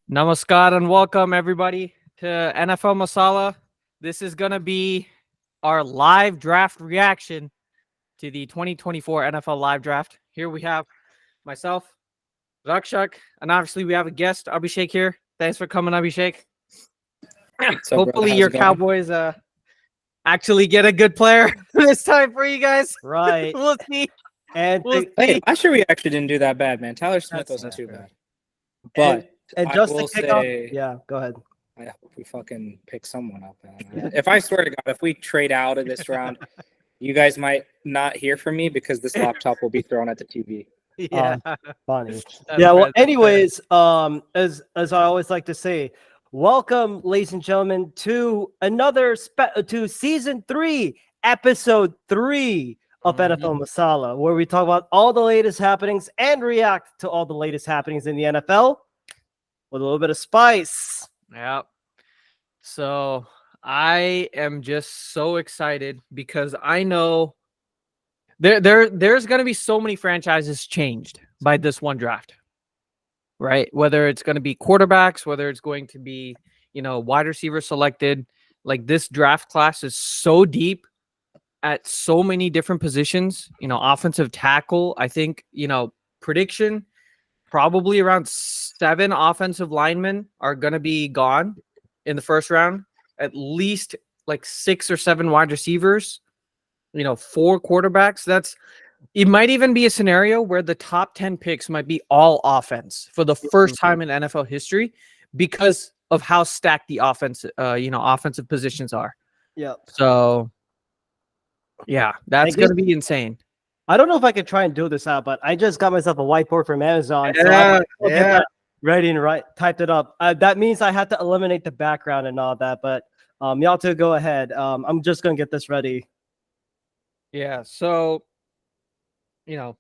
Namaskar and welcome everybody to NFL Masala. This is going to be our live draft reaction to the 2024 NFL live draft. Here we have myself, Rakshak, and obviously we have a guest, Abhishek here. Thanks for coming, Abhishek. Hopefully your Cowboys actually get a good player this time for you guys. Right. We'll see. And Hey, last year we actually didn't do that bad, man. Tyler Smith wasn't too bad. But and I just will to kick off, say, yeah, go ahead. I hope we fucking pick someone up, man. If I swear to God, if we trade out of this round, you guys might not hear from me because this laptop will be thrown at the TV. Yeah. Funny. Yeah, well, anyways, as I always like to say, welcome, ladies and gentlemen, to another to season 3, episode 3 of NFL Masala, where we talk about all the latest happenings and react to all the latest happenings in the NFL with a little bit of spice. Yep. So I am just so excited because I know there's going to be so many franchises changed by this one draft, right? Whether it's going to be quarterbacks, whether it's going to be, wide receiver selected. Like, this draft class is so deep at so many different positions. Offensive tackle, I think, prediction, probably around 7 offensive linemen are going to be gone in the first round. At least like 6 or 7 wide receivers, 4 quarterbacks. It might even be a scenario where the top 10 picks might be all offense for the first time in NFL history because of how stacked the offensive positions are. Yeah. So, yeah, that's going to be insane. I don't know if I could try and do this out, but I just got myself a whiteboard from Amazon. Yeah, so get that ready and typed it up. That means I have to eliminate the background and all that, but y'all two go ahead. I'm just going to get this ready. Yeah, so, I've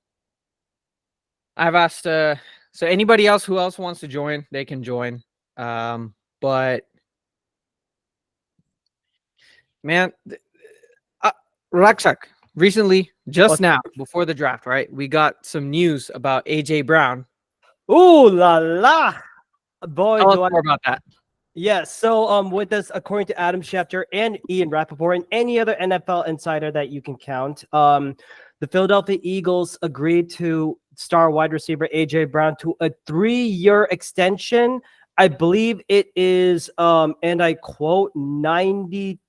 asked, so anybody else who else wants to join, they can join. But, man, Rakshak, recently, now, before the draft, right, we got some news about A.J. Brown. Ooh la la. Boy, Tell us more about that. Yeah, so with this, according to Adam Schefter and Ian Rappaport and any other NFL insider that you can count, the Philadelphia Eagles agreed to star wide receiver A.J. Brown to a 3-year extension. I believe it is, and I quote, 90.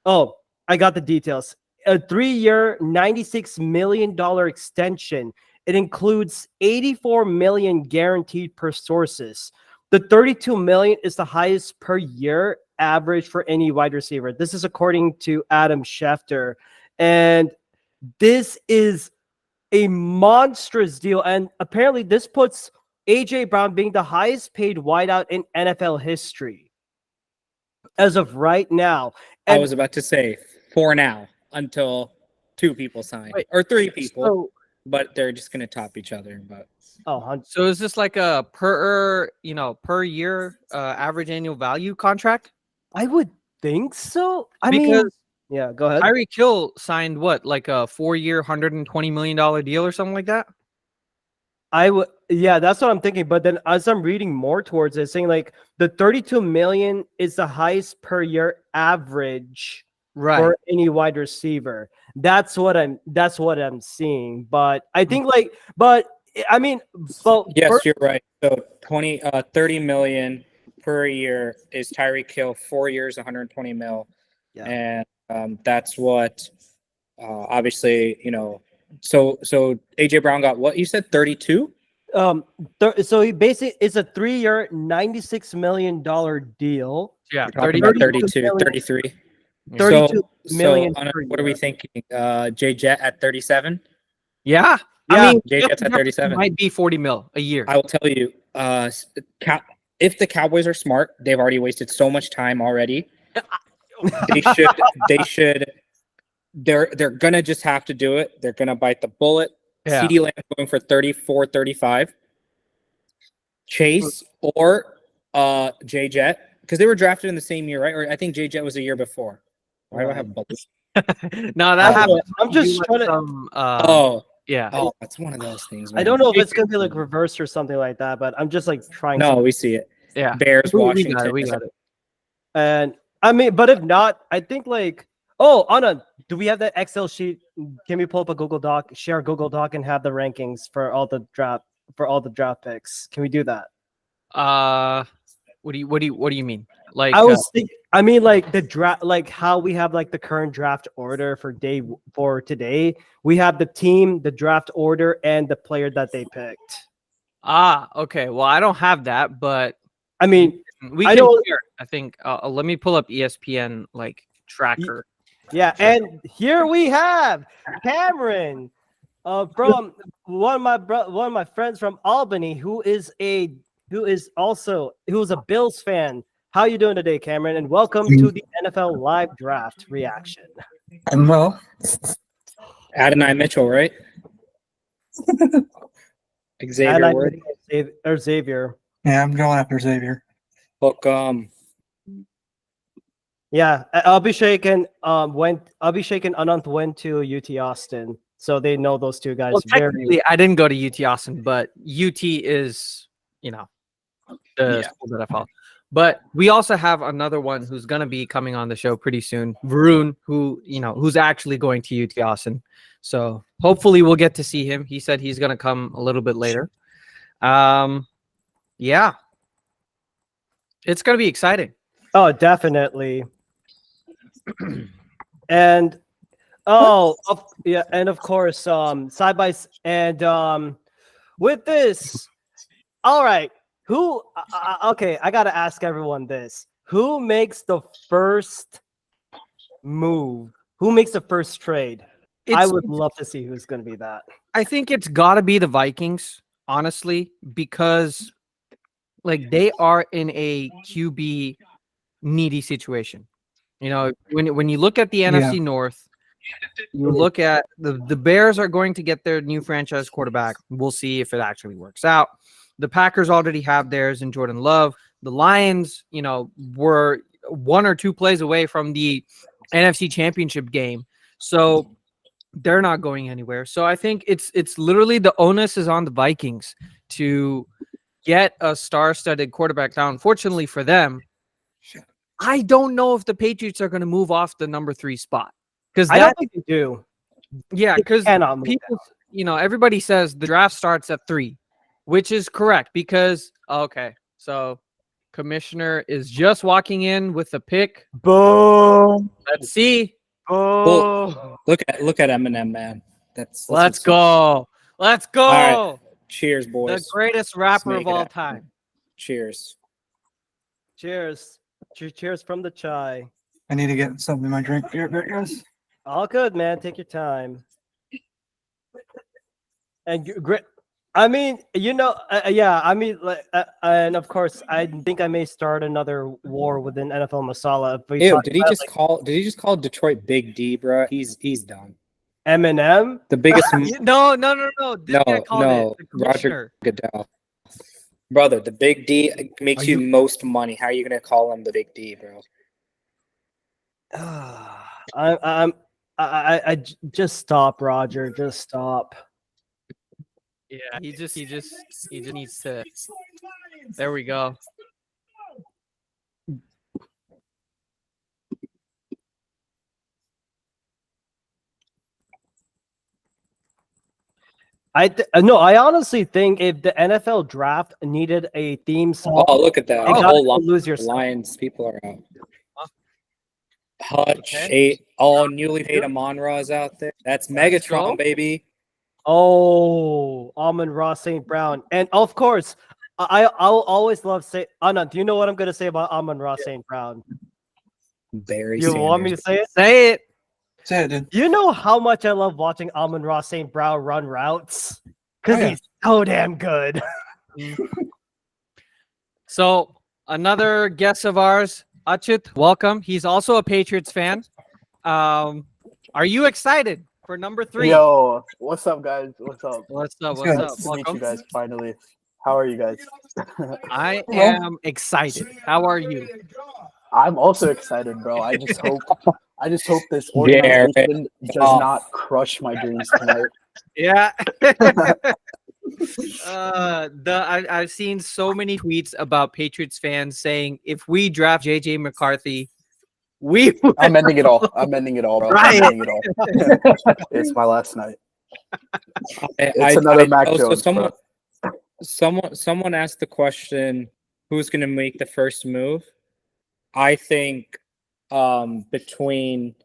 Oh, I got the details. A 3-year, $96 million extension. It includes $84 million guaranteed per sources. The $32 million is the highest per year average for any wide receiver. This is according to Adam Schefter. And this is a monstrous deal. And apparently this puts A.J. Brown being the highest paid wideout in NFL history as of right now. And I was about to say for now until 2 people sign or 3 people, but they're just going to top each other. But so is this like a per year average annual value contract? I would think so. I mean, yeah, go ahead. Tyreek Hill signed what, like a 4-year, $120 million deal or something like that? Yeah, that's what I'm thinking. But then as I'm reading more towards it, saying like the $32 million is the highest per year average for any wide receiver. That's what I'm seeing. But I think yes, you're right. So 30 million per year is Tyreek Hill, 4 years, 120 mil. Yeah. And that's what obviously, so AJ Brown got what you said, 32? So he basically it's a 3-year, $96 million deal. Yeah, 32, 33. 32 million. What are we thinking? Jay Jet at 37? Yeah. I mean, Jay Jet's at 37. Might be 40 mil a year. I will tell you, if the Cowboys are smart, they've already wasted so much time already. They're gonna just have to do it. They're gonna bite the bullet. Yeah. CeeDee Lamb going for 34, 35. Chase or Jay Jet, because they were drafted in the same year, right? Or I think Jay Jet was a year before. Why do I have both? No, that happened. I'm just trying to. Yeah. Oh, it's one of those things. Man. I don't know if it's gonna be like reversed or something like that, but I'm just like trying. No, we see it. Yeah. Bears, We Washington. got it. We got it. And I mean, but if not, I think like, oh, Anna, do we have that Excel sheet? Can we pull up a Google Doc, share a Google Doc, and have the rankings for all the draft picks? Can we do that? What do you mean? Like I was thinking, I mean, like the draft, like how we have like the current draft order for today. We have the team, the draft order, and the player that they picked. okay. Well, I don't have that, but I mean, we I can don't- share. I think let me pull up ESPN like tracker. yeah. And here we have Cameron, from one of my friends from Albany, who is a Bills fan. How you doing today, Cameron? And welcome to the NFL Live Draft reaction. I'm well. Adonai Mitchell, right? Xavier Word. Xavier. Yeah, I'm going after Xavier. Look, Yeah, I'll be shaking. Anant went to UT Austin, so they know those two guys Well, very. technically, I didn't go to UT Austin, but UT is, the school that I follow. But we also have another one who's going to be coming on the show pretty soon, Varun, who's actually going to UT Austin. So hopefully we'll get to see him. He said he's going to come a little bit later. Yeah. It's going to be exciting. Oh, definitely. And and of course, side by and with this, all right. Who? Okay, I gotta ask everyone this: who makes the first move? Who makes the first trade? I would love to see who's going to be that. I think it's got to be the Vikings, honestly, because like they are in a QB needy situation. When you look at the NFC North, you look at the Bears are going to get their new franchise quarterback. We'll see if it actually works out. The Packers already have theirs in Jordan Love. The Lions, were 1 or 2 plays away from the NFC Championship game. So they're not going anywhere. So I think it's literally the onus is on the Vikings to get a star-studded quarterback. Now, unfortunately for them, I don't know if the Patriots are going to move off the number 3 spot. Because I don't think they do. Yeah, because people, everybody says the draft starts at 3, which is correct because so commissioner is just walking in with a pick. Boom. Let's see. Oh, look at Eminem, man. Let's go. Let's go. All right. Cheers, boys. The greatest rapper make of it all happen. time. Cheers. Cheers. Cheers from the chai. I need to get something in my drink here, guys. All good, man. Take your time. And great. I mean, yeah. I mean, and of course, I think I may start another war within NFL Masala. Ew, did he just call Detroit Big D, bro? He's done. Eminem? The biggest. No. This guy called it the Roger commissioner. Goodell. Brother, the Big D makes you most money. How are you gonna call him the Big D, bro? I just stop, Roger. Just stop. Yeah, he just needs to. There we go. I honestly think if the NFL draft needed a theme song, Oh, look at that! they gotta Whole lose yourself. Lions people are out. Hutch, all newly paid Amon-Ra is out there. That's Megatron, baby. Oh, Amon-Ra St. Brown. And of course, I'll always love Anna, do you know what I'm gonna say about Amon-Ra St. Brown? Barry You want me to say it? Say it. Say it, dude. You know how much I love watching Amon-Ra St. Brown run routes? Because he's so damn good. So another guest of ours, Achit, welcome. He's also a Patriots fan. Are you excited for number 3? Yo, what's up, guys? What's up? What's up? good. What's up? Nice to meet Welcome. you guys finally. How are you guys? I am excited. How are you? I'm also excited, bro. I just hope this organization does not crush my dreams tonight. Yeah. I've seen so many tweets about Patriots fans saying if we draft JJ McCarthy, we I'm ending it all. I'm ending it all, bro. Right. I'm ending it all. It's my last night. It's another Mac Jones. Someone asked the question, who's going to make the first move? I think between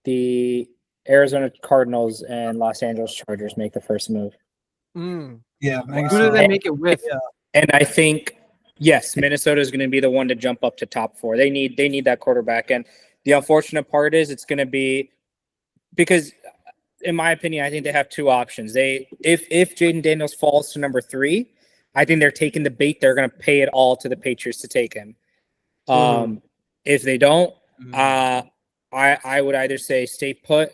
the Arizona Cardinals and Los Angeles Chargers make the first move. Yeah, I can Who see do they that. make it with? And I think, yes, Minnesota is going to be the one to jump up to top 4. They need that quarterback. And the unfortunate part is it's going to be because, in my opinion, I think they have 2 options. If Jaden Daniels falls to number 3, I think they're taking the bait. They're going to pay it all to the Patriots to take him. If they don't, I would either say stay put,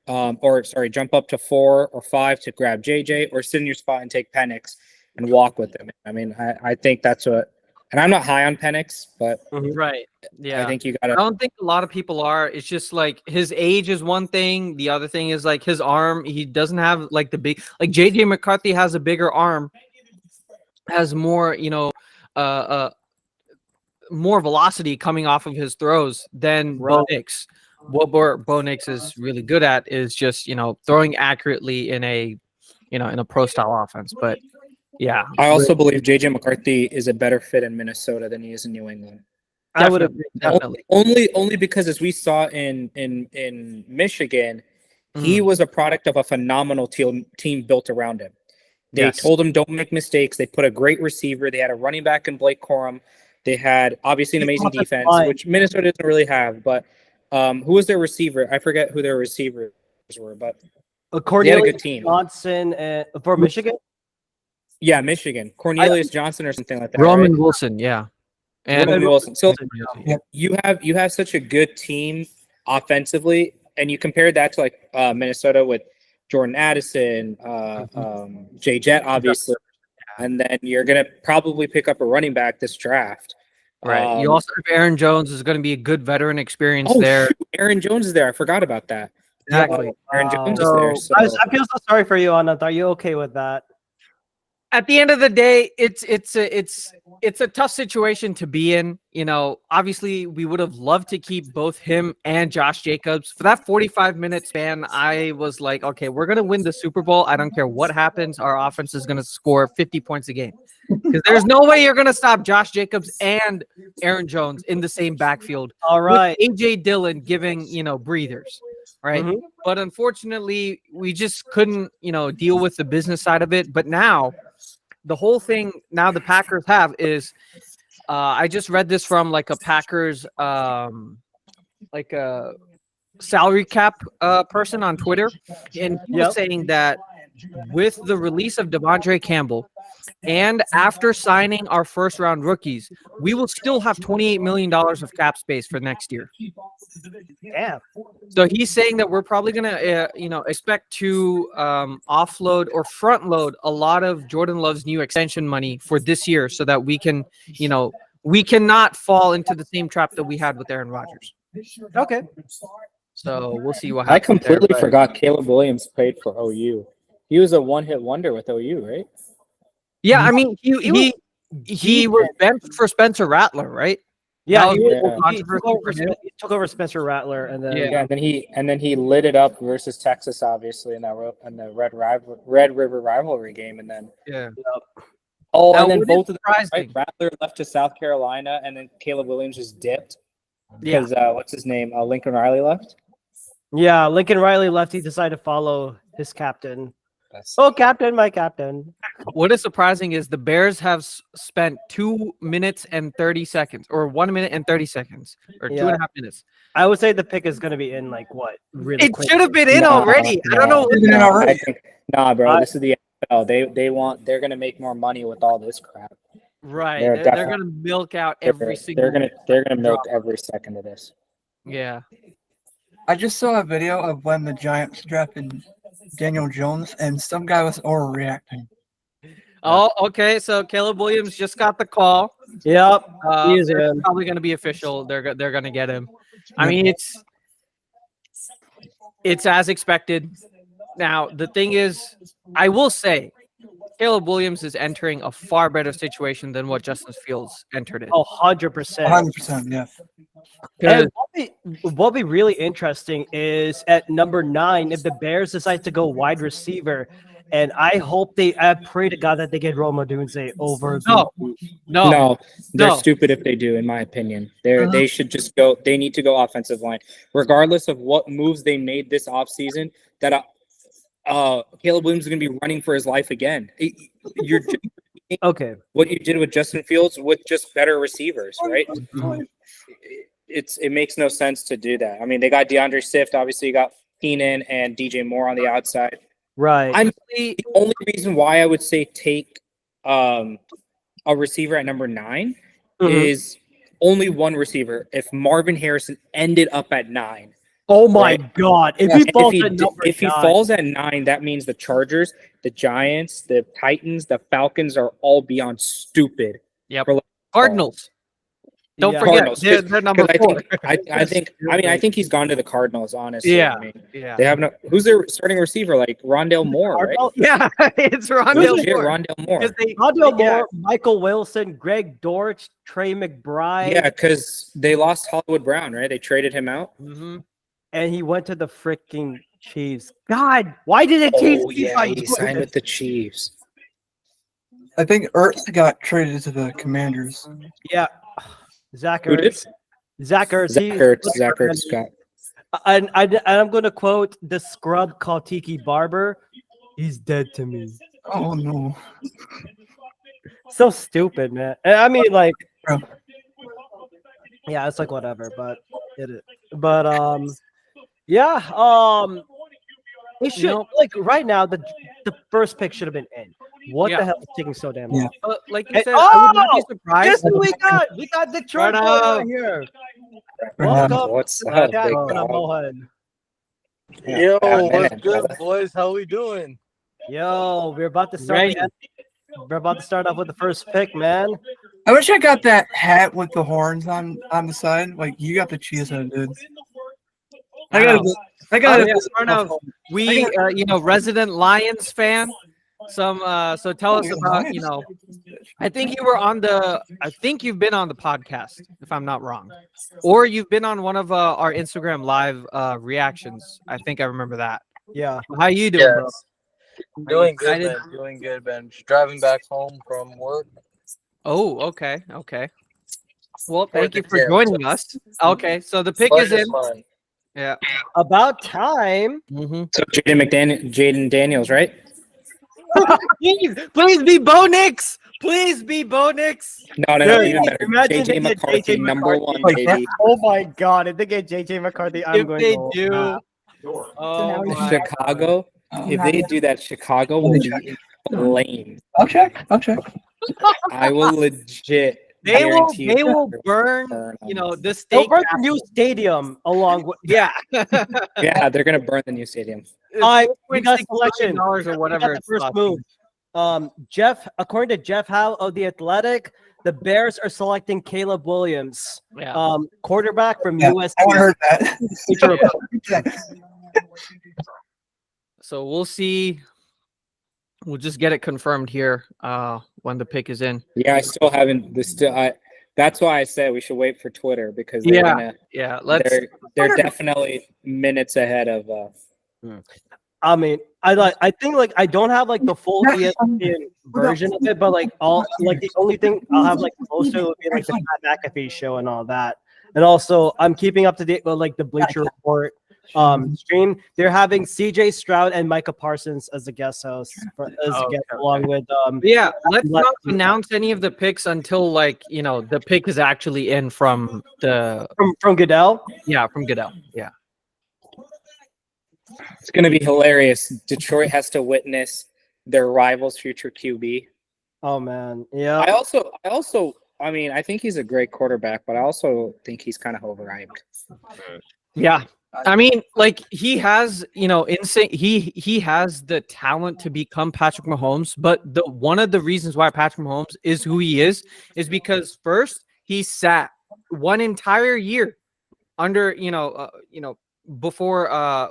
jump up to 4 or 5 to grab JJ, or sit in your spot and take Penix and walk with him. I mean, I think that's what. And I'm not high on Penix, but Right. Yeah. I think you I got to. don't think a lot of people are. It's just like his age is one thing. The other thing is like his arm. He doesn't have like the big, like JJ McCarthy has a bigger arm, has more, more velocity coming off of his throws than Bo Nix. What Bo Nix is really good at is just, throwing accurately in a pro style offense. But yeah, I also believe JJ McCarthy is a better fit in Minnesota than he is in New England. I would agree. Definitely. Only because, as we saw in Michigan, he was a product of a phenomenal team built around him. They told him don't make mistakes. They put a great receiver. They had a running back in Blake Corum. They had obviously an amazing defense, which Minnesota doesn't really have. But who was their receiver? I forget who their receivers were, but they had a good team. Johnson for Michigan. Yeah, Michigan. Cornelius Johnson or something like that. Roman right? Wilson, yeah. And Roman Wilson. So Yeah. you have such a good team offensively, and you compare that to like Minnesota with Jordan Addison, Jay Jett, obviously, and then you're gonna probably pick up a running back this draft. Right. You also have Aaron Jones is going to be a good veteran experience there. Shoot, Aaron Jones is there. I forgot about that. Exactly. Aaron Jones is there. So. I feel so sorry for you, Anand. Are you okay with that? At the end of the day, it's a tough situation to be in. Obviously, we would have loved to keep both him and Josh Jacobs. For that 45-minute span, I was like, okay, we're going to win the Super Bowl. I don't care what happens. Our offense is going to score 50 points a game. Because there's no way you're going to stop Josh Jacobs and Aaron Jones in the same backfield. All right. With A.J. Dillon giving, breathers. Right. But unfortunately, we just couldn't, deal with the business side of it. But now, the whole thing now the Packers have is I just read this from like a Packers like a salary cap person on Twitter, and he was saying that with the release of Devondre Campbell and after signing our first round rookies, we will still have $28 million of cap space for next year. Yeah. So he's saying that we're probably going to, expect to offload or front load a lot of Jordan Love's new extension money for this year so that we can, we cannot fall into the same trap that we had with Aaron Rodgers. Okay. So we'll see what I happens. completely forgot Caleb Williams played for OU. He was a one-hit wonder with OU, right? Yeah, I mean, he was benched for Spencer Rattler, right? Yeah, He he took over Spencer Rattler, and then and then he lit it up versus Texas, obviously, in the Red River rivalry game, and then and then both of them, right? Rattler left to South Carolina, and then Caleb Williams just dipped because what's his name? Lincoln Riley left. Yeah, Lincoln Riley left. He decided to follow his captain. Captain, my captain. What is surprising is the Bears have spent 2 minutes and 30 seconds, or 1 minute and 30 seconds, or 2.5 minutes. I would say the pick is going to be in like what? Really? It should have been in already. I don't know. I think, bro. This is the NFL. They're going to make more money with all this crap. Right. They're going to milk out every single. They're going to milk every second of this. Yeah. I just saw a video of when the Giants drafted Daniel Jones, and some guy was overreacting. Oh, okay. So Caleb Williams just got the call. Yep, he is probably going to be official. They're going to get him. I mean, it's as expected. Now the thing is, I will say, Caleb Williams is entering a far better situation than what Justin Fields entered in. Oh, 100%. 100%. Yeah. And what'll be really interesting is at number 9, if the Bears decide to go wide receiver, and I pray to God that they get Roma Dunze over. No, they're stupid if they do, in my opinion. They should just go. They need to go offensive line, regardless of what moves they made this offseason. That Caleb Williams is going to be running for his life again. You're okay. What you did with Justin Fields with just better receivers, right? It makes no sense to do that. I mean, they got DeAndre Swift. Obviously, you got Keenan and DJ Moore on the outside. Right. The only reason why I would say take a receiver at number 9 is only one receiver. If Marvin Harrison ended up at 9. Oh my God! If he falls at 9, that means the Chargers, the Giants, the Titans, the Falcons are all beyond stupid. Yep. Cardinals. Don't forget, they're number 4. I think he's gone to the Cardinals. Honestly, yeah, I mean, they have no. Who's their starting receiver? Like Rondale Moore, right? Yeah, it's Rondale Moore. Rondale Moore. Rondale Moore, Michael Wilson, Greg Dortch, Trey McBride. Yeah, because they lost Hollywood Brown, right? They traded him out. Mm-hmm. And he went to the freaking Chiefs. God, why did the Chiefs? He signed with the Chiefs. I think Ertz got traded to the Commanders. Yeah. Zach Ertz. Zach Ertz got. And I'm going to quote the scrub called Tiki Barber. He's dead to me. Oh, no. So stupid, man. I mean, like, Bro. Yeah, it's like whatever, but it is. But, yeah, it should, like, right now, the first pick should have been in. What the hell is taking so damn long? But like you said, I would not be surprised. Guess who we got? We got Detroit right here. Welcome. What's up, big Mohan. Yo, what's good, boys? How we doing? Yo, we're about to start. We're about to start off with the first pick, man. I wish I got that hat with the horns on the side. Like, you got the cheese head, dude. I got it. We, resident Lions fan. So tell us about, I think you've been on the podcast, if I'm not wrong, or you've been on one of our Instagram live reactions. I think I remember that. Yeah. How you doing, bro? Doing good, man. Doing good, man. Just driving back home from work. Oh, okay. Well, thank you for joining us. Okay, so the pick is in. Yeah. About time. Mm-hmm. So Jaden Daniels, right? Please be Bo Nix. Please be Bo Nix. No, even better. JJ McCarthy, number 1, baby. Oh my God! If they get JJ McCarthy, I'm going to do. Oh, Chicago. If they do that, Chicago will be lame. I'll check. I will legit. They will burn. The state. They'll burn the new stadium along with. Yeah. Yeah, they're gonna burn the new stadium. We got selection or whatever. First move. Jeff, according to Jeff Howe of The Athletic, the Bears are selecting Caleb Williams, quarterback from USC. I heard that. So we'll see. We'll just get it confirmed here when the pick is in. Yeah, I still haven't. That's why I said we should wait for Twitter because they're definitely minutes ahead of. I mean, I think I don't have the full ESPN version of it, but the only thing I'll have also would be the Pat McAfee show and all that, and also I'm keeping up to date with the Bleacher Report stream. They're having CJ Stroud and Micah Parsons as a guest host along with let's not announce any of the picks until the pick is actually in from Goodell. Yeah, from Goodell. Yeah. It's going to be hilarious. Detroit has to witness their rival's future QB. Oh man. Yeah. I also I think he's a great quarterback, but I also think he's kind of overhyped. Yeah. I mean, he has, insane. He has the talent to become Patrick Mahomes, but one of the reasons why Patrick Mahomes is who he is because first he sat one entire year under, before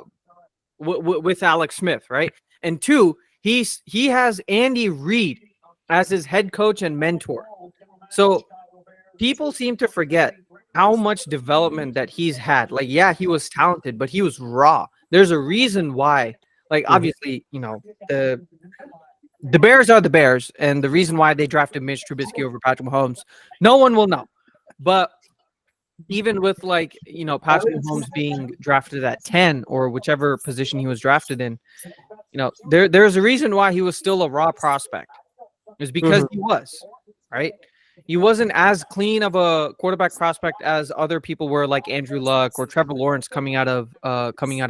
with Alex Smith, right? And 2, he has Andy Reid as his head coach and mentor. So people seem to forget how much development that he's had. Like, yeah, he was talented, but he was raw. There's a reason why. Like, obviously, the Bears are the Bears, and the reason why they drafted Mitch Trubisky over Patrick Mahomes, no one will know. But even with Patrick Mahomes being drafted at 10 or whichever position he was drafted in, there's a reason why he was still a raw prospect. It's because he was, right? He wasn't as clean of a quarterback prospect as other people were, like Andrew Luck or Trevor Lawrence coming out of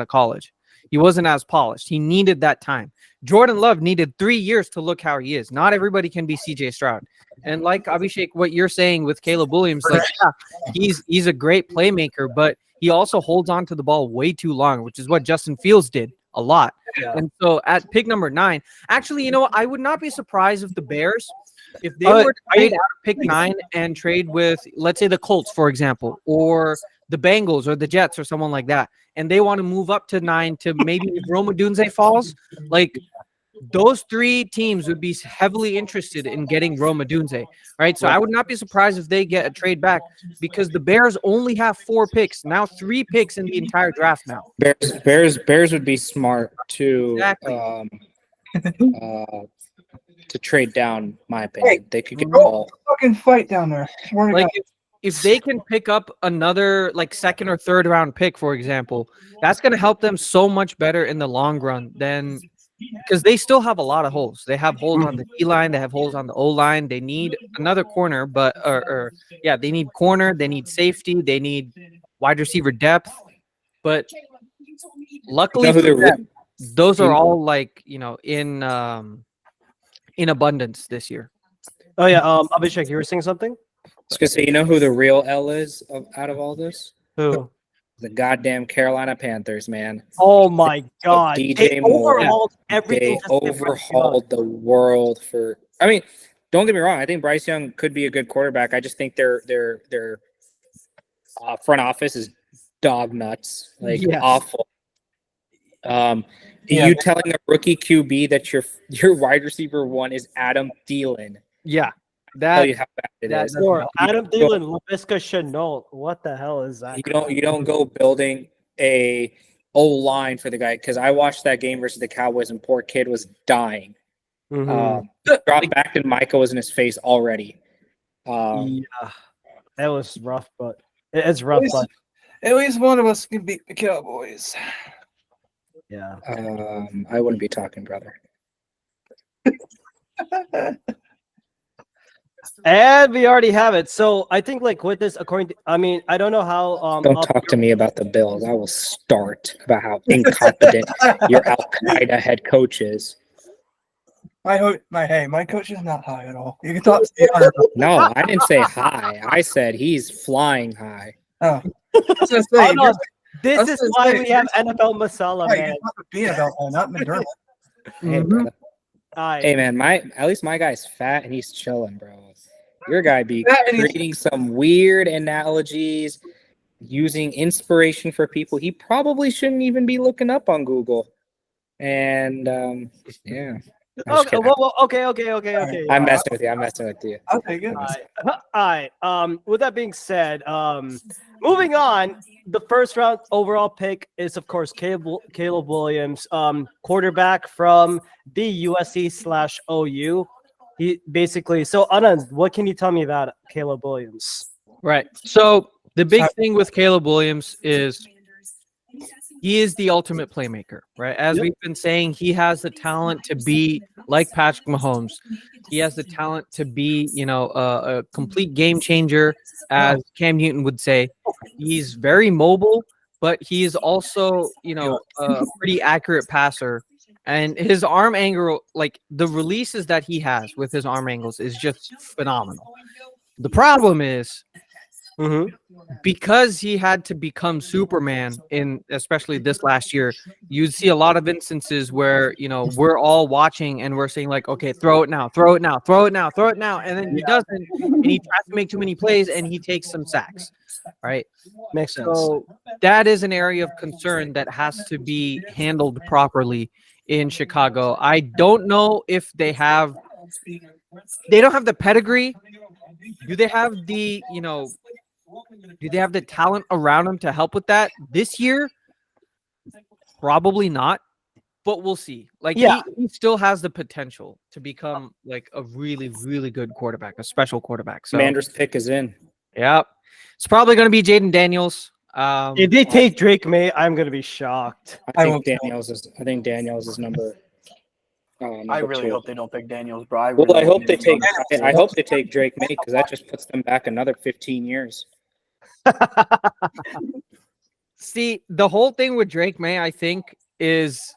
college. He wasn't as polished. He needed that time. Jordan Love needed 3 years to look how he is. Not everybody can be CJ Stroud. And like Abhishek, what you're saying with Caleb Williams, like, yeah, he's a great playmaker, but he also holds on to the ball way too long, which is what Justin Fields did a lot. Yeah. And so at pick number 9, actually, I would not be surprised if the Bears, if they were to trade out of pick 9 and trade with, let's say, the Colts, for example, or the Bengals or the Jets or someone like that, and they want to move up to 9 to maybe if Rome Odunze falls, like those 3 teams would be heavily interested in getting Rome Odunze, right? So I would not be surprised if they get a trade back because the Bears only have 4 picks, now 3 picks in the entire draft now. Bears would be smart to to trade down, my opinion. They could get all fucking fight down there. Like if they can pick up another like second or third round pick, for example, that's going to help them so much better in the long run than because they still have a lot of holes. They have holes on the D line, they have holes on the O line. They need another corner, but they need corner, they need safety, they need wide receiver depth. But luckily for them, those are all like in abundance this year. Oh yeah, Abhishek, you were saying something? I was gonna say, who the real L is out of all this? Who? The goddamn Carolina Panthers, man. Oh my God! DJ Moore. They overhauled the world for. I mean, don't get me wrong. I think Bryce Young could be a good quarterback. I just think their front office is dog nuts, awful. You telling a rookie QB that your wide receiver 1 is Adam Thielen? Yeah. Tell you how bad it is. Adam Thielen, LaVisca Chenault. What the hell is that? You don't go building a O-line for the guy because I watched that game versus the Cowboys and poor kid was dying. Dropped back and Micah was in his face already. Yeah, that was rough, but it's rough. At least one of us can beat the Cowboys. Yeah. I wouldn't be talking, brother. And we already have it. So I think with this, I don't know how. Don't talk to me about the Bills. I will start about how incompetent your Al Qaeda head coach is. My coach is not high at all. You can talk to me. No, I didn't say high. I said he's flying high. Oh, this is why we have NFL Masala, man. Be about not McDermott. Hey man, at least my guy's fat and he's chilling, bro. Your guy be creating some weird analogies, using inspiration for people he probably shouldn't even be looking up on Google. And yeah. Okay. Okay. I'm messing with you. Okay, good. All right. With that being said, moving on, the first round overall pick is of course Caleb Williams, quarterback from the USC/OU. He basically. So Anand, what can you tell me about Caleb Williams? Right. So the big thing with Caleb Williams is he is the ultimate playmaker, right? As we've been saying, he has the talent to be like Patrick Mahomes. He has the talent to be, a complete game changer, as Cam Newton would say. He's very mobile, but he is also, a pretty accurate passer. And his arm angle, like the releases that he has with his arm angles is just phenomenal. The problem is, because he had to become Superman in especially this last year, you see a lot of instances where we're all watching and we're saying like, okay, throw it now, and then he doesn't, and he tries to make too many plays and he takes some sacks, right? Makes sense. So that is an area of concern that has to be handled properly in Chicago. I don't know if they don't have the pedigree. Do they have the, do they have the talent around them to help with that this year? Probably not, but we'll see. Like he still has the potential to become like a really, really good quarterback, a special quarterback. So Commander's pick is in. yeah, it's probably going to be Jaden Daniels. If they take Drake May, I'm gonna be shocked. I think Daniels is number. I really hope they don't pick Daniels, bro. I hope they take Drake May because that just puts them back another 15 years. See, the whole thing with Drake May, I think, is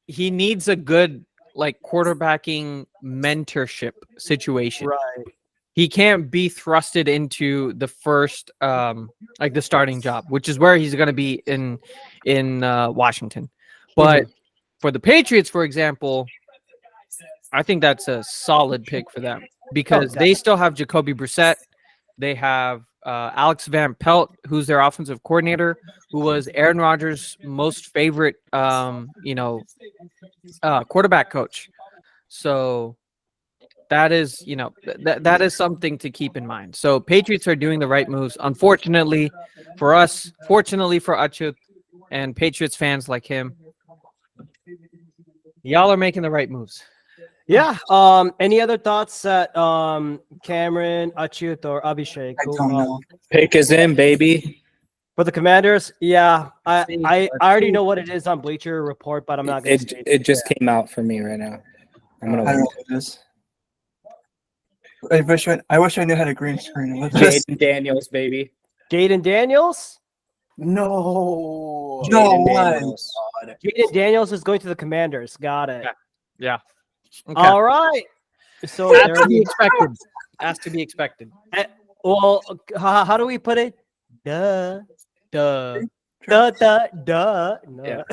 he needs a good like quarterbacking mentorship situation. Right. He can't be thrusted into the first like the starting job, which is where he's going to be in Washington. But for the Patriots, for example, I think that's a solid pick for them because they still have Jacoby Brissett. They have Alex Van Pelt, who's their offensive coordinator, who was Aaron Rodgers' most favorite quarterback coach. So that is, that is something to keep in mind. So Patriots are doing the right moves. Unfortunately for us, fortunately for Achut and Patriots fans like him, y'all are making the right moves. Yeah. Any other thoughts that Cameron, Achut, or Abhishek? I don't know. Pick is in, baby. For the Commanders, yeah, I already know what it is on Bleacher Report, but I'm not gonna. It just came out for me right now. I don't know what it is. I wish I knew how to green screen it. Jaden Daniels, baby. Jaden Daniels? No. No way. Jaden Daniels is going to the Commanders. Got it. Yeah. Okay. All right. So Has to be expected. Has to be expected. Well, how do we put it? Duh. No. Yeah.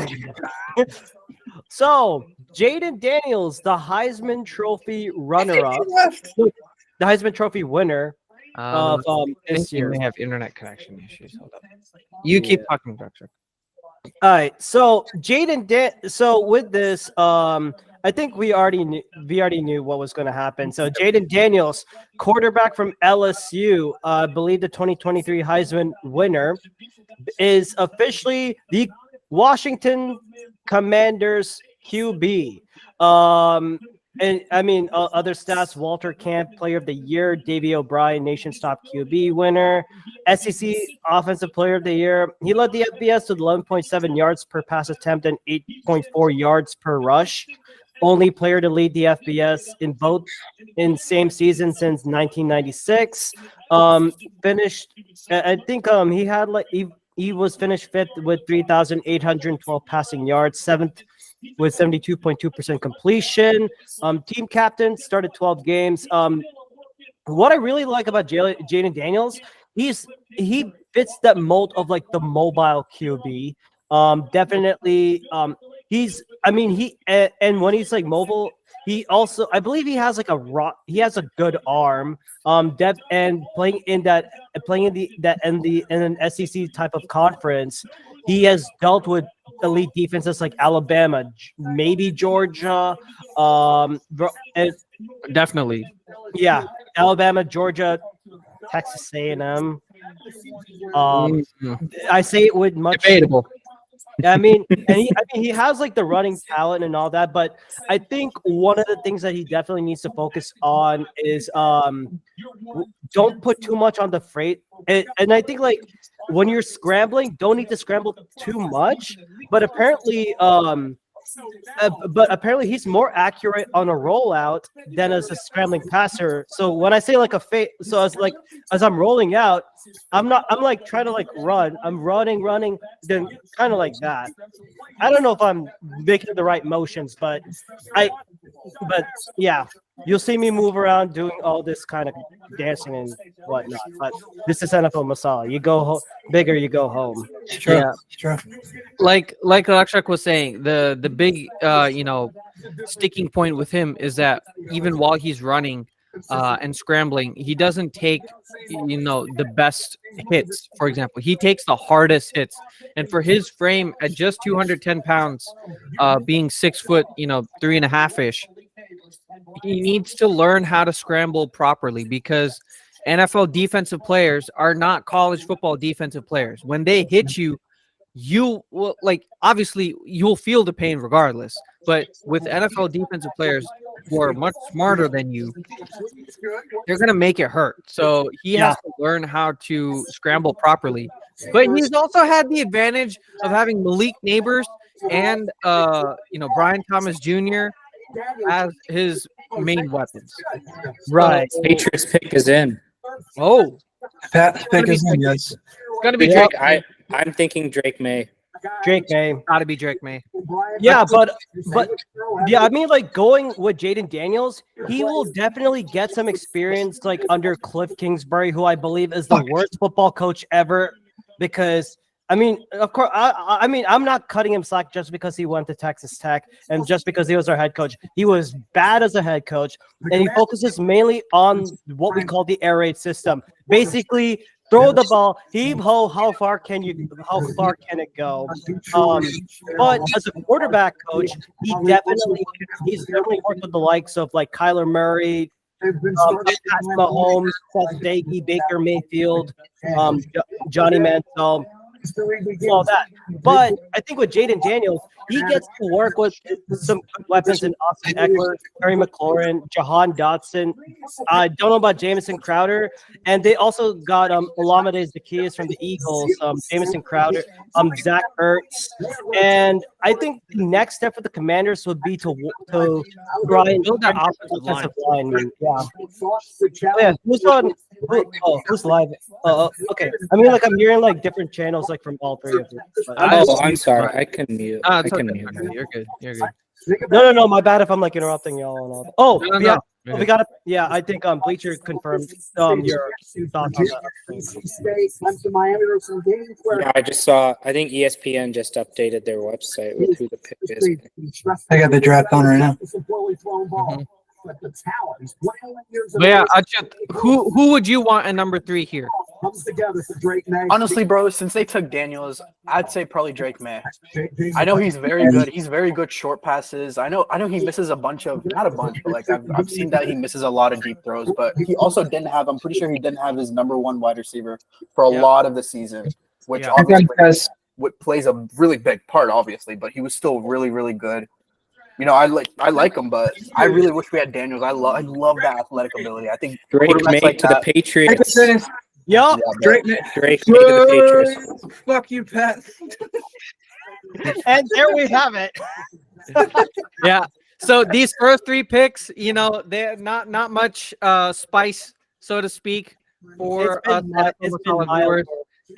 So Jaden Daniels, the Heisman Trophy runner-up, the Heisman Trophy winner of this You year. may have internet connection issues. Hold up. You keep talking, Doctor. All right. So so with this, I think we already knew what was going to happen. So Jaden Daniels, quarterback from LSU, I believe the 2023 Heisman winner, is officially the Washington Commanders QB. And I mean, other stats: Walter Camp, Player of the Year; Davey O'Brien, Nation's top QB winner; SEC Offensive Player of the Year. He led the FBS with 11.7 yards per pass attempt and 8.4 yards per rush. Only player to lead the FBS in same season since 1996. Finished, I think he had he was finished fifth with 3,812 passing yards, seventh with 72.2% completion. Team captain, started 12 games. What I really like about Jaden Daniels, he fits that mold of like the mobile QB. Definitely. And when he's like mobile, he also, I believe he has like he has a good arm. Depth and playing in an SEC type of conference, he has dealt with elite defenses like Alabama, maybe Georgia, Definitely. Yeah, Alabama, Georgia, Texas A&M. I say it with much Debatable. I mean, he has like the running talent and all that, but I think one of the things that he definitely needs to focus on is don't put too much on the freight. And I think like when you're scrambling, don't need to scramble too much. But apparently, he's more accurate on a rollout than as a scrambling passer. So when I say like a fake, so as I'm rolling out, I'm like trying to like run. I'm running, then kind of like that. I don't know if I'm making the right motions, but yeah, you'll see me move around doing all this kind of dancing and whatnot. But this is NFL Masala. You go bigger, you go home. Sure. Yeah. Sure. Like Lakshak was saying, the big sticking point with him is that even while he's running, and scrambling, he doesn't take, the best hits. For example, he takes the hardest hits, and for his frame at just 210 pounds, being 6 foot, 3.5 ish, he needs to learn how to scramble properly because NFL defensive players are not college football defensive players. When they hit you, you will obviously you'll feel the pain regardless. But with NFL defensive players who are much smarter than you, they're gonna make it hurt. So he has to learn how to scramble properly. But he's also had the advantage of having Malik Neighbors and Brian Thomas Jr. as his main weapons. Right. Patriots pick is in. Oh, Pat pick is in, yes. it's gonna be Drake, Drake. I'm thinking Drake May. Drake May. Gotta be Drake May. Yeah, but yeah, I mean, going with Jaden Daniels, he will definitely get some experience under Cliff Kingsbury, who I believe is the worst football coach ever. Because I mean, of course, I mean, I'm not cutting him slack just because he went to Texas Tech and just because he was our head coach. He was bad as a head coach, and he focuses mainly on what we call the air raid system. Basically, throw the ball, heave ho. How far can it go? But as a quarterback coach, he's definitely worked with the likes of Kyler Murray, Pat Mahomes, Seth Dagey, Baker Mayfield, Johnny Manziel, all that. But I think with Jaden Daniels, he gets to work with some good weapons in Austin Eckler, Terry McLaurin, Jahan Dotson. I don't know about Jamison Crowder. And they also got Olamide Zaccheaus from the Eagles, Jamison Crowder, Zach Ertz. And I think the next step for the Commanders would be to try and build that offensive line. Yeah, who's live? Okay. I mean, I'm hearing different channels from all three of them. I'm sorry. I can mute. You're good. You're good. No. My bad if I'm interrupting y'all and all that. Oh, No. yeah. We got it. Yeah, I think Bleacher confirmed your thoughts on that. Yeah, I just saw. I think ESPN just updated their website with who the pick is. I got the draft on right now. Mm-hmm. But yeah, who would you want at number 3 here? Honestly, bro, since they took Daniels, I'd say probably Drake May. I know he's very good. He's very good short passes. I know he misses not a bunch, but I've seen that he misses a lot of deep throws. But he also didn't have. I'm pretty sure he didn't have his number 1 wide receiver for a lot of the season, which obviously plays a really big part, obviously. But he was still really, really good. I like him, but I really wish we had Daniels. I love that athletic ability. I think Drake May to the Patriots. Yep. Drake May to the Patriots. Fuck you, Pat. And there we have it. Yeah. So these first 3 picks, they're not much spice, so to speak, for viewers.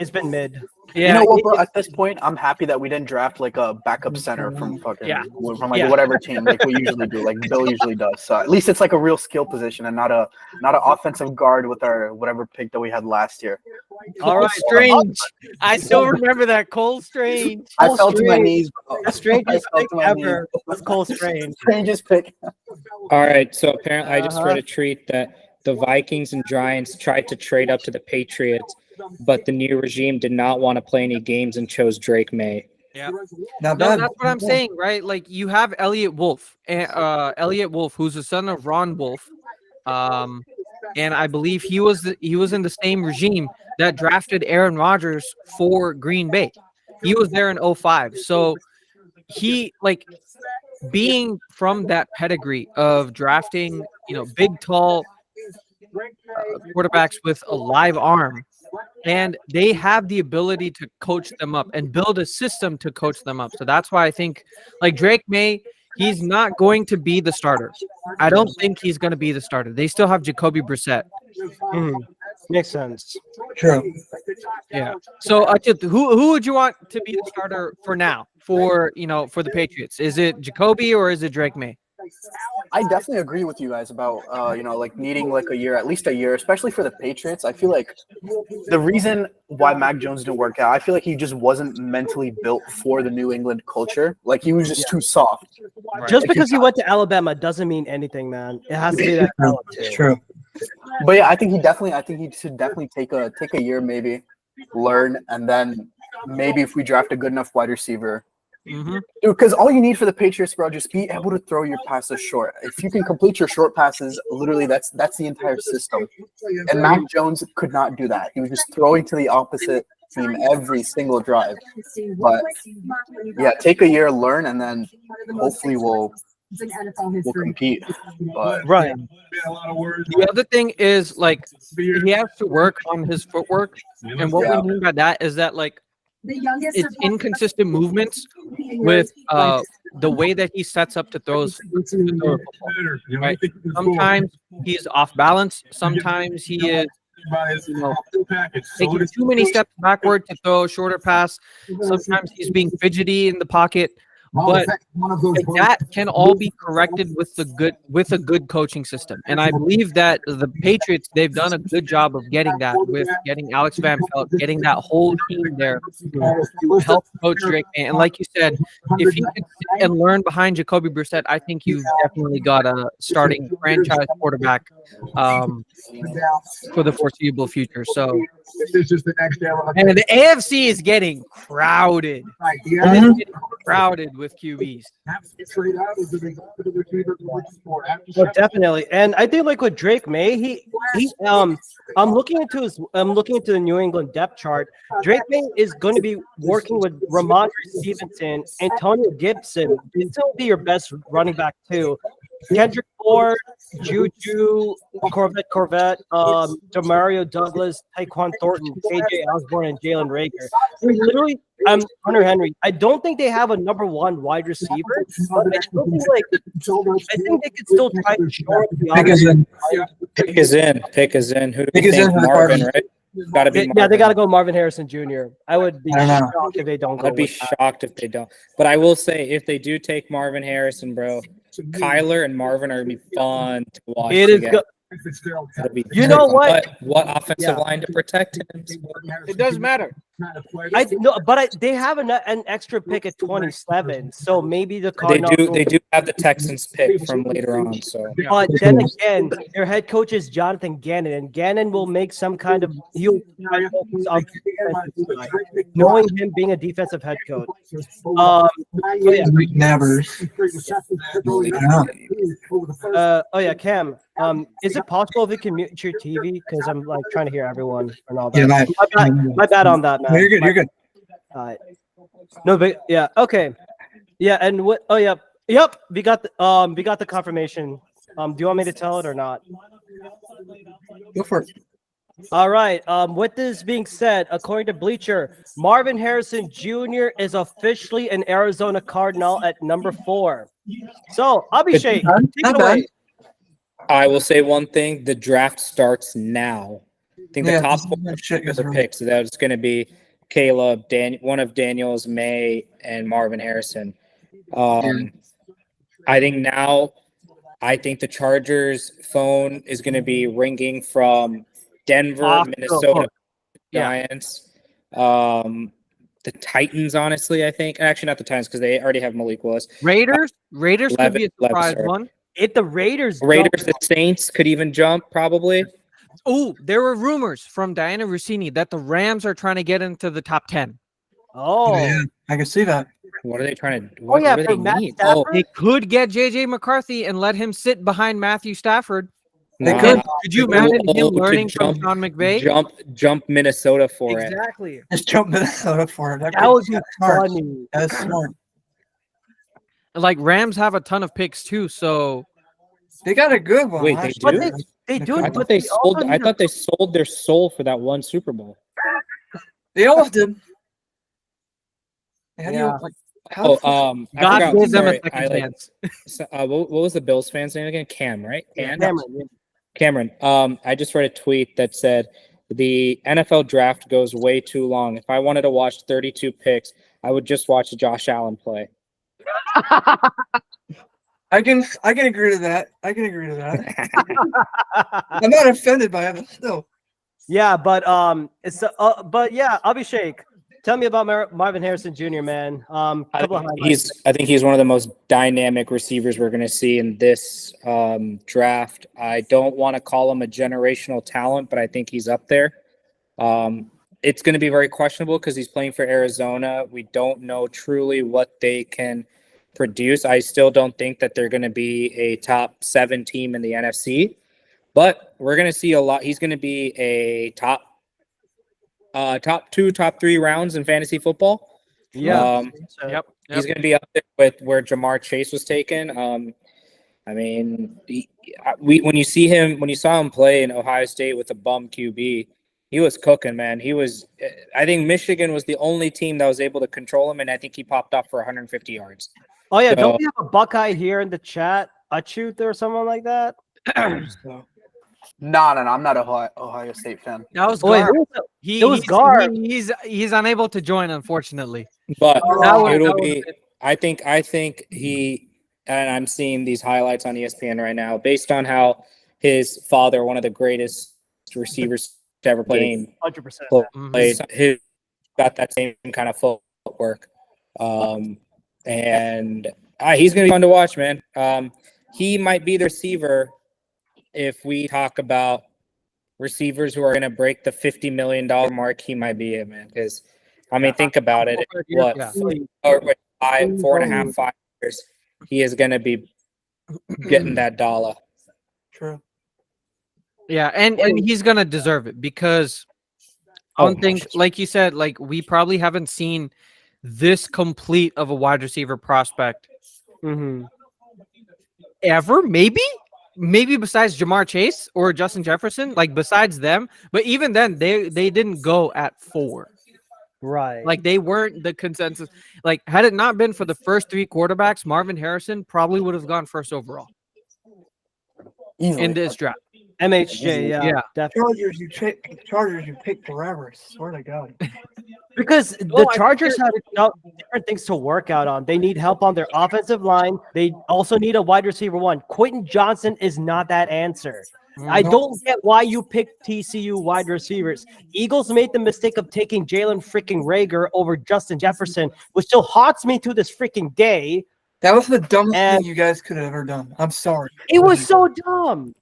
It's been mid. Yeah. You know what, bro? At this point, I'm happy that we didn't draft a backup center from whatever team we usually do, like Bill usually does. So at least it's a real skill position and not an offensive guard with our whatever pick that we had last year. All right, Strange. I still remember that. Cole Strange. I fell to my knees. The strangest pick ever was Cole Strange. Strangest pick. All right, so apparently I just read a tweet that the Vikings and Giants tried to trade up to the Patriots, but the new regime did not want to play any games and chose Drake May. Yeah, no, that's what I'm saying, right? You have Elliot Wolf, who's the son of Ron Wolf, and I believe he was in the same regime that drafted Aaron Rodgers for Green Bay. He was there in 2005, so he being from that pedigree of drafting, big, tall quarterbacks with a live arm. And they have the ability to coach them up and build a system to coach them up. So that's why I think Drake May, he's not going to be the starter. I don't think he's going to be the starter. They still have Jacoby Brissett. Makes sense. True. Yeah. So who would you want to be the starter for now for the Patriots? Is it Jacoby or is it Drake May? I definitely agree with you guys about like needing like a year, at least a year, especially for the Patriots. I feel like the reason why Mac Jones didn't work out, I feel like he just wasn't mentally built for the New England culture. Like he was just too soft. Just because he went to Alabama doesn't mean anything, man. It has to be that talent It's too. true. But yeah, I think he should definitely take a year, maybe learn, and then maybe if we draft a good enough wide receiver. Because all you need for the Patriots, bro, just be able to throw your passes short. If you can complete your short passes, literally that's the entire system. And Mac Jones could not do that. He was just throwing to the opposite team every single drive. But yeah, take a year, learn, and then hopefully we'll compete. But Right. The other thing is like he has to work on his footwork, and what we mean by that is that like it's inconsistent movements with the way that he sets up to throw his football, right? Sometimes he's off balance. Sometimes he is taking too many steps backward to throw a shorter pass. Sometimes he's being fidgety in the pocket. But that can all be corrected with a good coaching system, and I believe that the Patriots, they've done a good job of getting that, with getting Alex Van Pelt, getting that whole team there to help coach Drake. And like you said, if you can sit and learn behind Jacoby Brissett, I think you've definitely got a starting franchise quarterback for the foreseeable future. So, and the AFC is getting crowded. It's getting crowded with QBs. Oh, definitely. And I think like with Drake May, I'm looking into the New England depth chart. Drake May is going to be working with Ramondre Stevenson, Antonio Gibson. This will be your best running back too. Kendrick Ford, Juju, Corvette, Demario Douglas, Tyquan Thornton, KJ Osborne, and Jalen Rager. Literally, Hunter Henry. I don't think they have a number one wide receiver, but I think they could still try to shore up the offense. Pick is in. Who do we Pick is in think? for the Marvin, Cardinals. right? Gotta be Yeah, Marvin. they got to go Marvin Harrison Jr. I would be I don't know. shocked if they don't go. I'd be with that. shocked if they don't. But I will say, if they do take Marvin Harrison, bro, Kyler and Marvin are gonna be fun to watch. It is together. good. It'll be You know what? But what offensive Yeah. line to protect him? It doesn't matter. They have an extra pick at 27, so maybe the They Cardinals. do. They do have the Texans pick from later on. So But then again, their head coach is Jonathan Gannon, and Gannon will make some kind of he'll try to focus on the defensive side, knowing him being a defensive head coach. Never. Cam. Is it possible if you can mute your TV? Because I'm like trying to hear everyone and all that. Yeah, My bad on that, man. No, you're good. You're good. No, but yeah, okay, yeah, and what? Oh yeah, yep. We got the confirmation. Do you want me to tell it or not? Go for it. All right. With this being said, according to Bleacher, Marvin Harrison Jr. is officially an Arizona Cardinal at number 4. So, Abhishek, take it away. I will say one thing: the draft starts now. I think the top 4 picks. So that's going to be Caleb, one of Daniels, May, and Marvin Harrison. I think now, the Chargers' phone is going to be ringing from Denver, Minnesota, Giants, the Titans. Honestly, I think actually not the Titans because they already have Malik Willis. Raiders could be a surprise one. If the Raiders, The Saints could even jump probably. Oh, there were rumors from Diana Rossini that the Rams are trying to get into the top 10. Oh, Yeah, I can see that. What are they trying to? What do they need? They could get JJ McCarthy and let him sit behind Matthew Stafford. They Nah. could. Could you imagine him To learning from Sean McVay? Jump Minnesota for it. Exactly. Just jump Minnesota for it. that would be smart. funny. That's smart. Like Rams have a ton of picks too, so They got a good one. Wait, they last do? year. They do, I but thought they also sold. I need thought they sold their soul for that one Super Bowl. They all did. How do Yeah. you, like, how the fuck- God I forgot, gave them a sorry, second chance. what was the Bills fan's name again? Cam, right? Cameron. Cameron. I just read a tweet that said the NFL draft goes way too long. If I wanted to watch 32 picks, I would just watch Josh Allen play. I I can agree to that. I can agree to that. I'm not offended by it, but still. Yeah, but Abhishek, tell me about Marvin Harrison Jr., man. Couple of highlights. I think he's one of the most dynamic receivers we're going to see in this draft. I don't want to call him a generational talent, but I think he's up there. It's going to be very questionable because he's playing for Arizona. We don't know truly what they can produce. I still don't think that they're going to be a top 7 team in the NFC, but we're going to see a lot. He's going to be a top 2, top 3 rounds in fantasy football. Yeah. Yep. He's going to be up there with where Jamar Chase was taken. I mean, when you saw him play in Ohio State with a bum QB, he was cooking, man. I think Michigan was the only team that was able to control him, and I think he popped off for 150 yards. Oh yeah, So- don't we have a Buckeye here in the chat? A truth or someone like that? No, I'm not a Ohio State fan. That was Wait, Gar. it was Gar. He's unable to join, unfortunately. But That it'll would- be. I think he, and I'm seeing these highlights on ESPN right now, based on how his father, one of the greatest receivers to ever play, 100%. plays, he's got that same kind of footwork, and he's gonna be fun to watch, man. He might be the receiver if we talk about receivers who are gonna break the $50 million mark. He might be it, man. Because I mean, think about it. What? Yeah. Or 4.5, 5 years, he is going to be getting that dollar. True. Yeah, and he's gonna deserve it because I don't think, like you said, like we probably haven't seen this complete of a wide receiver prospect ever. Maybe besides Jamar Chase or Justin Jefferson, like besides them. But even then, they didn't go at 4. Right. Like they weren't the consensus. Like had it not been for the first 3 quarterbacks, Marvin Harrison probably would have gone first overall in this draft. MHJ, yeah, definitely. Chargers, you pick forever. Swear to God. Because the Chargers have different things to work out on. They need help on their offensive line. They also need a wide receiver 1. Quentin Johnson is not that answer. I don't get why you picked TCU wide receivers. Eagles made the mistake of taking Jalen freaking Reagor over Justin Jefferson, which still haunts me to this freaking day. That was the dumbest thing you guys could have ever done. I'm sorry. It was so dumb.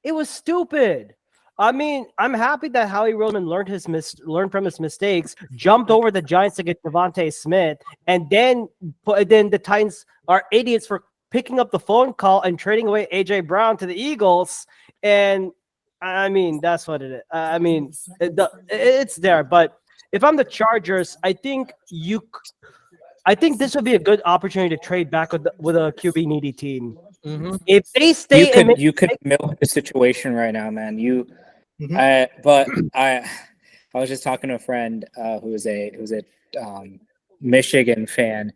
It was stupid. I mean, I'm happy that Howie Roseman learned from his mistakes, jumped over the Giants to get Devontae Smith, and then the Titans are idiots for picking up the phone call and trading away AJ Brown to the Eagles. And I mean, that's what it is. I mean, it's there. But if I'm the Chargers, I think this would be a good opportunity to trade back with a QB needy team. If they stay, you could milk the situation right now, man. But I was just talking to a friend who was a Michigan fan,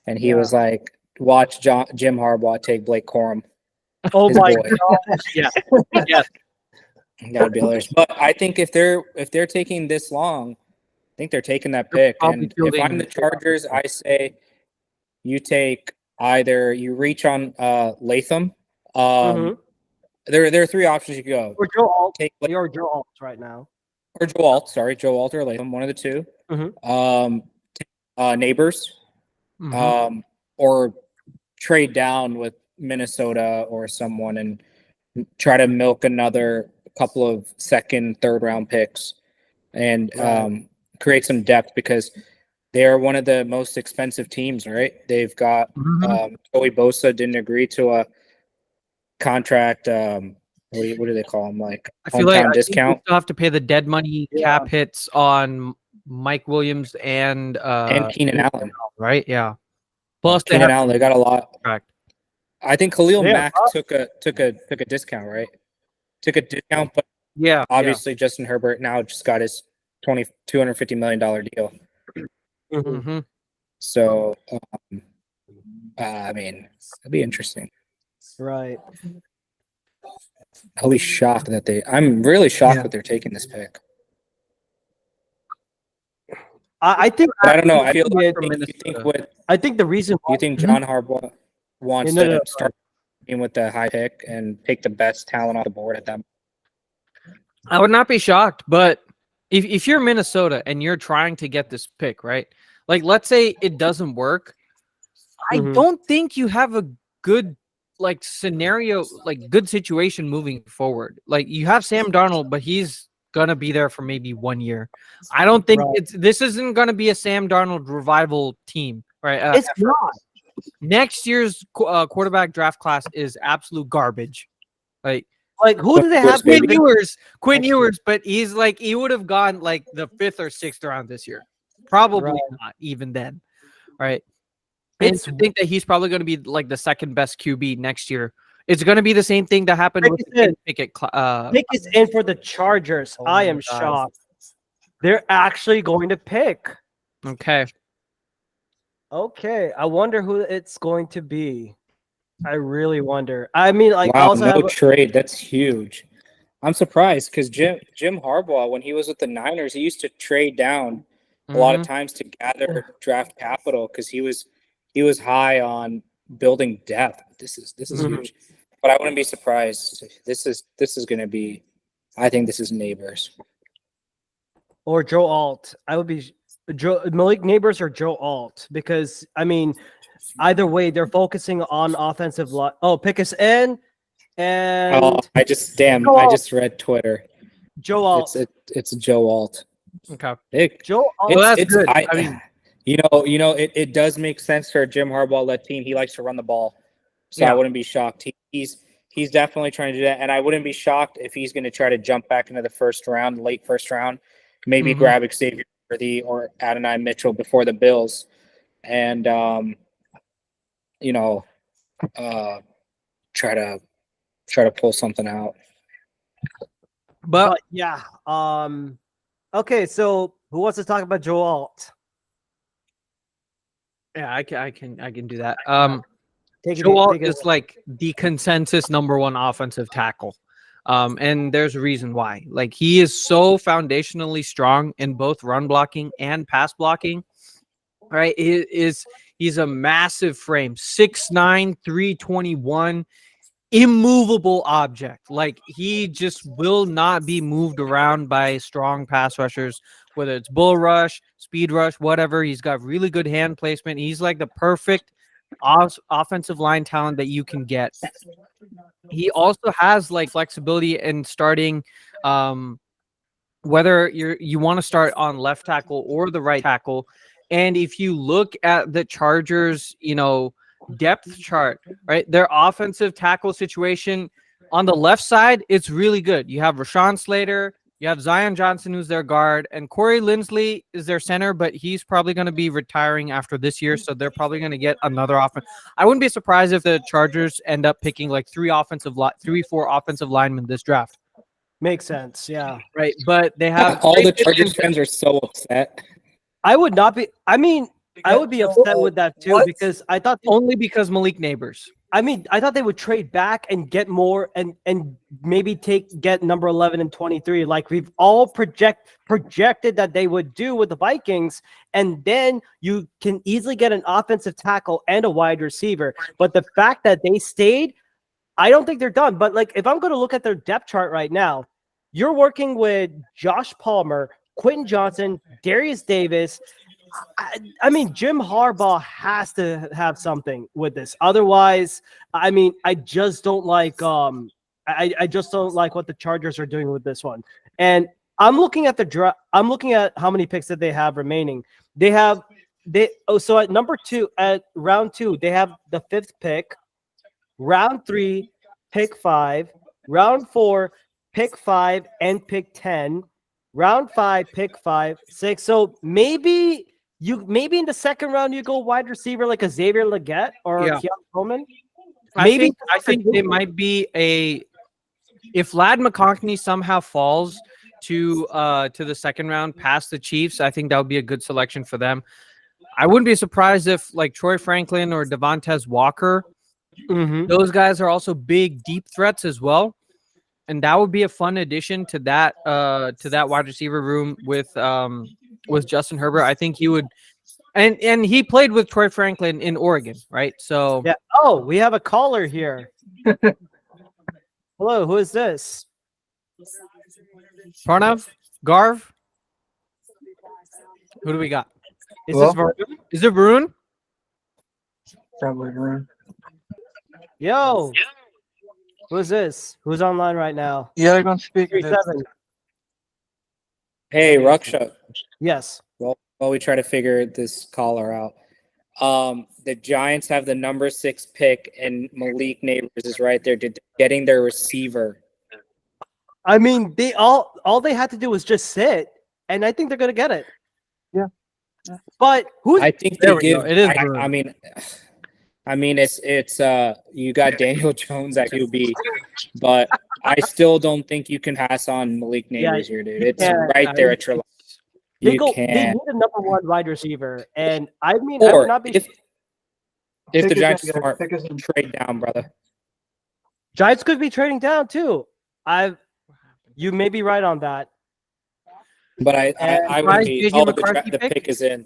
and he was like, "Watch Jim Harbaugh take Blake Corum." Oh my God! Yeah. That would be hilarious. But I think if they're taking this long, I think they're taking that pick. And if I'm the Chargers, I say you take either you reach on Latham. There are 3 options you could go. Or Joe Alt. Take Or Joe Alt right now. Or Joe Alt. Sorry, Joe Alt or Latham, one of the 2. Neighbors. Or trade down with Minnesota or someone and try to milk another couple of 2nd, 3rd round picks and create some depth because they are one of the most expensive teams, right? They've got Joey Bosa didn't agree to a contract. What do they call them? Like I feel like discount. You still have to pay the dead money cap hits on Mike Williams and Keenan Allen, right? Yeah. Plus Keenan Allen, they got a lot. Correct. I think Khalil Mack took a discount, right? Took a discount, but obviously Justin Herbert now just got his $250 million deal. So, I mean, it'd be interesting. Right. I'll be shocked I'm really shocked that they're taking this pick. I think I don't know. I feel like I think the reason you think John Harbaugh wants to start team with the high pick and take the best talent off the board at that. I would not be shocked, but if you're Minnesota and you're trying to get this pick, right? Like, let's say it doesn't work. I don't think you have a good like scenario, like good situation moving forward. Like you have Sam Darnold, but he's gonna be there for maybe 1 year. I don't think this isn't gonna be a Sam Darnold revival team, right? It's not. Next year's quarterback draft class is absolute garbage. Like who do they have? Quinn Ewers, but he's like he would have gone like the 5th or 6th round this year. Probably not even then, right? And I think that he's probably going to be like the second best QB next year. It's going to be the same thing that happened with Pickett. Pick is in for the Chargers. I am shocked. They're actually going to pick. Okay. I wonder who it's going to be. I really wonder. I mean, like, wow, also no trade. That's huge. I'm surprised because Jim Harbaugh, when he was with the Niners, he used to trade down a lot of times to gather draft capital because he was high on building depth. This is huge. But I wouldn't be surprised. This is going to be. I think this is Neighbors or Joe Alt. I would be Malik Neighbors or Joe Alt because I mean, either way, they're focusing on offensive line. Oh, pick us in, and I just read Twitter. Joe Alt. It's Joe Alt. Okay. Joe Alt. Well, that's good. I mean, it does make sense for a Jim Harbaugh-led team. He likes to run the ball, so I wouldn't be shocked. He's definitely trying to do that, and I wouldn't be shocked if he's going to try to jump back into the late first round, maybe grab Xavier Worthy or Adonai Mitchell before the Bills, and try to pull something out. But yeah, okay. So who wants to talk about Joe Alt? Yeah, I can do that. Joe Alt is like the consensus number one offensive tackle. And there's a reason why. Like he is so foundationally strong in both run blocking and pass blocking. Right? He's a massive frame, 6'9", 321, immovable object. Like he just will not be moved around by strong pass rushers, whether it's bull rush, speed rush, whatever. He's got really good hand placement. He's like the perfect offensive line talent that you can get. He also has like flexibility in starting, whether you want to start on left tackle or the right tackle. And if you look at the Chargers, depth chart, right, their offensive tackle situation on the left side, it's really good. You have Rashawn Slater, you have Zion Johnson, who's their guard, and Corey Linsley is their center, but he's probably going to be retiring after this year, so they're probably going to get another offense. I wouldn't be surprised if the Chargers end up picking like 4 offensive linemen this draft. Makes sense, yeah. Right, but they have all the Chargers fans are so upset. I would not be. I mean, I would be upset with that too because I thought only because Malik Neighbors. I mean, I thought they would trade back and get more and maybe get number 11 and 23 like we've all projected that they would do with the Vikings, and then you can easily get an offensive tackle and a wide receiver. But the fact that they stayed, I don't think they're done. But like if I'm going to look at their depth chart right now, you're working with Josh Palmer, Quentin Johnson, Darius Davis. I mean, Jim Harbaugh has to have something with this. Otherwise, I mean, I just don't like I just don't like what the Chargers are doing with this one. And I'm looking at the draft. I'm looking at how many picks that they have remaining. So at number 2, at round 2, they have the 5th pick. Round 3, pick 5. Round 4, pick 5 and pick 10. Round 5, pick 5, 6. So maybe in the second round you go wide receiver like a Xavier Legette or Keon Coleman. I think it might be if Ladd McConkey somehow falls to the second round past the Chiefs, I think that would be a good selection for them. I wouldn't be surprised if like Troy Franklin or Devontae Walker, those guys are also big deep threats as well. And that would be a fun addition to that wide receiver room with Justin Herbert. I think he would, and he played with Troy Franklin in Oregon, right? So yeah. Oh, we have a caller here. Hello, who is this? Pranav? Garv? Who do we got? Is Hello? this Varun? Is it Varun? Probably wrong. Yo. Who is this? Who's online right now? Yeah, I'm gonna speak. 37. Hey, Ruksha. Yes. While we try to figure this caller out, the Giants have the number 6 pick, and Malik Neighbors is right there getting their receiver. I mean, they all they had to do was just sit, and I think they're gonna get it. Yeah. But who's I think There they we give. go. It is I Varun. mean, it's you got Daniel Jones at QB, but I still don't think you can pass on Malik Neighbors here, dude. It's can't. right there at your line. they You go? They can't. need a number 1 wide receiver, and I mean, I Or would not be. if the Giants are smart, trade down, brother. Giants could be trading down too. You may be right on that. But I would Surprise, be. JJ Oh, McCarthy the pick? pick is in. And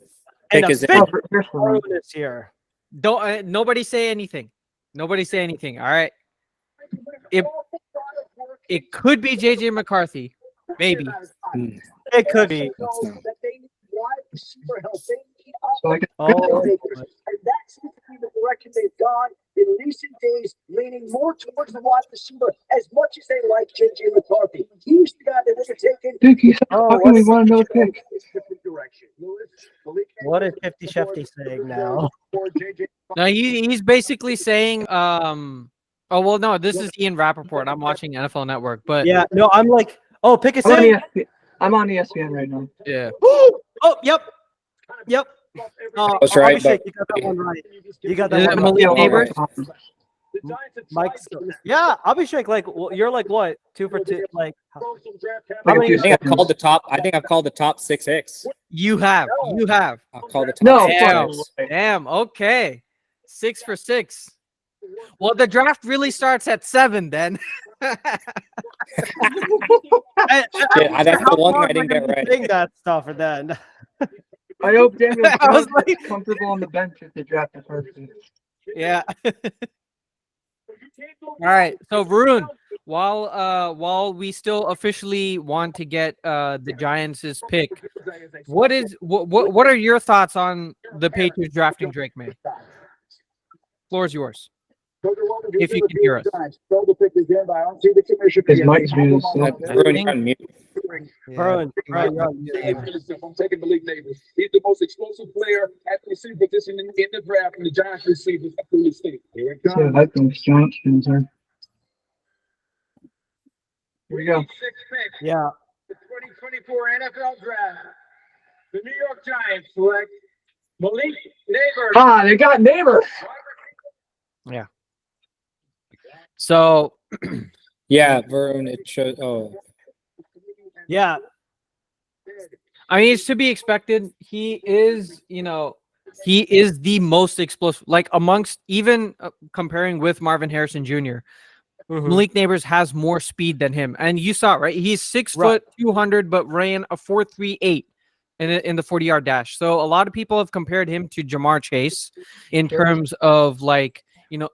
Pick a is in. fifth bonus here. Don't nobody say anything. Nobody say anything. All right. It could be JJ McCarthy. Maybe. It could be. That's not. Oh, And that seems to be the direction they've gone in recent days, leaning more towards the wide receiver as much as they like JJ McCarthy. He's the guy that they're taking. How can we want another pick? what is 50 Shefty saying now? No, he's basically saying oh well no, this is Ian Rappaport. I'm watching NFL Network, but Yeah, no, I'm like, oh, pick a I'm on, save. I'm on ESPN right now. yeah. Oh, yep. That's right, Abhishek, but- you got that one right. You got Is that it one Malik right. Neighbors? Mike's, yeah, Abhishek, like, you're like what? 2 for 2, like, how Like a many? few I think I've called the top. I think I've called the top 6 picks. You have. I'll call the top No, 6 Damn. picks. Damn. Okay. 6 for 6. Well, the draft really starts at 7 then. Yeah, that's the one I didn't get right. Saying that stuff and then. I hope Daniel I was Jones like- is comfortable on the bench if they draft the first. Yeah. All right. So Varun, while we still officially want to get the Giants' pick, what are your thoughts on the Patriots drafting Drake May? Floor is yours. If you can hear us. His mic's muted. Varun, you're on mute. Burn. I'm taking Malik Neighbors. He's the most explosive player at the receiver position in the draft, and the Giants receivers are fully state. Here it comes. I think Johnson, sir. Here we go. 6 picks, Yeah. the 2024 NFL Draft. The New York Giants select Malik Neighbors. Ah, they got neighbor. So Yeah, Varun, it shows. Oh, Yeah. I mean, it's to be expected. He is the most explosive, like amongst even comparing with Marvin Harrison Jr. Malik Neighbors has more speed than him, and you saw it, right? He's 6 foot 200, but ran a 4.38 in the 40-yard dash. So a lot of people have compared him to Jamar Chase in terms of like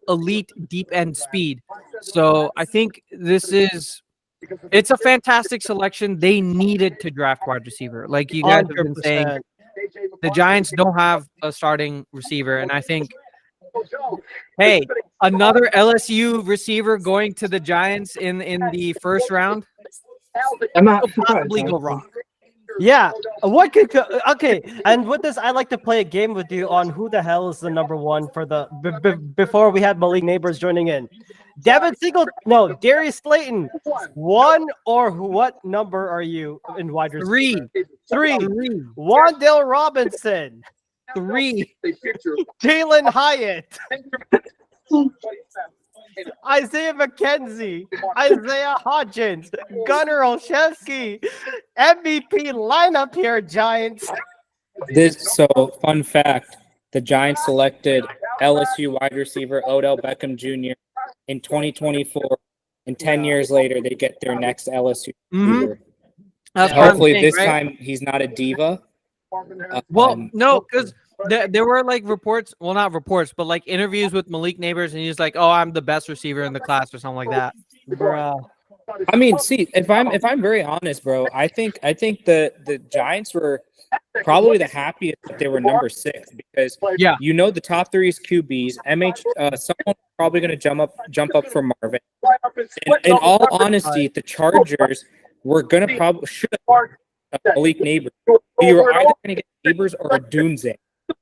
elite deep end speed. So I think it's a fantastic selection. They needed to draft wide receiver, like you guys have been saying. 100%. The Giants don't have a starting receiver, and I think, hey, another LSU receiver going to the Giants in the first round I'm not could possibly go wrong. Yeah. What could okay? And with this, I like to play a game with you on who the hell is the number 1 for the before we had Malik Neighbors joining in. Darius Slayton. 1 or what number are you in wide receiver? 3. 3. Wan'Dale Robinson. 3. Jalen Hyatt. Isaiah McKenzie, Isaiah Hodgins, Gunnar Olszewski, MVP lineup here, Giants. Fun fact: the Giants selected LSU wide receiver Odell Beckham Jr. in 2024, and 10 years later, they get their next LSU receiver. That's what I'm Hopefully, saying, this right? time he's not a diva. Well, no, because there were like reports, well, not reports, but like interviews with Malik Neighbors, and he's like, "Oh, I'm the best receiver in the class," or something like that. Bruh. I mean, see, if I'm very honest, bro, I think the Giants were probably the happiest that they were number 6 because Yeah. the top 3 is QBs. Someone's probably going to jump up for Marvin. In all honesty, the Chargers were going to probably should have Malik Neighbors. You were either going to get Neighbors or a Dunze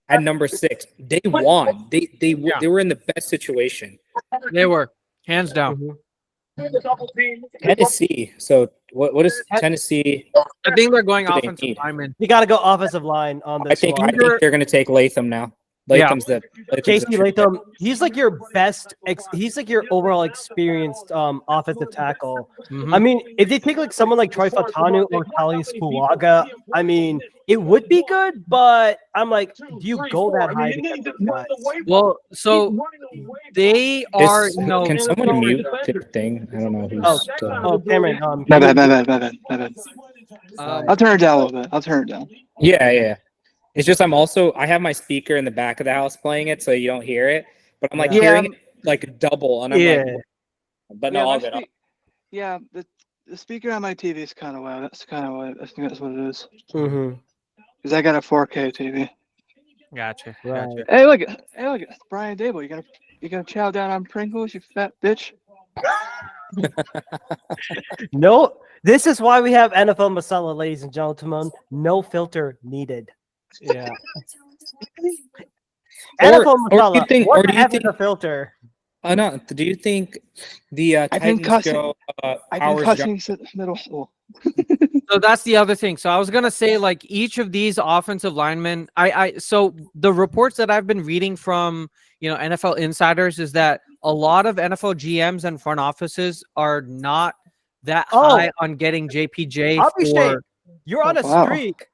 at number 6. They won. They were in the best situation. They were hands down. Mhm. Tennessee. So what is Tennessee? I think they're going What do they offensive need? lineman. You got to go offensive line on this I think one. they're going to take Latham now. Latham's the JC Latham, he's like your best. He's like your overall experienced offensive tackle. Mhm. I mean, if they take like someone like Troy Fatanu or Kalius Fulaga, I mean, it would be good. But I'm like, do you go that high? Well, so they are. No, Can someone mute the thing? I don't know who's. Oh, Cameron. My bad. I'll turn it down a little bit. I'll turn it down. Yeah. It's just I have my speaker in the back of the house playing it, so you don't hear it. But I'm like hearing it like double, and I'm like, but no, all good. Yeah, the speaker on my TV is kind of loud. That's kind of what I think that's what it is. Mm-hmm. Because I got a 4K TV. Gotcha. Right. Gotcha. Hey, look, it's Brian Dable. You gonna chow down on Pringles, you fat bitch? No, this is why we have NFL Masala, ladies and gentlemen. No filter needed. Yeah. NFL Or do Masala. you think? What Or do the you F is think? a filter? No. Do you think the I've been Titans cussing. go? I've been Howard cussing since middle school. So that's the other thing. So I was gonna say, like, each of these offensive linemen, so the reports that I've been reading from NFL insiders is that a lot of NFL GMs and front offices are not that high on getting JPJ Abhishek, for. you're on a Wow. streak.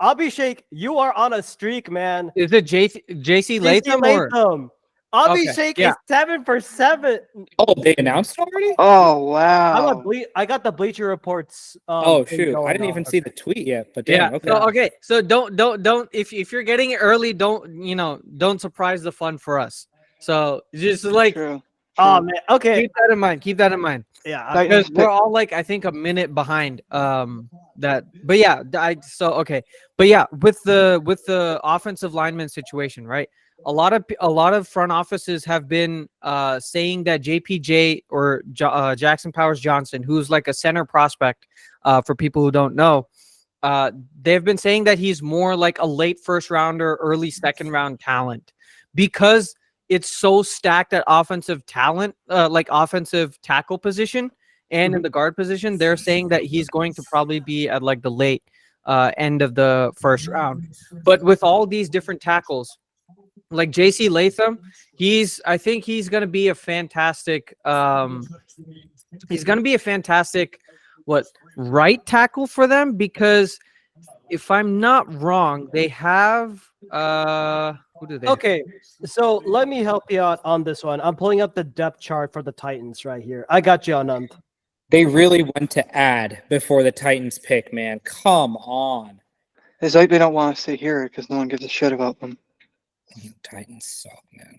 Abhishek, you are on a streak, man. Is it JC Latham or? Latham. Abhishek yeah. is 7 for 7. Oh, they announced already? Oh wow! I got the Bleacher Reports. Oh thing shoot, I going didn't even on. see the tweet yet. But Yeah. damn, okay. So, okay. So don't if you're getting it early, don't surprise the fun for us. So just like True. Oh man. Okay. keep that in mind. Keep that in mind. Yeah. Titans Because we're all like, I think, a minute behind. But yeah, but yeah, with the offensive lineman situation, right? A lot of front offices have been saying that JPJ or Jackson Powers Johnson, who's like a center prospect, for people who don't know, they've been saying that he's more like a late first rounder, early second round talent, because it's so stacked at offensive talent, like offensive tackle position and in the guard position. They're saying that he's going to probably be at like the late end of the first round. But with all these different tackles, like JC Latham, I think he's going to be a fantastic, right tackle for them, because if I'm not wrong, they have, who do they have? Okay, so let me help you out on this one. I'm pulling up the depth chart for the Titans right here. I got you, Anand. They really went to add before the Titans pick, man. Come on. It's like they don't want us to hear it because no one gives a shit about them. Titans suck, man.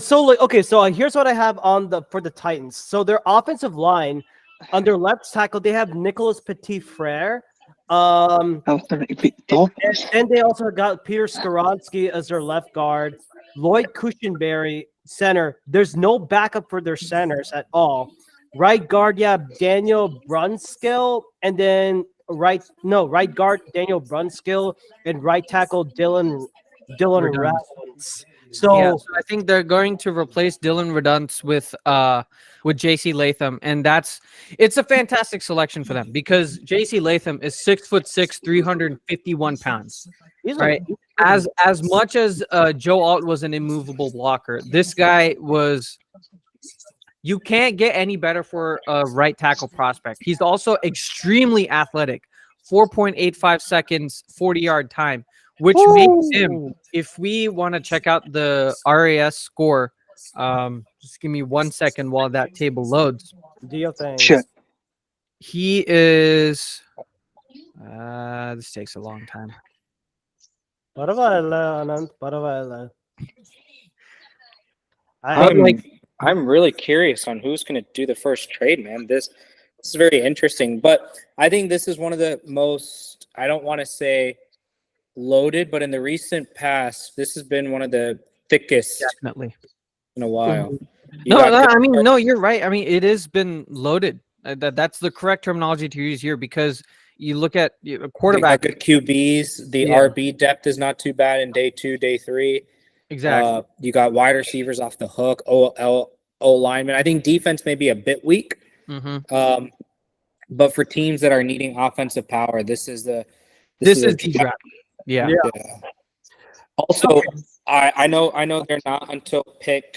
So here's what I have for the Titans. So their offensive line, on their left tackle, they have Nicholas Petit-Frere. And they also got Peter Skoronski as their left guard. Lloyd Cushenberry, center. There's no backup for their centers at all. Right guard, yeah, Daniel Brunskill, and then right guard Daniel Brunskill, and right tackle Dylan Radunz. So I think they're going to replace Dylan Radunz with JC Latham, and it's a fantastic selection for them, because JC Latham is 6'6", 351 pounds. Right. As much as Joe Alt was an immovable blocker, this guy was. You can't get any better for a right tackle prospect. He's also extremely athletic, 4.85 seconds, 40-yard time, which makes him, if we want to check out the RAS score, just give me 1 second while that table loads. Do your thing. Shit. He is, this takes a long time. Paravailla, Anand. Paravailla. I'm really curious on who's going to do the first trade, man. This is very interesting, but I think this is one of the most, I don't want to say loaded, but in the recent past, this has been one of the thickest Definitely. in a while. No, I mean, no, you're right. I mean, it has been loaded. That's the correct terminology to use here because you look at a quarterback. Good QBs. The RB depth is not too bad in day 2, day 3. Exactly. You got wide receivers off the hook. O linemen. I think defense may be a bit weak. But for teams that are needing offensive power, this is the draft. Yeah. Also, I know they're not until pick.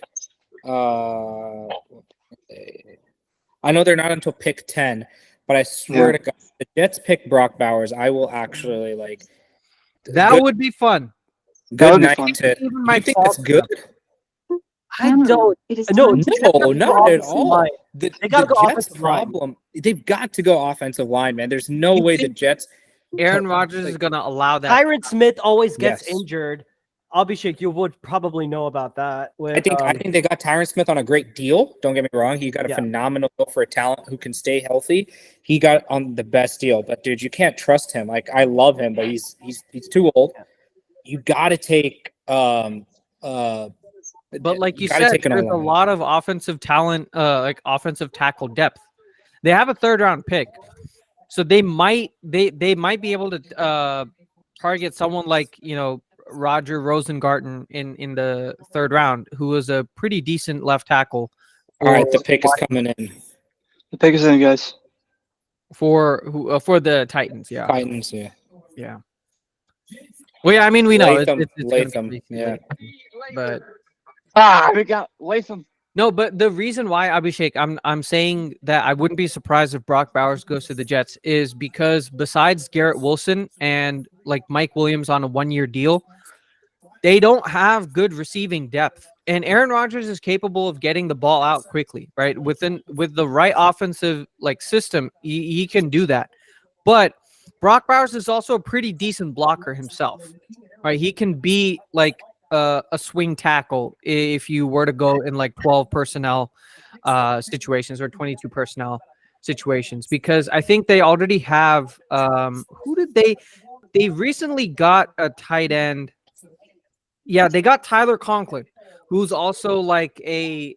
I know they're not until pick 10, but I swear to God, the Jets pick Brock Bowers. I will actually like. That would be fun. Good night to. You think that's good? I don't. No, not at all. They got to go Jets' offensive line. problem. They've got to go offensive line, man. There's no way the Jets. Aaron Rodgers is going to allow that. Tyron Smith always gets injured. Abhishek, you would probably know about that. I think they got Tyron Smith on a great deal. Don't get me wrong. He got a phenomenal deal for a talent who can stay healthy. He got on the best deal. But dude, you can't trust him. Like I love him, but he's too old. You got to take but like you said, there's a lot of offensive talent, like offensive tackle depth. They have a 3rd round pick, so they might be able to target someone like Roger Rosengarten in the 3rd round, who was a pretty decent left tackle. All right, the pick is coming in. The pick is in, guys. For the Titans, yeah. Titans, yeah. Well, yeah, I mean, we know Latham, yeah. But we got Latham. No, but the reason why, Abhishek, I'm saying that I wouldn't be surprised if Brock Bowers goes to the Jets is because besides Garrett Wilson and like Mike Williams on a 1-year deal, they don't have good receiving depth. And Aaron Rodgers is capable of getting the ball out quickly, right? With the right offensive system, he can do that. But Brock Bowers is also a pretty decent blocker himself, right? He can be like a swing tackle if you were to go in like 12 personnel situations or 22 personnel situations, because I think they already have they recently got a tight end. Yeah, they got Tyler Conklin, who's also like a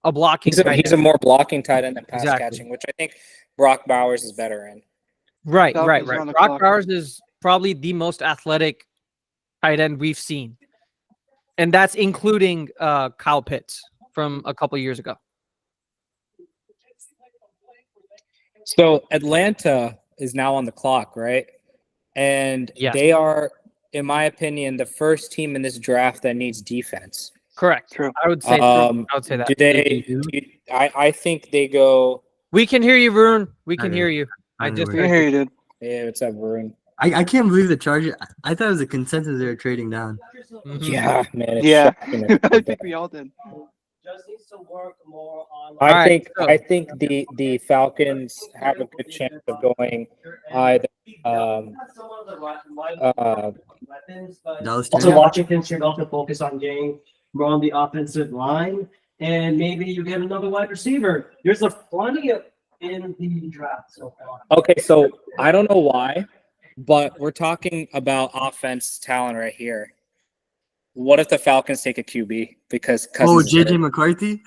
blocking he's a more blocking tight end than pass catching, which I think Brock Bowers is better in. Right. Brock Bowers is probably the most athletic tight end we've seen. And that's including Kyle Pitts from a couple years ago. So Atlanta is now on the clock, right? And they are, in my opinion, the first team in this draft that needs defense. Correct. True. I would say that. I think they go. We can hear you, Varun. We can hear you. I just hear you, dude. Yeah, what's up, Varun? I can't believe the Chargers. I thought it was a consensus they were trading down. Mm-hmm. Yeah, man. Yeah, I think we all did. Just needs to work more on. I think the Falcons have a good chance of going either. Also, Washington should also focus on getting more on the offensive line, and maybe you get another wide receiver. There's plenty of in the draft so far. Okay, so I don't know why, but we're talking about offense talent right here. What if the Falcons take a QB because Cousins JJ McCarthy?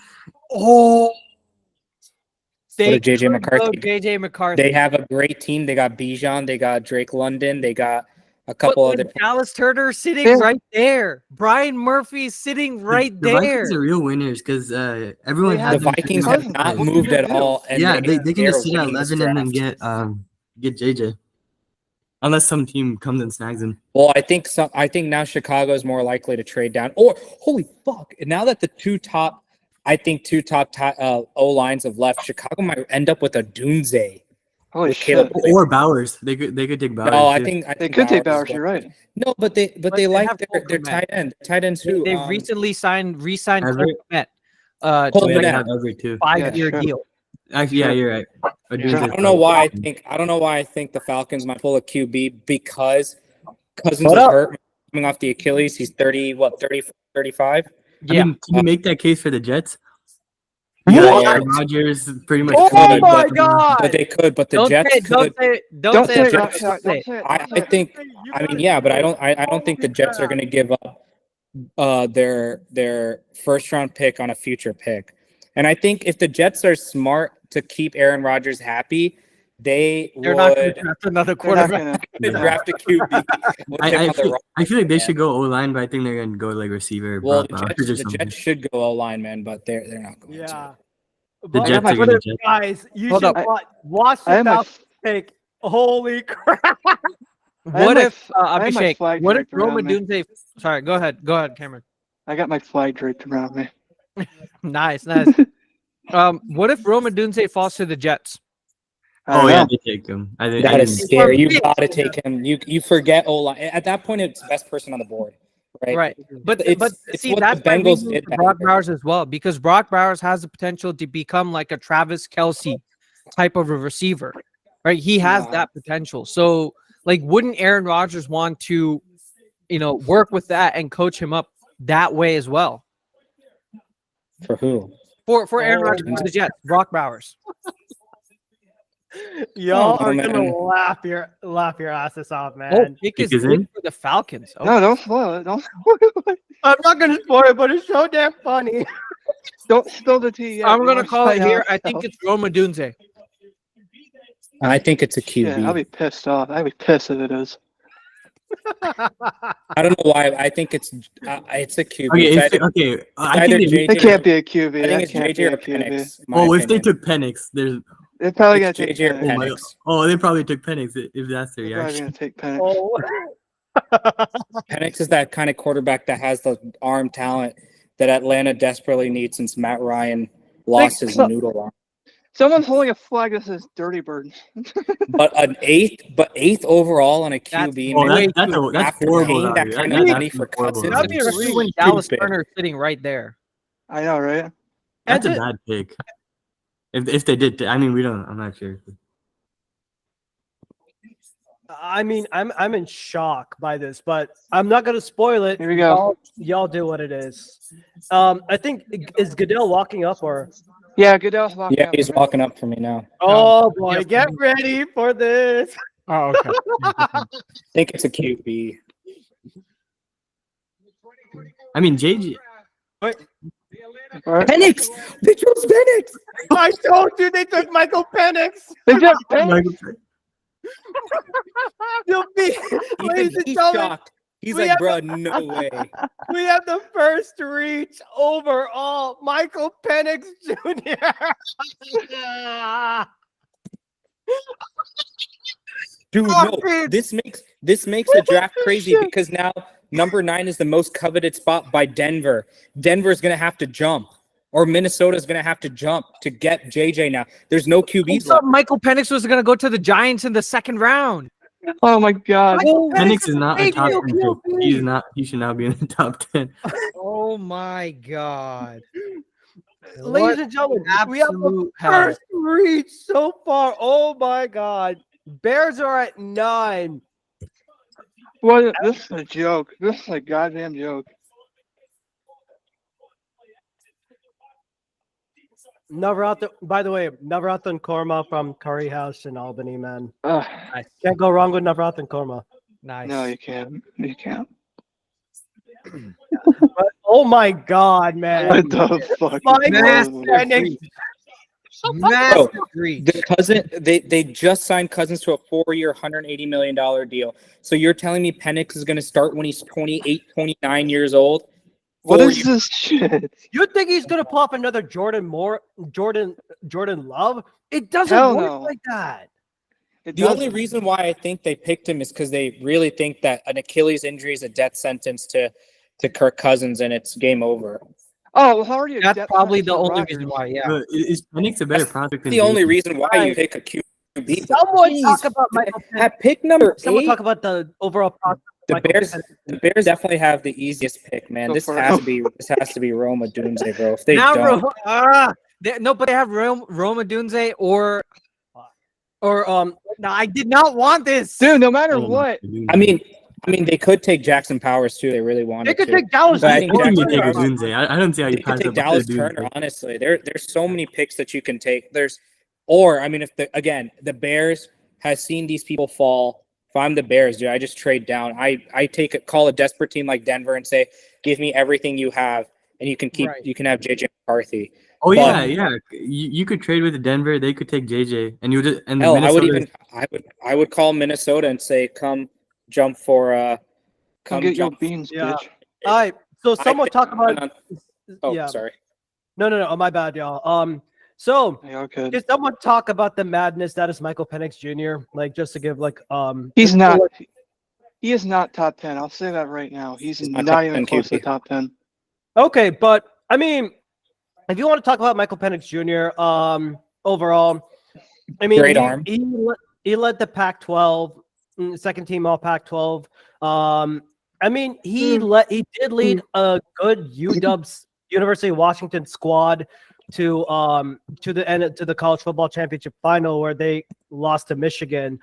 JJ McCarthy. JJ McCarthy. They have a great team. They got Bijan. They got Drake London. They got a couple other. Dallas Turner sitting right there. Brian Murphy sitting right there. The Vikings are real winners because everyone has the Vikings have not moved at all. And they can just sit at 11 and then get JJ. Unless some team comes and snags him. Well, I think now Chicago is more likely to trade down. Or holy fuck! Now that the two top O lines have left, Chicago might end up with a Dunze. Holy shit! Or Bowers. They could take Bowers. No, too. I think they could take Bowers. You're right. No, but they like their tight end. Tight ends who they recently re-signed Cole Kmet. Cole Kmet, too. 5-year deal. Actually, yeah, you're right. I don't know why I think the Falcons might pull a QB because Cousins is hurt. coming off the Achilles. He's 30, 35? Yeah. I mean, can you make that case for the Jets? What? Yeah, Rodgers pretty much. Oh could, my but- God! But they could, but the Don't Jets say it. Don't could. say it. Don't say it. Jets- Don't say it. Don't say it. I think. I mean, yeah, but I don't think the Jets are going to give up their first round pick on a future pick. And I think if the Jets are smart to keep Aaron Rodgers happy, They're would not going to draft another They're not quarterback. gonna. draft a QB. with him on the I feel like they yeah. should go O-line, but I think they're going to go like receiver. Well, Brock Bowers or the something. Jets should go O-line, man, but they're not going to. Yeah. The But Jets are for gonna the Jets. guys, you Hold should up. watch I the have my Falcons pick. Holy crap! What if I have my Abhishek? flag What if draped around Roma me. Dunze? Sorry, go ahead, Cameron. I got my flag draped around me. Nice. What if Roma Dunze falls to the Jets? I don't Oh yeah, know. they take him. I That didn't- is scary. You got to take him. You forget O-line. At that point, it's the best person on the board, right? Right. But It's see, what that's the my Bengals reason did for that Brock year. Bowers as well, because Brock Bowers has the potential to become like a Travis Kelce type of a receiver, right? He has Yeah. that potential. So, like, wouldn't Aaron Rodgers want to, work with that and coach him up that way as well? For who? For Aaron Oh, Rodgers for the Jets, Brock Bowers. Y'all Oh, are man. gonna laugh your asses off, man. Oh, pick is is good in? for the Falcons. Oh, No, don't spoil it. Don't spoil it. I'm not gonna spoil it, but it's so damn funny. Don't spill the tea yet. I'm We gonna wanna call it find here. out. I think it's Roma Dunze. I think it's a QB. Yeah, I'll be pissed off. I'll be pissed if it is. I don't know why. I think it's a QB. Okay, It's either- I either think they, JJ It can't be a QB. I think That it's can't JJ or be a QB. Penix. my if they opinion. took Penix, there's They're probably gonna It's take JJ or Penix. Penix. they probably took Penix if that's their They're probably reaction. gonna take Penix. Oh. Penix is that kind of quarterback that has the arm talent that Atlanta desperately needs since Matt Ryan lost his noodle arm. Someone's holding a flag that says "Dirty Bird." But eighth overall on a QB, Oh, man, that's after horrible. paying that value. kind That's of money for horrible Cousins, That'd be a it's reach when Dallas stupid. Turner sitting right there. I know, right? That's a And bad pick. If they did, I mean, we don't. I'm not sure. I mean, I'm in shock by this, but I'm not gonna spoil it. Here we go. Y'all do what it is. I think is Goodell walking up or? Yeah, Goodell's walking Yeah, up. he's walking up for me now. Oh boy, Yes. get ready for this. Oh, okay. I think it's a QB. I mean, JJ. All right. Penix! They chose Penix! I told you they took Michael Penix. They took Penix. You'll be, ladies and He's gentlemen, shocked. He's we like, have bro, no way. we have the first reach overall, Michael Penix Jr. Dude, Oh, no. dude. This makes the draft crazy because now number 9 is the most coveted spot by Denver. Denver's gonna have to jump, or Minnesota's gonna have to jump to get JJ now. There's no I QBs thought left. Michael Penix was going to go to the Giants in the second round. Oh my God. Penix is not a Thank top you, 10 pick. QB. He's not. He should not be in the top 10. Oh my God. Ladies and gentlemen, we have the Absolute hell. first reach so far. Oh my God. Bears are at 9. What? This is a joke. This is a goddamn joke. By the way, Navratan Korma from Curry House in Albany, man. Ugh, Can't go wrong with Navratan Korma. Nice. no, you can't. You can't. But, oh my God, man. What the fuck? Michael is Massive Penix. Massive reach. The cousin, they just signed Cousins to a 4-year, $180 million deal. So you're telling me Penix is gonna start when he's 28, 29 years old? What 4 is years. this shit? You think he's gonna pull off another Jordan Love? It doesn't Hell work no. like that. It The only doesn't. reason why I think they picked him is because they really think that an Achilles injury is a death sentence to Kirk Cousins and it's game over. Oh, well, how are you? That's probably the only reason why. Yeah. But is Penix a better prospect than The only JJ? reason why you pick a QB. but Someone jeez, talk about Michael Penix. at pick number Someone 8, talk about the overall prospect. of the Michael Bears. Penix. The Bears definitely have the easiest pick, man. Go This for it. has to be Roma Doomsday, bro. If they Now, don't, no, but they have Roma Dunze or no, I did not want this. Dude, no matter Oh, what, I mean, I mean, they could take Jackson Powers too. They really wanted They could to. take Dallas. But I I think think you Jackson take Powers- Odunze. I don't see how They you could pass take up Dallas Odunze. Turner. Honestly, there's so many picks that you can take. Or I mean, if the Bears has seen these people fall. If I'm the Bears, dude, I just trade down. I call a desperate team like Denver and say, give me everything you have, and you can have JJ McCarthy. Oh But- yeah. You could trade with Denver. They could take JJ, and you just and Hell, Minnesota. I would call Minnesota and say, come jump for Come get your jump. beans, Yeah. bitch. All right. So someone talk about. Oh, yeah. sorry. No. Oh, my bad, y'all. So Yeah, okay. did someone talk about the madness that is Michael Penix Jr.? Like, just to give He's not. He is not top 10. I'll say that right now. He's not not top even 10 close to QB. top 10. Okay, but I mean, if you want to talk about Michael Penix Jr., overall, I mean, Great arm. He led the Pac-12, second team All Pac-12. I mean, he did lead a good UW's University of Washington squad to the college football championship final where they lost to Michigan.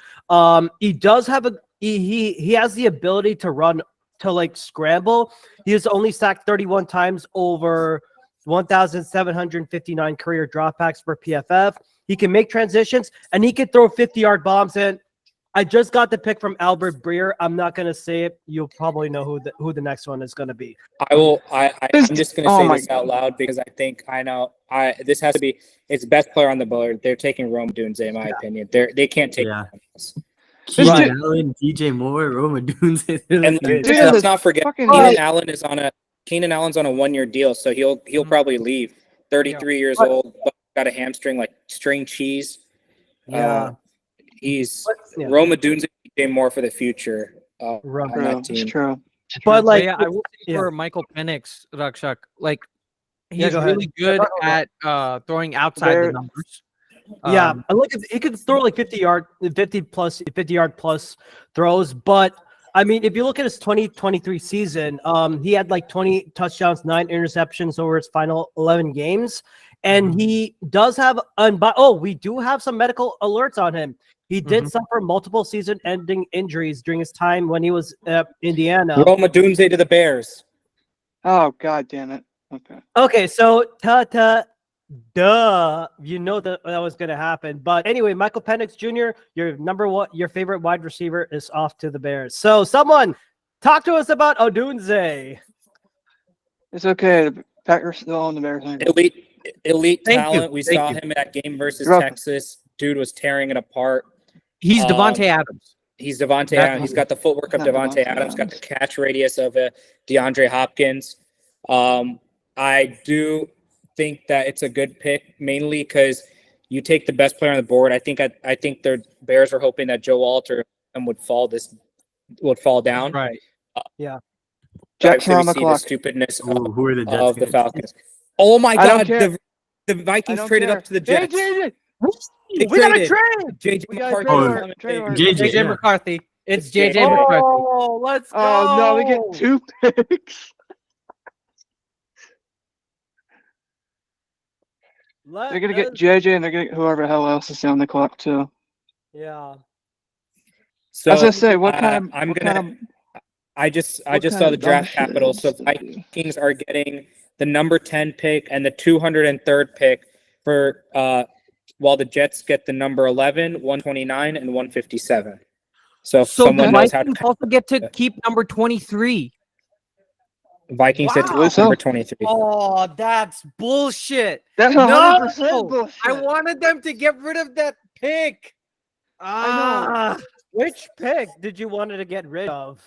He does have he has the ability to run, to like scramble. He has only sacked 31 times over 1,759 career dropbacks per PFF. He can make transitions and he can throw 50-yard bombs in. I just got the pick from Albert Breer. I'm not gonna say it. You'll probably know who the next one is gonna be. I will. I'm just going to say this out loud because I think I know. This has to be. It's best player on the board. They're taking Rome Dunze, in my opinion. They can't take. Yeah. anyone else. Keenan Allen, DJ Moore, Roma Odunze. And Dude, let's not forget, fucking Keenan Allen's on a 1-year deal, so he'll probably leave. 33 years old, but got a hamstring like string cheese. He's Roma Dunze, DJ Moore for the future. On that It's team. true. But like, yeah, I will say for Michael Penix, Rakshak, like he's go ahead. really good at throwing outside the numbers. Yeah, look, he could throw like 50 yard plus throws. But I mean, if you look at his 2023 season, he had like 20 touchdowns, 9 interceptions over his final 11 games, and he does have we do have some medical alerts on him. He did suffer multiple season-ending injuries during his time when he was at Indiana. Roma Dunze to the Bears. Oh, god damn it. Okay. Okay, so duh, you know that was going to happen. But anyway, Michael Penix Jr., your favorite wide receiver is off to the Bears. So someone talk to us about Odunze. It's okay. The Packers still own the Bears. Elite Thank talent. you. We Thank saw you. him in that game versus You're welcome. Texas. Dude was tearing it apart. He's Devontae Adams. He's Devontae Adams. He's got the footwork of Not Devontae Devontae Adams. Got the Adams. catch radius of DeAndre Hopkins. I do think that it's a good pick, mainly because you take the best player on the board. I think the Bears are hoping that Joe Walter would fall down. Right. Jackson So we on the see clock. the stupidness Who are the Jets? of the gonna Falcons. Oh my I don't God! care. The Vikings I don't traded care. up to the Jets. JJ! They We got a traded. trade. JJ We got a McCarthy. trade alert. JJ, JJ yeah. McCarthy. It's JJ JJ McCarthy. Oh, let's go. Oh, no, we get 2 picks. They're going to get JJ and they're going to get whoever the hell else is on the clock, too. Yeah. So I was going to say, what kind of. I'm what gonna. kind of- I just what saw kind the of dumb draft shit capital. So is this, dude? Vikings are getting the number 10 pick and the 203rd pick for while the Jets get the number 11, 129, and 157. So if So someone the knows how to Vikings also get to keep number 23. Vikings get Wow. to number 23. Oh, that's bullshit. That's No! 100% bullshit. I wanted them to get rid of that pick. Which pick did you want to get rid of?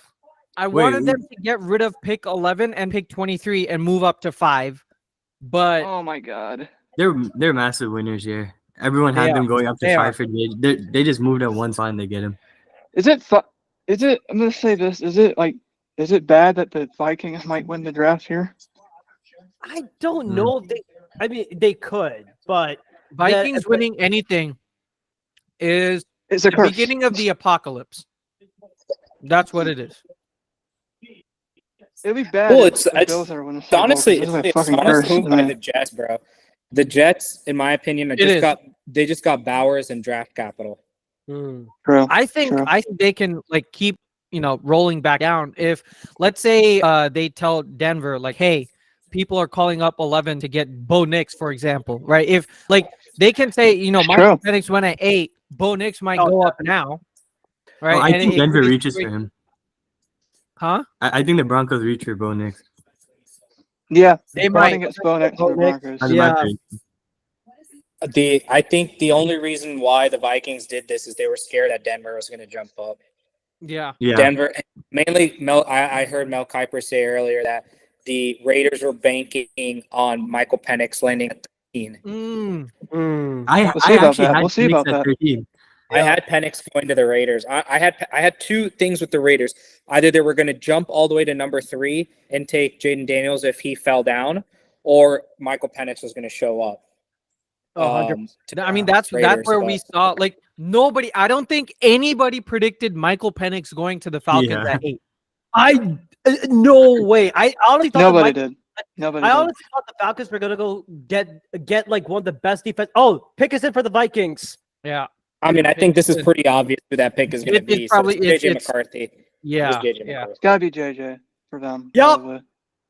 I Wait, wanted them to get rid of pick 11 and pick 23 and move up to 5. But Oh, my God. They're massive winners here. Everyone had They them are. going up to They 5 are. for JJ. They just moved at one spot and they get him. Is it, I'm going to say this. Is it bad that the Vikings might win the draft here? I don't know if they could, but Vikings winning anything is It's a the curse. beginning of the apocalypse. That's what it is. It'd be bad. Well, if it's- the it's- Bills are winning the Super Bowl, Honestly, 'cause it's this is a fucking smart curse. move by isn't the it? Jets, bro. The Jets, in my opinion, It is. they just got Bowers and draft capital. True. I think True. they can like keep rolling back down. If let's say they tell Denver like, hey, people are calling up 11 to get Bo Nix, for example, right? If like they can say, Michael Penix went at 8, Bo Nix might go up now, right? Oh, I And think it Denver could be reaches for him. Huh? I think the Broncos reach for Bo Nix. Yeah, They I might. think it's Bo Nix for the Broncos. That's my pick. I think the only reason why the Vikings did this is they were scared that Denver was going to jump up. Yeah. Denver, mainly I heard Mel Kiper say earlier that the Raiders were banking on Michael Penix landing at 13. We'll see about that. We'll see about that. 13. I had Penix going to the Raiders. I had two things with the Raiders. Either they were going to jump all the way to number 3 and take Jaden Daniels if he fell down, or Michael Penix was going to show up. 100%. I mean, that's where we saw like nobody. I don't think anybody predicted Michael Penix going to the Falcons at 8. No way. I honestly thought Nobody did. I honestly thought the Falcons were gonna go get like one of the best defense. Oh, pick us in for the Vikings. Yeah. I mean, I think this is pretty obvious who that pick is going to be. Probably JJ McCarthy. Yeah. It's got to be JJ for them. Yep. Probably.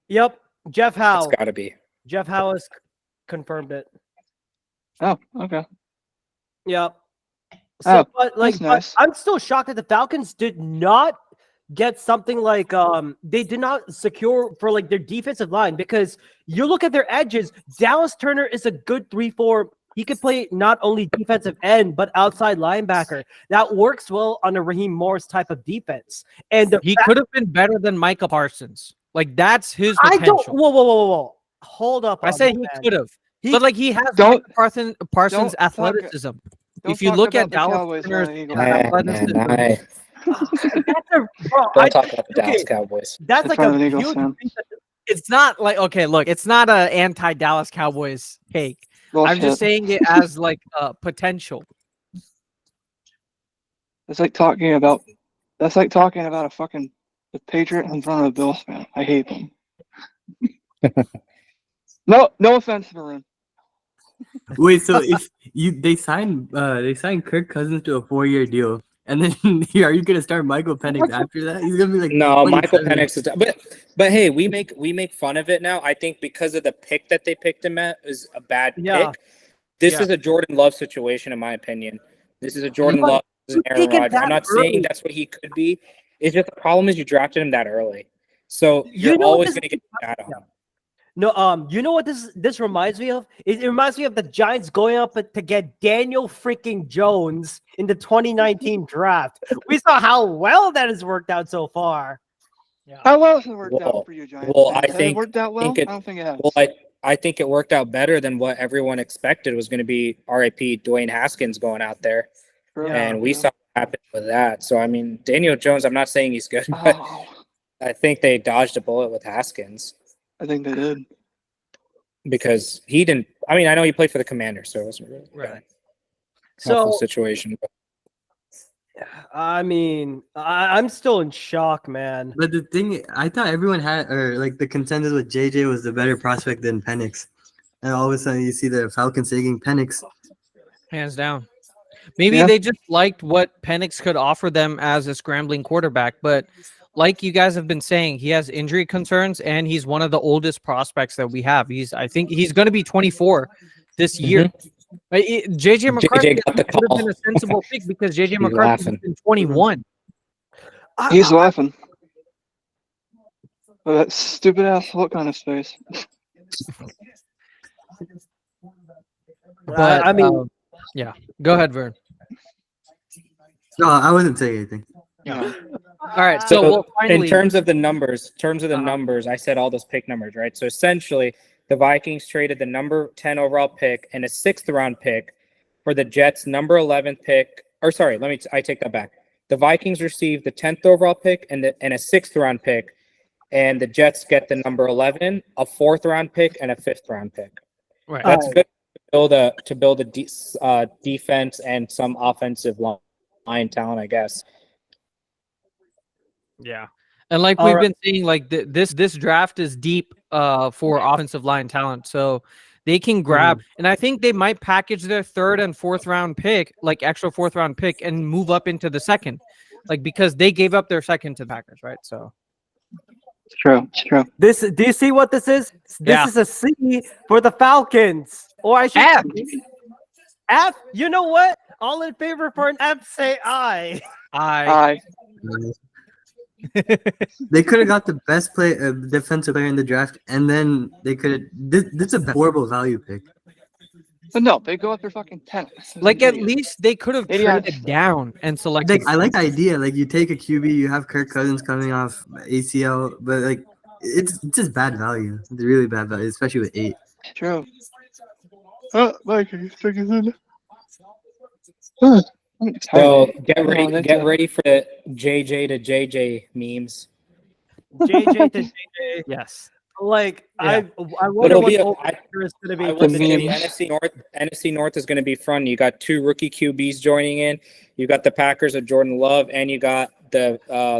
Yep. Jeff Howe. It's got to be. Jeff Howe has confirmed it. Oh, okay. Yep. So, Oh, that's nice. I'm still shocked that the Falcons did not get something like they did not secure for like their defensive line, because you look at their edges. Dallas Turner is a good 3-4. He could play not only defensive end but outside linebacker. That works well on a Raheem Morris type of defense. And he could have been better than Micah Parsons. Like that's his potential. I don't. Whoa! Hold up. I said he could have. But like he has Parsons athleticism. If you look at Dallas Turner's athleticism, don't talk about the Dallas Cowboys. That's like a huge. It's not like look, it's not an anti-Dallas Cowboys take. Bullshit. I'm just saying it as like potential. That's like talking about a fucking the Patriot in front of a Bills fan. I hate them. No offense, Varun. Wait, so if they signed Kirk Cousins to a 4-year deal, and then are you gonna start Michael Penix after that? He's gonna be like no, Michael Penix is. But hey, we make fun of it now. I think because of the pick that they picked him at is a bad pick. This is a Jordan Love situation, in my opinion. This is a Jordan Love. Aaron Rodgers. I'm not saying that's what he could be. It's just the problem is you drafted him that early, so you're always gonna get that on. No, you know what this reminds me of? It reminds me of the Giants going up to get Daniel freaking Jones in the 2019 draft. We saw how well that has worked out so far. Yeah. How well has it worked out for you, Giants? Well, I think it worked out well. I don't think it has. Well, I think it worked out better than what everyone expected was going to be. R.I.P. Dwayne Haskins going out there, and we saw what happened with that. So I mean, Daniel Jones. I'm not saying he's good, but I think they dodged a bullet with Haskins. I think they did. Because he didn't. I mean, I know he played for the Commanders, so it wasn't really right. So situation. But. I mean, I'm still in shock, man. But the thing, I thought everyone had, or like the consensus with JJ was the better prospect than Penix, and all of a sudden you see the Falcons taking Penix. Hands down. Maybe they just liked what Penix could offer them as a scrambling quarterback, but. Like you guys have been saying, he has injury concerns, and he's one of the oldest prospects that we have. I think he's going to be 24 this year. JJ McCarthy would have been a sensible pick because JJ McCarthy has been 21. He's laughing. With that stupid ass look on his face. But I mean, yeah. Go ahead, Vern. No, I wasn't saying anything. Yeah. All right. So we'll finally... in terms of the numbers, I said all those pick numbers, right? So essentially, the Vikings traded the number 10 overall pick and a 6th round pick for the Jets' number 11 pick. Or sorry, I take that back. The Vikings received the 10th overall pick and a 6th round pick, and the Jets get the number 11, a 4th round pick, and a 5th round pick. Right. That's good to build a defense and some offensive line talent, I guess. Yeah. And like we've been saying, like this draft is deep for offensive line talent. So they can grab, and I think they might package their 3rd and 4th round pick, like extra 4th round pick, and move up into the 2nd. like because they gave up their second to the Packers, right? So It's true. It's true. Do you see what this is? This Yeah. is a C for the Falcons. Or I should F. F. You know what? All in favor for an F, say I. I They could have got the best defensive player in the draft, and then they could have. This is a horrible value pick. But no, they go after fucking 10. Like at least they could have Idiots. traded down and selected. Like I like the idea. Like you take a QB, you have Kirk Cousins coming off ACL, but like it's just bad value. It's really bad value, especially with 8. It's true. Oh, Vikings taking in. Oh, I'm excited. So get Oh, ready, that's get a- ready for the JJ to JJ memes. JJ to JJ. Yes. Like Yeah. I wonder It'll what be the a- over is going to I be. will The say the memes. NFC North is going to be fun. You got 2 rookie QBs joining in. You got the Packers of Jordan Love, and you got the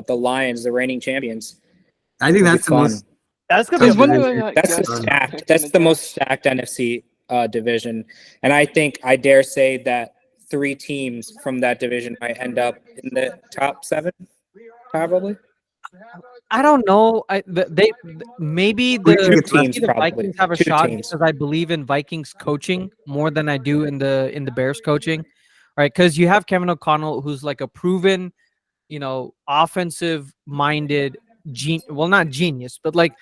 Lions, the reigning champions. I think It'll be that's the fun. most. That's going to Because be when a do good- I, like, That's the guess stacked. picks in That's the most draft? stacked NFC division, and I think I dare say that 3 teams from that division might end up in the top 7, probably. I don't know. Maybe Two the teams, probably. Vikings have a 2 shot teams. because I believe in Vikings coaching more than I do in the Bears coaching, right? Because you have Kevin O'Connell, who's like a proven, offensive minded not genius, but like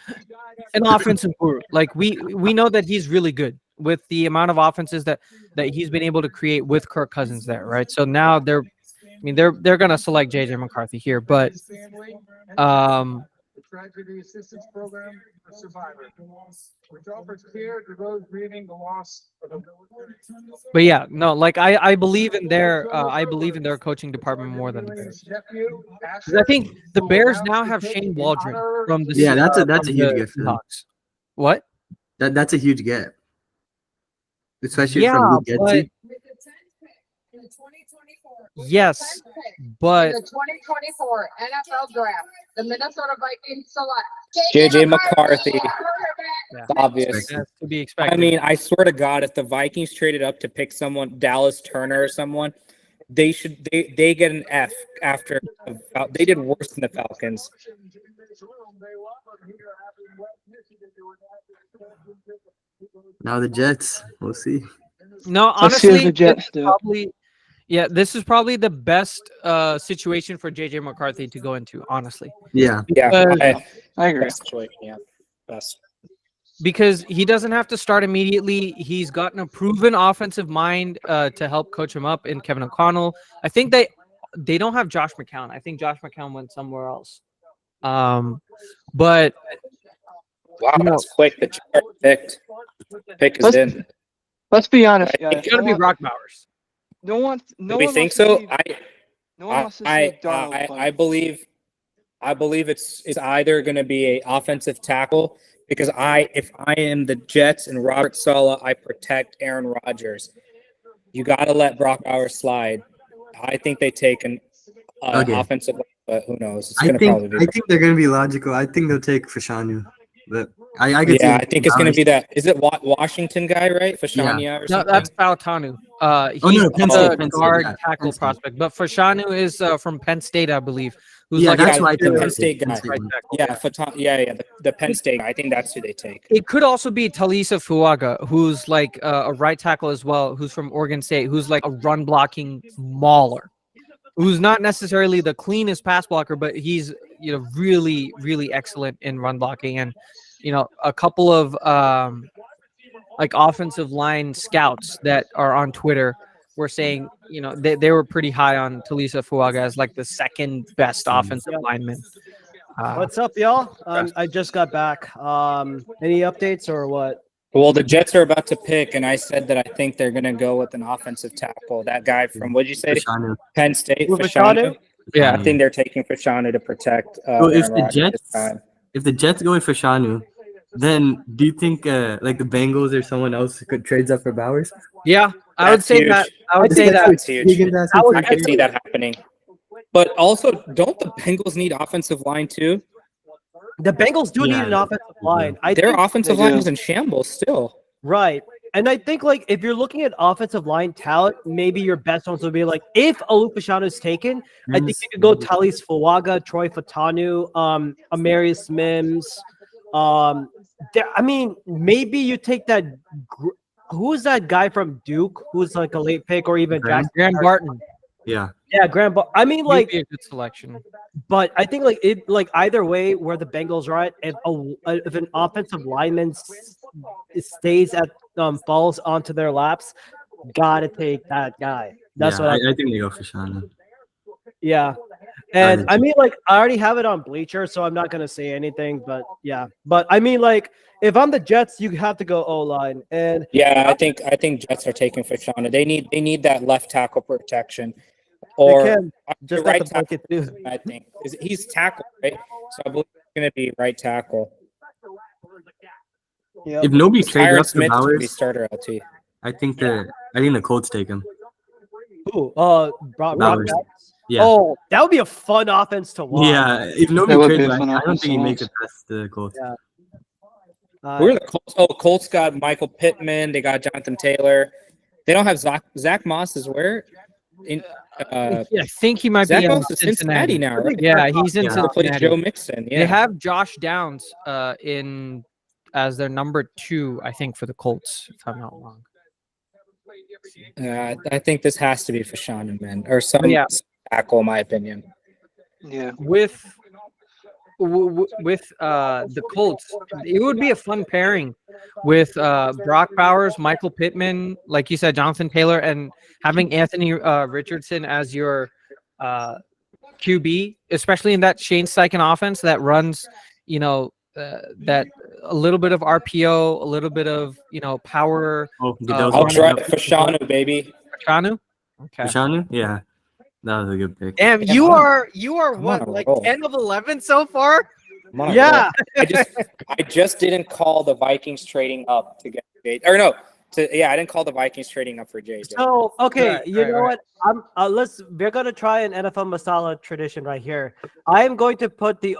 an offensive guru. Like we know that he's really good with the amount of offenses that he's been able to create with Kirk Cousins there, right? So now they're gonna select JJ McCarthy here, but Tragedy assistance program for survivors, which offers care to those grieving the loss of a but yeah, no, like I believe in their coaching department more than the Bears. nephew. 'Cause I think the Bears now have Shane Waldron from the Yeah, that's a from huge the gift for them. Seahawks. What? That's a huge get, especially Yeah, from Luke but Getsy. yes, but The 2024 NFL Draft, the Minnesota Vikings select JJ McCarthy. Yeah. Obvious. that's to be expected. I mean, I swear to God, if the Vikings traded up to pick someone, Dallas Turner or someone, they get an F after they did worse than the Falcons. Now the Jets. We'll see. no, Let's see what honestly, the Jets do. this is probably the best situation for JJ McCarthy to go into. Honestly, Yeah. Yeah, Because- I agree. best situation, yeah, best. because he doesn't have to start immediately. He's gotten a proven offensive mind to help coach him up in Kevin O'Connell. I think they don't have Josh McCown. I think Josh McCown went somewhere else. But Wow, You know- that's quick. The Jets pick is Let's- in. Let's be honest, guys. it's gonna be Brock Bowers. No one. No Do we one think wants to so? see- No one wants to see I Donald play. believe it's either going to be a offensive tackle because if I am the Jets and Robert Saleh, I protect Aaron Rodgers. You got to let Brock Bowers slide. I think they take an Okay. offensive, but who knows? It's I going to probably think be. they're gonna be logical. I think they'll take Fashanu, but I could see. Yeah, I think it's going to be that. Is it Washington guy, right? Fashanu or No, something? that's Fautanu. He's no, Penn State, the guard yeah, tackle Penn State. prospect, but Fashanu is from Penn State, I believe. Who's Yeah, like that's a- why I the think Penn they'll State take guy. Penn State. Yeah, the Penn State guy. I think that's who they take. It could also be Talisa Fuaga, who's like a right tackle as well, who's from Oregon State, who's like a run blocking mauler, who's not necessarily the cleanest pass blocker, but he's really, really excellent in run blocking. And a couple of like offensive line scouts that are on Twitter were saying, they were pretty high on Talisa Fuaga as like the second best offensive lineman. What's up, y'all? I just got back. Any updates or what? Well, the Jets are about to pick, and I said that I think they're going to go with an offensive tackle. That guy from, what did you say? Fashanu. Penn State, With Fashanu? Yeah. I think they're taking Fashanu to protect So if Aaron the Rodgers this Jets, time. if the Jets go with Fashanu, then do you think like the Bengals or someone else could trades up for Bowers? Yeah, I would That's say huge. that. I would say that. That's huge. Higgins asking would- for I can see that happening. But also, don't the Bengals need offensive line too? The Bengals do need Yeah. an offensive line. Their think offensive they line do. is in shambles still. right. And I think like if you're looking at offensive line talent, maybe your best ones would be like if Olu Fashanu is taken, I think you could go Talis Fuaga, Troy Fatanu, Amarius Mims. I mean, maybe you take that. Who's that guy from Duke who's like a late pick, or even Graham Jackson Barton. Yeah. Yeah, Graham. I mean, He'd like, be a good selection. but I think like it, like either way, where the Bengals are at, if an offensive lineman stays at falls onto their laps, gotta take that guy. That's what I think they go for Sean. Yeah. And I mean, like, I already have it on Bleacher, so I'm not gonna say anything. But yeah, but I mean, like, if I'm the Jets, you have to go O line. And yeah, I think Jets are taking Fashanu. They need that left tackle protection, or just right got the tackle. I think he's tackle, right? So I believe it's going to be right tackle. Yep. If nobody trades Tyron up to Smith is going to be Bowers, starter LT. I think the Colts take him. Who? Brock Bowers. Yeah. Oh, that would be a fun offense to watch. Yeah, if That nobody would trades, be a I fun don't offense think he to makes watch. it past the Colts. Yeah. Who are the Colts? Oh, Colts got Michael Pittman. They got Jonathan Taylor. They don't have Zach Moss. Is where? I think he might Zach be in Moss is Cincinnati now, right? Yeah, he's in Plays Cincinnati. Joe Mixon. Yeah. They have Josh Downs in as their number 2, I think, for the Colts, if I'm not wrong. I think this has to be for Sean, man, or some tackle, in my opinion. Yeah. With the Colts, it would be a fun pairing with Brock Bowers, Michael Pittman, like you said, Jonathan Taylor, and having Anthony Richardson as your QB, especially in that Shane Steichen offense that runs, that a little bit of RPO, a little bit of power. I'll drive for Shanu, baby. Shanu? Okay. Shanu? Yeah. That was a good pick. Damn, you are what, like roll. 10 of 11 so far? Yeah. I just didn't call the Vikings trading up to get Jay. Or no, I didn't call the Vikings trading up for JJ. So okay, Right, you right, know right. what? We're gonna try an NFL Masala tradition right here. I am going to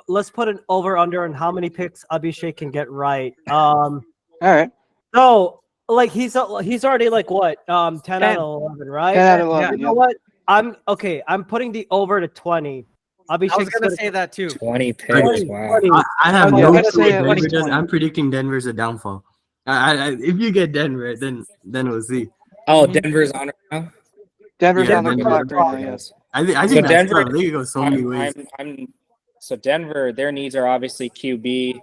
let's put an over under on how many picks Abhishek can get right. All right. So like he's already like what 10 out of 11, right? 10 out of 11, You know what? I'm putting the over to 20. Abhishek's I was gonna say that too. 20 picks. 20, Wow. 20. I have Okay, no I'm clue gonna say what at Denver least does. 20. I'm predicting Denver's a downfall. If you get Denver, then we'll see. Oh, Denver's on right now. Denver's Yeah, on the Denver- clock right now, yes. I think So that's Denver- tough. They could go so many ways. So Denver, their needs are obviously QB.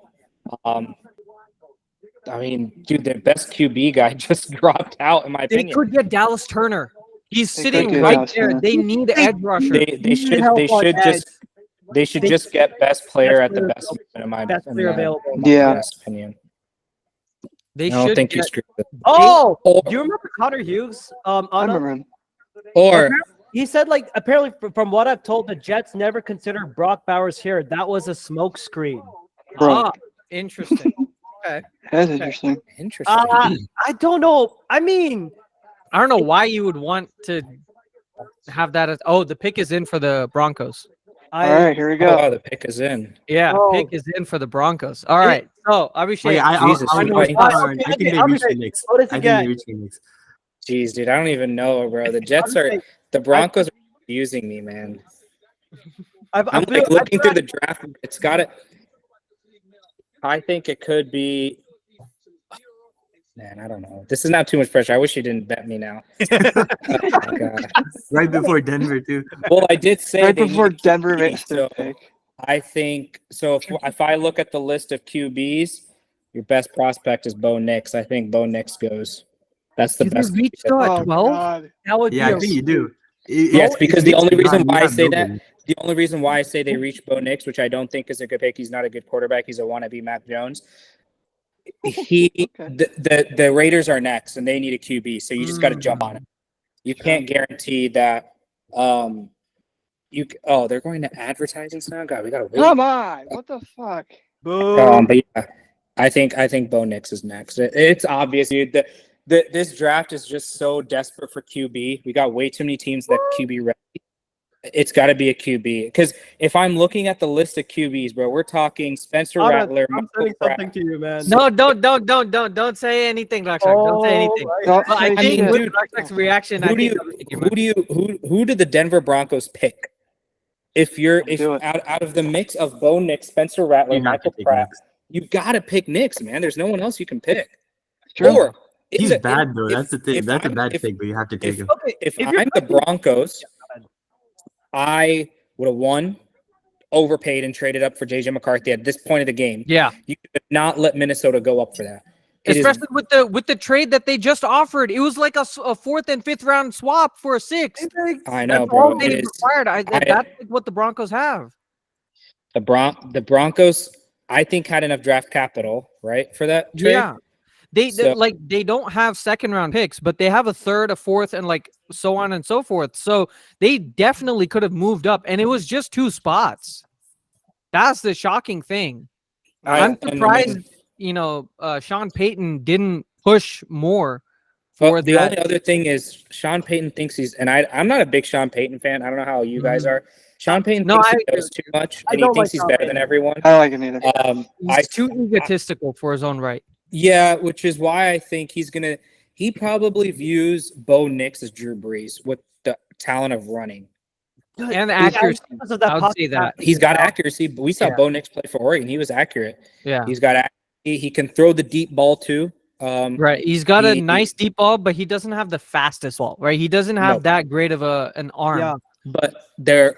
I mean, dude, their best QB guy just dropped out, in my They opinion. could get Dallas Turner. He's They sitting could get right Dallas there. Turner. They need an edge rusher. They should just get best player at the best moment, in my Best player available. Yeah. opinion. They I don't should think you get, screwed it. Oh, do you remember Connor Hughes? I Anna? remember him. Or He said, like, apparently, from what I've told, the Jets never considered Brock Bowers here. That was a smoke screen. Bro, interesting. Okay. that's interesting. interesting. I don't know. I mean, I don't know why you would want to have that as the pick is in for the Broncos. All right, here we go. Oh, the pick is in. Yeah, Oh. pick is in for the Broncos. All right. So Abhishek, Okay, Jesus, I Christ. think they reach the Knicks. what does I he think get? they reach the Knicks. Jeez, dude, I don't even know, bro. The Broncos are using me, man. I'm like looking through the draft. It's got it. I think it could be. Man, I don't know. This is not too much pressure. I wish you didn't bet me now. Oh, my God. Right before Denver too. Well, I did say Right they before need Denver QB, makes their so pick. I think so. If I look at the list of QBs, your best prospect is Bo Nix. I think Bo Nix goes. That's the did best. they reach QB. though at Oh, 12? God. That would Yeah, be I think you do. Yes, because the only reason why I say that, Logan. the only reason why I say they reach Bo Nix, which I don't think is a good pick. He's not a good quarterback. He's a wannabe Mac Jones. The Raiders are next, and they need a QB, so you just got to jump on it. You can't guarantee that. They're going to advertising now. God, we gotta wait. Come on. What the fuck? But yeah, I think Bo Nix is next. It's obvious, dude. This draft is just so desperate for QB. We got way too many teams that QB ready. It's got to be a QB because if I'm looking at the list of QBs, bro, we're talking Spencer Rattler. I'm Michael sending Pratt. something to you, man. No, don't say anything, Black Shark. Don't say anything. Right. But I say think shit. with Black Shark's reaction, Who do the Denver Broncos pick? If Do it. out of the mix of Bo Nix, Spencer Rattler, You have to Michael pick Pratt, Nix. you gotta pick Nix, man. There's no one else you can pick. True. Or He's if- bad though. if- That's the thing. if That's a I'm- bad if- thing, but you have to take him. If If you're I'm the Broncos, I would have overpaid and traded up for JJ McCarthy at this point of the game. Yeah. You could not let Minnesota go up for that. It is- Especially with the trade that they just offered. It was like a 4th and 5th round swap for a 6th. I know, That's bro. all they It is- required. That's like what the Broncos have. the Broncos, I think, had enough draft capital, right, for that trade. Yeah. They So- they don't have 2nd round picks, but they have a 3rd, a 4th, and like so on and so forth. So they definitely could have moved up, and it was just 2 spots. That's the shocking thing. I'm surprised, Sean Payton didn't push more for the that. only other thing is Sean Payton thinks and I'm not a big Sean Payton fan. I don't know how you guys are. Sean Payton No, thinks I he knows too much, I and he don't thinks like he's Sean better Payton. than everyone. I don't like him either. He's too egotistical for his own right. Yeah, which is why I think he probably views Bo Nix as Drew Brees with the talent of running. And accuracy. I would say that. He's got accuracy, but we saw Yeah. Bo Nix play for Oregon. He was accurate. Yeah. He's got he can throw the deep ball too. Right. He's got a nice deep ball, but he doesn't have the fastest ball, right? He doesn't have No. that great of an arm. Yeah. But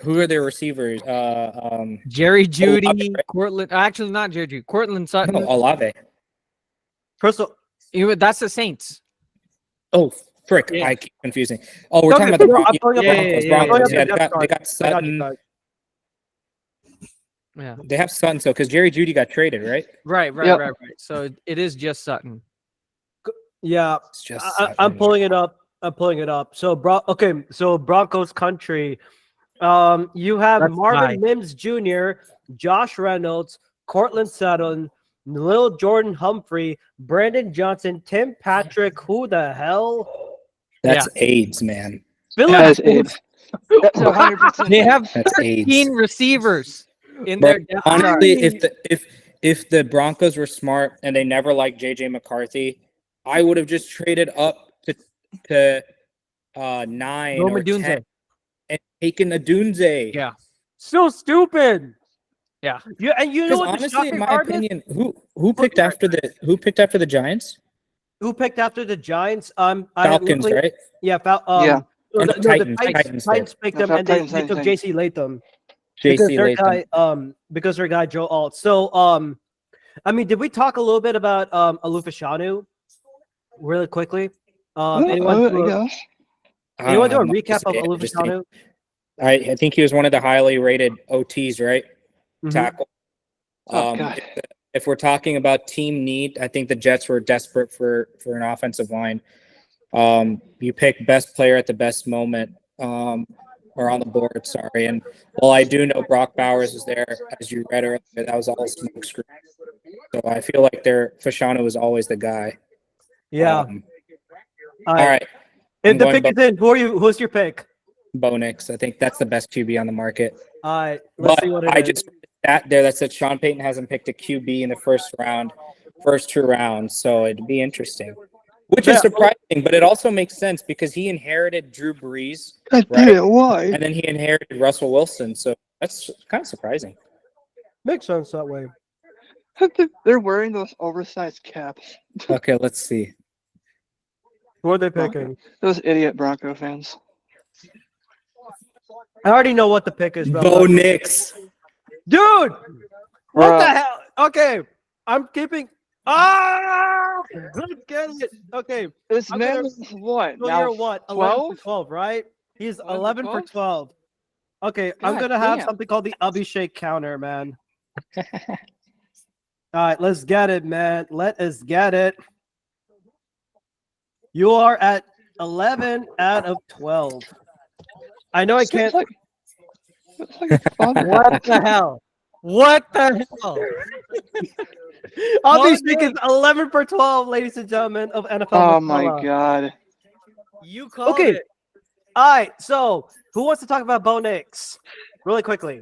who are their receivers? Jerry Judy, Olave, right? Cortland. Actually, not Jerry Judy. Cortland Sutton. No, Olave. First of That's the Saints. Oh, frick. Yeah. I keep confusing. Oh, we're Okay, talking about the I'm pulling up Broncos. the- Broncos. yeah, Yeah, yeah, they got I got you Sutton. guys. Yeah. They have Sutton, so because Jerry Judy got traded, right? Right. Yep. Right. So it is just Sutton. Yeah, It's just I'm Sutton. pulling it up. So so Broncos country. You have That's Marvin high. Mims Jr., Josh Reynolds, Cortland Sutton, Lil Jordan Humphrey, Brandon Johnson, Tim Patrick. Who the hell? That's AIDS, man. That is it. That's 100%. They have That's 13 AIDS. receivers in Bro, their depth chart. honestly, if the Broncos were smart and they never liked JJ McCarthy, I would have just traded up to 9 Rome or Odunze. 10 and taken a Dunze. Yeah. So stupid. Yeah. And you know Because what? the honestly, shocking in my part is? opinion, who picked after the Giants? Who picked after the Giants? I Falcons, literally- right? Yeah, Yeah. Or No, the the Titans. Titans Titans picked Yeah, them, and they Titans, took Titans. JC Latham because JC their Latham. guy, because their guy Joe Alt. So, I mean, did we talk a little bit about Alufashanu really quickly? Anyone do a recap of Alufashanu? I think he was one of the highly rated OTs, right? Mhm. Tackle. Oh, God. If we're talking about team need, I think the Jets were desperate for an offensive line. You pick best player at the best moment, or on the board, sorry. And while I do know Brock Bowers is there, as you read earlier, that was all smoke screen. So I feel like Fashanu is always the guy. Yeah. All right. If I'm the going pick is in, who's your pick? Bo Nix. I think that's the best QB on the market. All right, let's But see what it I is. just sat there that said Sean Payton hasn't picked a QB in the first 2 rounds, so it'd be interesting. Which is surprising, but it also makes sense because he inherited Drew Brees, God right? damn it, why? And then he inherited Russell Wilson, so that's kind of surprising. Makes sense that way. They're wearing those oversized caps. Okay, let's see. Who are they picking? Those idiot Bronco fans. I already know what the pick is, bro. Bo Nix. Dude, what Bruh. the hell? Okay, I'm keeping. Ah, let's get it. Okay, This I'm man gonna- is what? so Now you're what? 11 12? for 12, right? He's 11 for 11 for 12. Okay, I'm God gonna have damn. something called the Abhishek counter, man. All right, let's get it, man. Let us get it. You are at 11 out of 12. I know I can't. It's like a fun- What the hell? What the hell? Abhishek is 11 for 12, ladies and gentlemen, of NFL. Oh my Masala. god. You called Okay. it. All right. So who wants to talk about Bo Nix really quickly?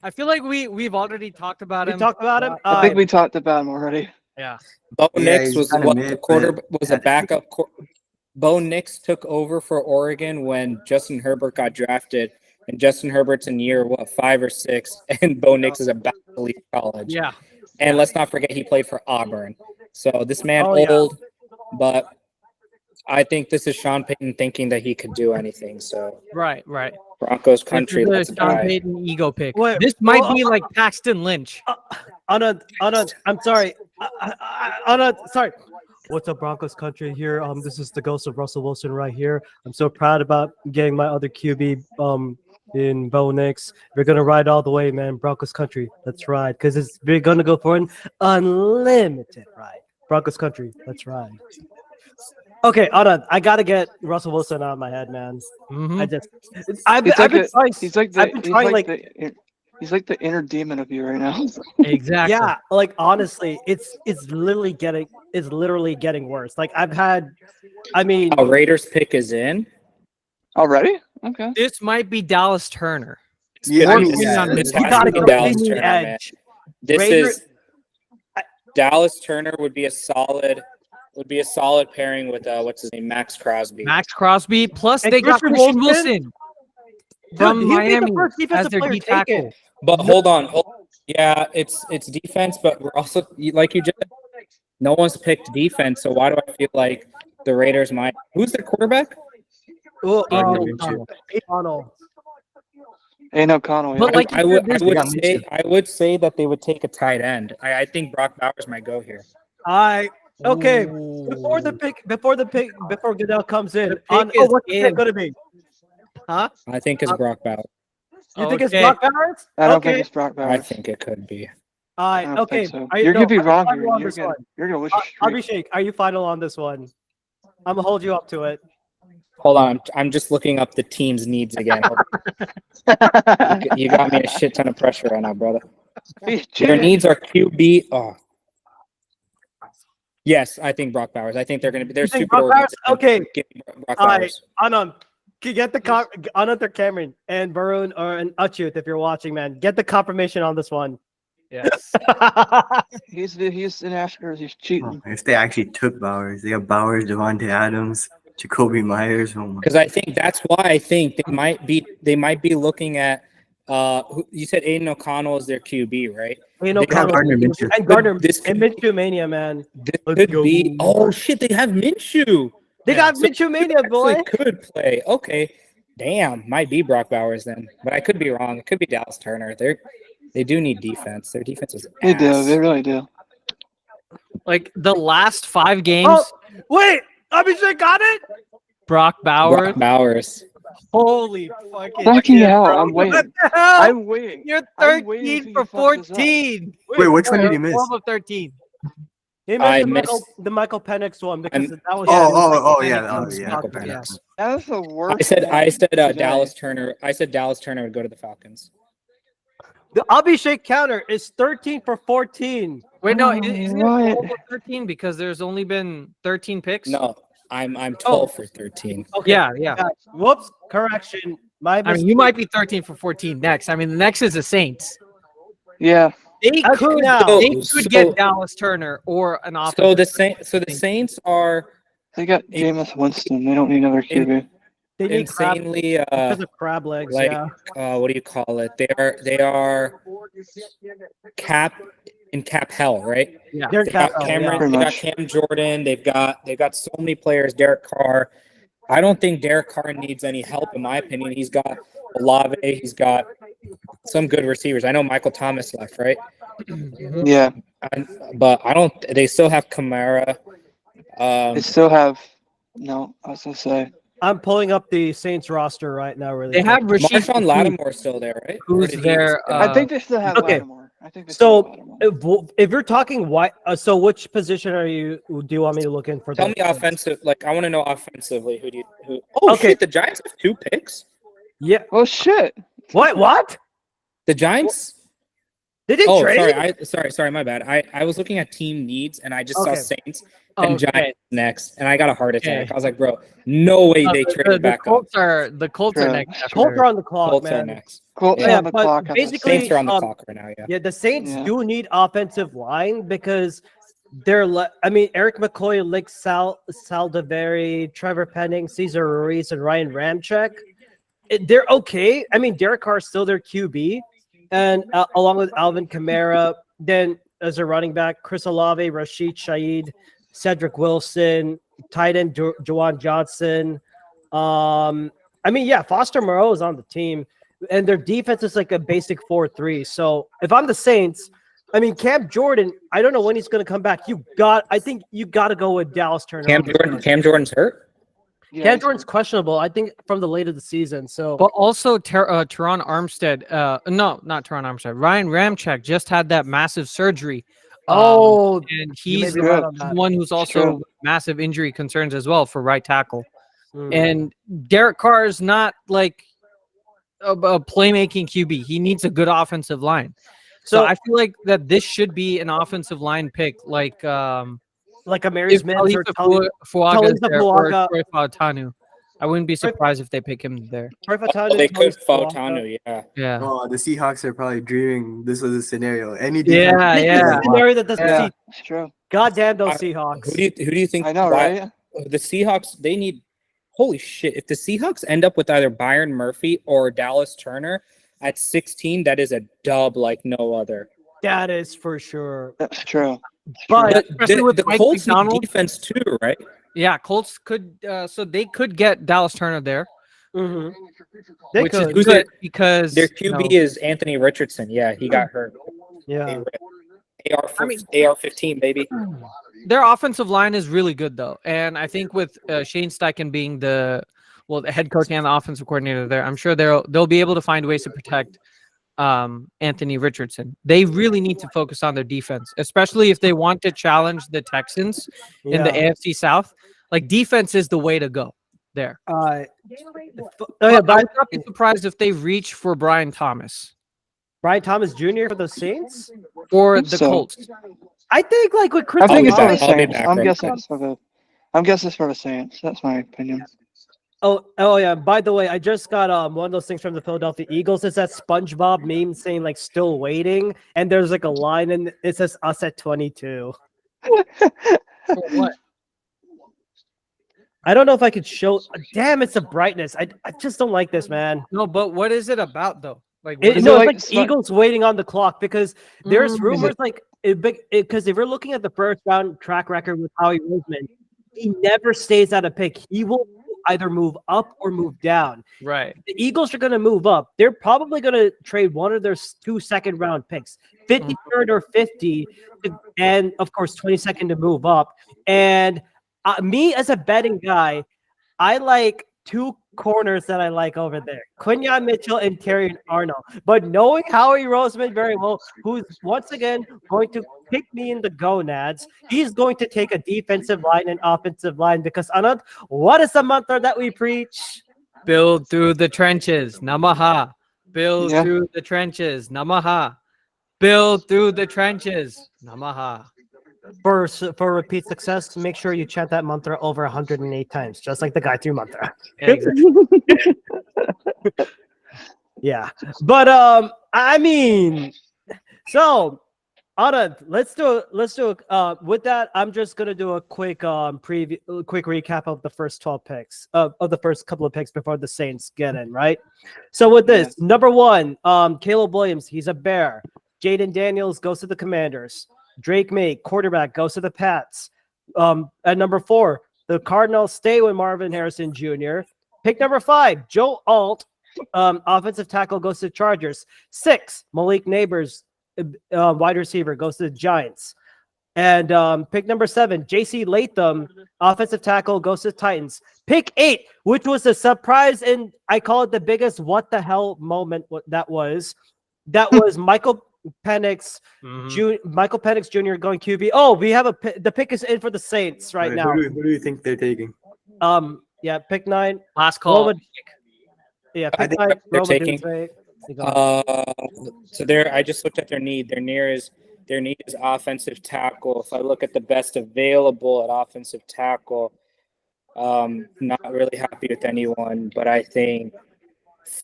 I feel like we've already talked about We him. talked about him. I think we talked about him already. Yeah. Bo Yeah, Nix he's was kinda what mid, the quarter but- was a backup. Bo Nix took over for Oregon when Justin Herbert got drafted, and Justin Herbert's in year 5 or 6, and Bo Nix is about to leave college. Yeah. And let's not forget he played for Auburn. So this man Oh, yeah. old, but I think this is Sean Payton thinking that he could do anything. So Right. Broncos country, This let's is a Sean buy. Payton ego pick. Wait, This might well, be like Paxton Lynch. Anand, I'm sorry. Anand, sorry. What's up, Broncos country here? This is the ghost of Russell Wilson right here. I'm so proud about getting my other QB in Bo Nix. We're gonna ride all the way, man. Broncos country. Let's ride. Because we're gonna go for an unlimited ride. Broncos country. Let's ride. Okay, Anand, I gotta get Russell Wilson out of my head, man. Mhm. I've been trying. He's like I've been trying, he's like the inner demon of you right now. Exactly. Yeah, like honestly, it's literally getting worse. Like I mean, Raiders pick is in. Already? Okay. This might be Dallas Turner. Yeah, More I mean, opinion on This this you has gotta to be go Dallas leading Turner, man. edge. This Raiders- is Dallas Turner would be a solid pairing with what's his name, Max Crosby. Max Crosby. Plus, And they got Christian Christian Wilson? Wilson from Dude, he'd be the Miami first as defensive their player D tackle. taken. But hold on. Yeah, it's defense, but we're also like you just no one's picked defense. So why do I feel like the Raiders might? Who's their quarterback? Well, Gardner um, Minshew. O'Connell. Ain't O'Connell. But Yeah. like I you would said, I would Yeah, say Minshew. I would say that they would take a tight end. I think Brock Bowers might go here. Okay. Ooh. Before Goodell comes in, pick what's is the pick in. gonna be? Huh? I think it's Brock Bowers. You think it's Okay. Brock Bowers? I don't Okay. think it's Brock I Bowers. think it could be. I don't Okay. think so. Are you- You're no, gonna be are you wrong final here. on You're this gonna one? you're gonna lose your streak. Abhishek, are you final on this one? I'm gonna hold you up to it. Hold on, I'm just looking up the team's needs again. Hold on. You got me a shit ton of pressure right now, brother. Their needs are QB. Oh. Yes, I think Brock Bowers. I think they're going to be. They're You think super Brock Bowers? Okay. Give me Brock All right, Bowers. Anand, get the Anand or Cameron and Varun or an Achyut if you're watching, man. Get the confirmation on this one. Yes. He's an Astros. He's cheating. If they actually took Bowers, they got Bowers, Devontae Adams, Jacoby Myers. Oh my. Because I think that's why I think they might be looking at. You said Aiden O'Connell is their QB, right? You know, They have Gardner Minshew. and Gardner This and Minshew Mania, man. This Let's could go. be. Oh shit! They have Minshew. They got So Minshew Mania, boy. actually could play. Okay, damn, might be Brock Bowers then, but I could be wrong. It could be Dallas Turner. They do need defense. Their defense is They do. ass. They really do. Like the last 5 games, Oh, wait, Abhishek got it. Brock Bowers. Brock Bowers. Holy fucking Fucking shit, hell! bro. I'm waiting. What the hell? I'm waiting. You're I'm waiting 13 till for you fuck this up. 14. Wait, which one did he miss? 12 of 13. He I missed missed- the Michael Penix one because I'm- that was Yeah. Michael Penix. That's the worst. I said today. Dallas Turner. I said Dallas Turner would go to the Falcons. The Abhishek counter is 13 for 14. Wait, no, Oh, isn't it what? 12 of 13 because there's only been 13 picks? No, I'm 12 for 13. Okay. Yeah. Whoops, correction. My I mean, you might be 13 for 14 next. I mean, the next is the Saints. Yeah. They Okay, could, now- they could get Dallas Turner or an offensive. So the Saints are They got Jameis Winston. They don't need another QB. They need crab insanely because of crab legs. like Yeah. what do you call it? They are cap hell, right? Yeah. They're They got cap- Cameron, Pretty they got much. Cam Jordan, they've got so many players. Derek Carr. I don't think Derek Carr needs any help, in my opinion. He's got Olave, he's got some good receivers. I know Michael Thomas left, right? Yeah. But I don't. They still have Kamara. They still have. No, I was gonna say. I'm pulling up the Saints roster right now. Really, They have quick. Rashid Marshawn Shaheed, Lattimore still there, right? Or who's did he- their. I think they still have okay. Lattimore. I think they still have So Lattimore. if you're talking white, so which position do you want me to look in for? Tell the- me offensive. Like I want to know offensively. Who? Oh Okay. shit! The Giants have 2 picks. Yeah. Well, shit. What? The Giants. They didn't Oh, trade. sorry. My bad. I was looking at team needs and I just saw Okay. Saints, and Okay. Giants next, and I got a heart attack. Okay. I was like, bro, no way they traded back up. Colts are next. after. Colts are on the clock, Colts are man. next. Colts Yeah. on the clock. I think. basically, Saints are on the clock right now. Yeah. Yeah, the Saints Yeah. do need offensive line because I mean, Eric McCoy, Lick Saldiveri, Trevor Penning, Cesar Ruiz, and Ryan Ramczyk. They're okay. I mean, Derek Carr is still their QB, and along with Alvin Kamara, then as a running back, Chris Olave, Rashid Shaheed, Cedric Wilson, tight end Juwan Johnson. I mean, yeah, Foster Moreau is on the team, and their defense is like a basic 4-3. So if I'm the Saints, I mean, Cam Jordan, I don't know when he's going to come back. I think you got to go with Dallas Turner. Cam Jordan's hurt. Yeah, Cam Jordan's questionable, I think, from the late of the season. So, But also, Teron Armstead, no, not Teron Armstead. Ryan Ramczyk just had that massive surgery. And he's the one who's also massive injury concerns as well for right tackle. And Derek Carr is not like a playmaking QB. He needs a good offensive line. So I feel like that this should be an offensive line pick, like Amari Smith or Fuaga or Fuaga. Troy Fautanu. I wouldn't be surprised if they pick him there. They could Fautanu, yeah. Yeah. Oh, the Seahawks are probably dreaming this was a scenario. Any Yeah, yeah. Scenario that doesn't see. It's true. Goddamn those Seahawks. Who do you think? I know, right? The Seahawks, they need. Holy shit! If the Seahawks end up with either Byron Murphy or Dallas Turner at 16, that is a dub like no other. That is for sure. That's true. But especially with the Mike Colts need McDonald. defense too, right? Yeah, Colts could. So they could get Dallas Turner there, They which could. is good because Their QB is Anthony Richardson. Yeah, he got hurt. Yeah. AR-15, baby. Their offensive line is really good though, and I think with Shane Steichen being the head coach and the offensive coordinator there, I'm sure they'll be able to find ways to protect Anthony Richardson. They really need to focus on their defense, especially if they want to challenge the Texans in the AFC South. Like defense is the way to go there. But I would not be surprised if they reach for Brian Thomas. Brian Thomas Jr. for the Saints or the Colts. I think like with Chris. I think it's for the I'll be Saints. back I'm real guessing quick. it's for the. I'm guessing it's for the Saints. That's my opinion. Oh yeah. By the way, I just got one of those things from the Philadelphia Eagles. It's that SpongeBob meme saying like "still waiting," and there's like a line and it says "us at 22." What? I don't know if I could show. Damn, it's the brightness. I just don't like this, man. No, but what is it about though? Like, It's like Eagles waiting on the clock because there's rumors because if we're looking at the first round track record with Howie Roseman, he never stays at a pick. He will either move up or move down. Right. The Eagles are going to move up. They're probably going to trade one of their 2 second-round picks, 53rd or 50, and of course 22nd to move up. And me as a betting guy, I like 2 corners that I like over there, Quinyon Mitchell and Terry Arnold. But knowing Howie Roseman very well, who's once again going to pick me in the gonads, he's going to take a defensive line and offensive line because Anand, what is the mantra that we preach? Build through the trenches, Namaha. Build through the trenches, Namaha. Build through the trenches, Namaha. For repeat success, make sure you chant that mantra over 108 times, just like the Gayatri mantra. Yeah, but I mean, so Anand, let's do with that. I'm just gonna do a quick quick recap of the first 12 picks of the first couple of picks before the Saints get in, right? So with this, number 1, Caleb Williams, he's a Bear. Jaden Daniels goes to the Commanders. Drake May, quarterback, goes to the Pats. At number 4, the Cardinals stay with Marvin Harrison Jr. Pick number 5, Joe Alt, offensive tackle, goes to the Chargers. 6, Malik Neighbors, wide receiver, goes to the Giants. And pick number 7, J.C. Latham, offensive tackle, goes to the Titans. Pick 8, which was a surprise, and I call it the biggest what the hell moment that was Michael Penix, Michael Penix Jr. going QB. Oh, we have the pick is in for the Saints right now. Who do you think they're taking? Yeah, pick 9. Last call. Pick 9. They're Roma taking. Dooms, right? So I just looked at their need. Their near is Their need is offensive tackle. If I look at the best available at offensive tackle, not really happy with anyone, but I think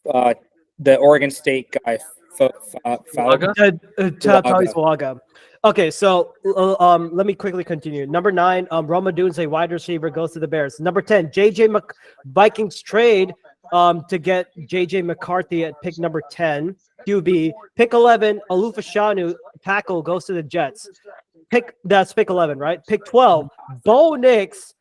the Oregon State guy, Fuaga? Tali's Fuaga. Okay, so let me quickly continue. Number 9, Rome Odunze, wide receiver, goes to the Bears. Number 10, Vikings trade to get JJ McCarthy at pick number 10, QB. Pick 11, Alufashanu, tackle, goes to the Jets. That's pick 11, right? Pick 12, Bo Nix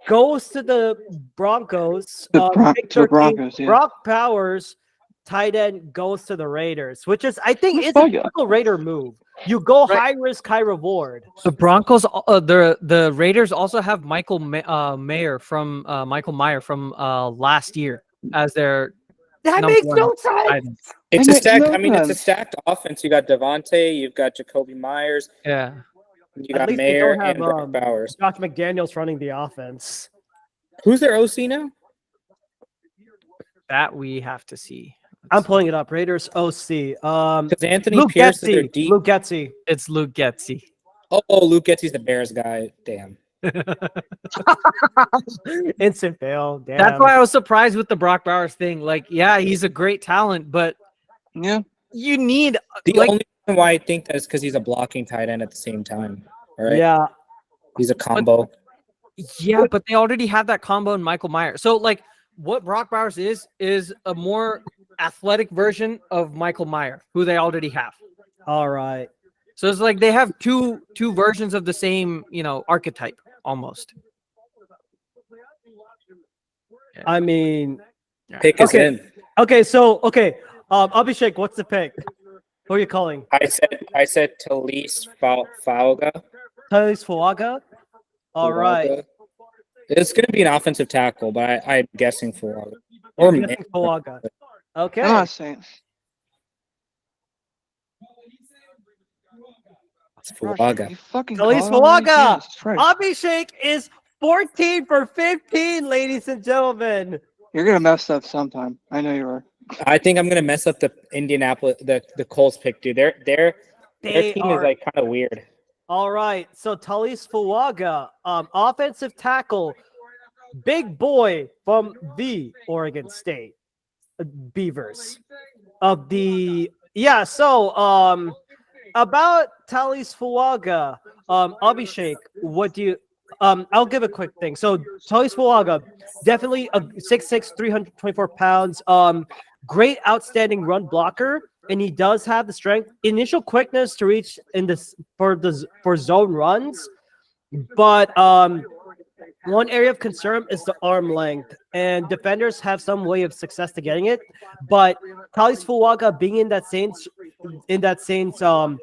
goes to the Broncos. Pick 13, Broncos, yeah. Brock Powers, tight end, goes to the Raiders, which is, I think, is a typical Raider move. You go high risk, high reward. The Broncos, the Raiders also have Michael Mayer from last year as their. That makes no sense. It's a stacked. I mean, it's a stacked offense. You got Devontae, you've got Jacoby Myers. Yeah. You got Mayer and Brock Bowers. Josh McDaniels running the offense. Who's their OC now? That we have to see. I'm pulling it up. Raiders OC. Because Anthony Luke Pierce is Getsy. their deep. Luke Getsy. It's Luke Getsy. Oh, Luke Getsy's the Bears guy. Damn. Instant fail. Damn. That's why I was surprised with the Brock Bowers thing. Like, yeah, he's a great talent, but yeah, you need the only reason why I think that is because he's a blocking tight end at the same time. All right. Yeah. He's a combo. But they already have that combo in Michael Myers. So, like, what Brock Bowers is a more athletic version of Michael Myers, who they already have. All right. So it's like they have two versions of the same, archetype almost. Yeah. I mean, pick is in. Okay, so Abhishek, what's the pick? Who are you calling? I said Talise Fuaga. Talise Fuaga. All right. It's going to be an offensive tackle, but I'm guessing Fuaga. Or Fuaga. Okay. I'm not saying. Fuaga. Talise Fuaga. Abhishek is 14 for 15, ladies and gentlemen. You're gonna mess up sometime. I know you are. I think I'm gonna mess up the Indianapolis, the Colts pick, dude. Their team is like kind of weird. All right, so Talise Fuaga, offensive tackle, big boy from the Oregon State Beavers. About Talise Fuaga, Abhishek, what do you? I'll give a quick thing. So Talise Fuaga, definitely a 6'6", 324 pounds. Great, outstanding run blocker, and he does have the strength, initial quickness to reach in this for zone runs. But one area of concern is the arm length, and defenders have some way of success to getting it. But Talise Fuaga being in that Saints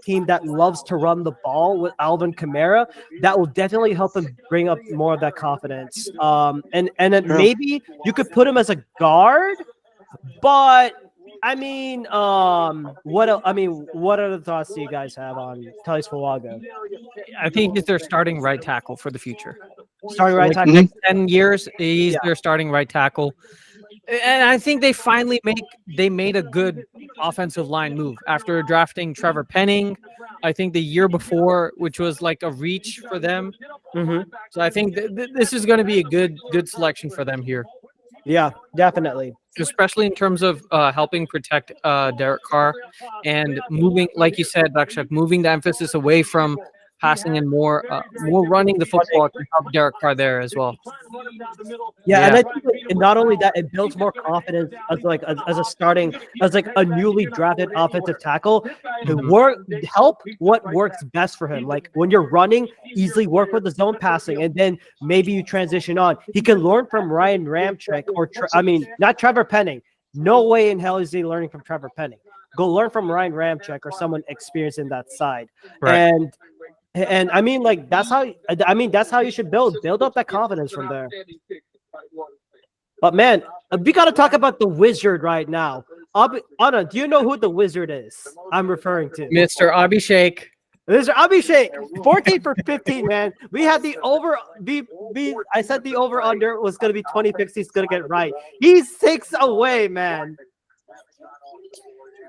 team that loves to run the ball with Alvin Kamara, that will definitely help him bring up more of that confidence. And then maybe you could put him as a guard, but I mean, what other thoughts do you guys have on Talise Fuaga? I think he's their starting right tackle for the future. Starting right tackle. Next 10 years, he's their starting right tackle. And I think they made a good offensive line move after drafting Trevor Penning. I think the year before, which was like a reach for them. Mm-hmm. So I think this is going to be a good selection for them here. Yeah, definitely. Especially in terms of helping protect Derek Carr and moving, like you said, Dakshak, moving the emphasis away from passing and more running the football to help Derek Carr there as well. Yeah, and I think not only that, it builds more confidence as a newly drafted offensive tackle to help what works best for him. Like when you're running, easily work with the zone passing, and then maybe you transition on. He can learn from Ryan Ramczyk not Trevor Penning. No way in hell is he learning from Trevor Penning. Go learn from Ryan Ramczyk or someone experienced in that side. Right. And I mean, like that's how you should build up that confidence from there. But man, we got to talk about the Wizard right now. Anna, do you know who the Wizard is? I'm referring to Mr. Abhishek. Mr. Abhishek, 14 for 15, man. We had the over. I said the over under was going to be 20 picks. He's going to get right. He's 6 away, man.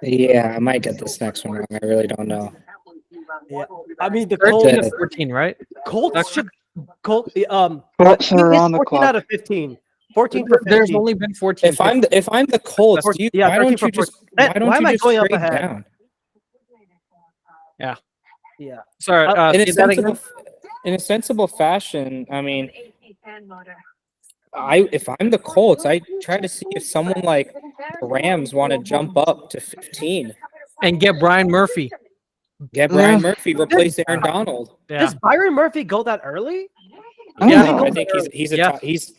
Yeah, I might get this next one wrong. I really don't know. Yeah. I mean, the 13 Colts. to 14, right? Colts should. Colts Colts are it's on the 14 clock. out of 15. 14 for 15. There's only been 14. If I'm the Colts, do you, Yeah, why 13 don't for you just 14. why don't Why you am I just going up trade ahead? down? Yeah. Yeah. Sorry. In say that again. a sensible fashion, I mean, if I'm the Colts, I try to see if someone like the Rams want to jump up to 15. And get Brian Murphy. Get Brian Murphy, replace Aaron Donald. Yeah. Does Byron Murphy go that early? Yeah. I think he's a top, he's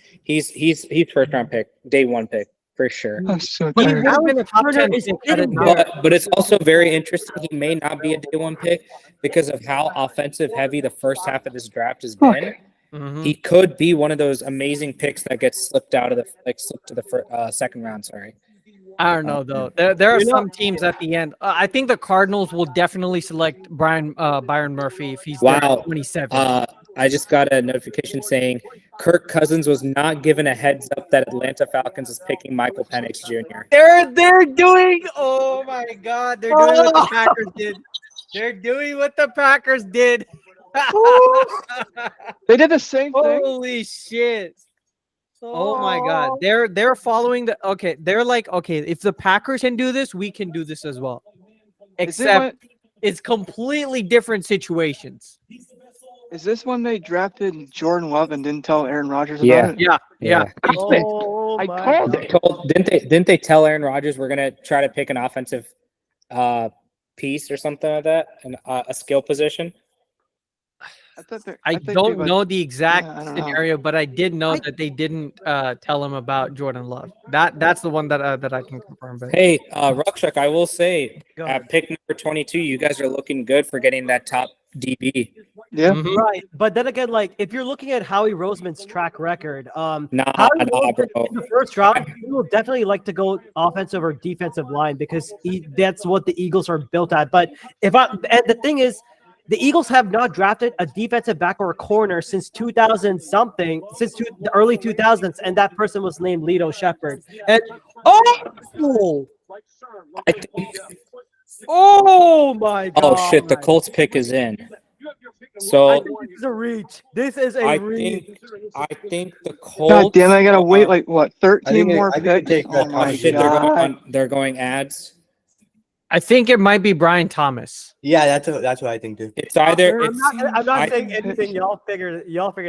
first round pick, day one pick for sure. I'm so But tired. would have been a top 10 is pick had it sitting not- there. But it's also very interesting. He may not be a day one pick because of how offensive heavy the first half of this draft has been. Mhm. He could be one of those amazing picks that gets slipped to the second round. Sorry. I don't know though. There are some teams at the end. I think the Cardinals will definitely select Byron Murphy if he's there Wow. at 27. I just got a notification saying Kirk Cousins was not given a heads up that Atlanta Falcons is picking Michael Penix Jr. They're doing. Oh my God! They're doing what the Packers did. They're doing what the Packers did. They did the same thing. Holy shit! Oh my God! They're following the. Okay, they're like, okay, if the Packers can do this, we can do this as well. Except it's completely different situations. Is this when they drafted Jordan Love and didn't tell Aaron Rodgers Yeah. about it? Yeah. Oh, I my called God. it. Didn't they tell Aaron Rodgers we're gonna try to pick an offensive piece or something like that, a skill position? I don't know the exact I don't know. scenario, but I did know that they didn't tell him about Jordan Love. That's the one that I can confirm. But Hey, Rukshak, I will say Go ahead. at pick number 22, you guys are looking good for getting that top DB. Yeah. Mhm. Right, but then again, like if you're looking at Howie Roseman's track record, Nah, Howie nah, Roseman bro. in the first round, he will definitely like to go offensive or defensive line because that's what the Eagles are built at. But and the thing is, the Eagles have not drafted a defensive back or a corner since 2000 something, the early 2000s, and that person was named Lito Shepherd. And I think, oh my God! oh shit, the Colts pick is in. I So think this is a reach. This is a I reach. think the Colts. God damn it! I gotta wait like what 13 more I think picks. take that Oh my Tommy shit, God. they're going ads. I think it might be Brian Thomas. Yeah, that's what I think too. It's either I'm not I- saying anything. Y'all figure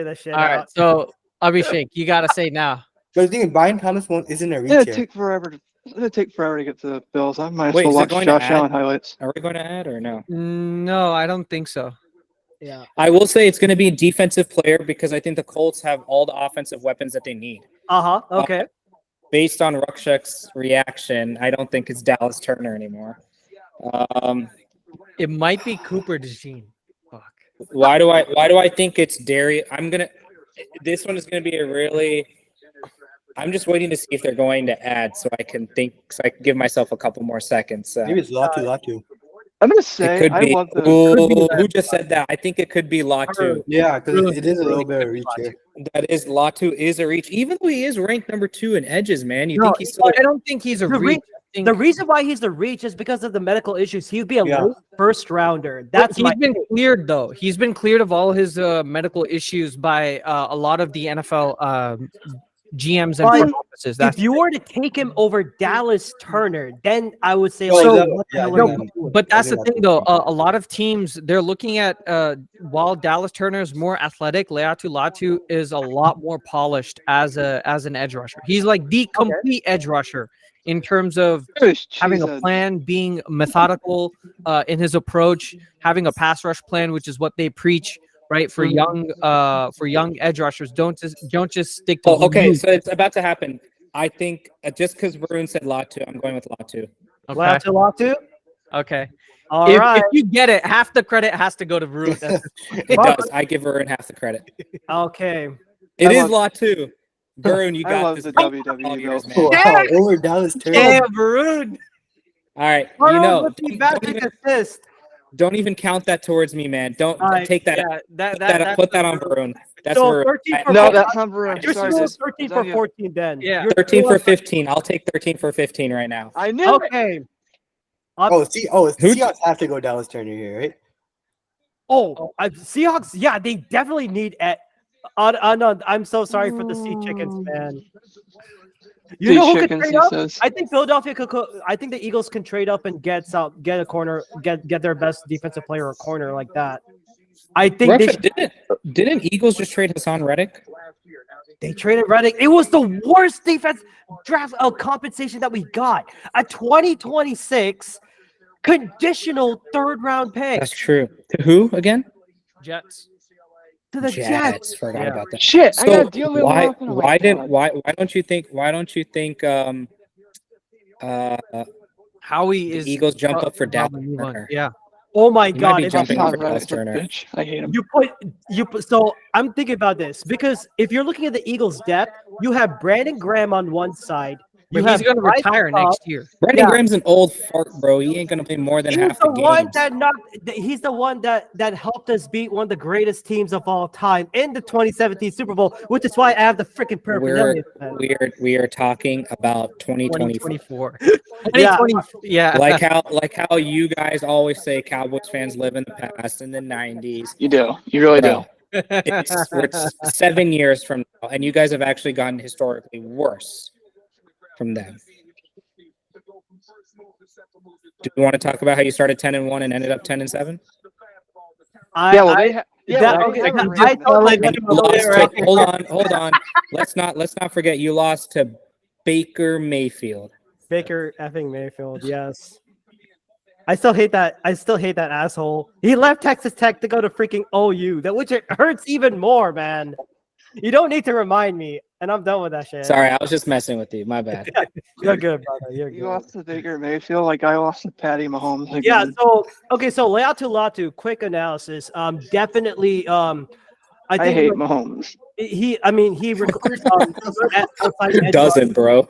this shit All right, out. so Abhishek, you gotta say now. But the thing is, Brian Thomas isn't a reach It'd here. take forever to get to the Bills. I might as Wait, well is it watch going to Josh add? Allen highlights. Are we going to add or no? No, I don't think so. Yeah. I will say it's going to be a defensive player because I think the Colts have all the offensive weapons that they need. Okay. Based on Rukshak's reaction, I don't think it's Dallas Turner anymore. It might be Cooper DeJean. Fuck. Why do I think it's Darius? This one is gonna be I'm just waiting to see if they're going to add so I can give myself a couple more seconds. Maybe it's Latu. I'm gonna It say could I be. love the. Who just said that? I think it could be Latu. Yeah, because it is a little bit of reach here. Latu is a reach, even though he is ranked number 2 in edges. Man, you No, think he's still? I don't think he's a reach. The reason why he's the reach is because of the medical issues. He would be a late first rounder. That's He's been cleared though. He's been cleared of all his medical issues by a lot of the NFL GMs and front offices. If you were to take him over Dallas Turner, then I would say but that's the thing though. A lot of teams they're looking at while Dallas Turner is more athletic, Leatu Latu is a lot more polished as an edge rusher. He's like the complete edge rusher in terms of having a plan, being methodical in his approach, having a pass rush plan, which is what they preach. Right for young edge rushers, don't just stick to. Okay, so it's about to happen. I think just because Varun said Latu, I'm going with Latu. Okay. Latu. Okay. All if you get it, half the credit has to go to Varun. It does. I give Varun half the credit. Okay. It is Latu. Varun, you got I love this. the WWE Years, Bills. man. Wow, over Dallas Turner. Yeah, Varun. All right, don't even count that towards me, man. Don't take that. Yeah, put that on Varun. That's so Varun. 13 for No, that's not Varun. You're Sorry, still sis. 13 for 14 then. Yeah. You're 13 still for at- 15. I'll take 13 for 15 right now. I knew it. Okay. Seahawks have to go Dallas Turner here, right? Seahawks. Yeah, they definitely need. I'm so sorry for the Sea Chickens, man. You Sea know who could Chickens, trade he up? says. I think Philadelphia could. I think the Eagles can trade up and get a corner, get their best defensive player or corner like that. I think they Russia, didn't Eagles just trade Hassan Reddick? They traded Reddick. It was the worst defense draft compensation that we got. A 2026 conditional third-round pick. That's true. To who again? Jets. To the Jets. Forgot about that. Shit, I So got deal with why Morocco. Oh my God. why don't you think Howie the is Eagles jump up for Dallas probably move on. Turner? Yeah. Oh my He might God! be if jumping up for Hassan Dallas Reddick's a Turner. bitch. I hate him. you put. So I'm thinking about this because if you're looking at the Eagles' depth, you have Brandon Graham on one side. You But he's have going to Bryce retire Huff. next year. Brandon Graham's an old fart, bro. He ain't gonna play more than He's half the the one games. he's the one that helped us beat one of the greatest teams of all time in the 2017 Super Bowl, which is why I have the freaking paraphernalia. We are talking about 2024. 2020, yeah. Like how you guys always say Cowboys fans live in the past in the 90s. You do. You really do. We're 7 years from now, and you guys have actually gotten historically worse from them. Do you want to talk about how you started 10-1 and ended up 10-7? Hold on. Let's not forget you lost to Baker Mayfield. Baker effing Mayfield, yes. I still hate that asshole. He left Texas Tech to go to freaking OU. Which it hurts even more, man. You don't need to remind me, and I'm done with that shit. Sorry, I was just messing with you. My bad. You're good, brother. You're good. You lost to Baker Mayfield like I lost to Patty Mahomes again. Yeah, so Latu, quick analysis. Definitely I hate Mahomes. He recruits Who doesn't, bro?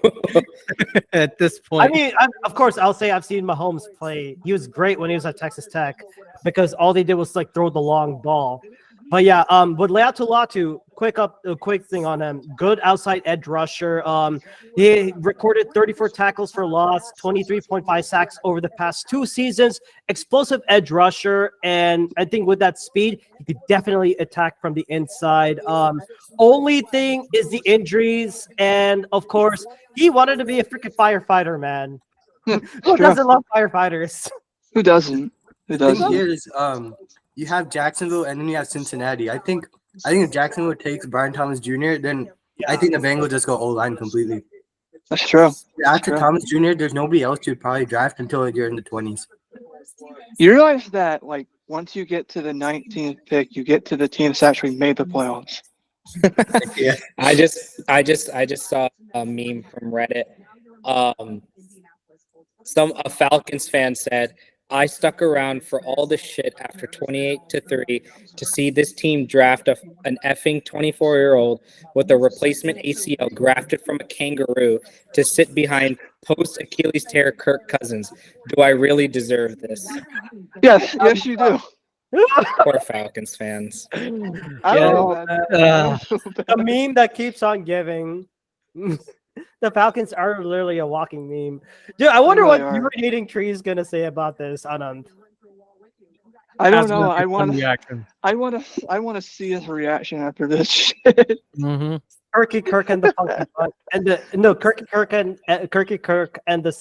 At this point. I mean, of course, I'll say I've seen Mahomes play. He was great when he was at Texas Tech because all they did was like throw the long ball. But yeah, with Latu, quick thing on him. Good outside edge rusher. He recorded 34 tackles for loss, 23.5 sacks over the past 2 seasons. Explosive edge rusher, and I think with that speed, he could definitely attack from the inside. Only thing is the injuries, and of course, he wanted to be a freaking firefighter, man. Who doesn't love firefighters? Who doesn't? Who The thing doesn't? here is, you have Jacksonville and then you have Cincinnati. I think if Jacksonville takes Brian Thomas Jr., then I think the Bengals just go O-line completely. That's true. After Thomas Jr., there's nobody else to probably draft until you're in the 20s. You realize that, like, once you get to the 19th pick, you get to the teams that actually made the playoffs. Yeah. I just saw a meme from Reddit. A Falcons fan said, I stuck around for all the shit after 28-3 to see this team draft an effing 24-year-old with a replacement ACL grafted from a kangaroo to sit behind post Achilles tear Kirk Cousins. Do I really deserve this? Yes, you do. Poor Falcons fans. I don't know. The meme that keeps on giving. The Falcons are literally a walking meme. Dude, I wonder what your eating tree is gonna say about this, Anand. I don't know. I want to see his reaction after this shit. Mm-hmm. Kirky Kirk and the Funky Bunch, Kirky Kirk and the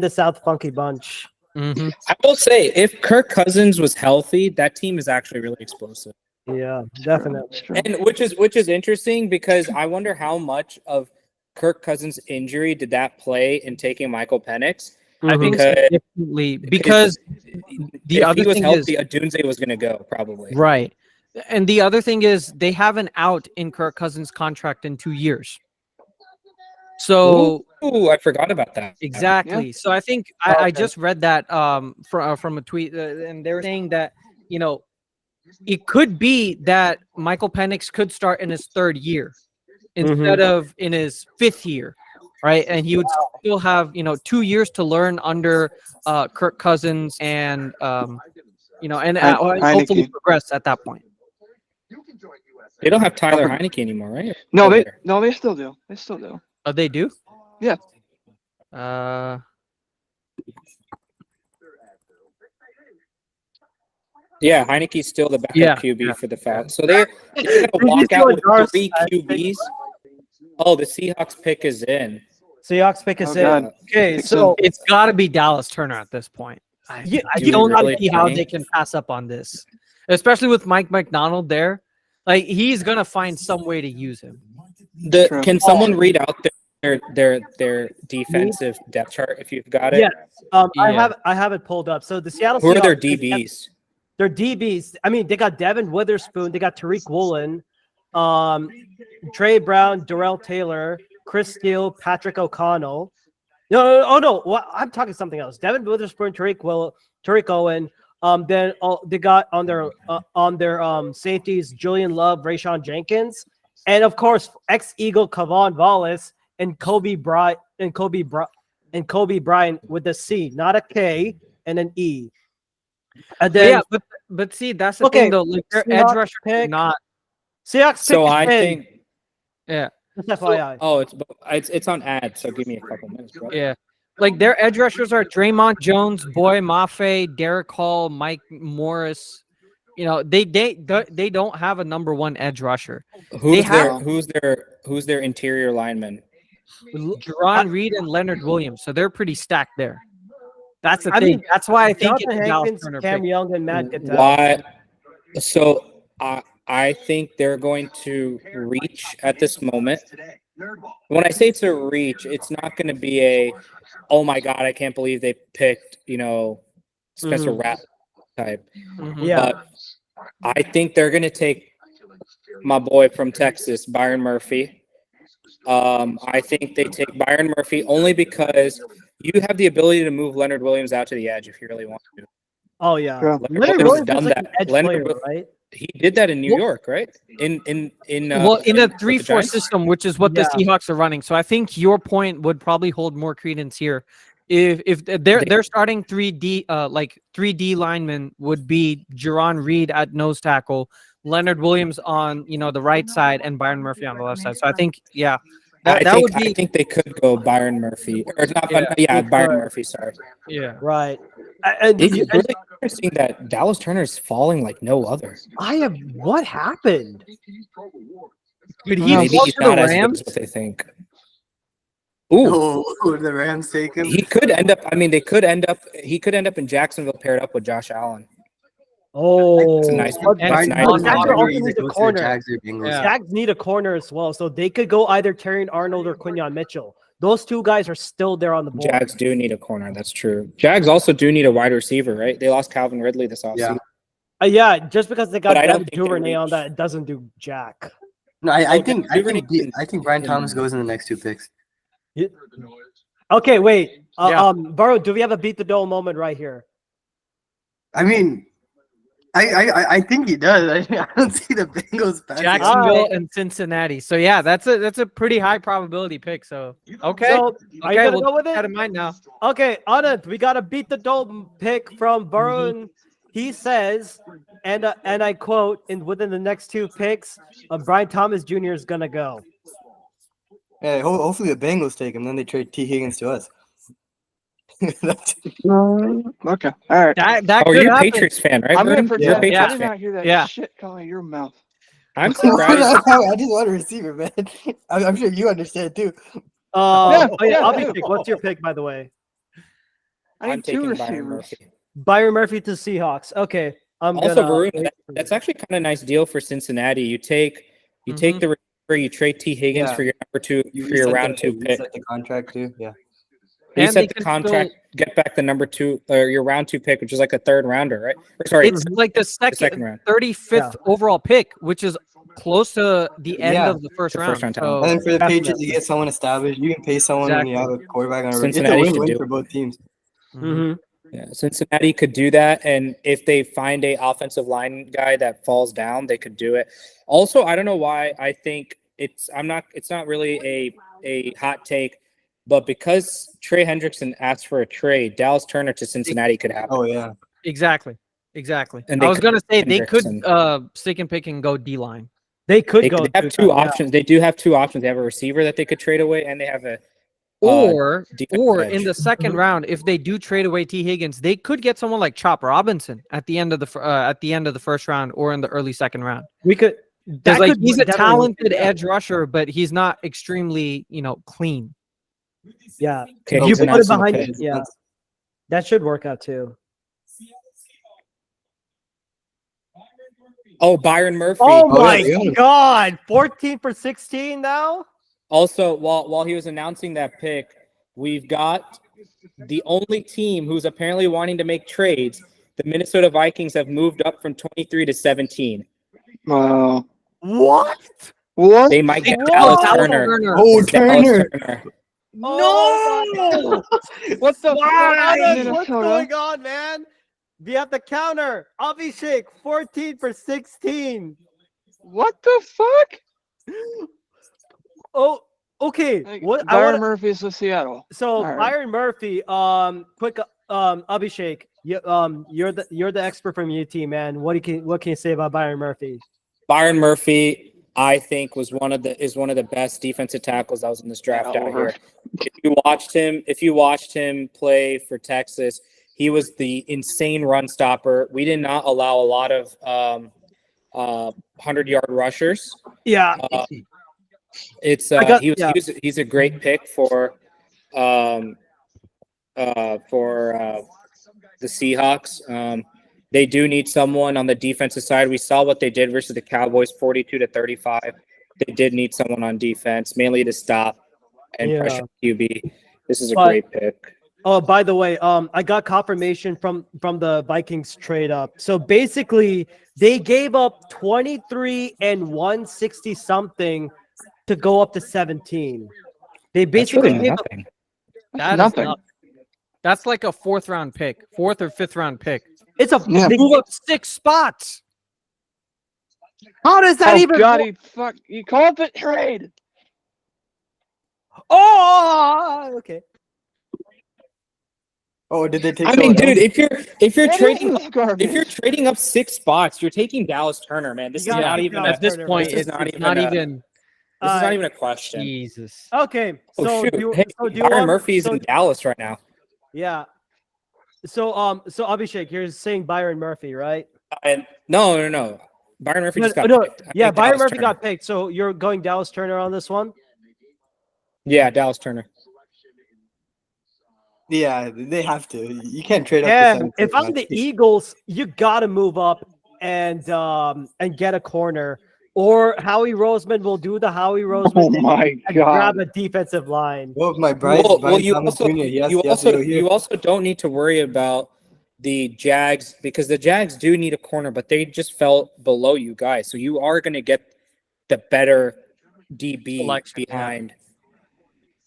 South Funky Bunch. Mm-hmm. I will say, if Kirk Cousins was healthy, that team is actually really explosive. Yeah, definitely. And which is interesting because I wonder how much of Kirk Cousins' injury did that play in taking Michael Penix? I think significantly because the other thing is Adunze was going to go probably. Right. And the other thing is they have an out in Kirk Cousins' contract in 2 years. So I forgot about that. Exactly. Yeah. So I think I just read that from a tweet and they were saying that, it could be that Michael Penix could start in his 3rd year instead of in his 5th year, right? And he would still have 2 years to learn under Kirk Cousins and hopefully progress at that point. They don't have Tyler Heineke anymore, right? No, they still do. They still do. Oh, they do? Yeah. Yeah, Heineke's still the backup Yeah, QB for the Falcons. So they're going to walk out with 3 QBs. Oh, the Seahawks pick is in. Seahawks pick is in. God. Okay, Think so It's got to be Dallas Turner at this point. I Yeah, I do we don't really see how think? they can pass up on this, especially with Mike McDonald there. Like he's gonna find some way to use him. True. Can someone read out their defensive depth chart if you've got it? yes, Yeah. I have it pulled up. So the Seattle Who are their Seahawks, DBs? Their DBs. I mean, they got Devin Witherspoon, they got Tariq Woolen, Trey Brown, Darrell Taylor, Chris Steele, Patrick O'Connell. No. What I'm talking something else. Devin Witherspoon, Tariq Owen. Then they got on their safeties Julian Love, Rayshawn Jenkins, and of course ex-Eagle Kavon Wallace and Kobe Bryant with a C, not a K, and an E. And then but see that's the thing though. Like their edge Seahawks rusher pick. not. Seahawks So pick I is in. think. Yeah. Just FYI. Oh, it's on ad. So give me a couple minutes, bro. Yeah. Like their edge rushers are Draymond Jones, Boy Mafe, Derek Hall, Mike Morris. You know, they don't have a number one edge rusher. Who's their interior lineman? Jerron Reed and Leonard Williams. So they're pretty stacked there. That's the I thing. mean, That's why I think Jonathan it's a Dallas Hankins, Turner Cam pick. Young, and Matt Goodell. Why? So I think they're going to reach at this moment. When I say to reach, it's not going to be oh my God, I can't believe they picked, Spencer Rattler type. Yeah. But I think they're going to take my boy from Texas, Byron Murphy. I think they take Byron Murphy only because you have the ability to move Leonard Williams out to the edge if you really want to. Oh yeah. Yeah. Leonard Williams is like an edge player, right? He did that in New York, right? In in a with the 3-4 Giants? system, which is what the Seahawks are running. So I think your point would probably hold more credence here. If they're starting 3D like 3D linemen would be Jerron Reed at nose tackle, Leonard Williams on the right side, and Byron Murphy on the left side. So I think I think they could go Byron Murphy or not. Byron Murphy. Sorry. Yeah. Right. It's really interesting that Dallas Turner is falling like no other. What happened? Did he Maybe fall he's to the not as good Rams? as what they think. Ooh, The Rams take him. he could end up. I mean, he could end up in Jacksonville paired up with Josh Allen. Oh, It's a nice. but That's nice. Jags also need a corner. Yeah. Jags need a corner as well, so they could go either Terrion Arnold or Quinyon Mitchell. Those two guys are still there on the board. Jags do need a corner. That's true. Jags also do need a wide receiver, right? They lost Calvin Ridley this offseason. Yeah, just because they got But I don't Devin think they Duvernay on reach. that, it doesn't do jack. No, I Oh, think Duvernay Brian Thomas goes in the next two picks. Okay, wait. Yeah. Burrow, do we have a beat the dome moment right here? I mean, I think he does. I don't see the Bengals passing. Jacksonville and Cincinnati. So yeah, that's a pretty high probability pick. So okay, So, are you okay, gonna we'll go with keep that it? in mind now. Okay, Anand, we got a beat the dome pick from Burrow. And he says, and I quote, within the next two picks, Brian Thomas Jr. is gonna go. Yeah, hopefully the Bengals take him, then they trade T. Higgins to us. Okay. All right. That Oh, could you're a happen. Patriots fan, right? I'm Vernon? gonna You're a pretend I Patriots did fan. not hear that Yeah. shit come out of your mouth. I'm surprised. I just want a receiver, man. I'm sure you understand too. Abhishek, what's your pick, by the way? I need I'm two taking receivers. Byron Murphy. Byron Murphy to Seahawks. Okay, I'm Also, gonna. Varun, that's actually kind of a nice deal for Cincinnati. You take the receiver, you trade T. Higgins Yeah. for your number two, for your round two pick. Reset the contract too. Yeah. And Reset they the can contract, get back the number two or your round two pick, which is like a third rounder, right? Or sorry, It's like the second second round. 35th overall pick, which is close to the end Yeah, of the first the round. first round So, And then for the Patriots, you get someone established. You can pay someone when you have a quarterback on a It's a Cincinnati should win-win do for it. both teams. Mhm. Yeah, Cincinnati could do that, and if they find a offensive line guy that falls down, they could do it. Also, I don't know why I think it's not really a hot take, but because Trey Hendrickson asked for a trade, Dallas Turner to Cincinnati could happen. Oh yeah. exactly. And I they was could gonna say they could Hendrickson. stick and pick and go D line. They could They go. have to two that, yeah. options. They do have two options. They have a receiver that they could trade away, and they have a Or defensive in edge. the second round, if they do trade away T. Higgins, they could get someone like Chop Robinson at the end of the first round or in the early second round. We could. Because like he's a definitely work. talented edge rusher, but he's not extremely, clean. Yeah. Okay, You he's put an it behind excellent it. pick. Yeah. That should work out too. Oh, Byron Murphy. Oh my God! 14 for 16 now. Also, while he was announcing that pick, we've got the only team who's apparently wanting to make trades. The Minnesota Vikings have moved up from 23 to 17. Wow. What? What? They might get Dallas Dallas Turner. Oh, Dallas Turner. Turner. No! What the fuck? What's going on, man? We have the counter. Abhishek, 14 for 16. What the fuck? Oh, okay. Like, What I Byron want Murphy's with Seattle. so All right. Byron Murphy, quick Abhishek, you're the expert from UT, man. What can you say about Byron Murphy? Byron Murphy, I think, is one of the best defensive tackles that was in this draft out here. If you watched him play for Texas, he was the insane run stopper. We did not allow a lot of 100-yard rushers. Yeah. He's a great pick for the Seahawks. They do need someone on the defensive side. We saw what they did versus the Cowboys, 42-35. They did need someone on defense, mainly to stop and pressure QB. This is a great pick. Oh, by the way, I got confirmation from the Vikings trade up. So basically, they gave up 23 and 160 something to go up to 17. They basically gave up. Nothing. That's like a fourth or fifth round pick. It's a they move up 6 spots. How does that even? God, he called the trade. Oh, okay. Oh, did they take? I mean, dude, if you're It is trading up 6 spots, you're taking Dallas Turner, man. This is not even at this point. This is not even a question. Jesus. Okay, so Oh shoot! do you, Hey, so do you Byron want, Murphy's so, in Dallas right now. Yeah. So Abhishek, you're saying Byron Murphy, right? And no. Byron Murphy just got picked. I Yeah, think Byron Dallas Murphy Turner. got picked. So you're going Dallas Turner on this one? Yeah, Dallas Turner. Yeah, they have to. You can't trade up. Yeah. If I'm the Eagles, you gotta move up and get a corner. Or Howie Roseman will do the Howie Roseman Oh thing my and God. grab a defensive line. Well, my Bryce, You Thomas Jr. you also don't need to worry about the Jags because the Jags do need a corner, but they just fell below you guys. So you are going to get the better DB behind.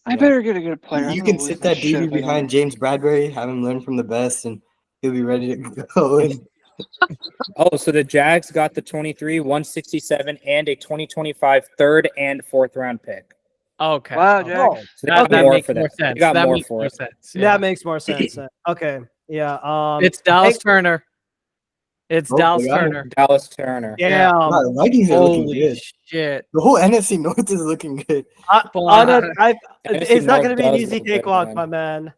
I better get a good player. You can sit that DB behind James Bradbury, have him learn from the best, and he'll be ready to go. Oh, so the Jags got the 23, 167, and a 2025 third and fourth round pick. Okay. Wow, Jack. So they got that more makes for more that. sense. They got That more makes for more it. sense. That makes more sense. Okay. Yeah. It's Dallas hey- Turner. It's Dallas Turner. Dallas Turner. Yeah. Wow, the Vikings are looking Holy good. shit. The whole NFC North is looking good. It's not going to be an does easy look good, cakewalk, man. my man.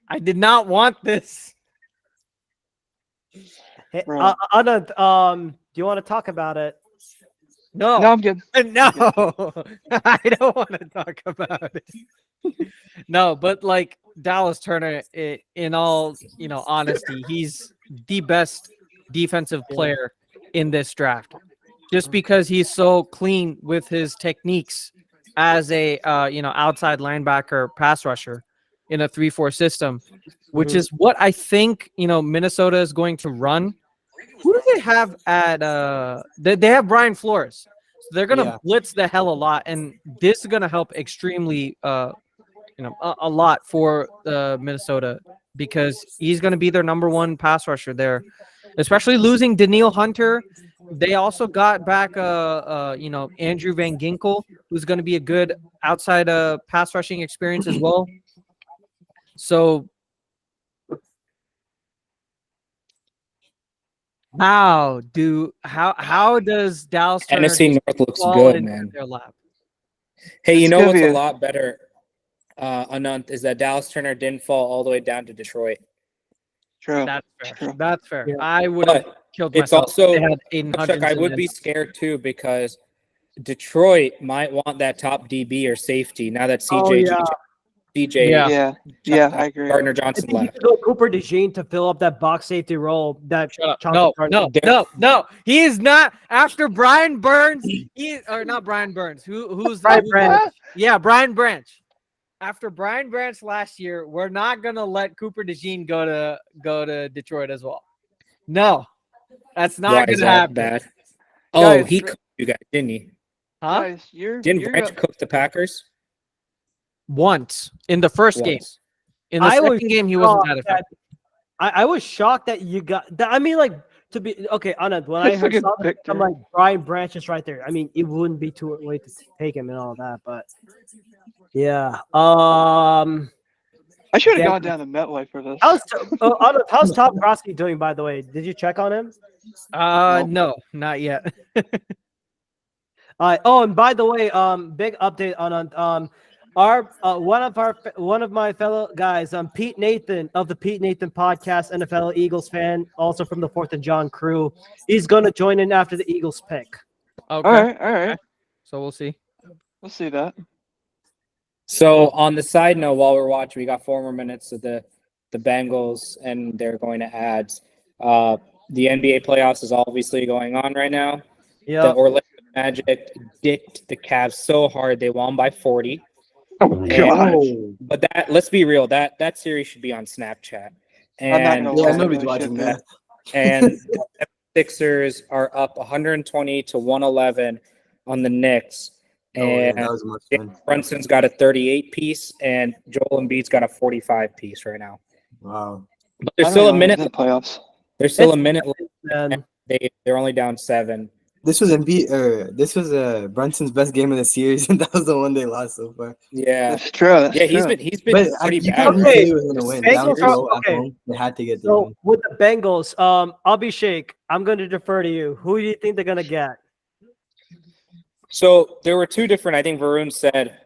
I did not want this. Hey, Right. Anand, do you want to talk about it? No. No, I'm good. No. I don't want to talk about it. No, but like Dallas Turner, in all honesty, he's the best defensive player in this draft, just because he's so clean with his techniques as a outside linebacker pass rusher in a 3-4 system, which is what I think Minnesota is going to run. Who do they have at they have Brian Flores, so they're gonna blitz the hell a lot, and this is gonna help extremely a lot for Minnesota, because he's gonna be their number one pass rusher there, especially losing Daniil Hunter. They also got back Andrew Van Ginkel, who's gonna be a good outside pass rushing experience as well. So how does Dallas Turner NFC North looks fall good, into man. their lap? Hey, you It's know gonna what's be a lot better? Anant, is that Dallas Turner didn't fall all the way down to Detroit. True. That's fair. True. That's fair. Yeah. I would have But killed it's myself. also, if they had Aiden Chuck, I Hutchinson would in. be scared too because Detroit might want that top DB or safety now that Oh, yeah. CJ Yeah, I agree. Gardner I Johnson think you left. could go Cooper DeJean to fill up that box safety role. That Shut up. Chauncey No, Gardner- no. He is not after Brian Burns. Or not Brian Burns. Who's Brian who's- Branch. Yeah, Brian Branch. After Brian Branch last year, we're not gonna let Cooper DeJean go to Detroit as well. No, that's Why not is gonna that happen. bad? Oh, Guys, he cooked you guys, didn't he? Huh? Guys, Didn't Branch cook the Packers? Once in the first game. Once. In the I was second game, he wasn't that shocked that- effective. I was shocked that you got that. I mean, like, to be okay, Anand, when I That's a heard good saw that, pick, I'm dude. like, Brian Branch is right there. I mean, it wouldn't be too late to take him and all that, but yeah. I should have Yeah. gone down to MetLife for this. Anand, how's Tom Brosky doing, by the way? Did you check on him? No, not yet. Oh, and by the way, big update on one of my fellow guys, Pete Nathan of the Pete Nathan podcast, NFL Eagles fan, also from the 4th and John crew. He's gonna join in after the Eagles pick. Okay. All right. So we'll see. We'll see that. So on the side note, while we're watching, we got 4 more minutes of the Bengals, and they're going to ads. The NBA playoffs is obviously going on right now. Yeah. The Orlando Magic dicked the Cavs so hard they won by 40. Oh And- But let's be real, that series should be on Snapchat. I'm not And gonna Yeah, lie, nobody's really watching should. that. and the Sixers are up 120 to 111 on the Knicks. Oh, yeah, And that was much fun. Brunson's got a 38 piece, and Joel Embiid's got a 45 piece right now. Wow. But I there's don't still a know, minute. in the playoffs. There's still a It's- minute left. Man. They're only down 7. This was this was Brunson's best game of the series, and that was the one they lost so far. Yeah, That's true. yeah. He's true. been But pretty you bad. couldn't Okay, say he was gonna win. Down Bengals 2-0 are- at okay. home, they had to get the So win. with the Bengals, Abhishek, I'm going to defer to you. Who do you think they're going to get? So there were 2 different. I think Varun said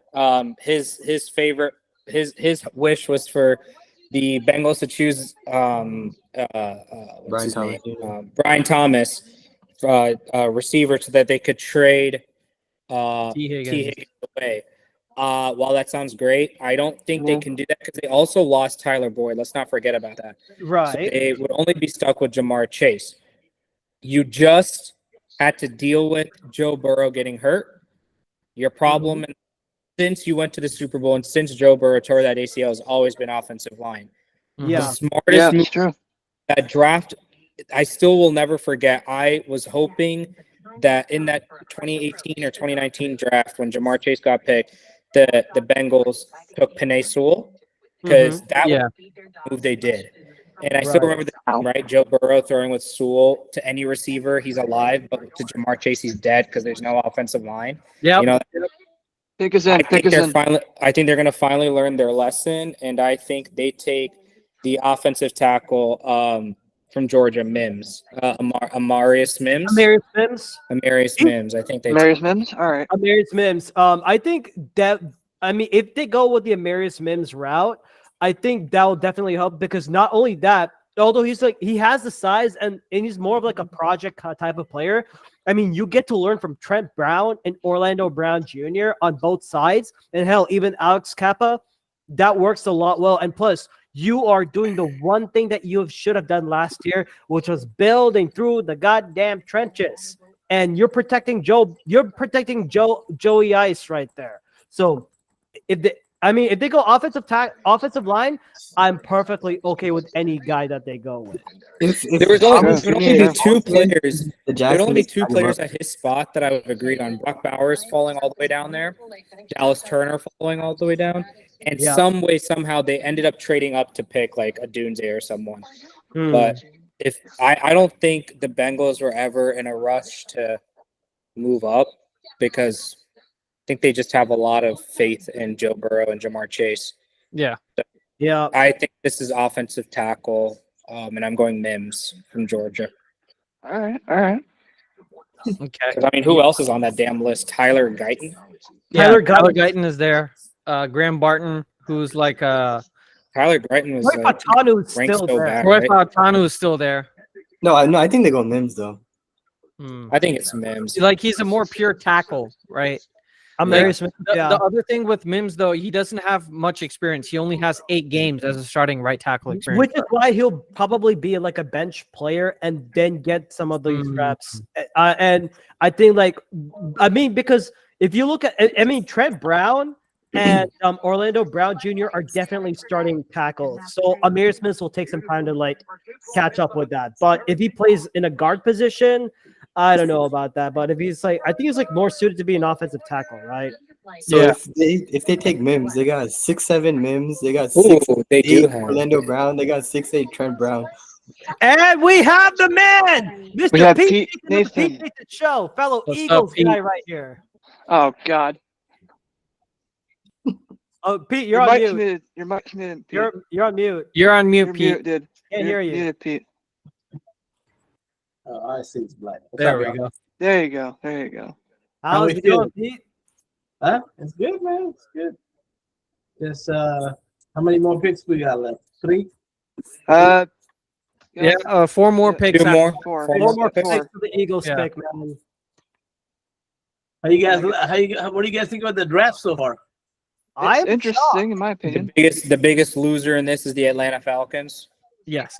his favorite his wish was for the Bengals to choose Brian Thomas Jr. Brian Thomas, receiver, so that they could trade T. Higgins. away. While that sounds great, I don't think they can do that because they also lost Tyler Boyd. Let's not forget about that. So Right. they would only be stuck with Jamar Chase. You just had to deal with Joe Burrow getting hurt. Your problem since you went to the Super Bowl and since Joe Burrow tore that ACL has always been offensive line. The Yeah. smartest Yeah, move it's true. that draft, I still will never forget. I was hoping that in that 2018 or 2019 draft when Jamar Chase got picked, the Bengals took Penei Sewell because that Yeah. was the move they did. And I still Right. remember the right? Joe Burrow throwing with Sewell to any receiver, he's alive, but to Jamar Chase, he's dead because there's no offensive line. Yep. You know, Think is in. Think is in. I think they're going to finally learn their lesson, and I think they take the offensive tackle from Georgia, Mims, Amarius Mims. Amarius Mims. Amarius Mims. I think they. Marius Mims. All right. Amarius Mims. I think that, I mean, if they go with the Amarius Mims route, I think that will definitely help because not only that, although he has the size and he's more of like a project type of player. I mean, you get to learn from Trent Brown and Orlando Brown Jr. on both sides, and hell, even Alex Kappa. That works a lot well. And plus, you are doing the one thing that you should have done last year, which was building through the goddamn trenches. And you're protecting Joey Ice right there. So if they go offensive line, I'm perfectly okay with any guy that they go with. There would only be 2 players. The There would only be 2 Jackson- players at his spot that I would have agreed on. Brock Bowers falling all the way down there, Dallas Turner falling all the way down, and Yeah. some way somehow they ended up trading up to pick like a Dunze or someone. But if I don't think the Bengals were ever in a rush to move up because I think they just have a lot of faith in Joe Burrow and Jamar Chase. Yeah. Yeah. I think this is offensive tackle, and I'm going Mims from Georgia. All right. All right. Okay. 'Cause, I mean, who else is on that damn list? Tyler Guyton? Yeah, Tyler Tyler Guyton. Guyton is there. Graham Barton, who's like Tyler Brighton was Troy Fautanu's ranked still so there. bad, Troy right? Fautanu is still there. No, I think they go Mims though. I think it's Mims. Like he's a more pure tackle, right? Amarius Smith, The yeah. other thing with Mims though, he doesn't have much experience. He only has 8 games as a starting right tackle experience. Which is why he'll probably be like a bench player and then get some of these reps. And I think because if you look at, Trent Brown and Orlando Brown Jr. are definitely starting tackles. So Amir Smith will take some time to catch up with that. But if he plays in a guard position, I don't know about that. But if he's I think he's more suited to be an offensive tackle, right? So if they take Mims, they got 6'7" Mims, they got 6'8" Orlando Brown, they got 6'8" Trent Brown. And we have the man, Mr. We have Pete Nathan. Nathan Show, fellow What's up, Eagles Pete? guy right here. Oh God. Oh, Pete, you're on mute. Muted. You're much muted. Pete. You're on mute. You're on mute, You're Pete. muted. Can't You're hear you. Muted, Pete. Oh, I see it's black. There we go. There you go. There you go. How's we it going, feeling? Pete? Huh? It's good, man. It's good. Just how many more picks we got left? 3? Yeah, 4 more picks. Two more. Four. Four more picks Four. for the Eagles Yeah. pick, man. How you guys? What do you guys think about the draft so far? It's interesting in my opinion. The biggest loser in this is the Atlanta Falcons. Yes.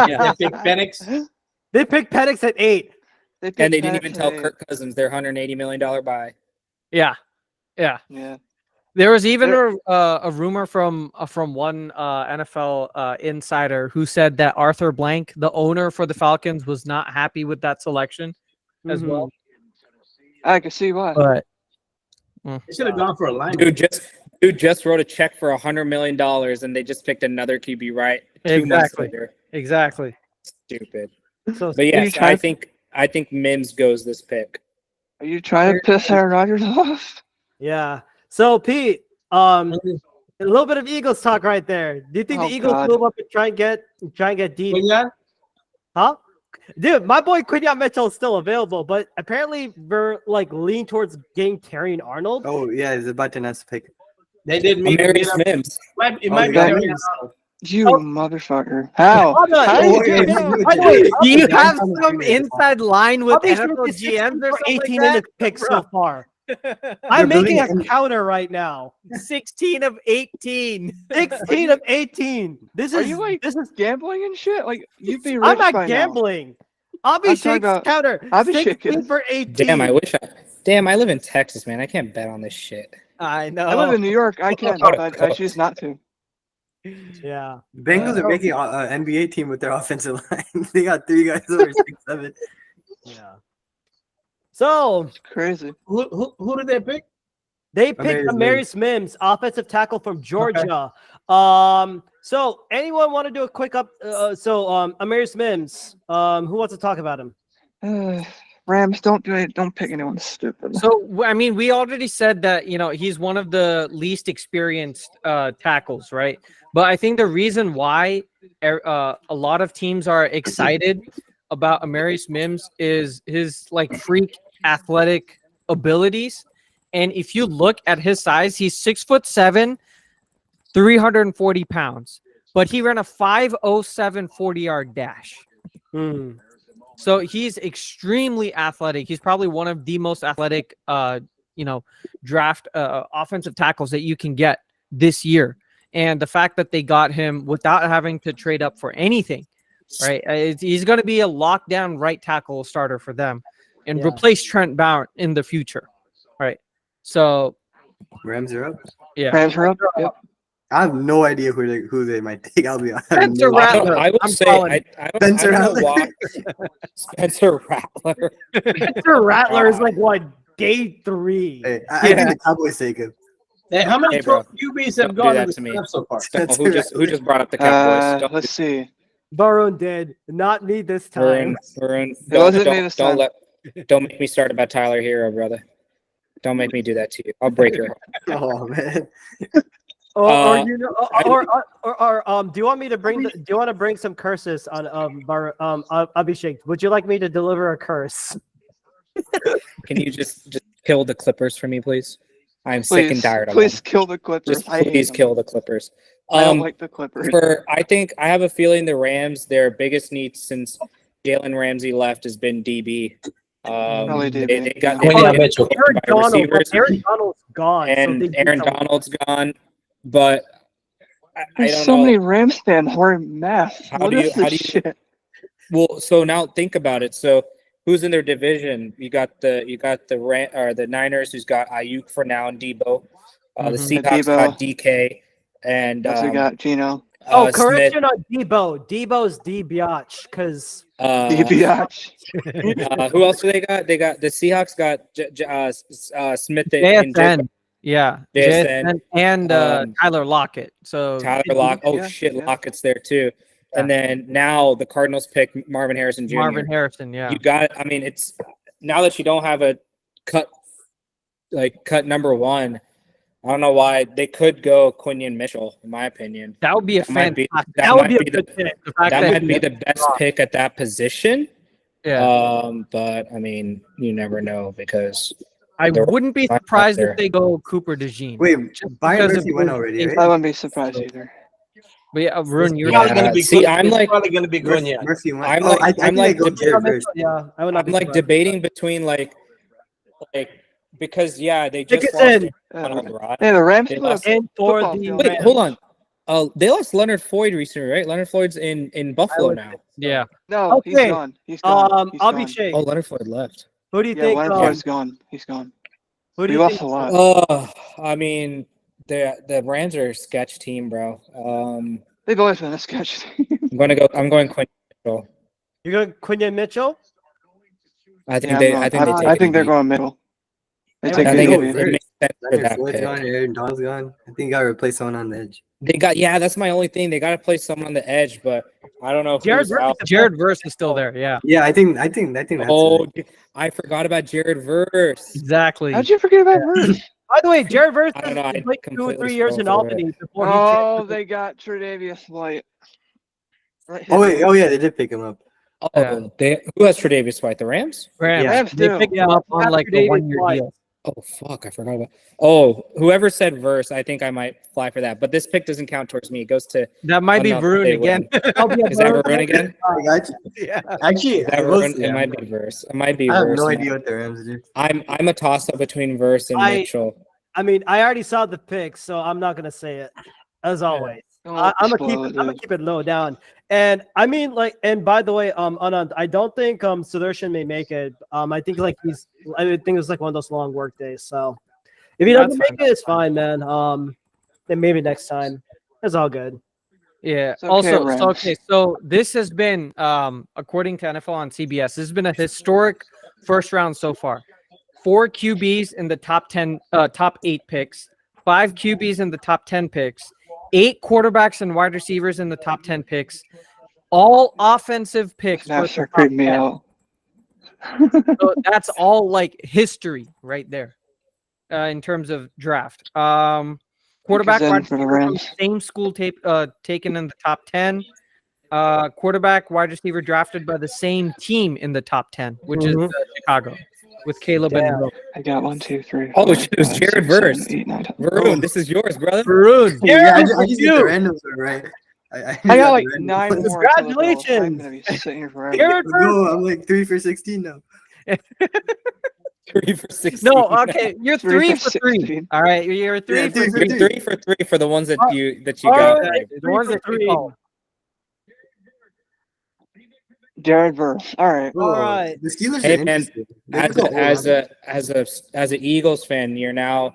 Yeah, they picked Penix. They picked Penix at 8. And they didn't even tell Kirk Cousins their $180 million buy. Yeah. Yeah. There was even a rumor from one NFL insider who said that Arthur Blank, the owner for the Falcons, was not happy with that selection as well. I can see why. But They should have gone for a line. Dude just wrote a check for $100 million, and they just picked another QB right 2 months later. Exactly. Stupid. So, But yes, I think Mims goes this pick. Are you trying to piss Aaron Rodgers off? yeah. So, Pete, a little bit of Eagles talk right there. Do you think the Eagles move up and try and get deep? Yeah. Huh? Dude, my boy Quinyon Mitchell is still available, but apparently we're leaning towards getting Terrion Arnold. Oh yeah, he's about to next pick. They did meet Amarius Mims. It might be Terrion Arnold. You motherfucker. How? Do you have some inside line with NFL GMs or something 18 like in that? the pick so far. I'm making a counter right now. 16 of 18. 16 of 18. This Are is you this is gambling and shit? You'd be rich I'm not by gambling. I'm talking Abhishek's about counter. Abhishek 16 is- for 18. Damn, I live in Texas, man. I can't bet on this shit. I know. now. I live in New York. I can, but I choose not to. Yeah. Bengals are making an NBA team with their offensive line. They got 3 guys over 6'7". Yeah. So It's crazy. Who did they pick? they picked Amarius Mims, offensive tackle from Georgia. So anyone want to do a quick Amarius Mims. Who wants to talk about him? Rams, don't do it. Don't pick anyone stupid. So, I mean, we already said that, he's one of the least experienced tackles, right? But I think the reason why a lot of teams are excited about Amarius Mims is his freak athletic abilities. And if you look at his size, he's 6'7", 340 pounds, but he ran a 5.07 40-yard dash. So he's extremely athletic. He's probably one of the most athletic, draft offensive tackles that you can get this year. And the fact that they got him without having to trade up for anything, right? He's going to be a lockdown right tackle starter for them and replace Trent Brown in the future, right? So Rams are up. Yeah, Rams are up. Yep. I have no idea who they might take. I'll be honest. Spencer Rattler. I would say I don't know why. Spencer Rattler. Spencer Rattler is day 3. Hey, I think the Cowboys take him. Hey, how many bro. QBs have Don't gone do in that the to me. draft so far? Who just brought up the Cowboys? Let's see. Barone did. Not me this time. Varun, It wasn't me this time. don't make me start about Tyler Hero, brother. Don't make me do that to you. I'll break your heart. Oh man. Do you want me to bring? Do you want to bring some curses on Abhishek? Would you like me to deliver a curse? Can you just kill the Clippers for me, please? I'm sick and tired of Please them. kill the Clippers. Just I hate please them. kill the Clippers. I don't like the Clippers. I have a feeling the Rams, their biggest need since Jalen Ramsey left has been DB. Probably They DB. got Aaron Donald, receivers, Aaron Donald's gone. and so they Aaron Donald's gone. But I There's don't so know. many Rams fans who are math. How What do you- is how this do you- shit? Well, so now think about it. So who's in their division? You got the Niners, who's got Ayuk for now and Debo. The Seahawks got DK and Also got Gino. Oh, Smith. correction on Debo. Debo's D Biatch because Biatch. Who else do they got? They got the Seahawks got Smith and JSN. Yeah. JSN. And Tyler Lockett. So Tyler Lockett. Oh yeah, shit, yeah. Lockett's there too. And then now the Cardinals pick Marvin Harrison Jr. Marvin Harrison, yeah. You got. I mean, it's now that you don't have a cut number one. I don't know why they could go Quinion Mitchell, in my opinion. That would be a fantastic. That would be a might good pick. That might be the best pick at that position. Yeah. But I mean, you never know because I wouldn't be surprised there. if they go Cooper DeJean. Wait, Just Byron because Murphy of went who- already, right? I wouldn't be surprised either. But yeah, Rune, you're Probably gonna be see, good. I'm like probably going to be good yet. Murphy went. I'm Oh, like I I'm think like I go Jared Verse. Yeah, I would not I'm be like surprised. debating between like because they Pick just it lost in. Donald Rod. Yeah, the Rams They put lost- a And for football the field. Wait, Rams. hold on. They lost Leonard Floyd recently, right? Leonard Floyd's in Buffalo now. yeah. No, he's Okay. gone. He's gone. He's I'll gone. be Shake. Oh, Leonard Floyd left. Who do you Yeah, think? Leonard Floyd's gone. He's gone. Who do We you lost think? a lot. Oh, I mean, the Rams are a sketch team, bro. They've always been a sketch team. I'm going Quinn Mitchell. You're going Quinion Mitchell? I think Yeah, they. I'm I going- think they. I take think they're it. going middle. They I take I think think it. it makes sense for Leonard that Floyd's pick. gone. Aaron Donald's gone. I think you got to replace someone on the edge. They got that's my only thing. They got to play someone on the edge, but I don't know. Jared Who's out. Jared Verse is still there. Yeah. Yeah, I think that's Oh, it. I forgot about Jared Verse. Exactly. How'd you forget about Verse? By the way, Jared Verse I don't know, I is like 2 or completely 3 years in scrolled through Albany before he Oh, changed. they got Tre'Davious White. Right. Oh wait, oh yeah, they did pick him up. Oh, Yeah. who has Tre'Davious White? The Rams? Rams. Rams They do. picked him up on like the 1-year deal. Oh fuck, I forgot about. Oh, whoever said Verse, I think I might fly for that. But this pick doesn't count towards me. It goes to. That might be Enough Varun they again. Is that Varun again? I got you. Yeah. Actually, Is that Varun? It might be Verse. It might be I have Verse. no idea what the Rams do. I'm a toss up between Verse and Mitchell. I mean, I already saw the pick, so I'm not gonna say it. As always, Don't I'm spoil it, gonna dude. keep it low down. And I mean, like, and by the way, Anand, I don't think Sudarshan may make it. I think like I think it was like one of those long work days. So if he doesn't make it, it's fine, man. Then maybe next time. It's all good. Yeah. It's okay, Also, Rams. so this has been, according to NFL on CBS, this has been a historic first round so far. 4 QBs in the top 8 picks, 5 QBs in the top 10 picks, 8 quarterbacks and wide receivers in the top 10 picks, all offensive picks. Now for start the top creeping me 10. out. So that's all like history right there in terms of draft. Quarterback, Zen wide for the receiver from Rams. the same school taken in the top 10. Quarterback, wide receiver drafted by the same team in the top 10, which is Chicago with Caleb and Will. I got 1, 2, 3. Oh, 4, it was 5, Jared 6, Verse. 7, 8, 9, 10. Varun, this is yours, brother. Varun. Yeah, I just did the randoms were right. I got like the 9 randoms. more. till the goal. I'm Congratulations. gonna be sitting here forever. Jared Verse. No, I'm like 3 for 16 now. 3 for 16. No, okay, you're 3 3 for for 3. 16. All right, you're 3 Yeah, for 3 for 3. 3 for 3 for the ones that you All got. right, The ones that you called. Jared Verse. All right. All right. The Steelers Hey, are man, interesting. They could go all as an Eagles fan, you're now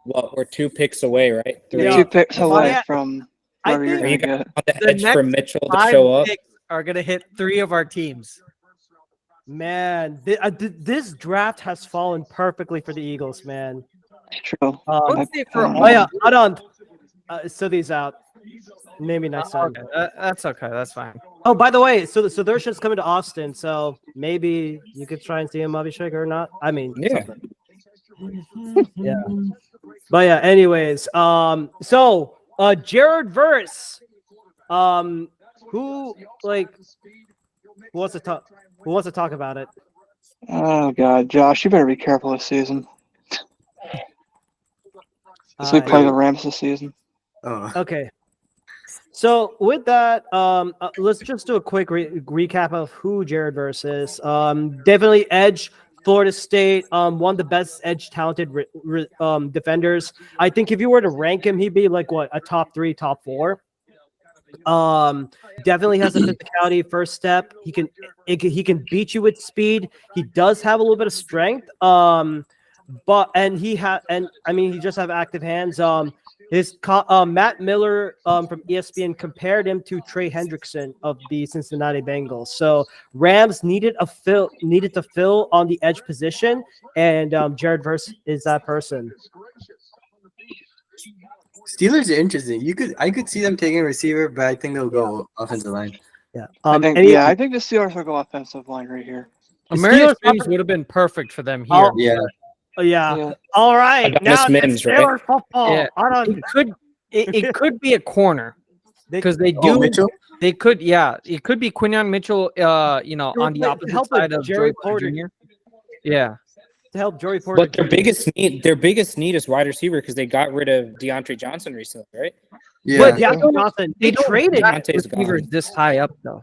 we're 2 picks away, right? 3. You're Yeah. 2 picks away Yeah. from I whoever you're think- Are gonna you get. got on the The edge for next Mitchell to 5 show up? picks are gonna hit 3 of our teams. Man, this draft has fallen perfectly for the Eagles, man. True. Let's see for Oh yeah, hold on. So these out. Maybe next time. Okay, that's okay. That's fine. Oh, by the way, so Sudarshan's coming to Austin, so maybe you could try and see him, Abhishek, or not. I mean, Yeah. something. Yeah. But yeah, anyways, so Jared Verse, who wants to talk about it? Oh God, Josh, you better be careful this season. So we play the Rams this season. Oh. Okay. So with that, let's just do a quick recap of who Jared versus. Definitely edge. Florida State, one of the best edge talented defenders. I think if you were to rank him, he'd be like what, a top 3, top 4. Definitely has a physicality first step. He can beat you with speed. He does have a little bit of strength. He just have active hands. Matt Miller from ESPN compared him to Trey Hendrickson of the Cincinnati Bengals. So Rams needed to fill on the edge position, and Jared Verse is that person. Steelers are interesting. I could see them taking a receiver, but I think they'll go offensive line. Yeah. I think the Steelers will go offensive line right here. Amarius James would have been perfect for them here. Yeah. All right. Now Mims, Steelers football. Yeah. It could be a corner because they do. Oh, Mitchell? They could. Yeah. It could be Quinyon Mitchell. On the opposite side of Jerry Joey Porter Jr. Yeah. To help Joey Porter. But their biggest need is wide receiver because they got rid of DeAndre Johnson recently, right? Yeah. But DeAndre Johnson, they traded Deontay's receivers gone. this high up though.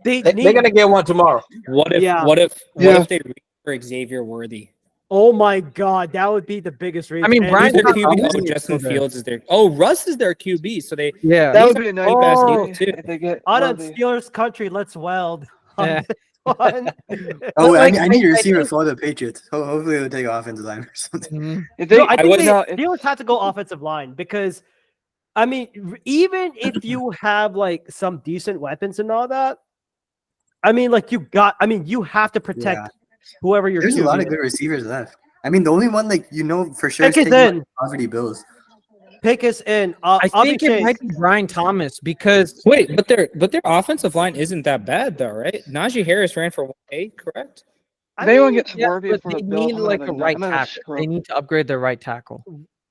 They're gonna get one tomorrow. What if they reach for Xavier Worthy? Oh my God, that would be the biggest reason. I mean, Brian Who's their Thomas QB? Justin Fields is their. Oh, Russ is their QB. So they. Yeah. That would be a nice Oh, too. If they get on Worthy. Steelers country, let's weld. Yeah. Oh, I need a receiver for the Patriots. Hopefully they'll take offensive line or something. If they, No, I think would not. Steelers have to go offensive line because, I mean, even if you have like some decent weapons and all that, I mean, you have to protect whoever you're. There's a lot of good receivers left. I mean, the only one for sure is taking poverty bills. Pick us in. I think it might be Brian Thomas because wait, but their offensive line isn't that bad though, right? Najee Harris ran for 1A, correct? They won't get Worthy but for they the Bills. need like a right tackle. They need to upgrade their right tackle.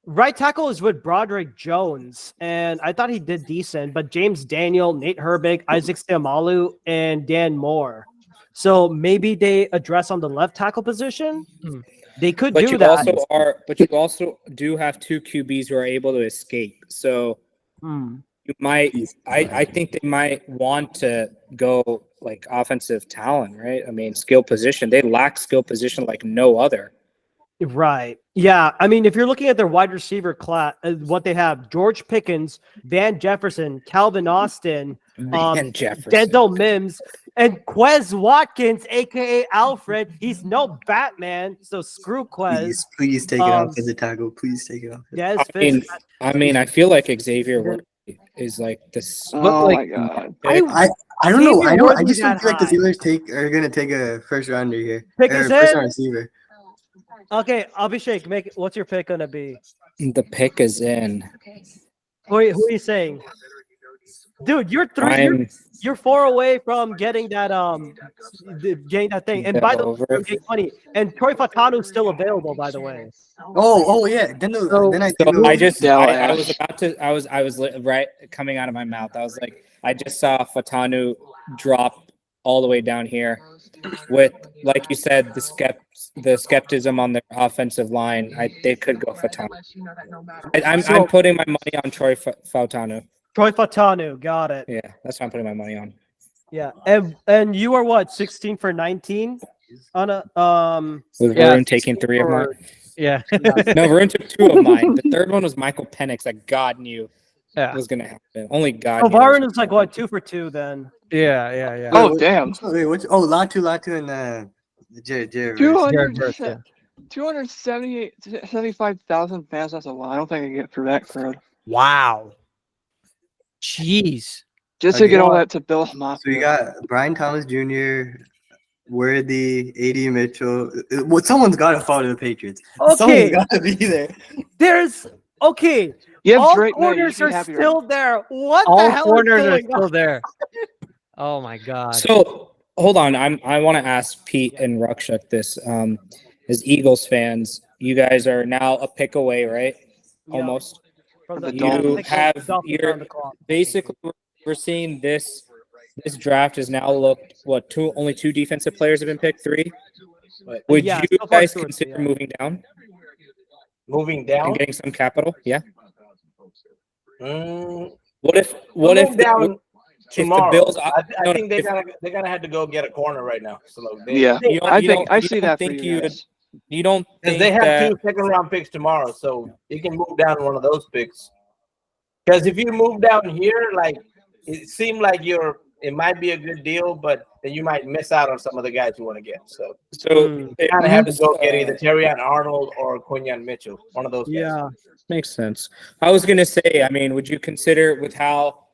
Right tackle is with Broderick Jones, and I thought he did decent. But James Daniel, Nate Herbig, Isaac Seumalo, and Dan Moore. So maybe they address on the left tackle position. They could do that. But you also do have 2 QBs who are able to escape. So you might. I think they might want to go like offensive talent, right? I mean, skill position. They lack skill position like no other. Right. Yeah. I mean, if you're looking at their wide receiver class, what they have: George Pickens, Van Jefferson, Calvin Austin, Denzel Mims, and Quez Watkins, aka Alfred. He's no Batman, so screw Quez. Please take it off as a tackle. Please take it off. Yes. I feel like Xavier is like this. Oh my God. I don't know. I just don't feel like the Steelers are gonna take a first rounder here. First round receiver. Okay, Abhishek, what's your pick gonna be? The pick is in. Who are you saying? Dude, you're you're 4 away from getting that thing. And by the way, I'm getting money. And Troy Fatanu is still available, by the way. Oh yeah. Then I was right coming out of my mouth. I was like, I just saw Fatanu drop all the way down here with, like you said, the skepticism on their offensive line. They could go Fatanu. I'm putting my money on Troy Fatanu. Troy Fatanu, got it. Yeah, that's what I'm putting my money on. Yeah, and you are what, 16 for 19 on a with Varun taking 3 of mine. Yeah. No, Varun took 2 of mine. The third one was Michael Penix that God knew was gonna happen. Only God. Oh, Varun is like what, 2 for 2 then. Yeah. Oh damn. Wait, Latu and Jared. 275,000 fans. That's a lot. I don't think I can get for that crowd. Wow. Jeez. Just to get all that to Bill Mafia. So we got Brian Thomas Jr., Worthy, A.D. Mitchell. Well, someone's got to follow the Patriots. Okay. Someone's got to be there. All corners are still there. What the hell? All corners are still there. Oh my God. So hold on. I want to ask Pete and Rakshak this. As Eagles fans, you guys are now a pick away, right? Almost. Basically we're seeing this draft is now looked only 2 defensive players have been picked, 3. Would you guys consider moving down? moving down and getting some capital. Yeah. Mm, What if move down if the tomorrow? Bills? I No, think if, they're gonna have to go get a corner right now. So Yeah, you don't, I you think don't, I you see don't that for think you you guys. you don't because think they have that 2 second-round picks tomorrow, so you can move down one of those picks. Because if you move down here, like it seemed like it might be a good deal, but then you might miss out on some of the guys you want to get. So so you kind of have to go get uh, either Terrion Arnold or Quinyon Mitchell, one of those guys. Yeah. makes sense. I was gonna say, I mean, would you consider with how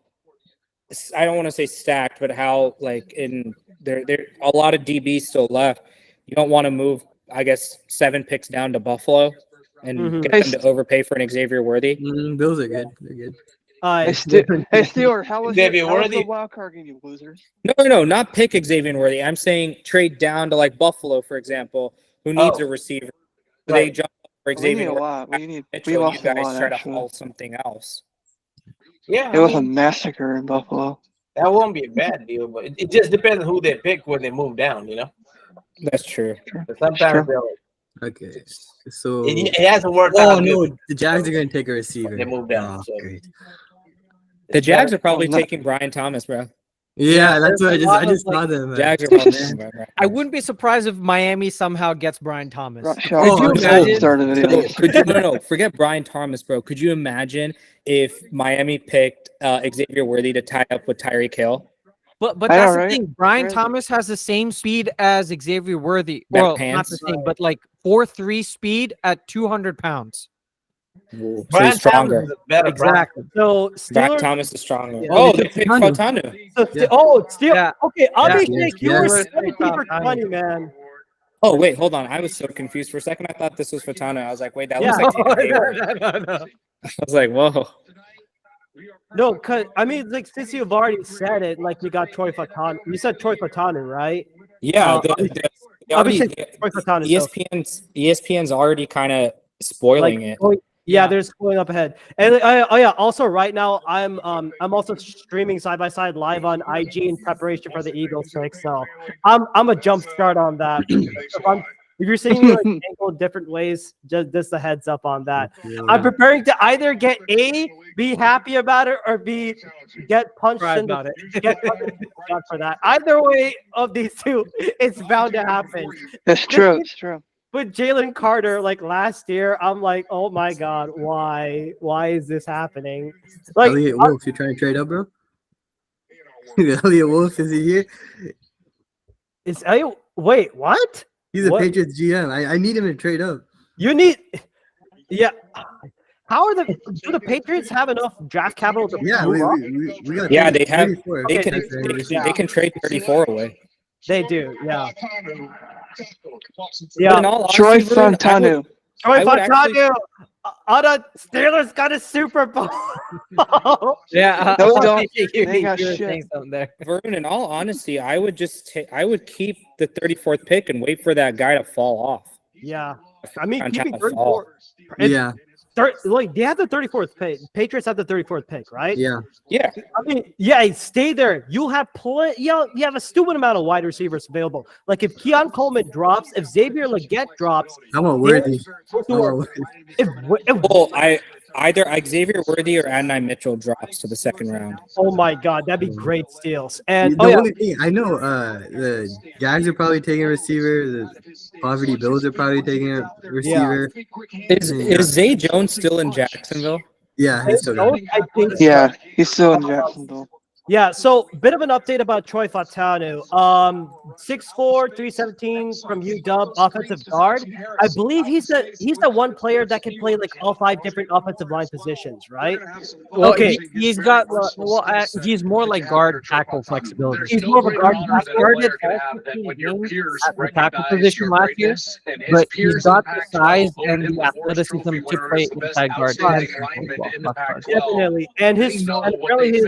I don't want to say stacked, but how like in there a lot of DBs still left. You don't want to move, I guess, 7 picks down to Buffalo and get them to overpay for an Xavier Worthy. Those are good. They're good. Hey, Steeler, how was Xavier how was Worthy? the wild card game, you losers? No, not pick Xavier Worthy. I'm saying trade down to like Buffalo, for example, who needs a receiver. So they jump up for We need Xavier a Worthy. lot. We Mitchell, and you lost a guys lot, try to actually. haul something else. Yeah, It was a massacre in Buffalo. that won't be a bad deal, but it just depends on who they pick when they move down. You know, That's true. but sometimes Okay. So it hasn't worked Oh out no, good the Jags are gonna take a receiver. they move down. Oh, So great. The Jags are probably no. taking Brian Thomas, bro. Yeah, that's what there's a I lot just of, saw them. Jags are probably taking Man. Brian I wouldn't be surprised if Miami somehow gets Brian Thomas. Oh, you okay. imagine? Start of the video. So, no, forget Brian Thomas, bro. Could you imagine if Miami picked Xavier Worthy to tie up with Tyreek Hill? But I know, that's the right? thing. Brian Crazy. Thomas has the same speed as Xavier Worthy. Better Well, not hands? the same, but like 4.3 speed at 200 pounds. So Brian he's stronger. Thomas is a better Exactly. So Brian Steelers. Thomas is stronger. Yeah. Oh, they picked Fatanu. So Yeah. Steel. Yeah. Okay, Abhishek, yes, you were yes. 17 for 20, man. Oh, wait, hold on. I was so confused for a second. I thought this was Fatanu. I was like, wait, that Yeah. looks like Taylor Hayward. No. I was like, whoa. No, cause I mean, like since you've already said it, like you got Troy Fatanu. You said Troy Fatanu, right? Yeah, Troy Fatanu. ESPN's already kind of spoiling it. Yeah, they're going up ahead. And yeah, also right now I'm also streaming side by side live on IG in preparation for the Eagles pick. So I'm a jump start on that. If you're seeing me like angled different ways, just a heads up on that. Yeah. I'm preparing to either get A, be happy about it, or B, get punched Cry in about it. get punched in the gut for that. Either way of these two, it's bound to happen. It's true. It's true. With Jalen Carter, like last year, I'm like, oh my god, why is this happening? Like, Elliot Wolf, you trying to trade up, bro? Elliot Wolf, is he here? Is Elliot? Wait, what? He's a What? Patriots GM. I need him to trade up. You need, yeah. How are do the Patriots have enough draft capital to Yeah, move up? we got Yeah, they have. 34. They Okay. can trade 34 away. They do, yeah. But Yeah. in all Troy honesty, Varun, Fontanu. Troy I would actually- Fontanu. The Steelers got a Super Bowl. Yeah, No, I don't. think you They got were shit. saying something there. Varun, in all honesty, I would just I would keep the 34th pick and wait for that guy to fall off. Yeah, I mean, Fontana keeping fall. 34. Yeah, Like they have the 34th pick. Patriots have the 34th pick, right? yeah. Yeah, I mean, yeah, stay there. You'll have you have a stupid amount of wide receivers available. Like if Keon Coleman drops, if Xavier Legette drops, I want Worthy. if well, either Xavier Worthy or Adonai Mitchell drops to the second round. oh my god, that'd be great steals. And The only thing I know, the Jags are probably taking a receiver. The Poverty Bills are probably taking a receiver. Is Zay Jones still in Jacksonville? Yeah, he's still good. I think so. Yeah, he's still in Jacksonville. Yeah, so bit of an update about Troy Fontanu. 6'4", 317 from UW, offensive guard. I believe he's the one player that can play like all 5 different offensive line positions, right? Well, Okay. he's got he's more like guard tackle flexibility. He's more of a guard. He started at the tackle position last year, but he's got the size and the athleticism to play inside guard. Definitely, and really his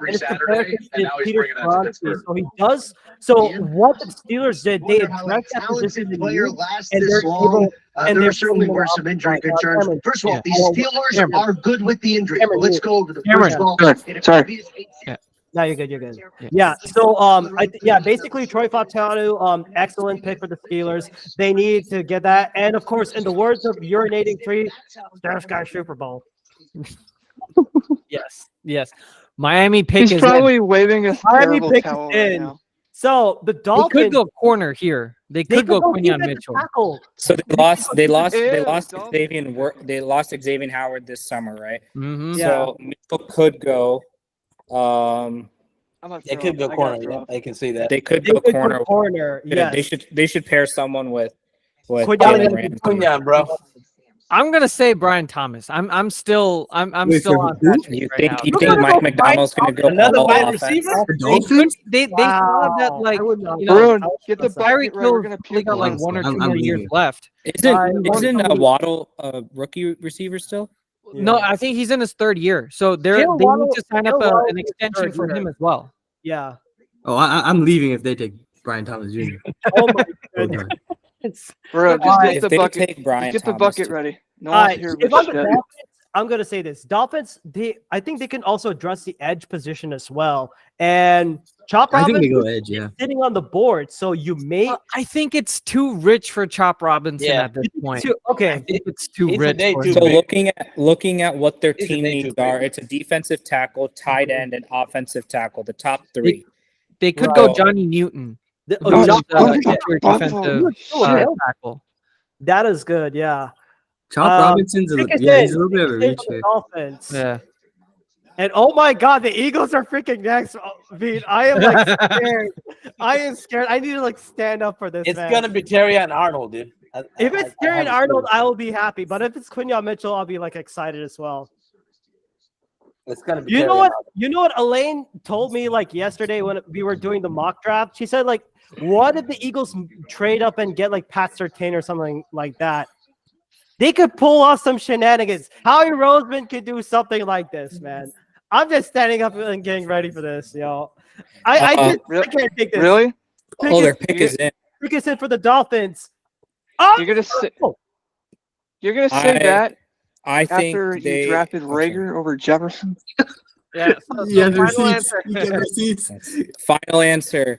his comparison is Peter Skronsky. So he does. So what the Steelers did, they addressed that position in need, and they're able. And there certainly were some injury concerns. First of all, the Steelers are good with the injury. Let's go to the first of all. Sorry. No, you're good. You're good. Yeah. So, basically, Troy Fautanu, excellent pick for the Steelers. They need to get that, and of course, in the words of urinating three, Stash Guy Super Bowl. Yes. Miami pick He's is probably waving a Miami terrible pick towel is right in. now. So the They Dolphins could go corner here. They could go Quinyon defensive Mitchell. tackle. So they lost Dolphins. They lost Xavier Howard this summer, right? Mm-hmm. So Mitchell could go. They could go corner. Yeah, I can see that. They could go corner. Corner. Yeah, Yes. they should pair someone with Quinyon Jalen Ramsey. Quinyon, bro. I'm gonna say Brian Thomas. I'm still on You Patrick right now. think Mike McDonald's gonna go Another all wide offense? receiver? They still have that, like, Bruin, get the Tyreek bucket right. We're Hill gonna only puke got like on one or this. two more years left. Isn't Waddle a rookie receiver still? No, I think he's in his third year. So they need to sign up an extension for him as well. Yeah. Oh, I'm leaving if they take Brian Thomas Jr. Oh my goodness. Bro, just get If the they bucket. take Brian Just get the Thomas bucket too. ready. No All one's right, here if with I'm the shit. Dolphins, I'm gonna say this: Dolphins. I think they can also address the edge position as well. And Chop I think Robinson they go edge, yeah. is sitting on the board, so you may. I think it's too rich for Chop Robinson at this point. Okay, I think it's too He's a rich. day for too him. So big. looking at what their He's a team day needs too are, big. it's a defensive tackle, tight end, and offensive tackle. The top three. They could Right. go Johnny Newton. Oh, who's, Johnny interior defensive tackle. That is good. Yeah. Chop Robinson's pick is he's a in. little bit of a Pick is in reach for the here. Dolphins. Yeah. And oh my God, the Eagles are freaking next. Pete, I am like scared. I am scared. I need to like stand up for this. It's man. gonna be Terry and Arnold, dude. If it's Terry Arnold, I will be happy. But if it's Quinyon Mitchell, I'll be like excited as well. It's gonna be. You Terry know what? and Arnold. You know what Elaine told me like yesterday when we were doing the mock draft. She said like, what if the Eagles trade up and get like Pat Surtain or something like that? They could pull off some shenanigans. Howie Roseman could do something like this, man. I'm just standing up and getting ready for this, yo. I can't take this. Really? Their pick is in. Pick is in for the Dolphins. Oh, You're gonna say that I think after they you drafted Rager over Jefferson? Yeah. Yeah, the final receipts. answer. You get receipts. Final answer.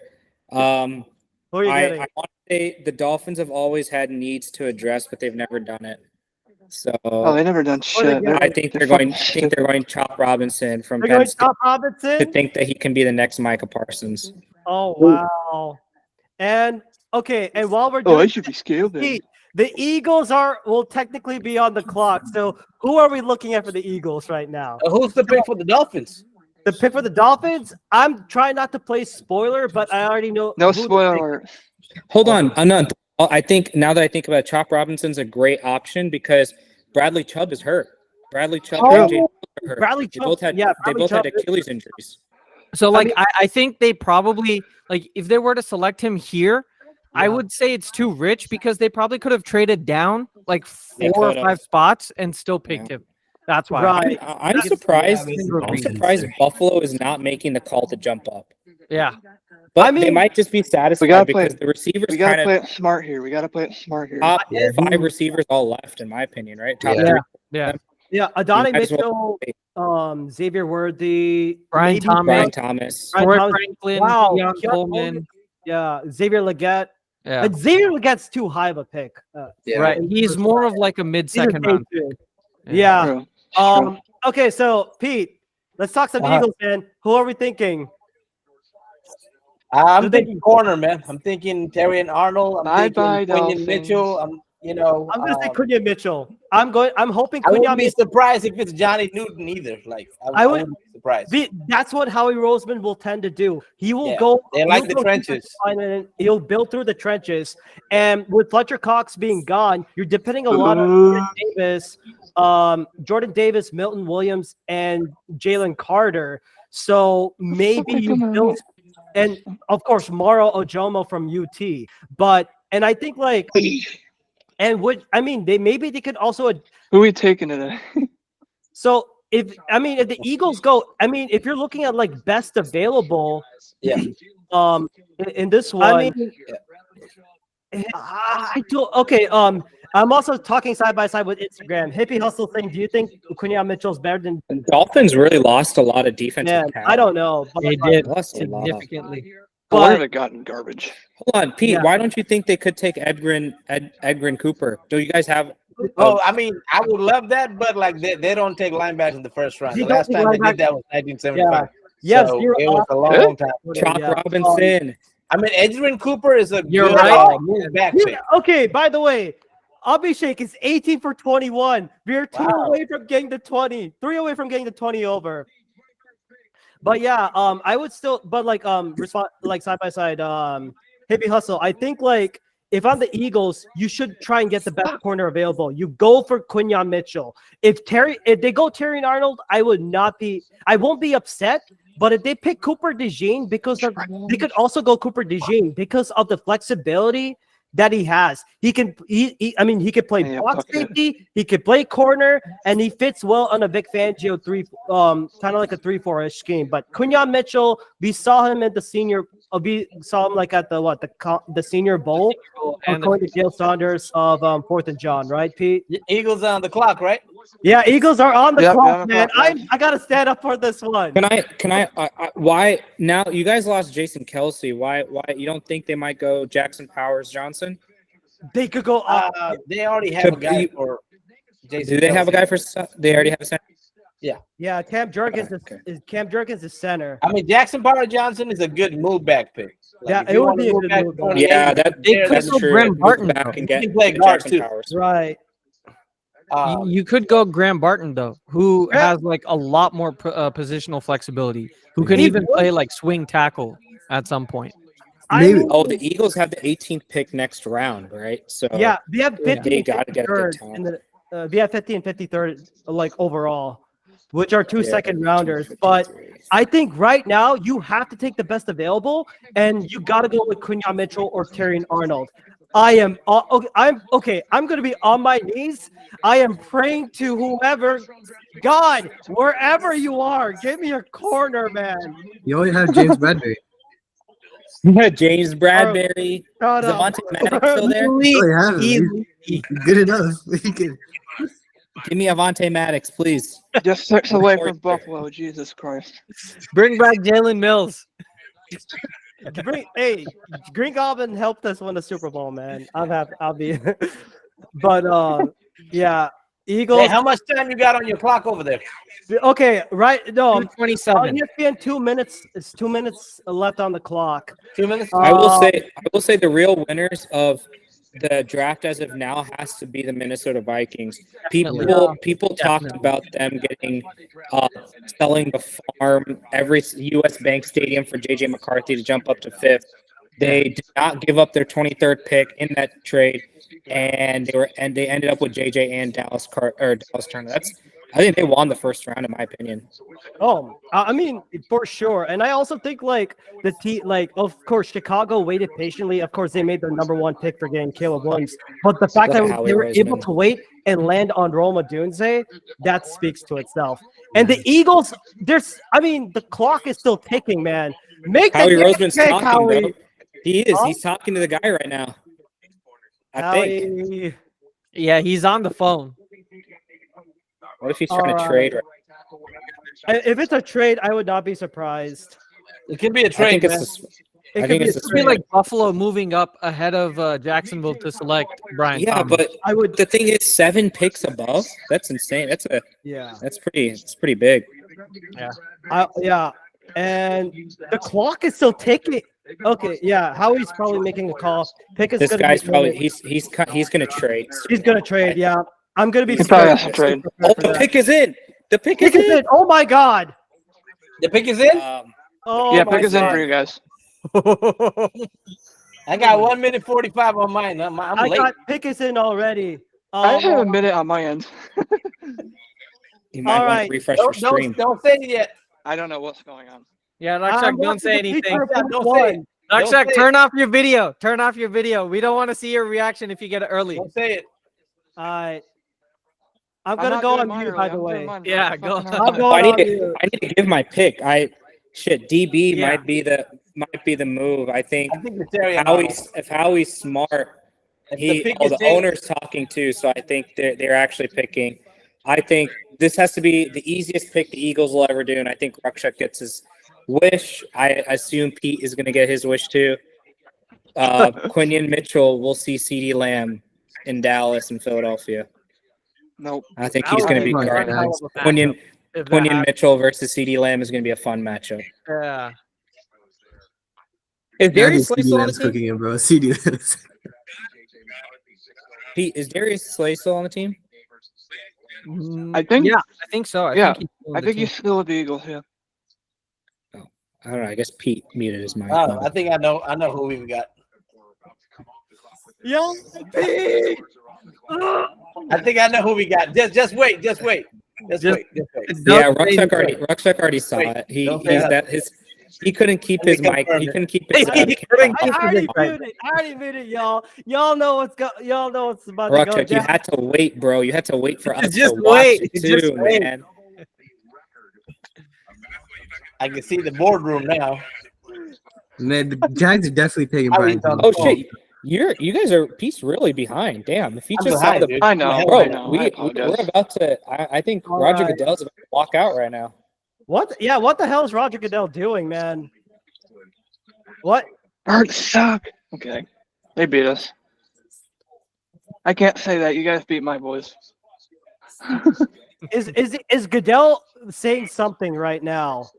Who are you getting? I want to say the Dolphins have always had needs to address, but they've never done it. So Oh, they never done shit. I think they're going. I think they're going Chop Robinson from They're Penn going State Chop to Robinson. think that he can be the next Micah Parsons. Oh wow! And okay, and while we're Oh, doing they should be scaled then. the Eagles will technically be on the clock. So who are we looking at for the Eagles right now? Who's the pick for the Dolphins? The pick for the Dolphins. I'm trying not to play spoiler, but I already know. No who the spoiler. Hold on, Anant. I think now that I think about it, Chop Robinson's a great option because Bradley Chubb is hurt. Bradley Chubb and Jay are hurt. Bradley They Chubb, both had yeah, they Bradley both had Chubb. Achilles injuries. So like I think they probably like if they were to select him here, I would say it's too rich because they probably could have traded down like 4 or 5 spots and still picked him. That's why. Right. I'm surprised. I'm surprised Buffalo is not making the call to jump up. Yeah. But they might just be satisfied because the receivers We gotta kind play of it smart here. We gotta play it smart here. top 5 receivers all left, in my opinion, right? Top 3. Yeah. Yeah, Adonai You might as well Mitchell, Xavier Worthy, Brian maybe Thomas. Brian Thomas. Brian Troy Thomas. Franklin, Wow, Keon Keon Coleman. Yeah, Xavier Leggett. Yeah. But Xavier Leggett's too high of a pick. Right. He's more of like a mid-second round. Yeah. Okay, so Pete, let's talk some Eagles, man. Who are we thinking? I'm thinking corner, man. I'm thinking Terry and Arnold. I'm Bye-bye, thinking Quinyon Dolphins. Mitchell. I'm gonna say Quinyon Mitchell. I'm hoping I Quinyon wouldn't be Mitchell. surprised if it's Johnny Newton either. Like I wouldn't be surprised. That's what Howie Roseman will tend to do. He will Yeah, go. they like he'll the go through trenches. line and he'll build through the trenches. And with Fletcher Cox being gone, you're depending a lot on Jordan Davis, Milton Williams, and Jalen Carter. So maybe you build, and of course Maro Ojomo from UT. And I think like, and what I mean, they could also. Who are we taking today? So if the Eagles go, if you're looking at like best available, in this one, I do okay. I'm also talking side by side with Instagram. Hippie Hustle thing. Do you think Quinyon Mitchell's better than? Dolphins really lost a lot of defensive Man, talent. I don't know. But, They did Lost a lot. significantly. I wonder if but it gotten garbage. Hold on, Pete. Yeah. Why don't you think they could take Edgren Cooper? Do you guys have? Oh, I mean, I would love that, but like they don't take linebackers in the first round. They The don't last take time they linebackers. did that was 1975. Yes, so you're it was a awesome. long time. Chalk Yeah. Robinson. I mean, Edgerrin Cooper is a You're good right. move back Yeah, pick. okay, by the way, Abhishek is 18 for 21. We're 2 Wow. away from getting the 20, 3 away from getting the 20 over. But yeah, I would still, but like, respond like side by side, Hippie Hustle. I think like if I'm the Eagles, you should try and get the best corner available. You go for Quinyon Mitchell. If they go Terry Arnold, I won't be upset. But if they pick Cooper DeJean, they could also go Cooper DeJean because of the flexibility that he has. He can play box safety, he could play corner, and he fits well on a Vic Fangio kind of like a 3-4-ish scheme. But Quinyon Mitchell, we saw him at the senior. We saw him like at the Senior Bowl, according to Gail Saunders of 4th and John, right, Pete? Eagles on the clock, right? Yeah, Eagles are on the Yep, clock, on the man. clock, I gotta stand up for this one. Can I? Why now? You guys lost Jason Kelsey. Why? You don't think they might go Jackson Powers Johnson? They could go. They already have a guy for Jason. Do they have a guy for? They already have a center. Yeah, Cam Jerkins is center. I mean, Jackson Power Johnson is a good move back pick. Yeah, if it you would wanna be a move good back move to back. 28, Yeah, that's go true. Graham Barton, Back though. and get He can play guard, Jackson too. Powers. Right. You could go Graham Barton though, who has like a lot more positional flexibility, who could He even would. play like swing tackle at some point. Maybe. Oh, the Eagles have the 18th pick next round, right? So Yeah, we have 50 they and got to get a good 53rd talent. in the we have 50 and 53rd like overall, which are two second rounders. But I think right now you have to take the best available, and you got to go with Quinyon Mitchell or Terry Arnold. I'm going to be on my knees. I am praying to whoever, God, wherever you are, give me a corner, man. You only have James Bradbury. James Bradbury. Shut Is up. Avonte Maddox still there? You only have him. He's good enough. He can- Give me Avonte Maddox, please. Just 6 away from Buffalo. Jesus Christ. Bring back Jalen Mills. Hey, Green Goblin helped us win the Super Bowl, man. I'm happy. I'll be. But yeah, Eagles. Hey, how much time you got on your clock over there? Okay, right. No, I'm 27. on ESPN 2 minutes. It's 2 minutes left on the clock. 2 minutes. I will say the real winners of the draft as of now has to be the Minnesota Vikings. People talked about them getting selling the farm, every U.S. Bank Stadium for J.J. McCarthy to jump up to 5th. They did not give up their 23rd pick in that trade, and they ended up with J.J. and Dallas Turner. I think they won the first round, in my opinion. Oh, I mean, for sure. And I also think like of course, Chicago waited patiently. Of course, they made their number 1 pick for getting Caleb Williams. But the fact that they were able to wait and land on Roma Dunze, that speaks to itself. And the Eagles, the clock is still ticking, man. Make Howie the Roseman's pick, talking, Howie. though. He is. Huh? He's talking to the guy right now. I think. Howie. Yeah, he's on the phone. What if he's trying to trade? If it's a trade, I would not be surprised. It could be a trade. I think it's It could be like Buffalo moving up ahead of Jacksonville to select Brian Thomas. But the thing is, 7 picks above. That's insane. That's pretty big. Yeah. And the clock is still ticking. Okay, yeah. Howie's probably making a call. This guy's probably he's gonna trade. He's gonna trade. Yeah, I'm gonna be. He probably has to trade. Oh, the pick is in. The pick is in. Oh my God. The pick is in. Oh Yeah, my pick is in God. for you guys. I got 1 minute 45 on mine. I'm I late. got Pickens in already. I have a minute on my end. You might All want right. to refresh your stream. Don't say it yet. I don't know what's going on. Yeah, Lakshak, don't say anything. Don't say it. Lakshak, turn off your video. Turn off your video. We don't want to see your reaction if you get it early. Don't say it. All right. I'm I'm gonna not go doing on mine mute, early. by the I'm doing way. mine Yeah, right go. fucking I'm early. going on I mute. need to give my pick. DB Yeah. might be the move. I think I think it's Terry if Howie's smart, The owner's talking too, so I think they're actually picking. I think this has to be the easiest pick the Eagles will ever do, and I think Ruckchuck gets his wish. I assume Pete is going to get his wish too. Quinion Mitchell will see CeeDee Lamb in Dallas and Philadelphia. Nope. I think he's going to be guarding Quinion Mitchell versus CeeDee Lamb is going to be a fun matchup. Yeah. Is Darius Slay still on the cooking team? him, bro. CD Pete, is Darius Slay still on the team? I think. Yeah, I think so. I think he's still with the Eagles. Yeah. I don't know. I guess Pete muted his mic. I think I know who we've got. Young Pete. I think I know who we got. Just wait. Just wait. Yeah, Ruckchuck already saw it. He couldn't keep his mic. He couldn't keep his mic. I already muted y'all. Y'all know what's about to go Ruckchuck, down. you had to wait, bro. You had to wait for us Just to watch wait. it Just too, wait. man. I can see the boardroom now. Man, the Jags are definitely taking Brian Thomas. Oh shit, you guys are Pete's really behind. Damn, if he I'm just behind, saw dude. the I know. bro, I know. we're about to. I think Roger Goodell's about to walk out right now. What? Yeah, what the hell is Roger Goodell doing, man? What? Birds suck. Okay. They beat us. I can't say that. You guys beat my boys. Is Goodell saying something right now?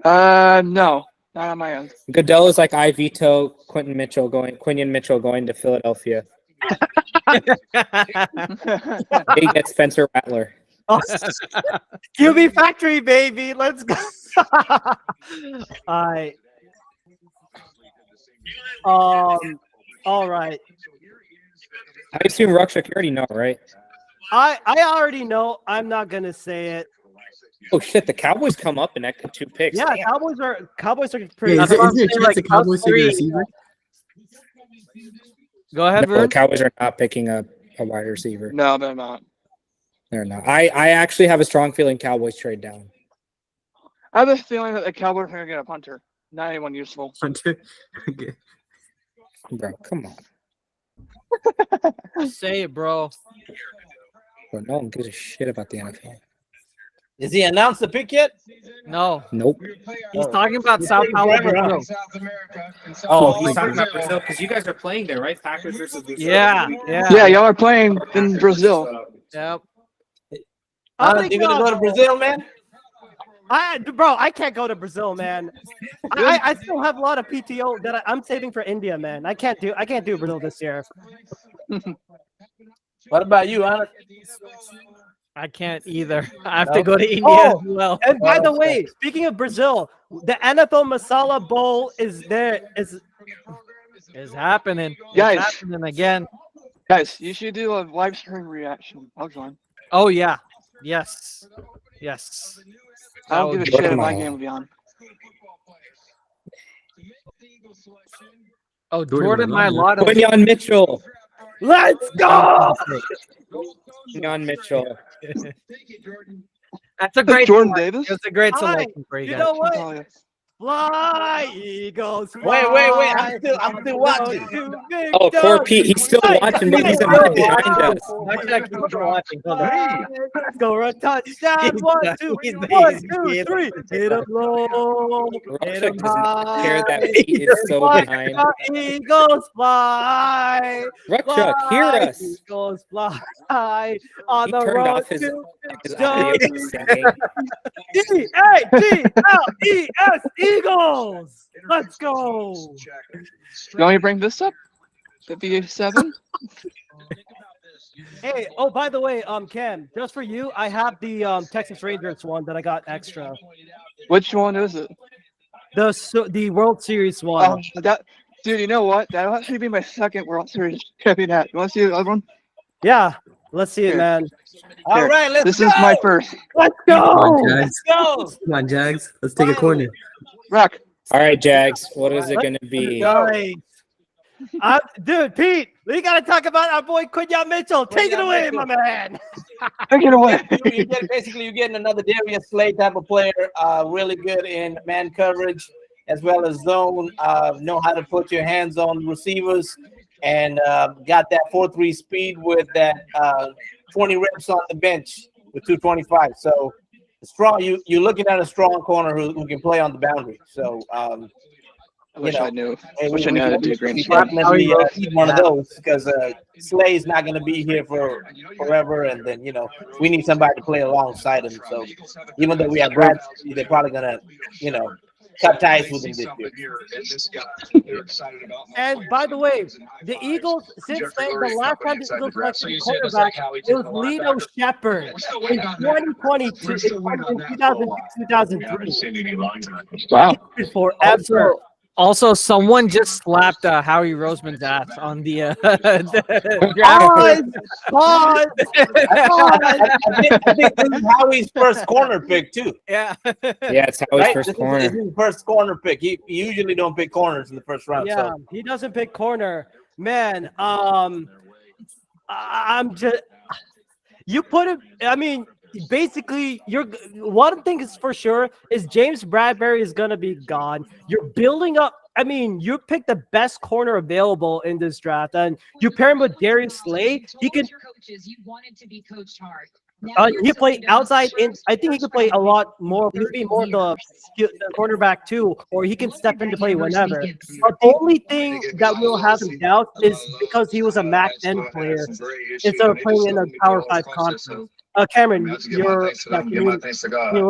No. Not on my end. Goodell is like I veto Quinion Mitchell going to Philadelphia. They get Spencer Rattler. Oh, QB Factory, baby. Let's go. All right. All right. I assume Ruckchuck, you already know, right? I already know. I'm not gonna say it. Oh shit! The Cowboys come up in that 2 picks. Yeah, Damn. Cowboys are pretty. Yeah, is there a chance the Cowboys take a receiver? Go ahead, No, the Vern. Cowboys are not picking a wide receiver. No, they're not. They're not. I actually have a strong feeling Cowboys trade down. I have a feeling that the Cowboys are going to get a punter. Not anyone useful. Hunter. Okay. Bro, come on. Say it, bro. Bro, no one gives a shit about the NFL. Is he announced the pick yet? No. Nope. He's talking about Sao Paulo. Brazil. Oh, he's talking about Brazil because you guys are playing there, right? Packers versus Brazil. Yeah. Yeah, y'all are playing in Brazil. Yep. You gonna go to Brazil, man? I can't go to Brazil, man. I still have a lot of PTO that I'm saving for India, man. I can't do Brazil this year. What about you, Anna? I can't either. I have to go to India as well. And by the way, speaking of Brazil, the NFL Masala Bowl is happening. Guys. It's happening again. Guys, you should do a live stream reaction. I'll join. Oh yeah. Yes. I don't give a shit if my game will be on. Oh, Jordan Mailata. Quinion Mitchell. Let's go. Quinion Mitchell. That's a great Jordan Davis. That's a great selection for you You guys. know what? Fly, Eagles. Wait. Fly. I'm still watching. Oh, poor Pete. He's still watching, but he's a minute behind us. Let's go run touchdown. 1, 2, 3. Hit him low. Hit him Ruckchuck doesn't care high. that Pete is so behind. Eagles fly. Ruckchuck, hear Fly, us. Eagles fly on He the turned road off his to audio victory. singing. EAGLES Eagles. Let's go. You want me to bring this up? 57? Hey, oh, by the way, Ken, just for you, I have the Texas Rangers one that I got extra. Which one is it? The World Series one. Dude, you know what? That'll actually be my second World Series champion hat. You want to see the other one? Yeah, let's see it, man. All right, let's This go. is my first. Let's Come go. on, Let's Jags. go. Come on, Jags. Let's take a corner. Rock. All right, Jags. What is it going to be? Nice. Dude, Pete, we got to talk about our boy Quinion Mitchell. Take it away, my man. Take it away. You're getting another Darius Slay type of player, really good in man coverage as well as zone, know how to put your hands on receivers. and got that 4.3 speed with that 20 reps on the bench with 225. So strong. You're looking at a strong corner who can play on the boundary. So I wish I knew. and Wish I knew how to do green we screen. definitely need one of those because Slay's not going to be here for forever, and then we need somebody to play alongside him. So even though we have Brad, they're probably going to cut ties with him this year. And by the way, the Eagles, since then, the last time the Eagles selected a quarterback, it was Lito Shepherd in 2022, in 2003. Wow. Forever. Also, someone just slapped Howie Roseman's ass on the Pause. I think this is Howie's first corner pick too. Yeah. Yeah, it's Howie's first This corner. is his first corner pick. He usually don't pick corners in the first round. Yeah, So. he doesn't pick corner. Man, I'm just you put it. I mean, basically, you're one thing is for sure is James Bradbury is gonna be gone. You're building up. I mean, you picked the best corner available in this draft, and you pair him with Darius Slay. He can. He played outside in. I think he could play a lot more. Maybe more the cornerback too, or he can step in to play whenever. The only thing that will have him doubt is because he was a MAC 10 player instead of playing in a Power 5 conference. Cameron, you're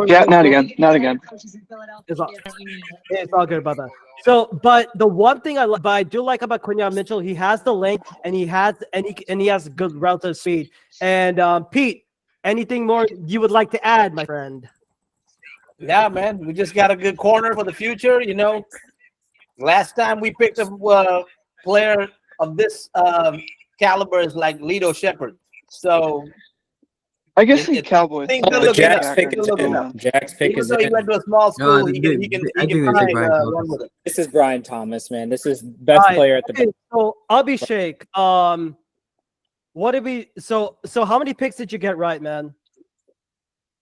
Yeah, not again. Not again. It's all good about that. So, but the one thing I do like about Quinyon Mitchell, he has the length and he has good relative speed. And Pete, anything more you would like to add, my friend? Yeah, man, we just got a good corner for the future. Last time we picked a player of this caliber is like Lito Shepherd. So I guess the Cowboys. Jack's pick is in. Jack's pick is in. He went to a small school. He can probably run with it. This is Brian Thomas, man. This is best player at the. Okay, so Abhishek, what did we? So how many picks did you get right, man?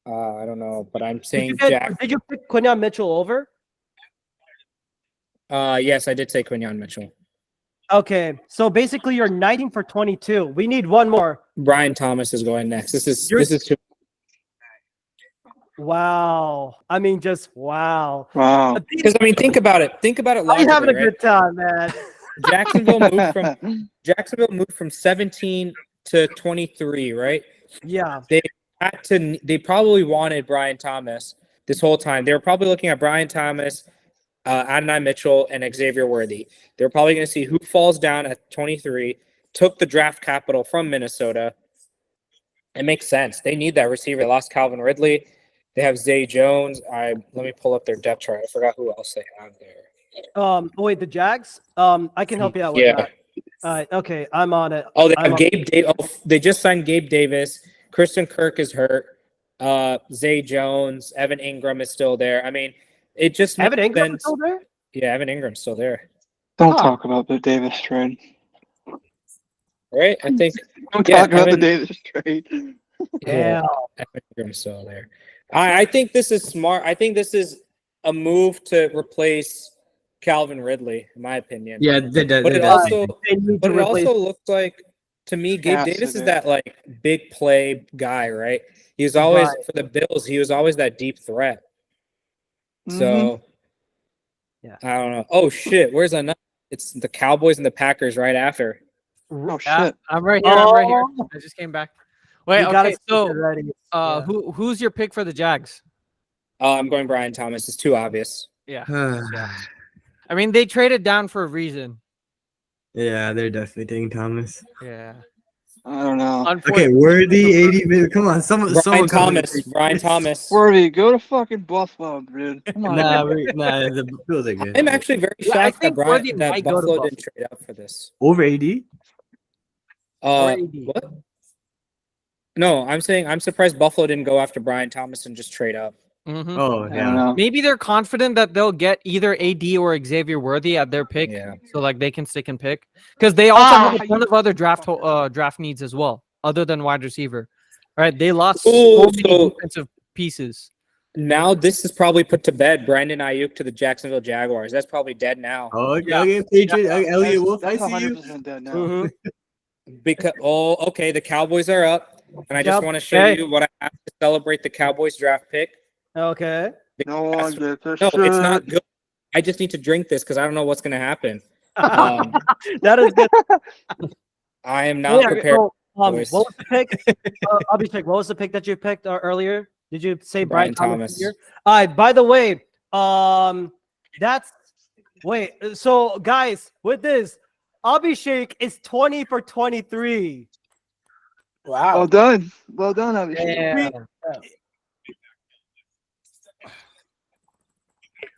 I don't know, but I'm saying Jack. Did you pick Quinyon Mitchell over? Yes, I did say Quinyon Mitchell. Okay, so basically you're 19 for 22. We need one more. Brian Thomas is going next. This is too. Wow. I mean, just wow. Wow. Because think about it. Think about it. I'm having a good time, man. Jacksonville moved from 17 to 23, right? Yeah. They probably wanted Brian Thomas this whole time. They were probably looking at Brian Thomas, Adonai Mitchell, and Xavier Worthy. They're probably going to see who falls down at 23, took the draft capital from Minnesota. It makes sense. They need that receiver. They lost Calvin Ridley. They have Zay Jones. Let me pull up their depth chart. I forgot who else they have there. Wait, the Jags? I can help you out with that. Okay, I'm on it. Oh, they have Gabe Davis. Oh, they just signed Gabe Davis. Christian Kirk is hurt. Zay Jones, Evan Ingram is still there. I mean, it just Evan makes Ingram sense. is still there? Yeah, Evan Ingram's still there. Don't talk about the Davis trade. Right? I think. Don't talk about the Davis trade. Yeah, Evan Ingram's still there. I think this is smart. I think this is a move to replace Calvin Ridley, in my opinion. Yeah, but it also looks like, to me, Gabe Davis is that big play guy, right? He's always for the Bills. He was always that deep threat. So, yeah, I don't know. Oh shit, where's another? It's the Cowboys and the Packers right after. Oh shit, I'm right here. I'm right here. I just came back. Wait, okay. So, yeah. who's your pick for the Jags? I'm going Brian Thomas. It's too obvious. Yeah. I mean, they traded down for a reason. Yeah, they're definitely taking Thomas. Yeah. I don't know. Okay, Worthy, 80 minutes. Come on, someone Brian Thomas. Worthy, go to fucking Buffalo, dude. Come on. Nah, the Bills are good. I'm actually very shocked that Buffalo didn't trade up for this. Over AD? What? No, I'm saying I'm surprised Buffalo didn't go after Brian Thomas and just trade up. Mm-hmm. Oh, yeah. Maybe they're confident that they'll get either AD or Xavier Worthy at their pick, so they can stick and pick. Because they also have a ton of other draft needs as well, other than wide receiver. All right, they lost so many defensive pieces. Now this is probably put to bed. Brandon Ayuk to the Jacksonville Jaguars. That's probably dead now. Oh, okay, Patriot. Elliot Wolf, I That's see you. 100% dead now. Mhm. Because okay, the Cowboys are up, and I just Yep. want to show Hey. you what I have to celebrate the Cowboys draft pick. Okay. No one gets a No, it's not shit. good. I just need to drink this because I don't know what's going to happen. That is good. I am not Yeah, prepared. so, what boys. was the pick? Abhishek, what was the pick that you picked earlier? Did you say Brian Thomas? Jr.? All right. By the way, So guys, with this, Abhishek is 20 for 23. Wow. Well done. Well done, Abhishek. Yeah.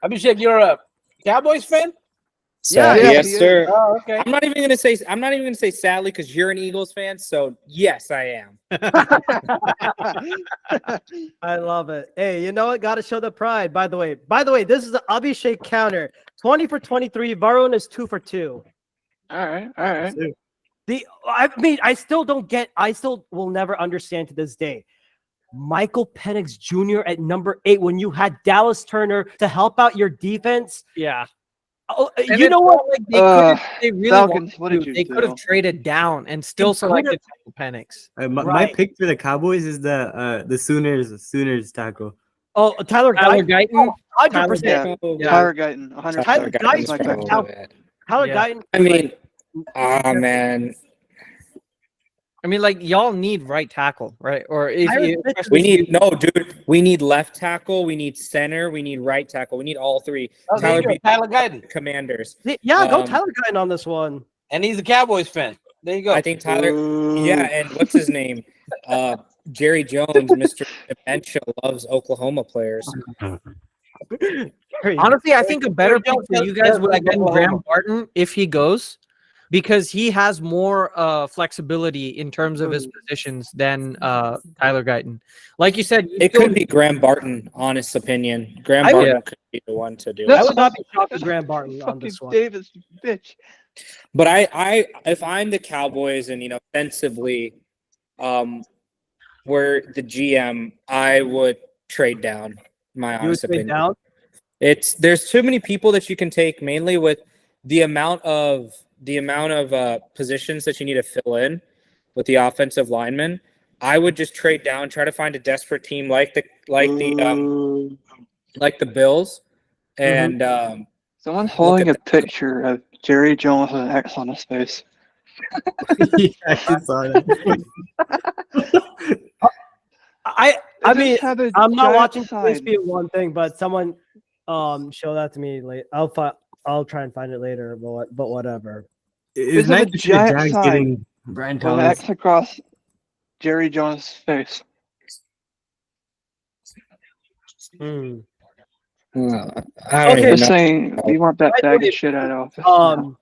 Abhishek, you're a Cowboys fan? Yeah, Yeah, yes, he is. sir. Oh, okay. I'm not even gonna say sadly because you're an Eagles fan. So yes, I am. I love it. Hey, you know what? Got to show the pride. By the way, this is the Abhishek counter. 20 for 23. Varun is 2 for 2. All right. I still don't get. I still will never understand to this day. Michael Penix Jr. at number 8 when you had Dallas Turner to help out your defense. Yeah. Oh, And you it's know not what? like they really Falcons, wanted what did to. you They could have do? traded down and still They selected Penix. My Right. pick for the Cowboys is the Sooners tackle. Oh, Tyler Guyton. Guyton. 100%. Yeah. Tyler Guyton. 100%. Tyler That's my Guyton. pick. Tyler Yeah. Guyton. I mean, man, I mean, like y'all need right tackle, right? Or if we need we need left tackle, we need center, we need right tackle, we need all three. Oh, there you go, Tyler Guyton. Commanders. Yeah, go Tyler Guyton on this one. And he's a Cowboys fan. There you go. I think Tyler. Yeah, and what's his name? Jerry Jones, Mr. Dementia, loves Oklahoma players. Honestly, I think a better pick for you guys would have been Graham Barton if he goes, because he has more flexibility in terms of his positions than Tyler Guyton. Like you said, It could be Graham Barton, honest opinion. Graham Barton could be the one to do it. I would not be shocked with Graham Barton on this one. Davis, bitch. But I if I'm the Cowboys and offensively, were the GM, I would trade down. My honest opinion. There's too many people that you can take, mainly with the amount of positions that you need to fill in with the offensive linemen. I would just trade down, try to find a desperate team like the Bills, and someone's holding a picture of Jerry Jones with an X on his face. Yeah, I saw that. I mean, I'm not watching side. Police one thing, but someone show that to me late. I'll try and find it later, but whatever. It's nice to see the Jags getting Brian with an Thomas. X across Jerry Jones' face. I don't Just even know. saying, we want that bag of shit out of office.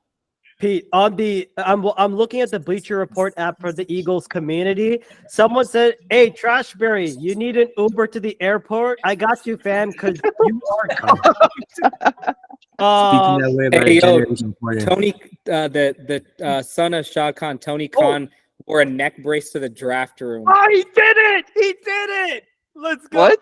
Pete, I'm looking at the Bleacher Report app for the Eagles community. Someone said, "Hey, Trashberry, you need an Uber to the airport? I got you, fam, because you are." Speaking that way about Hey, a yo, generation reporter. Tony, the son of Shad Khan, Tony Khan, wore a neck brace to the draft room. Oh, he did it! He did it! Let's go. What?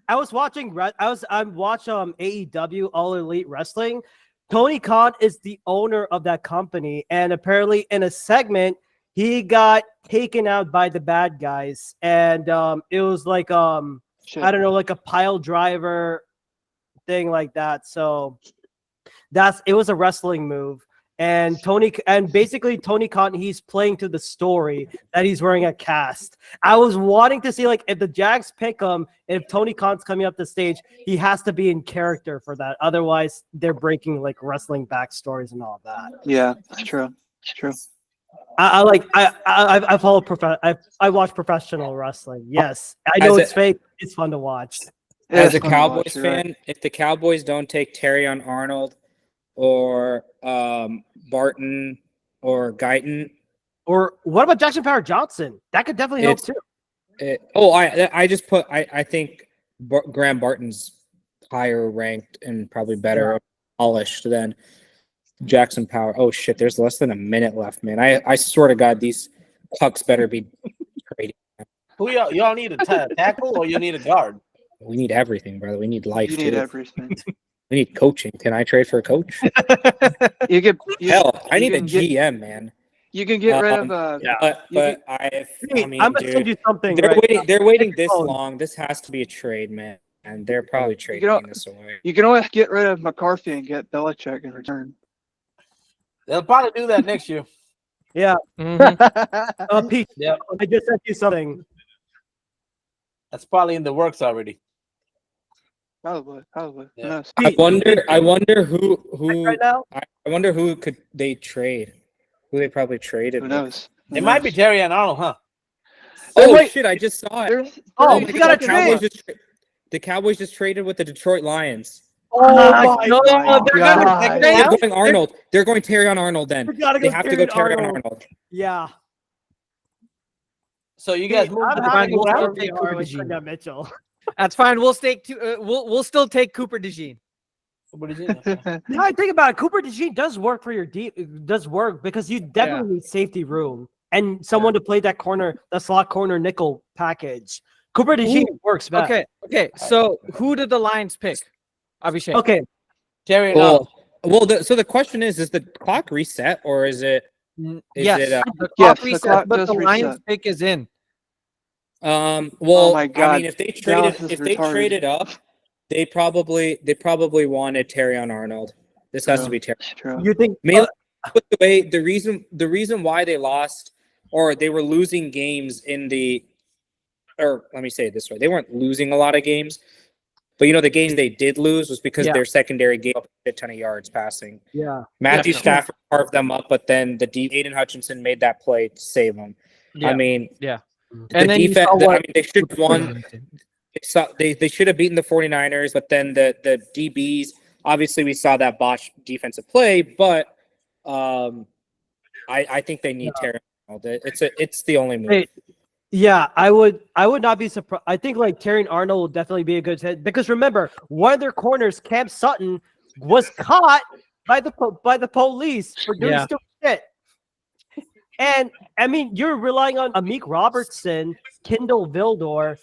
I was watching. I watch AEW, All Elite Wrestling. Tony Khan is the owner of that company, and apparently in a segment he got taken out by the bad guys, and it was like I don't know, like a pile driver thing like that. So it was a wrestling move. And basically Tony Khan, he's playing to the story that he's wearing a cast. I was wanting to see, like, if the Jags pick him, if Tony Khan's coming up the stage, he has to be in character for that. Otherwise, they're breaking like wrestling backstories and all that. Yeah, it's true. It's true. I follow I watch professional wrestling. Yes, I know it's fake. It's fun to watch. As a Cowboys fan, if the Cowboys don't take Terrion Arnold or Barton or Guyton, or what about Jackson Power Johnson? That could definitely help too. I think Graham Barton's higher ranked and probably better polished than Jackson Power. Oh shit, there's less than a minute left, man. I swear to God, these pucks better be trading. Who y'all need a tackle or you need a guard? We need everything, brother. We need life You need too. everything. We need coaching. Can I trade for a coach? You can. Hell, I need a can get- GM, man. You can get rid of. But I mean, I'm gonna send you dude, something. they're right waiting. now. They're waiting Check your this phone. long. This has to be a trade, man. And they're probably trading this away. You can always get rid of McCarthy and get Belichick in return. They'll probably do that next year. Yeah. Mhm. Pete, Yep. I just sent you something. That's probably in the works already. Probably. Yeah. Who knows? I wonder who Right now? I wonder who could they trade? Who they probably traded? Who with. knows? It might be Terry and Arnold, huh? Oh wait. shit! I just saw it. Oh, the we got a Cowboys trade. the Cowboys just traded with the Detroit Lions. Oh my no, God. they're gonna They're trade. going Arnold. They're going Terry on Arnold. Then We gotta they go have to go Terry Terry on Arnold. Arnold. Yeah. So you guys Hey, moved I'm the happy Bengals we'll out? take Cooper DeJean. Mitchell. That's fine. We'll stake. We'll still take Cooper DeJean. Now I think about it, Cooper DeJean does work for your deep. Does work because you definitely need safety room and someone to play that corner, the slot corner nickel package. Cooper DeJean works best. Okay. So who did the Lions pick? Abhishek. Okay. Terry Well, so the question is the clock reset or is it? Yes. It, the clock Yes, the reset, clock but does the Lions reset. pick is in. Well, Oh my I God, mean, if they traded, Dallas is if they retarded. traded up, they probably wanted Terry on Arnold. This has to be Terry. True. You think? Mainly with the way the reason why they lost or they were losing games or let me say it this way, they weren't losing a lot of games, but the games they did lose was because their secondary gave up a ton of yards passing. Yeah. Matthew Stafford carved them up, but then Aiden Hutchinson made that play to save them. Yeah. I mean, Yeah. the And then you defense. saw what they should have won. They should have beaten the 49ers, but then the DBs. Obviously, we saw that botched defensive play, but I think they need Terry Arnold. It's the only move. Yeah, I would not be surprised. I think like Terry Arnold will definitely be a good fit because remember, one of their corners, Cam Sutton, was caught by the police for doing stupid shit. And I mean, you're relying on Amik Robertson, Kendall Vildor,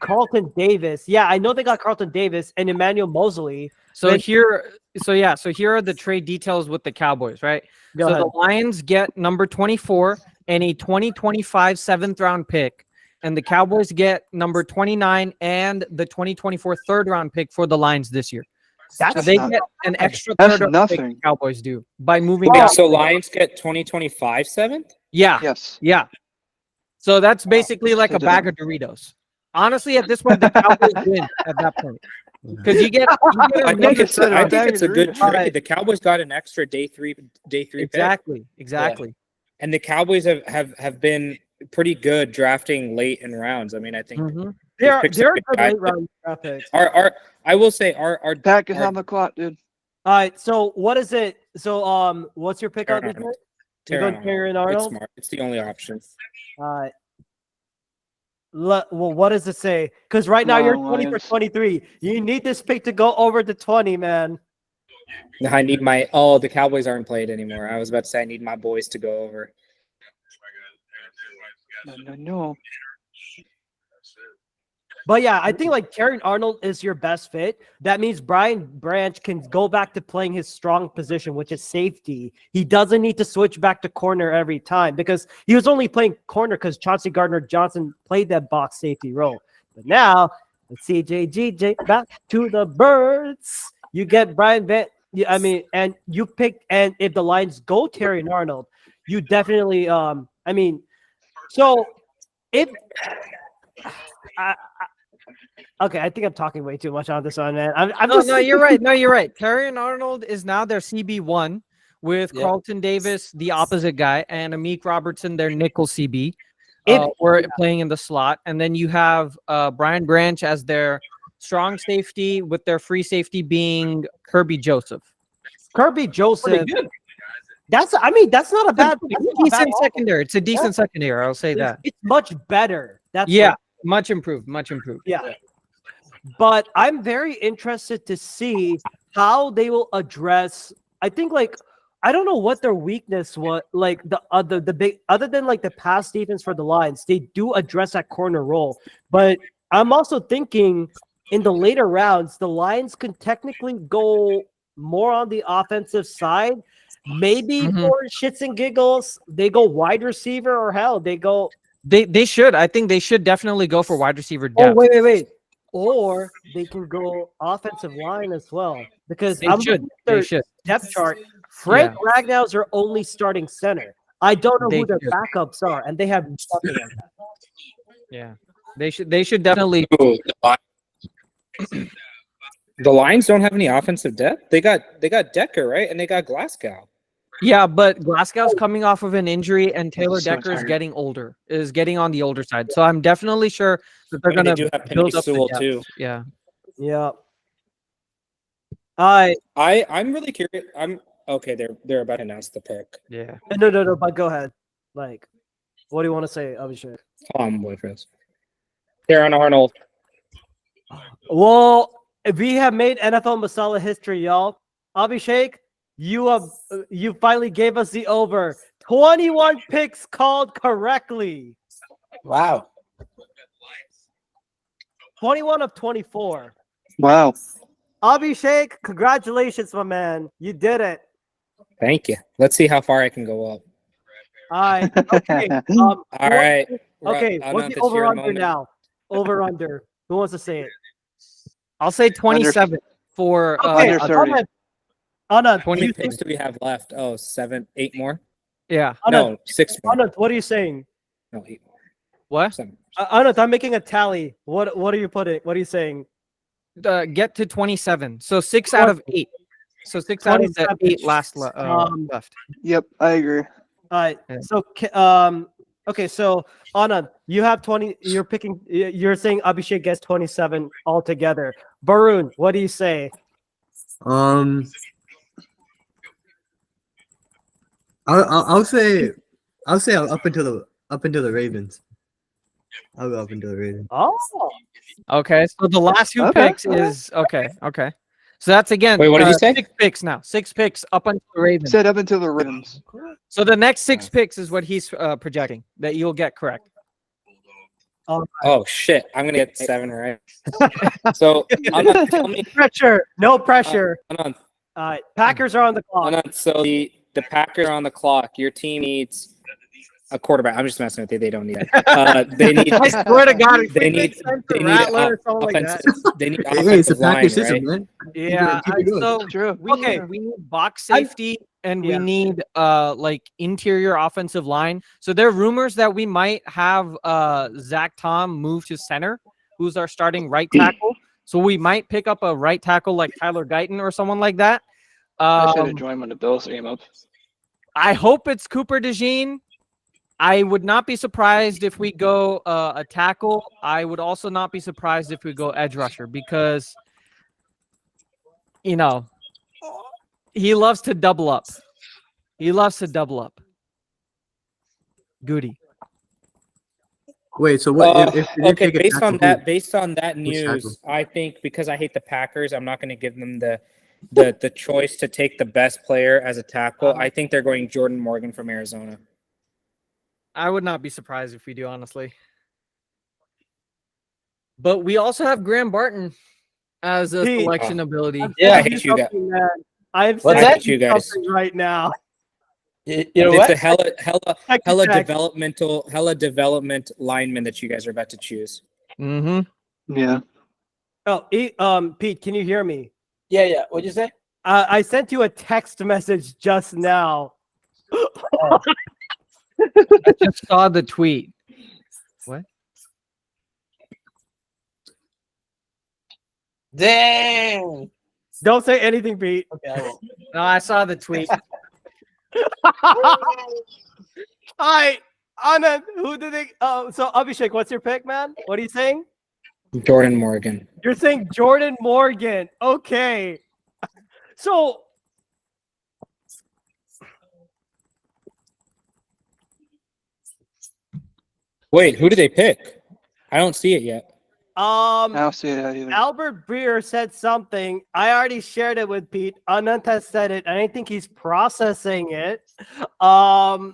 Carlton Davis. Yeah, I know they got Carlton Davis and Emmanuel Mosley. So here are the trade details with the Cowboys, right? Go so ahead. the Lions get number 24 and a 2025 7th round pick, and the Cowboys get number 29 and the 2024 3rd round pick for the Lions this year. So they get an extra That's 3rd round pick, nothing. the Cowboys do by moving Wait, down. so Lions get 2025 7th? Yeah. Yes. Yeah. So that's basically like So a did bag of Doritos. Honestly, at this point, the Cowboys win at that point. Because you get I think it's a good Doritos. trade. The Cowboys got an extra day three pick. exactly. And the Cowboys have been pretty good drafting late in rounds. I mean, I think They're picks they're are a good good guys. late round draft picks. I will say our Dak is on the clock, dude. All right, so what is it? So what's your pick on Terry this? Arnold. You're going Terry and It's Arnold? smart. It's the only option. Well, what does it say? Because right now you're 20 for 23. You need this pick to go over the 20, man. I need the Cowboys aren't played anymore. I was about to say I need my boys to go over. No. But yeah, I think like Terry Arnold is your best fit. That means Brian Branch can go back to playing his strong position, which is safety. He doesn't need to switch back to corner every time because he was only playing corner because Chauncey Gardner-Johnson played that box safety role. But now, CJGJ back to the birds. You get Brian Van. And you pick. And if the Lions go Terry Arnold, you definitely. So if. Okay, I think I'm talking way too much on this one, man. No, you're right. No, you're right. Terry and Arnold is now their CB1 with Carlton Davis, the opposite guy, and Amik Robertson, their nickel CB. We're playing in the slot. And then you have Brian Branch as their strong safety with their free safety being Kirby Joseph. Kirby Joseph. That's not a bad. It's a decent secondary. It's a decent secondary. I'll say that. It's much better. Much improved. Yeah. But I'm very interested to see how they will address. I think I don't know what their weakness was. Like the big other than like the pass defense for the Lions, they do address that corner role. But I'm also thinking in the later rounds, the Lions can technically go more on the offensive side. Maybe for shits and giggles, they go wide receiver, or hell, they go. They should. I think they should definitely go for wide receiver Oh, depth. wait. Or they can go offensive line as well. Because They I'm should. looking at They their should. depth chart. Frank Yeah. Ragnow's are only starting center. I don't know They who their should. backups are, and they have nothing like that. Yeah. They should definitely. Ooh, the Lions don't have any offensive depth. They got Decker, right? And they got Glasgow. Yeah, but Glasgow's coming off of an injury, and Taylor so Decker is tired. getting on the older side. So I'm definitely sure that they're I mean, gonna they do have Penny build up the Sewell depth. too. Yeah. Yeah. I'm really curious. I'm okay. They're about to announce the pick. Yeah. No, but go ahead. Like, what do you want to say, Abhishek? Hold on, boyfriends. Darren Arnold. Well, we have made NFL Masala history, y'all. Abhishek, you finally gave us the over. 21 picks called correctly. Wow. 21 of 24. Wow. Abhishek, congratulations, my man. You did it. Thank you. Let's see how far I can go up. All right. Okay. All right. Okay. Anant, What's the it's your over under moment. now? Over under. Who wants to say it? I'll say 27 for Okay. Anand, How many picks do we have left? Oh, 7, 8 more? Yeah. No, 6 more. Anand, what are you saying? No, 8 more. What? 7. Anand, I'm making a tally. What are you putting? What are you saying? Get to 27. So 6 out of 8. So 6 out of the 8 left. Yep, I agree. All right. So okay, so Anand, you have 20. You're saying Abhishek gets 27 altogether. Varun, what do you say? I'll say up until the Ravens. I'll go up until the Ravens. Oh. Okay, so the last two Okay, picks is okay. So that's again. Wait, what did you say? 6 picks now. 6 picks up until the Ravens. Said up until the Ravens. So the next 6 picks is what he's projecting that you'll get correct. Oh shit! I'm gonna get 7 right. So Anant, tell me. Pressure. No pressure. Anant, All right. Packers are on the clock. Anant, so the Packers are on the clock. Your team needs a quarterback. I'm just messing with you. They don't need that. They need. I swear to God, if they we need. make sense They to need Rattler or something like offensive. that. They need Hey, it's a offensive line, Packers system, right? man. Yeah. Keep it going. So True. we need box safety and we need like interior offensive line. So there are rumors that we might have Zach Tom move to center, who's our starting right tackle. So we might pick up a right tackle like Tyler Guyton or someone like that. I should have joined when the Bills came up. I hope it's Cooper DeJean. I would not be surprised if we go a tackle. I would also not be surprised if we go edge rusher because, you know, he loves to double up. Goody. Wait, so what? If you Okay, take a based on tackle, that, based on that Which news, tackle? I think because I hate the Packers, I'm not going to give them the choice to take the best player as a tackle. I think they're going Jordan Morgan from Arizona. I would not be surprised if we do, honestly. But we also have Graham Barton as a selection ability. Yeah, I hate you guys. I'm What's saying that? You guys. something right now. You know It's what? a hella check. development lineman that you guys are about to choose. Mm-hmm. Yeah. Oh, Pete, can you hear me? Yeah. What'd you say? I sent you a text message just now. I just saw the tweet. What? Dang. Don't say anything, Pete. Okay, I won't. No, I saw the tweet. All right, Anand, who did they? So Abhishek, what's your pick, man? What are you saying? Jordan Morgan. You're saying Jordan Morgan. Okay. So Wait, who did they pick? I don't see it yet. I don't see that either. Albert Breer said something. I already shared it with Pete. Anant has said it, and I think he's processing it. I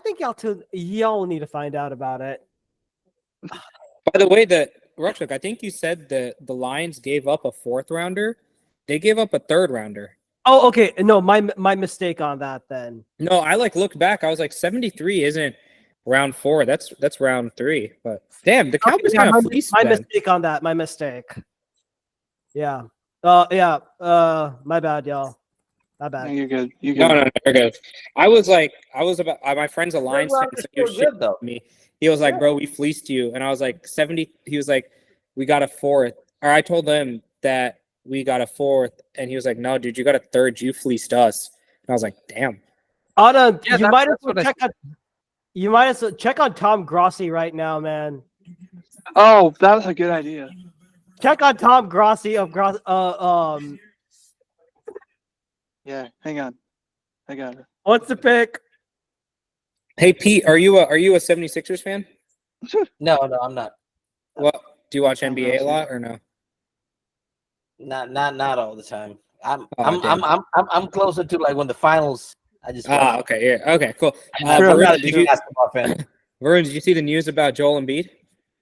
think y'all need to find out about it. By the way, Rutschuk, I think you said the Lions gave up a 4th rounder. They gave up a 3rd rounder. Oh, okay. No, my mistake on that then. No, I looked back. I was like 73 isn't round 4. That's round 3. But damn, the Cowboys kind of fleeced my them. mistake on that. My mistake. Yeah. Yeah. My bad, y'all. My bad. No, you're good. You're No, good. you're good. I was about my friend's a Lions fan, so he was Still good, shitting though. me. He was like, "Bro, we fleeced you," and I was like, 70. He was like, "We got a 4th," or I told him that we got a 4th, and he was like, "No, dude, you got a 3rd. You fleeced us." And I was like, "Damn." Anna, Yeah, you might as that's well what I check on. You might as well check on Tom Grossi right now, man. Oh, that was a good idea. Check on Tom Grossi of Yeah, hang on. I got it. What's the pick? Hey Pete, are you a 76ers fan? No, I'm not. What do you watch NBA a lot or no? Not all the time. Oh, damn. I'm closer to like when the finals. I just Okay, yeah, okay, cool. I'm Varun, not a did big basketball fan. Varun, did you see the news about Joel Embiid?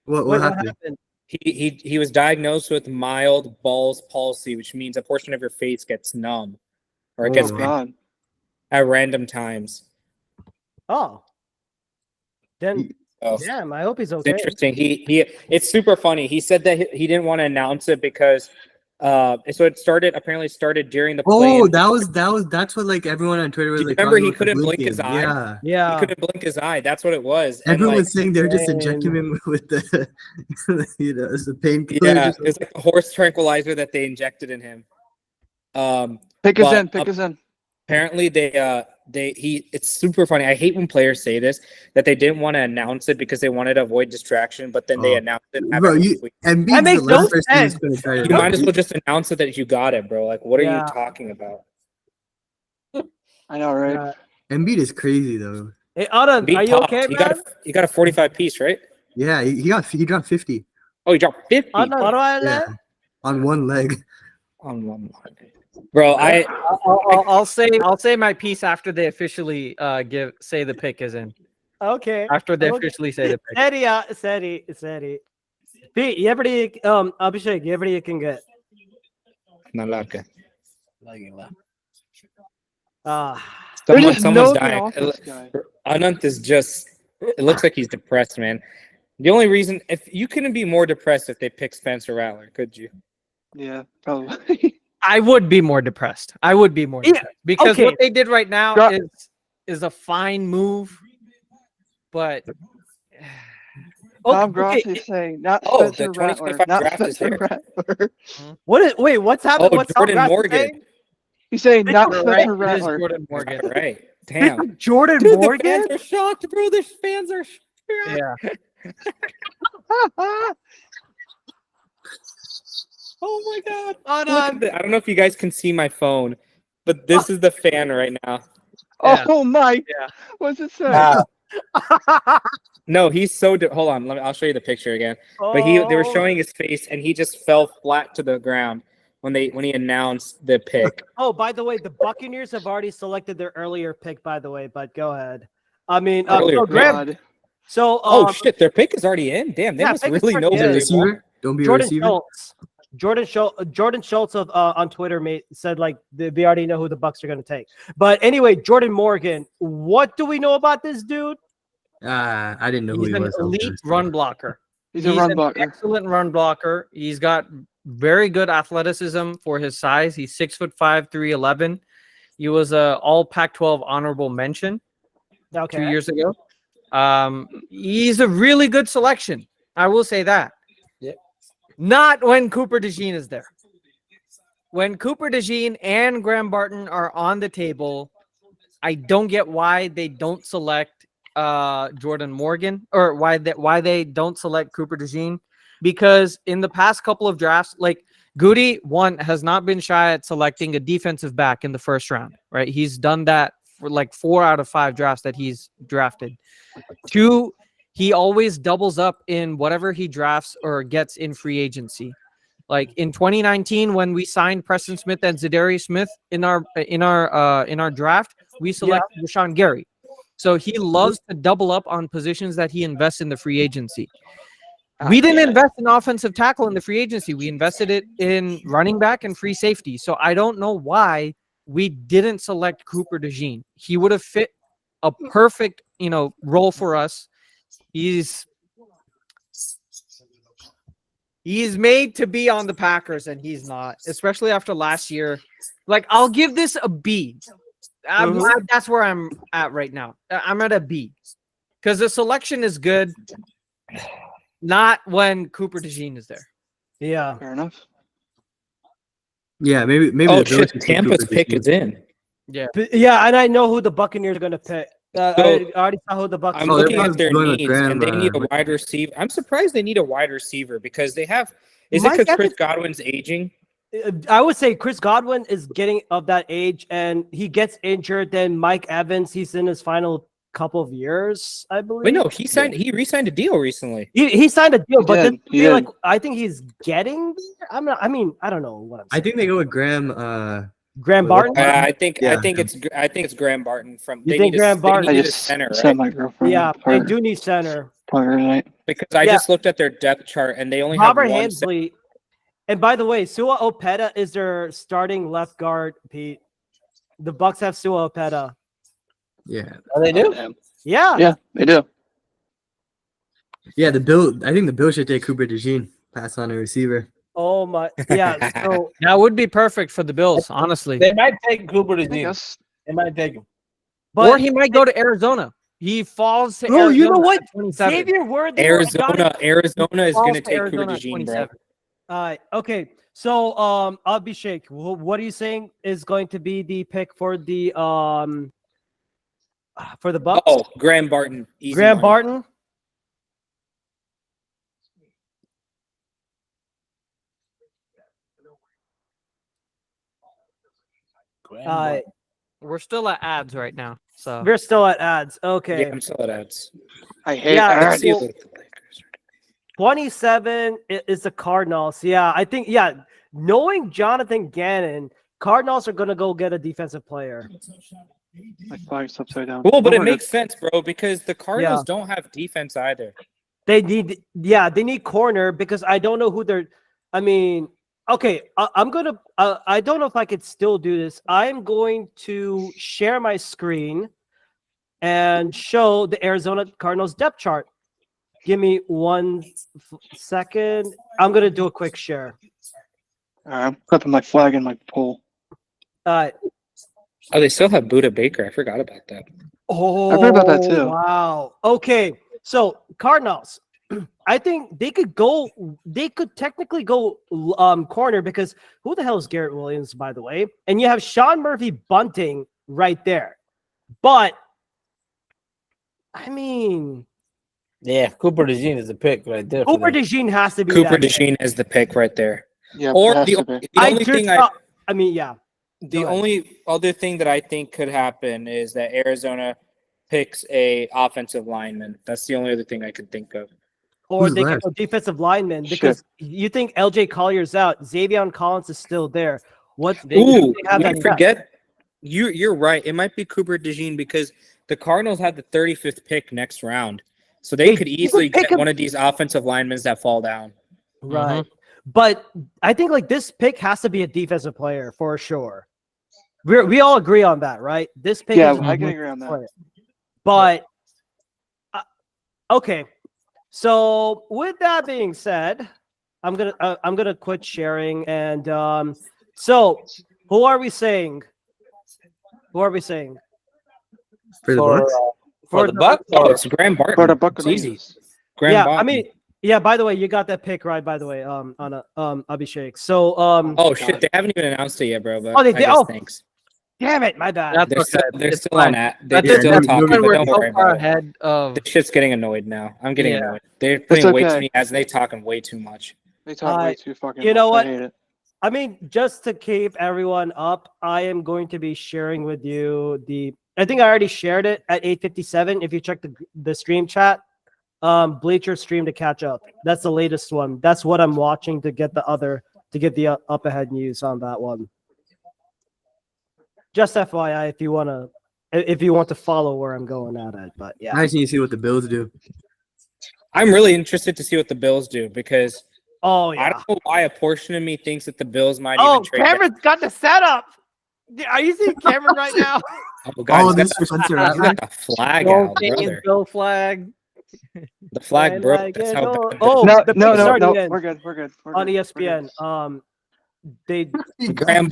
What happened? He was diagnosed with mild Ball's palsy, which means a portion of your face gets numb, or it gets Oh, God. at random times. Oh. Then Oh. damn, I hope he's It's okay. interesting. It's super funny. He said that he didn't want to announce it because so it apparently started during the play. Oh, that's what like everyone on Twitter was Do you like. remember talking he about couldn't the blink blinking. his eye? Yeah. Yeah. He couldn't blink his eye. That's what it was. And, Everyone like, was saying they were just injecting him with the, it's the painkiller. yeah, it's like a horse tranquilizer that they injected in him. Pick us but in. Pick us in. Apparently it's super funny. I hate when players say this, that they didn't want to announce it because they wanted to avoid distraction, but then they announced it. Bro, That makes no sense. You might as well just announce it that you got it, bro. Like, what are you talking about? I know, right? Embiid is crazy though. Hey, Adam, Embiid are you popped. okay, man? You got a 45 piece, right? Yeah, he dropped 50. Oh, he dropped 50. Yeah, on one leg. On one leg. Bro, I'll say my piece after they officially say the pick is in. Okay. After they officially say the pick. Steady. Pete, you ever Abhishek, you ever can get. Nalaka. There's Someone's no dying. office guy. Anant is just. It looks like he's depressed, man. The only reason, if you couldn't be more depressed if they picked Spencer Rattler, could you? Yeah, probably. I would be more depressed. Because what they did right now is a fine move, but Tom Gross is saying not Spencer Rattler, not Spencer Rattler. What's happening? What's Jordan Tom Morgan. saying? He's saying not Right, Spencer it is Rattler. Jordan Morgan. Right. Damn. Jordan Dude, Morgan? The fans are shocked, bro. The fans are shocked. Yeah. Oh my God. I don't know if you guys can see my phone, but this is the fan right now. Oh my! Yeah. What's it say? No, he's so. Hold on, I'll show you the picture again. But they were showing his face, and he just fell flat to the ground when he announced the pick. Oh, by the way, the Buccaneers have already selected their earlier pick. By the way, but go ahead. I mean, Earlier Graham. pick. So, oh shit, their pick is already in. Damn, they must really know who they want. Don't be Jordan a receiver. Schultz. Jordan Schultz of on Twitter said like they already know who the Bucks are going to take. But anyway, Jordan Morgan, what do we know about this dude? I didn't know who He's he an was. elite run blocker. He's a run an blocker. Excellent run blocker. He's got very good athleticism for his size. He's 6'5", 311. He was a all Pac-12 honorable mention 2 years ago. He's a really good selection. I will say that. Yeah. Not when Cooper DeJean is there. When Cooper DeJean and Graham Barton are on the table, I don't get why they don't select Jordan Morgan, or why they don't select Cooper DeJean, because in the past couple of drafts, like Goody has not been shy at selecting a defensive back in the first round, right? He's done that for like 4 out of 5 drafts that he's drafted. 2, he always doubles up in whatever he drafts or gets in free agency. Like in 2019, when we signed Preston Smith and Zadarius Smith in our draft, we selected Rashawn Gary. So he loves to double up on positions that he invests in the free agency. We didn't invest in offensive tackle in the free agency. We invested it in running back and free safety. So I don't know why we didn't select Cooper DeJean. He would have fit a perfect, role for us. He's made to be on the Packers, and he's not, especially after last year. Like, I'll give this a B. That's where I'm at right now. I'm at a B because the selection is good. Not when Cooper DeJean is there. Yeah, fair enough. Yeah, maybe. Oh the Bills shit! should take Tampa's Cooper pick DeJean. is in. yeah, and I know who the Buccaneers are going to pick. I already saw who the I'm Buccaneers. looking at their going with needs, Graham, and they need a with- wide receiver. I'm surprised they need a wide receiver because they have. Is Mike it because Chris Evans- Godwin's aging? I would say Chris Godwin is getting of that age, and he gets injured. Then Mike Evans, he's in his final couple of years, I believe. Wait, no, he signed. He re-signed a deal recently. He signed a deal, but did, then he did. I think he's getting there. I don't know what I'm I saying. think they go with Graham. Graham Barton. I think Yeah. it's Graham Barton from. You They think need Graham a, Barton- They I needed a just center, sent right? my girlfriend. Yeah, for they do need center. her tonight. Because I Yeah. just looked at their depth chart and they only Robert have one. Hensley. And by the way, Sua Opeta is their starting left guard, Pete. The Bucks have Sua Opeta. Yeah, Oh, they do? Damn. Yeah. Yeah, they do. yeah. I think the Bills should take Cooper DeJean. Pass on a receiver. Oh my. Yeah. So That would be perfect for the Bills, honestly. They might take Cooper I DeJean. guess They might take him. Or he might go to Arizona. He falls to Bro, Arizona. you know what? at 27. Xavier Worthy. Arizona is Falls going to to take Cooper Arizona at DeJean, 27. bro. Okay. So Abhishek, what are you saying is going to be the pick for the Bucks? Oh, Graham Barton. Easy Graham money. Barton. We're still at ads right now. So We're still at ads. Okay. Yeah, I'm still at ads. I hate Yeah, that. Let's see if 27 is the Cardinals. Yeah, I think, knowing Jonathan Gannon, Cardinals are going to go get a defensive player. My flag's upside down. Well, but Oh, it we're makes sense, bro, because the Cardinals don't have defense either. They need corner because I don't know who they're, okay, I'm going to, I don't know if I could still do this. I'm going to share my screen and show the Arizona Cardinals depth chart. Give me 1 second. I'm going to do a quick share. I'm clipping my flag in my pole. Oh, they still have Buda Baker. I forgot about that. Oh, I've heard about that too. Wow. Okay. So Cardinals, I think they could technically go corner because who the hell is Garrett Williams, by the way? And you have Sean Murphy bunting right there. But Yeah, Cooper DeJean is a pick right there. Cooper DeJean has to be Cooper that. DeJean is the pick right there. Yeah, Or it has the to be. only thing The only other thing that I think could happen is that Arizona picks a offensive lineman. That's the only other thing I could think of. Or Who's they left? get a defensive lineman because you think LJ Collier's out. Xavier Collins is still there. What Ooh, they have I that guy. forget. You're right. It might be Cooper DeJean because the Cardinals have the 35th pick next round. So they could easily get one of these offensive linemen that fall down. Right. But I think this pick has to be a defensive player for sure. We all agree on that, right? This pick Yeah, is a I can defensive agree on that. player. But okay. So with that being said, I'm gonna quit sharing and so who are we saying? For the For, Bucks? for the Bucks? Oh, it's Graham Barton. For the It's Buccaneers. easy. Graham Yeah, Barton. by the way, you got that pick right, by the way, on Abhishek. So Oh shit, they haven't even announced it yet, bro. But Oh, they I did? guess Oh. thanks. damn it, my bad. They're still on that. They're still talking, but We're don't so worry far about it. ahead of. The shit's getting annoyed now. I'm getting Yeah. annoyed. They're putting way too okay. many ads. They talking way too much. They talk way too fucking You know much. what? I hate it. Just to keep everyone up, I am going to be sharing with you I think I already shared it at 8:57. If you check the stream chat, Bleacher stream to catch up. That's the latest one. That's what I'm watching to get the up ahead news on that one. Just FYI, if you want to follow where I'm going at it, but yeah. I just need to see what the Bills do. I'm really interested to see what the Bills do because Oh I yeah. don't know why a portion of me thinks that the Bills might Oh, even trade. Cameron's got the setup. Are you seeing Cameron right now? Oh, God, he's this got for Spencer he's Rattler. got a flag Goal out, chains, brother. Bill flag. The flag When broke. I That's get how old- bad. Oh, No, the no, pick's no, already no. in We're good. We're good. We're on good. ESPN. They Graham,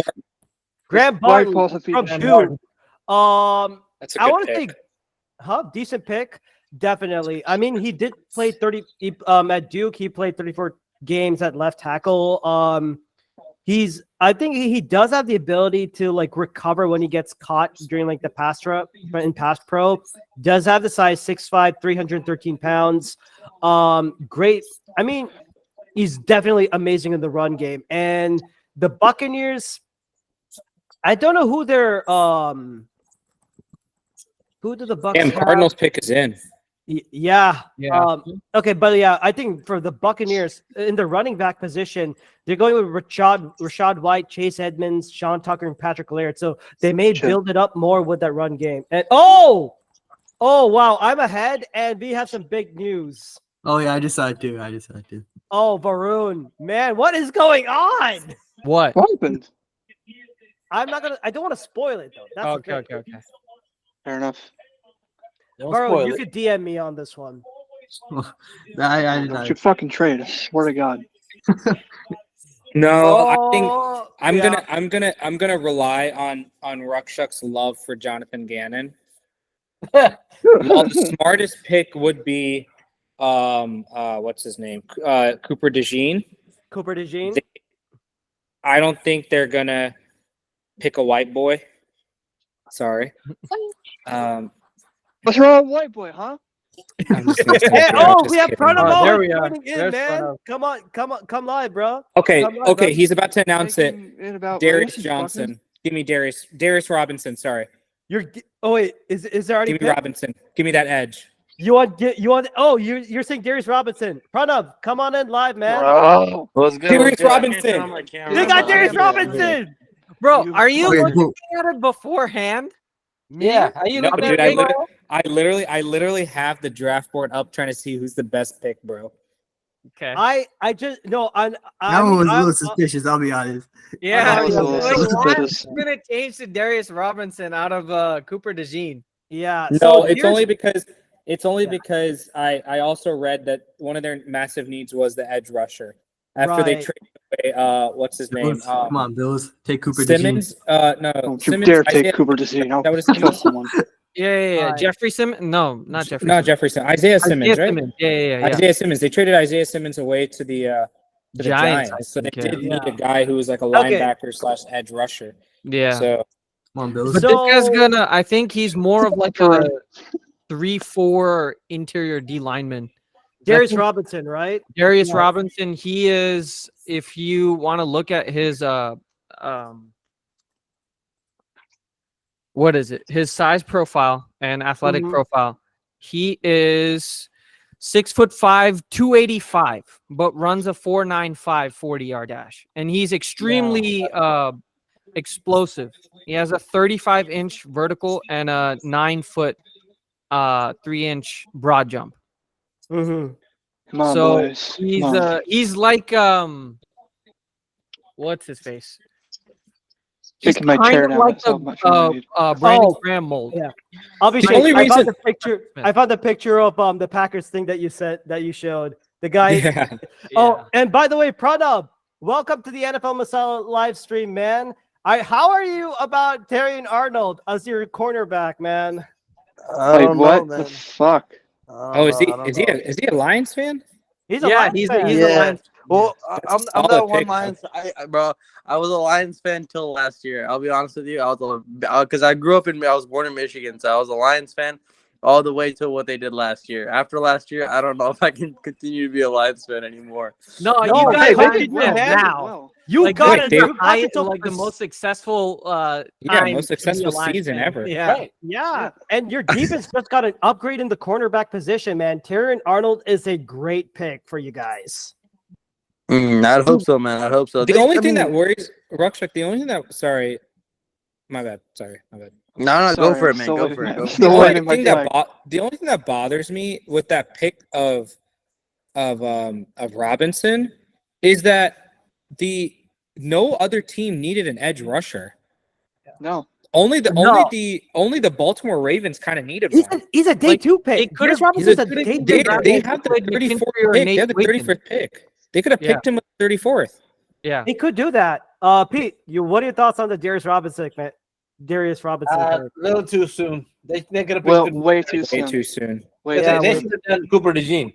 Graham White Barton Paul's a from feed. Duke. that's a I good want to pick. say, decent pick, definitely. I mean, he did play 30 at Duke. He played 34 games at left tackle. I think he does have the ability to like recover when he gets caught during like the pass pro. Does have the size 6'5", 313 pounds. Great. I mean, he's definitely amazing in the run game. And the Buccaneers, I don't know who they're who do the Bucs Damn, have? Cardinals pick is in. Yeah. Yeah. Okay, but yeah, I think for the Buccaneers in the running back position, they're going with Rashad White, Chase Edmonds, Sean Tucker, and Patrick Laird. So they may build it up more with that run game. And oh wow, I'm ahead, and we have some big news. Oh yeah, I just saw it too. Oh, Varun, man, what is going on? What? What happened? I don't want to spoil it though. That's the thing. Okay. Fair enough. Don't Varun, spoil you it. could DM me on this one. I Don't you fucking trade. I swear to God. No, I think I'm yeah. gonna rely on Ruckchuck's love for Jonathan Gannon. While the smartest pick would be what's his name? Cooper DeJean. Cooper DeJean. I don't think they're gonna pick a white boy. Sorry. What's wrong with white boy, huh? I'm just messing with Hey, you, I'm oh, just we have kidding. Pranav there we are. joining in, There's man. Pranav. Come live, bro. Okay, Come on, bro. he's about to announce it. In about Darius listen, Johnson. Give me Darius Robinson, sorry. Oh wait, is there already Give me pick? Robinson. Give me that edge. You're saying Darius Robinson. Pranav, come on in live, man. Bro. What's good? Darius What's good? I can't Robinson. turn on my camera. They got I Darius can't do that. Robinson. Bro, are you Okay, looking at it beforehand? Yeah, are you No, looking dude, at me? I literally have the draft board up trying to see who's the best pick, bro. Okay. I just no. that one was a little suspicious. I'll be honest. Yeah, That was a little suspicious. I'm gonna change to Darius Robinson out of Cooper DeJean. Yeah. No, So it's here's- only because I also read that one of their massive needs was the edge rusher. After they Right. traded away what's his name? Bills, come on, Bills. Take Cooper Simmons. No, Don't you Simmons. dare take Isaiah- Cooper DeJean. I'll that was kill someone. Yeah. Right. Jeffrey Simmons? No, not Jeffrey. Not Jeffrey Simmons. Isaiah Simmons, Isaiah right? Simmons. Yeah. Isaiah Simmons. They traded Isaiah Simmons away to the Giants, I So they think, did yeah. need a guy who was like a Okay. linebacker / edge rusher. Yeah. So Come on, Bills. But this guy's I think he's more of like a 3-4 interior D lineman. Darius Robinson, right? Darius Yeah. Robinson, he is, if you want to look at his what is it? His size profile and athletic profile. He is 6'5", 285, but runs a 4.95 40-yard dash. And he's extremely explosive. He has a 35-inch vertical and a 9-foot 3-inch broad jump. Mm-hmm. Come on, So boys. he's Come on. he's like what's his face? He's Kicking my kind chair of down. like That's how the much I need. Brandon Graham mold. Yeah. I'll be The straight. only I found reason- the picture of the Packers thing that you showed. The guy. yeah. Oh, and by the way, Pranav, welcome to the NFL Masala live stream, man. How are you about Terrion Arnold as your cornerback, man? I Wait, don't what know, the man. fuck? Oh, is he a Lions fan? He's a Yeah, Lions he's fan. a Yeah. Lions. Well, I'm solid that one pick, bro. Lions. Bro, I was a Lions fan till last year. I'll be honest with you. I was because I was born in Michigan, so I was a Lions fan all the way to what they did last year. After last year, I don't know if I can continue to be a Lions fan anymore. No, No, you hey, got look it at you, man. now. You Like, got wait, it. they- You got it. Like the most successful Yeah, time most to be a successful Lions season fan. ever. Yeah. Right. Yeah. And your defense just got an upgrade in the cornerback position, man. Terrion Arnold is a great pick for you guys. I'd hope so, man. I'd hope so. The only thing that worries Ruckchuck, sorry, my bad. Sorry, my bad. No, go Sorry, for it, man. still Go waiting, for it. man. Go for Still it. waiting my flag. The only thing that bothers me with that pick of of Robinson is that no other team needed an edge rusher. No. Only the Baltimore Ravens kind of needed one. He's a day two pick. could've- Dennis Robinson's a day two They pick. have the played 34th McKinstry or pick. Nate They have the Wiggins. 31st pick. They could have picked him with the 34th. Yeah. He could do that. Pete, what are your thoughts on the Darius Robinson, man? Darius Robinson. A little too soon. They could have Well, picked him. way too Way soon. too soon. Way Yeah, They should have done Cooper DeJean.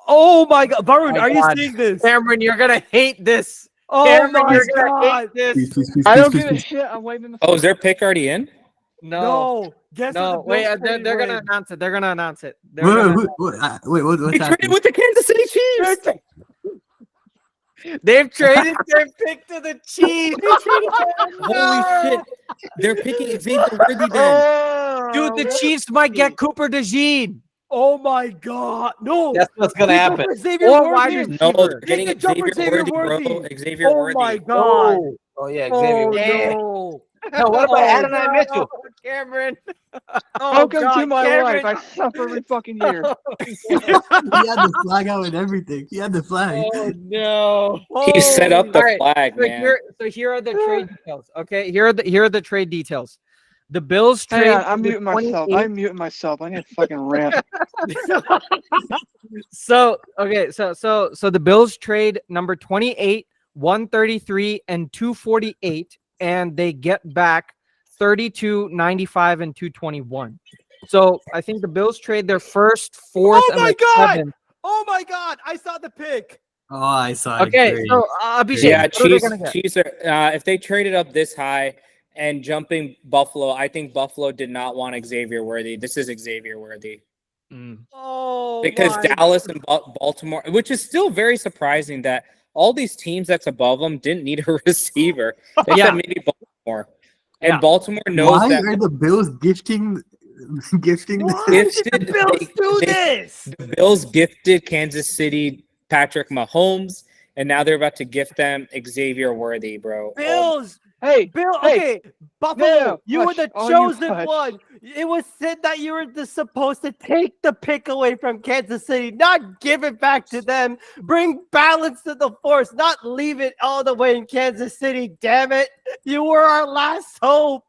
Oh my God, Varun, My are God. you seeing this? Cameron, you're gonna hate this. Oh Cameron, my you're gonna God. hate this. I don't give a shit. I'm waving the. Oh, is their pick already in? No. No. Guess No. what the Wait, Bills they're traded gonna with? announce it. They're gonna announce it. They're Wait, gonna- what's They traded happening? with the Kansas City Chiefs. They've traded their pick to the Chiefs. Holy shit! They're picking Xavier Worthy then. Dude, the Chiefs might get Cooper DeJean. Oh my God. No. That's what's gonna They go happen. for Xavier Or wide Worthy. No, receiver. they're getting They could jump for Xavier Xavier Worthy, bro. Worthy. Xavier Oh Worthy. my God. Oh yeah, Xavier. No. No, what about Adonai Mitchell? Cameron. Welcome to God, my Cameron. life. I suffer every fucking year. He had the flag out and everything. He had the flag. Oh no. He set up the All right, flag, So man. here are the trade details. Okay, here are the trade details. The Bills Hang trade. on, I'm the muting myself. 28th I'm muting myself. I need a fucking rant. So the Bills trade number 28, 133, and 248, and they get back 32, 95, and 221. So I think the Bills trade their first, fourth, Oh and my the God. seventh. Oh my God. I saw the pick. Oh, I saw it. Okay, Great. so Abhishek, Yeah, what are they gonna get? Chiefs are. If they traded up this high and jumping Buffalo, I think Buffalo did not want Xavier Worthy. This is Xavier Worthy. Oh, Because my Dallas and Baltimore, which is still very surprising that all these teams that's above them didn't need a receiver. They Yeah. said maybe Baltimore. And Yeah. Baltimore knows Why that are the Bills gifting? Why did the gifted Bills do they- this? the Bills gifted Kansas City Patrick Mahomes, and now they're about to gift them Xavier Worthy, bro. Bills. Hey, Bill, hey, okay, Buffalo, no, you were hush. the Oh, you chosen hush. one. It was said that you were supposed to take the pick away from Kansas City, not give it back to them. Bring balance to the force, not leave it all the way in Kansas City. Damn it, you were our last hope.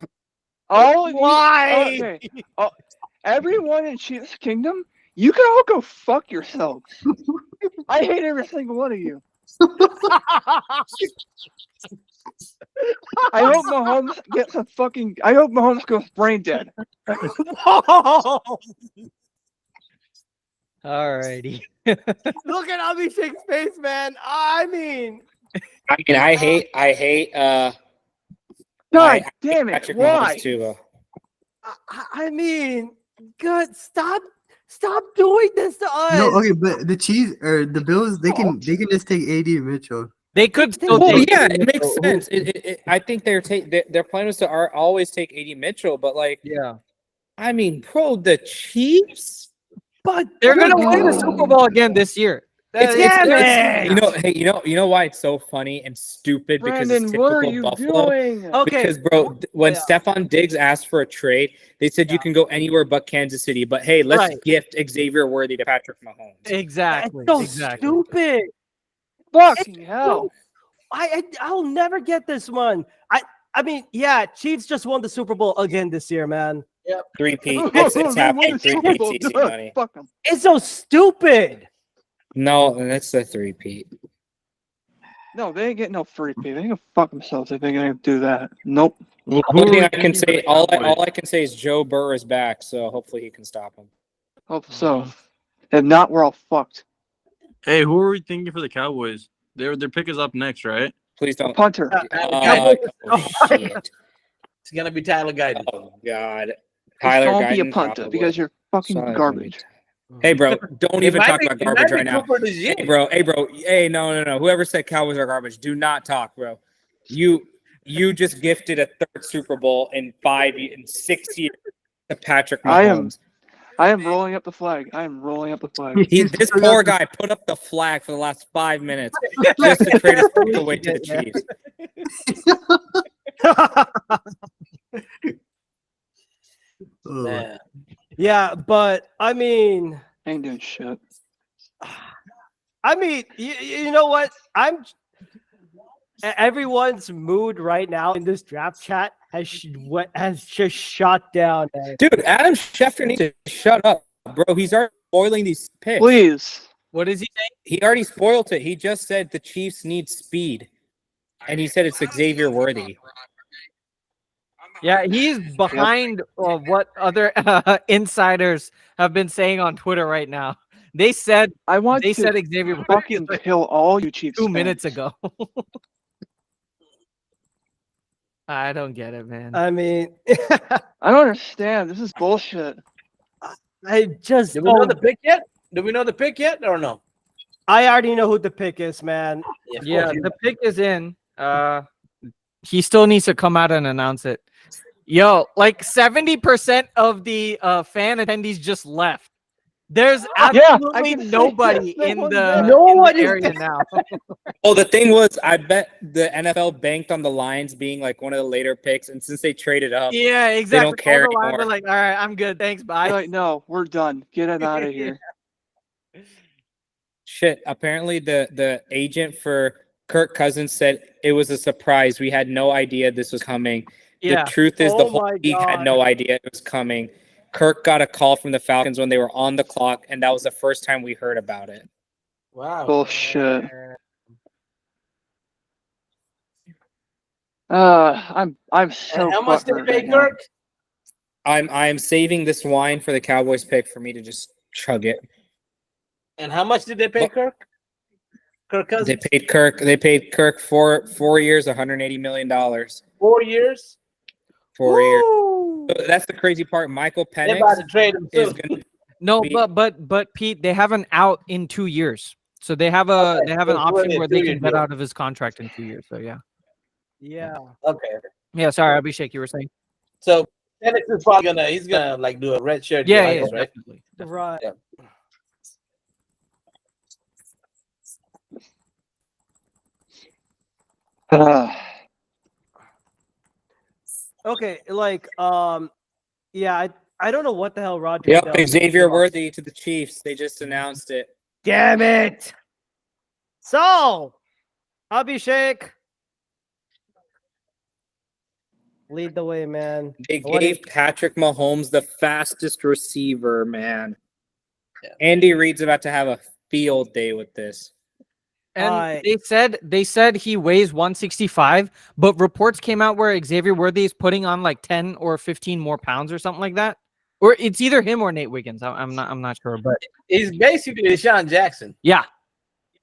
all of you. Why? Okay. Everyone in Chiefs Kingdom, you can all go fuck yourselves. I hate every single one of you. I hope Mahomes gets a fucking. I hope Mahomes goes brain dead. Alrighty. Look at Abhishek's face, man. I mean, I hate God damn it! Patrick Why? Mahomes too, though. I mean, good. Stop doing this to us. No, okay, but the Chiefs or the Bills, they can just take AD and Mitchell. They could still Well, take yeah, AD it makes Mitchell. sense. I think their plan was to always take AD Mitchell, but like, Yeah. I mean, bro, the Chiefs. But They're gonna win the Super Bowl again this year. You know why it's so funny and stupid because Brandon, it's what are typical you Buffalo. doing? Okay. Because bro, when Stephon Diggs asked for a trade, they said you can go anywhere but Kansas City. But hey, let's Right. gift Xavier Worthy to Patrick Mahomes. Exactly. It's so exactly. stupid. Fucking hell! I'll never get this one. I mean, yeah, Chiefs just won the Super Bowl again this year, man. Three-peat. Oh, It's they won happening. the Super Three-peat Bowl. easy Good. money. Fuck them. It's so stupid. No, that's the three-peat. No, they ain't getting no free pay. They can fuck themselves if they're gonna do that. Nope. Only thing I can say, all I can say is Joe Burr is back, so hopefully he can stop him. Hope so. If not, we're all fucked. Hey, who are we thinking for the Cowboys? Their pick is up next, right? Please don't. Punter. Oh, shit. It's gonna be Tyler Guyton. Oh God, It's Tyler gonna be a Guyton, punter probably. because you're fucking Son of a garbage. Hey, bro, don't even might talk be- about it might garbage be right now. Cooper DeJean. Hey, bro. Hey, no. Whoever said Cowboys are garbage, do not talk, bro. You just gifted a third Super Bowl in 6 years to Patrick Mahomes. I am rolling up the flag. I am rolling up the flag. This poor guy put up the flag for the last 5 minutes just to trade his pick away to the Chiefs. Yeah, but I mean, Ain't doing shit. I mean, you know what? Everyone's mood right now in this draft chat has just shot down. Man. Dude, Adam Schefter needs to shut up, bro. He's already spoiling these picks. Please. What is he saying? He already spoiled it. He just said the Chiefs need speed, and he said it's Xavier Worthy. Yeah, he's behind what other insiders have been saying on Twitter right now. They said Xavier fucking kill all you Chiefs 2 fans. minutes ago. I don't get it, man. I mean, I don't understand. This is bullshit. I just Do we know the pick yet? Do we know the pick yet or no? I already know who the pick is, man. Yeah, the pick is in. He still needs to come out and announce it. Yo, like 70% of the fan attendees just left. There's absolutely nobody in the area now. Oh, the thing was, I bet the NFL banked on the Lions being like one of the later picks, and since they traded up, Yeah, exactly. they don't care All the line anymore. were like, all right, I'm good. Thanks, bye. Like, no, we're done. Get him out of here. Shit, apparently the agent for Kirk Cousins said it was a surprise. We had no idea this was coming. Yeah. The truth is the Oh whole my league had no idea it was coming. Kirk got a call from the Falcons when they were on the clock, and that was the first time we heard about it. Wow. Bullshit. I'm so. And how much did butthurt they pay right now. Kirk? I'm saving this wine for the Cowboys pick for me to just chug it. And how much did they pay Kirk? Kirk Cousins. They paid Kirk 4 years, $180 million. 4 years. 4 years. So that's the crazy part. Michael They're about to Penix trade him is too. going to No, but Pete, they have an out in 2 years. So they have an so option it's where they 2-year can get deal. out of his contract in 2 years. So yeah. Yeah. Okay. Yeah, sorry, Abhishek, you were saying. So Penix is probably he's gonna like do a red shirt. Yeah, deal, yeah, right? definitely. Right. Yeah. Okay, like yeah, I don't know what the hell Roger. Yep, does. Xavier Worthy to the Chiefs. They just announced it. Damn it. So, Abhishek, lead the way, man. They What gave Patrick Mahomes the fastest receiver, man. Andy Reid's about to have a field day with this. And they said he weighs 165, but reports came out where Xavier Worthy is putting on like 10 or 15 more pounds or something like that. Or it's either him or Nate Wiggins. I'm not sure, but He's basically Deshaun Jackson. yeah.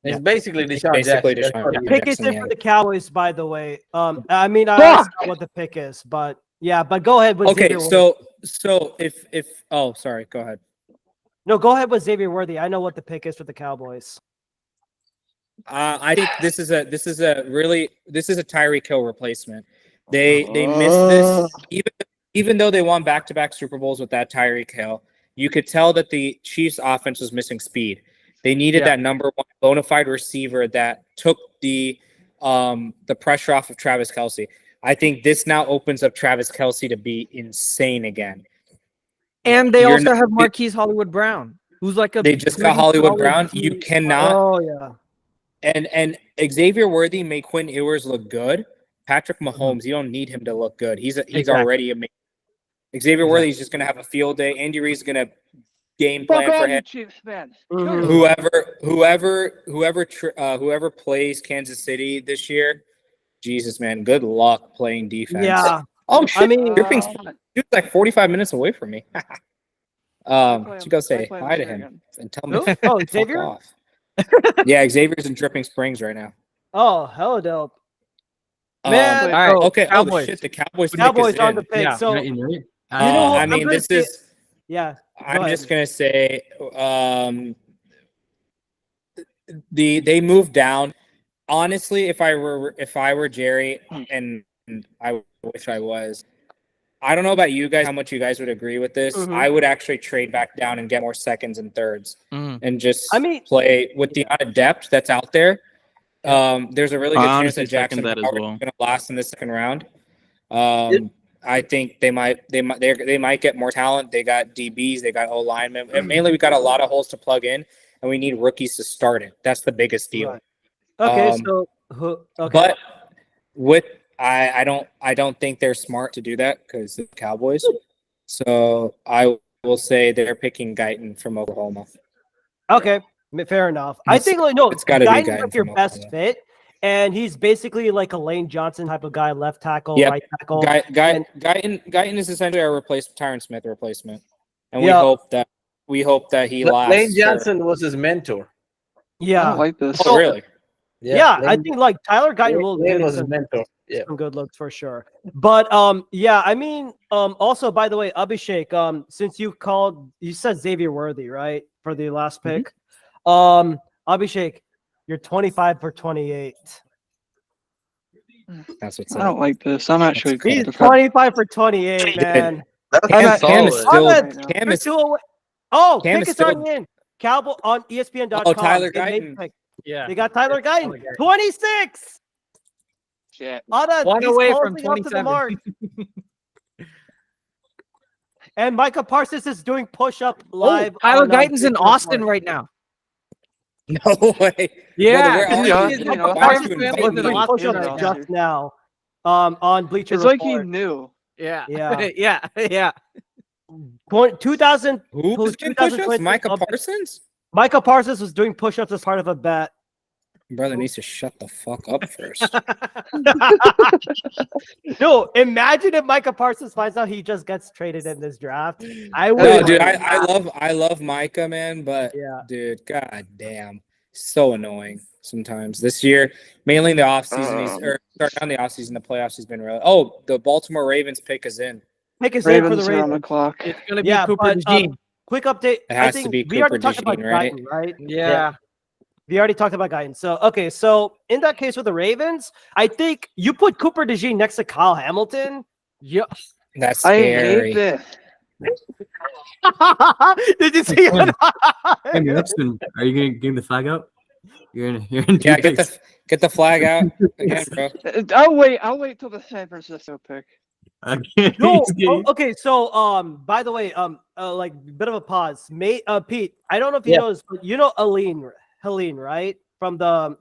It's basically Deshaun Basically Jackson. Deshaun The pick is Jackson, in yeah. for the Cowboys, by the way. I mean, I don't know what the pick is, but yeah, but go ahead with Okay, Xavier Worthy. so if oh sorry, go ahead. No, go ahead with Xavier Worthy. I know what the pick is for the Cowboys. I think this is a Tyreek Hill replacement. They missed this even though they won back-to-back Super Bowls with that Tyreek Hill. You could tell that the Chiefs offense was missing speed. They needed that number one bona fide receiver that took the pressure off of Travis Kelce. I think this now opens up Travis Kelce to be insane again. And they also have Marquise Hollywood Brown, who's like a They just got Hollywood Brown. You cannot. Oh yeah. And Xavier Worthy made Quinn Ewers look good. Patrick Mahomes, you don't need him to look good. He's already amazing. Xavier Worthy's just gonna have a field day. Andy Reid's gonna game plan Fuck for all you him. Chiefs fans. Whoever plays Kansas City this year, Jesus man, good luck playing defense. Yeah. Oh shit! I mean, Dude's like 45 minutes away from me. Should go say play hi to this him again. and tell me. Who? Oh, fuck Xavier? off. Yeah, Xavier's in Dripping Springs right now. Oh, hell dope. Man, all right, okay. Cowboys. Oh shit, the Cowboys. pick Cowboys is on in. the pick. Yeah. So Right, you're right. you know what? I I'm mean, gonna this say- is. yeah. I'm just gonna say, they moved down. Honestly, if I were Jerry, and I wish I was, I don't know about you guys, how much you guys would agree with this. Mhm. I would actually trade back down and get more seconds and thirds, and just I mean- play with the amount of depth that's out there. There's a really good I chance honestly that Jackson second that as Howard's well. going to last in the second round. I think they might get more talent. They got DBs, they got O linemen. And mainly, we got a lot of holes to plug in. and we need rookies to start it. That's the biggest deal. Right. Okay, But with I don't think they're smart to do that because the Cowboys. So I will say they're picking Guyton from Oklahoma. Okay, fair enough. I think it's gotta be Guyton's Guyton like your from best Oklahoma. fit, and he's basically like a Lane Johnson type of guy, left tackle, Yep. right tackle. Guyton is essentially our Tyron Smith replacement, and Yep. we hope that he Lane lasts. Johnson was his mentor. Yeah. I don't like this. Oh, really? Yeah, I Lane- think like Tyler Guyton will Lane give was his some, mentor. Yeah. some good looks for sure. But yeah, I mean, also by the way, Abhishek, since you said Xavier Worthy, right, for the last pick. Abhishek, you're 25 for 28. That's what's I don't like this. I'm actually He's 25 for 28, man. Cam is still. Cam is still. Oh, Cam pick is is already in. Cowboy on ESPN.com. Oh, Tyler They made Guyton. pick. Yeah. They got Tyler Guyton. 26. Shit. One He's away from closing up to the 27. mark. And Micah Parsons is doing push-up live. Tyler on, Guyton's in Bleacher Austin Report. right now. No way. Yeah. Brother, Yeah, why yeah. aren't you He's inviting doing me? push-ups just now. On Bleacher It's like Report. he knew. Yeah. Yeah. yeah. 2000. Who's doing push-ups? 2023 Micah Parsons? Micah Parsons was doing push-ups as part of a bet. Brother needs to shut the fuck up first. No, imagine if Micah Parsons finds out he just gets traded in this draft. I would. No, dude, I love Micah, man, but Yeah. dude, god damn, so annoying sometimes. This year, mainly in the offseason, starting on the offseason, the playoffs, he's been really. Oh, the Baltimore Ravens pick is in. Pick is in for the Ravens are on the Ravens. clock. It's gonna be Yeah, Cooper but, DeJean. quick update. It has I to think be we already Cooper talked about DeJean, right? Guyton, right? Yeah. We already talked about Guyton. So okay, so in that case with the Ravens, I think you put Cooper DeJean next to Kyle Hamilton. Yep. That's I scary. hate this. Did you see it? Hey, Epson, are you gonna give the flag out? You're in. Yeah, two get picks. the flag out again, bro. I'll wait till the San Francisco pick. Okay. No, okay. So, by the way, like bit of a pause. Pete, I don't know if you know this, but you know Helene, right? From the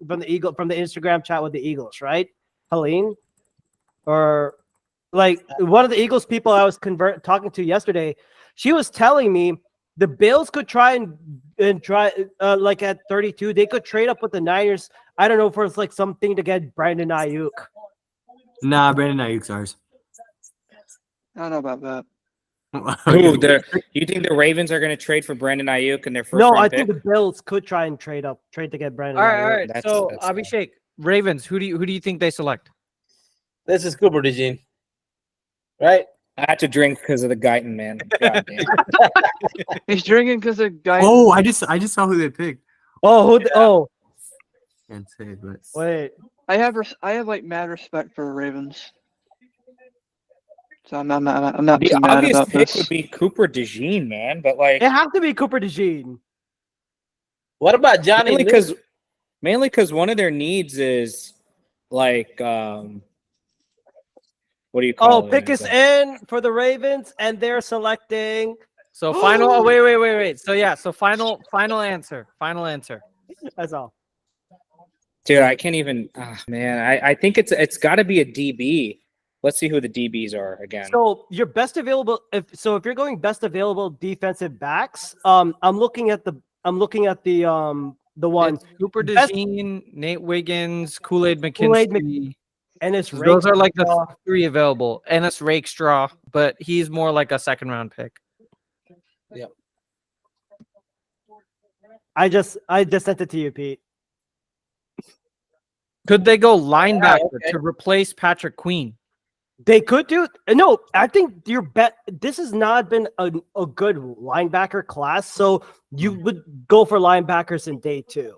Instagram chat with the Eagles, right? Helene, or like one of the Eagles people I was talking to yesterday. She was telling me the Bills could try and try like at 32, they could trade up with the Niners. I don't know if it's like something to get Brandon Ayuk. Nah, Brandon Ayuk's ours. I don't know about that. Ooh, you think the Ravens are going to trade for Brandon Ayuk in their first No, round I pick? think the Bills could try and trade to get Brandon. All Ayuk. right. So Abhishek, Ravens. Who do you think they select? This is Cooper DeJean. Right? I had to drink because of the Guyton, man. God damn. He's drinking because of guy. Oh, I just saw who they picked. Oh, oh. Can't say, but Wait. I have like mad respect for Ravens. So I'm not The too mad obvious about pick this. would be Cooper DeJean, man, but like It has to be Cooper DeJean. What about Johnny? mainly because one of their needs is like what do you call it? Pick is in for the Ravens, and they're selecting. So final. Oh, wait. So yeah. So final answer. Final answer. That's all. Dude, I can't even. Man, I think it's got to be a DB. Let's see who the DBs are again. So your best available. If you're going best available defensive backs, I'm looking at the one It's Cooper best- DeJean, Nate Wiggins, Kool-Aid Kool-Aid McKinstry. and it's Those are like the Rakestraw. three available. And it's Rakestraw, but he's more like a second round pick. Yep. I just sent it to you, Pete. Could they go linebacker okay. to replace Patrick Queen? They could do. No, I think your bet. This has not been a good linebacker class, so you would go for linebackers in day 2.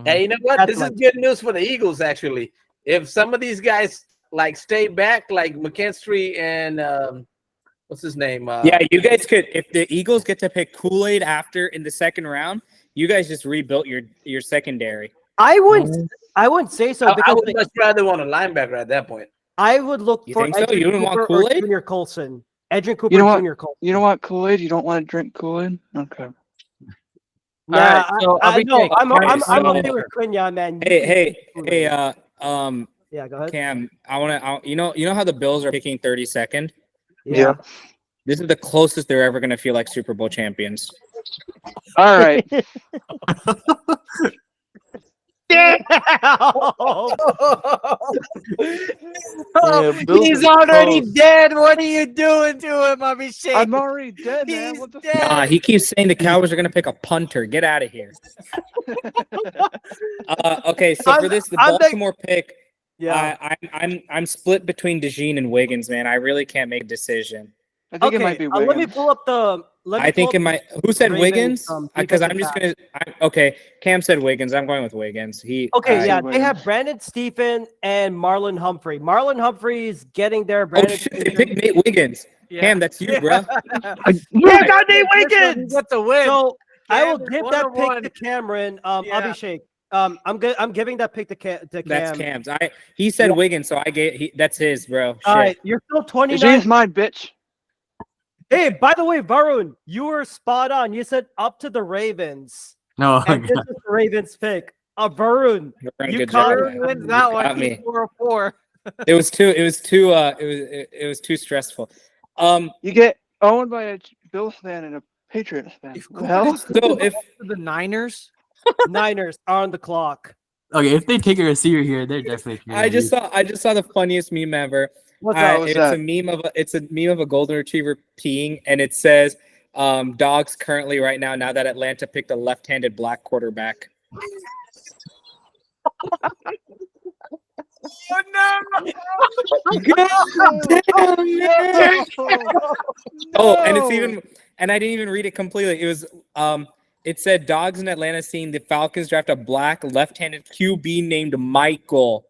Hey, you know what? That's This my- is good news for the Eagles, actually. If some of these guys like stay back, like McKinstry and what's his name? Yeah, you guys could. If the Eagles get to pick Kool-Aid after in the second round, you guys just rebuilt your secondary. I wouldn't say so I because would much rather want a linebacker at that point. I would look You for think so? Edgerrin You wouldn't want Cooper or Kool-Aid? Junior Colson. Edgerrin Cooper, You know what? Junior Colson. You don't want Kool-Aid? You don't want to drink Kool-Aid? Okay. Nah, right, so I I'll be no, taking- I'm so- okay with Quinyon, man. You Hey, can- hey, yeah, go ahead. Cam, you know how the Bills are picking 32nd? Yeah. This is the closest they're ever going to feel like Super Bowl champions. All right. Damn! Bills He's are already close. dead. What are you doing to him, Abhishek? I'm already dead, man. He's What the dead. He keeps saying the Cowboys are going to pick a punter. Get out of here. Okay, so for this, the I'm Baltimore pick, Yeah. I'm split between DeJean and Wiggins, man. I really can't make a decision. I think it Okay, might be let me Wiggins. pull up the. I think it might. Who said Ravens, Wiggins? Because I'm defensive just gonna. Okay, Cam said Wiggins. I'm going with Wiggins. Okay, yeah, they Wiggins. have Brandon Stephen and Marlon Humphrey. Marlon Humphrey is getting there. Oh Brandon shit! They picked Nate Wiggins. Cam, that's you, bro. Yeah, got Nate Wiggins. That's a win. So I will Cam is give that 1-1. pick to Cameron. Yeah. Abhishek. I'm giving that pick to Cam. That's Cam's. He said Wiggins, so I gave. That's his, bro. All Shit. right, you're still 29. DeJean's mine, bitch. Hey, by the way, Varun, you were spot on. You said up to the Ravens. No, And this is the Ravens pick. Varun, Varun, you good caught job, it. man. Wins that You one. got me. 4-4. It was too stressful. You get owned by a Bills fan and a Patriots fan. What the hell? So if The Niners. Niners are on the clock. Okay, if they take a receiver here, they're definitely. I just saw the funniest meme ever. What's that? What's It's that? a meme of a golden retriever peeing, and it says, "Dogs currently right now that Atlanta picked a left-handed black quarterback." Oh, and it's even, and I didn't even read it completely. It was, it said, "Dogs in Atlanta seeing the Falcons draft a black left-handed QB named Michael."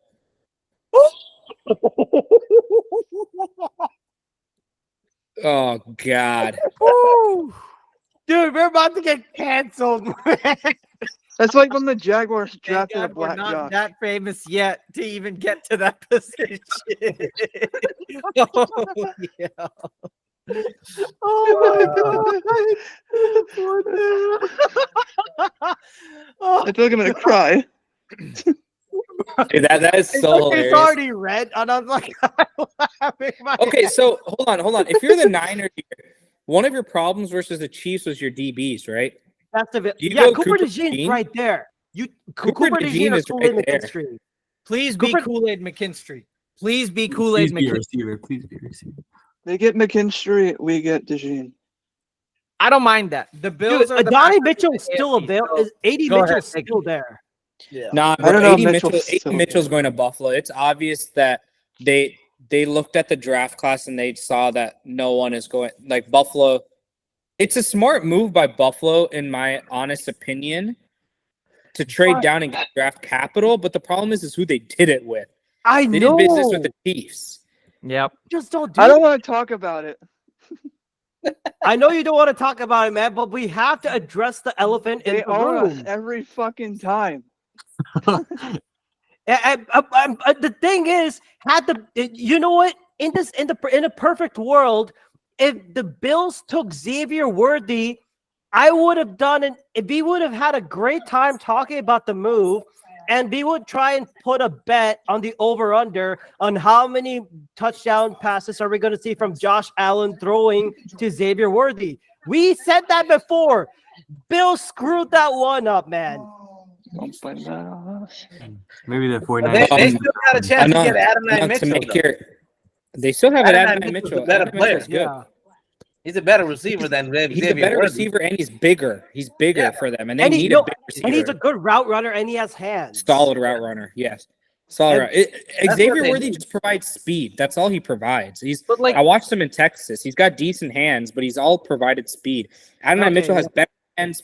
Oh God. Dude, we're about to get canceled. That's like when the Jaguars Thank drafted a God we're black not Josh. that famous yet to even get to that position. Oh, yeah. Oh, I feel like I'm gonna cry. Dude, that is so it's hilarious. already red, and I was like, I'm laughing my Okay, head. so hold on. If you're the Niners here, one of your problems versus the Chiefs was your DBs, right? That's the You yeah. go Cooper Cooper DeJean's DeJean? right there. Cooper Cooper DeJean DeJean is is Kool-Aid right there. McKinstry. Please be Cooper- Kool-Aid McKinstry. Please be Kool-Aid Please be a McKinstry. receiver. Please be a receiver. They get McKinstry, we get DeJean. I don't mind that. The Bills Dude, are the Adonai backup in Mitchell's the still AFC, available. so Is 80 go ahead, Mitchell's take still there? Nah, I don't bro, know if 80 Mitchell's still Mitchell's there. going to Buffalo. It's obvious that they looked at the draft class and they saw that no one is going like Buffalo. It's a smart move by Buffalo, in my honest opinion, to trade down and get draft capital. But the problem is who they did it with. I They know. did business with the Chiefs. Yep. Just don't do I it. don't want to talk about it. I know you don't want to talk about it, man, but we have to address the elephant in They the own us room. every fucking time. The thing is, you know what? In a perfect world, if the Bills took Xavier Worthy, I would have done it. If we would have had a great time talking about the move, and we would try and put a bet on the over/under on how many touchdown passes are we going to see from Josh Allen throwing to Xavier Worthy. We said that before. Bill screwed that one up, man. Don't blame that on us. Maybe the They 49ers. still got a chance to get Adonai Mitchell. They still have it. Adonai Adonai Mitchell's Mitchell. a better Adonai player. Mitchell's good. Yeah. He's a better receiver than Xavier He's a better Worthy. receiver and he's bigger. He's bigger for them, and they And, need a big receiver. and he's a good route runner, and he has hands. Solid route runner. Yes. Solid route. That's Xavier what they Worthy need. just provides speed. That's all he provides. But like, I watched him in Texas. He's got decent hands, but he's all provided speed. Adonai Okay, Mitchell has better hands,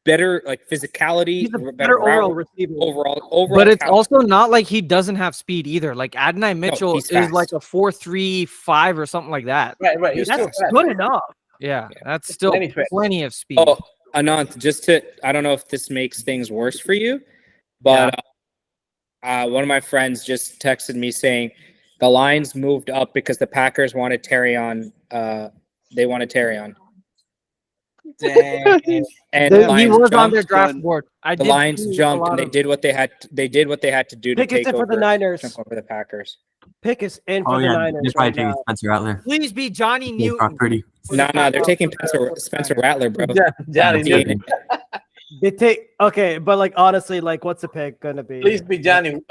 better like physicality, He's a better better overall route, receiver. overall. but it's talent. also not like he doesn't have speed either. Like Adonai Mitchell he's is fast. like a 4.35 or something like that. Right. He's That's still fast. good enough. Yeah, that's still Plenty fast. plenty of speed. Oh, Anant, I don't know if this makes things worse for you, but one of my friends just texted me saying the lines moved up because the Packers wanted Terry on. They wanted Terry on. Dang. And the He Lions was on their jumped. draft board. The Lions jumped and they did what they had. They did what they had to do to Pickett take for over the Niners. jump over the Packers. Pick is in Oh for the yeah, Niners they're probably right taking now. Spencer Rattler. Please be Johnny Yeah, Newton. pretty. No, they're taking Spencer Rattler, bro. Johnny He ain't Newton. They take okay, but like honestly, like what's the pick gonna be? Please be Johnny.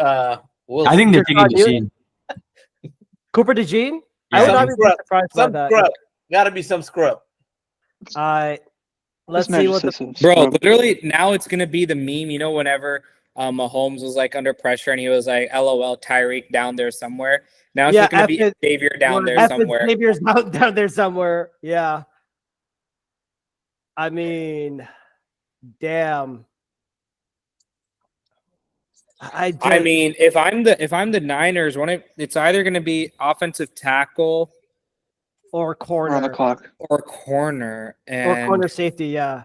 Wilson. I think they're taking Newton? Gene. Cooper DeJean. Yeah. I would not Some be scrub. surprised by Some that. scrub. Gotta be some scrub. Let's see what the Bro, literally now it's gonna be the meme. You know, whenever Mahomes was like under pressure and he was like, "LOL, Tyreek down there somewhere." Now it's just gonna be Xavier down there somewhere. Xavier's down there somewhere. Yeah. I mean, damn. I mean, if I'm the Niners, it's either gonna be offensive tackle or corner on the clock or corner and or corner safety. Yeah.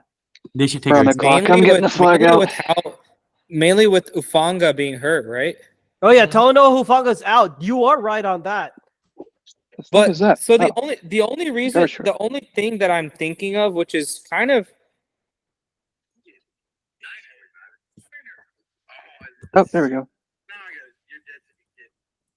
They should take on the clock. I'm getting the flag out. Mainly with Ufanga being hurt, right? Oh yeah, Talanoa Hufanga's out. You are right on that. But so the Oh. only reason, Sure. the only thing that I'm thinking of, which is kind of Oh, there we go.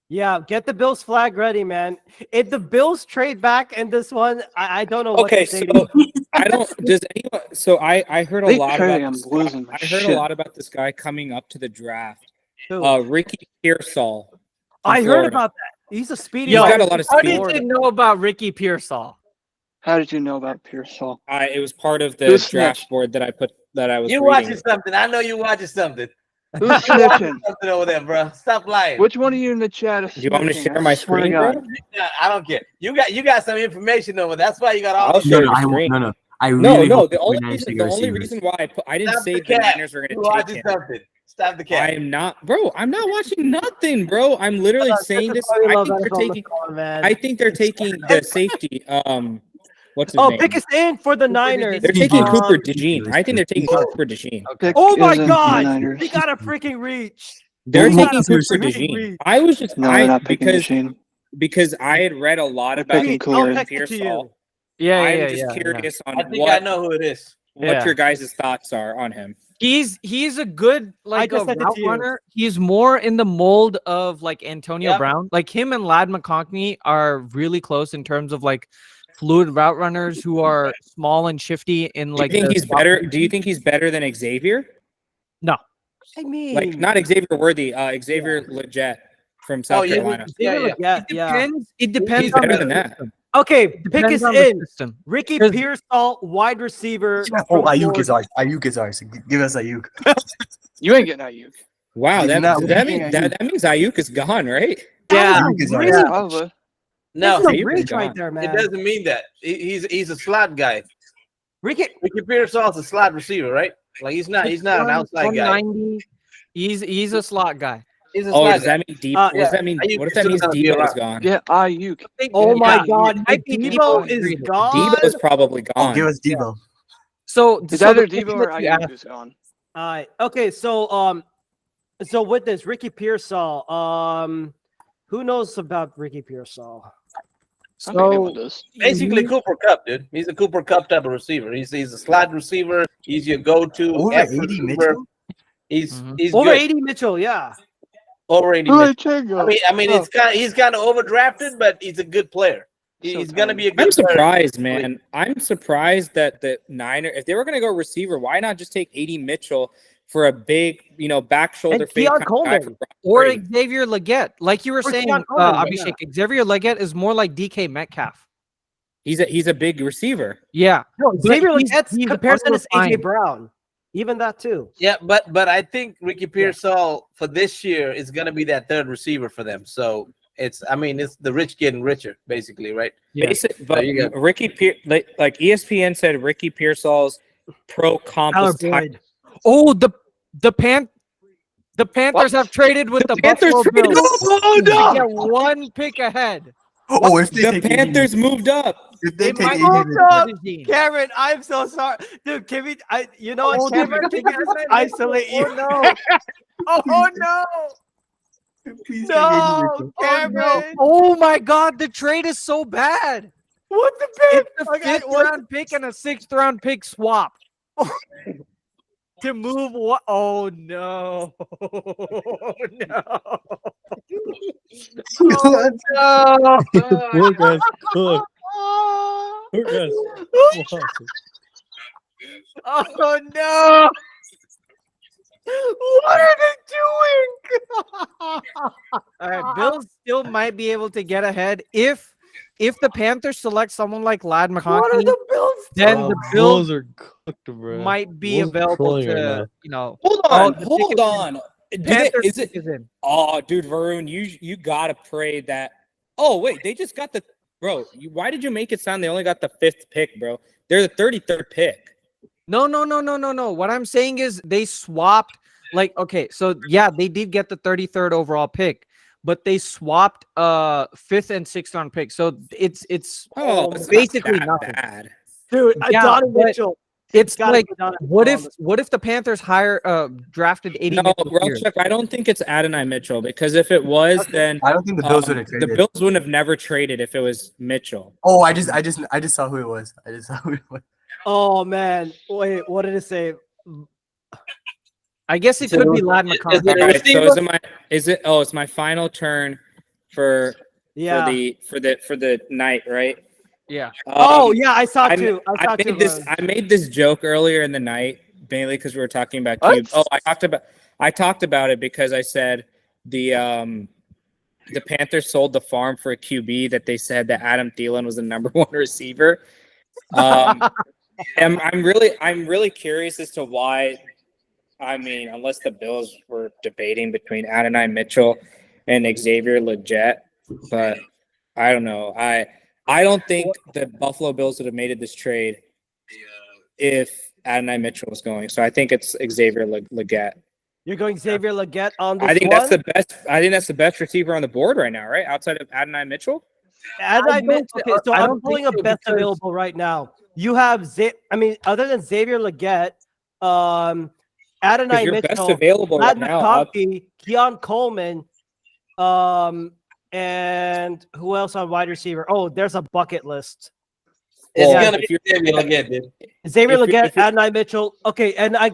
Yeah, get the Bills flag ready, man. If the Bills trade back in this one, I don't know what okay. to say. So I don't. Does anyone? So I heard a They lot trade, about. I'm This losing guy. my I heard shit. a lot about this guy coming up to the draft. Who? Ricky Pearsall. from I heard Florida. about that. He's a speedy. He's guy. got a lot of How speed. did you know about Ricky Pearsall? How did you know about Pearsall? It was part of the Who's draft snitched? board that I put that I was. You reading. watching something? I know you watching something. Who's You watching snitching? something over there, bro. Stop lying. Which one of you in the chat is Do you want me to snitching? share I my swear to screen, God. bro? Yeah, I don't care. You got some information over. That's why you got all I'll these. share No, your I won't. screen. No. I No, really no. hope The only 49ers reason, take the a only receiver. reason why I didn't Stop say the the cat. Niners were You going to watching take him. something? Stop the I cat. am not, bro. I'm not watching nothing, bro. I'm literally saying this. I think they're taking. I think they're taking the safety. What's his Oh, name? pick us in for the Niners. They're taking Cooper Um, DeJean. I think they're taking Cooper DeJean. Pick Oh my is in the God! Niners. We got a freaking reach. They're Who taking wants to Cooper receive? DeJean. I was just No, they're not picking because I had read a lot about picking I'll Cooler. text it to you. Pearsall. Yeah, I'm just curious on I think I what know who it is. Yeah. your guys' thoughts are on him. He's a good like a just sent it route to you. runner. He's more in the mold of like Antonio Yep. Brown. Like him and Lad McConkey are really close in terms of like fluid route runners who are small and shifty in Do you like think the he's soft better? position. Do you think he's better than Xavier? No. I mean, Like not Xavier Worthy, Xavier Leggett from South Carolina. yeah. It depends He's on better the than that. system. Okay, pick Depends us on the in. system. Ricky 'Cause- Pearsall, wide receiver. Oh, from Ayuk is Florida. ours. Ayuk is ours. Give us Ayuk. You ain't getting Ayuk. Wow, that No, that we means can't that means Ayuk is gone, right? That Ayuk was is a ours. reach. Probably. No, This is a Xavier's reach gone. right there, it man. doesn't mean that. He's a slot guy. Ricky, Ricky Pearsall's a slot receiver, right? Like he's not an outside guy. 190. He's a slot guy. He's a Oh, slot does guy. that mean Deep? What does that mean? Ayuk What if is that still means gonna be Debo's around. gone? Get Ayuk. oh my Yeah, God, you- Mike you- Debo you- is gone. Debo's probably Oh, gone. give us Debo. So It's so either the question Devo or that you Ayuk asked- is gone. Okay, so with this Ricky Pearsall, who knows about Ricky Pearsall? I think anyone does. Basically, Cooper Cup, dude. He's a Cooper Cup type of receiver. He's a slot receiver. He's your go-to. Over F 80 receiver. Mitchell? He's Over good. 80 Mitchell, yeah. Over 80 Who Mitchell. they take? I mean, he's kind of overdrafted, but he's a good player. He's gonna be a good I'm player. surprised, man. I'm surprised that the Niners, if they were going to go receiver, why not just take AD Mitchell for a big, back shoulder And fade Keon kind of guy Coleman. for Brock or Purdy? Xavier Leggett. Like you were Or saying, Keon Coleman, Abhishek, Xavier Leggett is more like DK Metcalf. He's a big receiver. Yeah. No, But Xavier he's- Leggett's he's comparison is AJ unrefined. Brown. Even that too. Yeah, but I think Ricky Pearsall for this year is gonna be that third receiver for them. So it's the rich getting richer, basically, right? But you go. Ricky like ESPN said, Ricky Pearsall's pro comp Tyler was Boyd. Oh, the Panthers have traded with the Panthers Buffalo traded- Bills. Oh, no! To get one pick ahead. Oh, if they The take AD Panthers moved up. If they They take might AD move Mitchell. up. Cameron, I'm so sorry. Dude, can we you know Oh, what, Cameron? Can you just isolate you? Oh no. Oh no. Please take AD Mitchell. No, Cameron. Oh my god, the trade is so bad. What the It's a fifth round pick and a sixth round pick swap. To move what? Oh no! No! Oh no! Look, guys, look. Look, guys. Oh no! What are they doing? All right, Bills still might be able to get ahead if the Panthers select someone like Lad What are McConkey. the Bills? Then Oh, the Bills are cooked, bro. might be Bulls are available trolling to right now. Hold on, the hold ticket is in. on. Panthers Is it? is in. Oh, dude, Varun, you gotta pray that. Oh wait, they just got the bro. Why did you make it sound they only got the 5th pick, bro? They're the 33rd pick. No. What I'm saying is they swapped. Like, okay, so yeah, they did get the 33rd overall pick, but they swapped 5th and 6th round pick. So it's It's basically not nothing. bad. Dude, Yeah, Donovan but Mitchell. It's gotta like be Donovan what Mitchell if the Panthers drafted 80 No, Mitchell here? Rochuk, I don't think it's Adonai Mitchell because if it was, then I don't think the Bills would have the traded. Bills wouldn't have never traded if it was Mitchell. Oh, I just saw who it was. Oh man, wait, what did it say? I guess it could be Lad McConkey. All right, so it's my final turn for Yeah. for the night, right? Yeah. Oh yeah, I saw two. I made this. I made this joke earlier in the night, mainly because we were talking about What? cubes. Oh, I talked about it because I said the Panthers sold the farm for a QB that they said that Adam Thielen was the #1 receiver. And I'm really curious as to why. I mean, unless the Bills were debating between Adonai Mitchell and Xavier Legette, but I don't know. I don't think the Buffalo Bills would have made this trade if Adonai Mitchell was going. So I think it's Xavier Legette. You're going Xavier Legette on this I think one? that's the best. I think that's the best receiver on the board right now, right? Outside of Adonai Mitchell. Okay, so I I'm don't pulling think up so best because- available right now. You have other than Xavier Legette, Adonai You're Mitchell, best available Lad right now. McConkey, Keon Coleman, and who else on wide receiver? Oh, there's a bucket list. It's gonna be Xavier Legette, dude. Xavier if you're- Legette, if you're- Adonai Mitchell. Okay, and I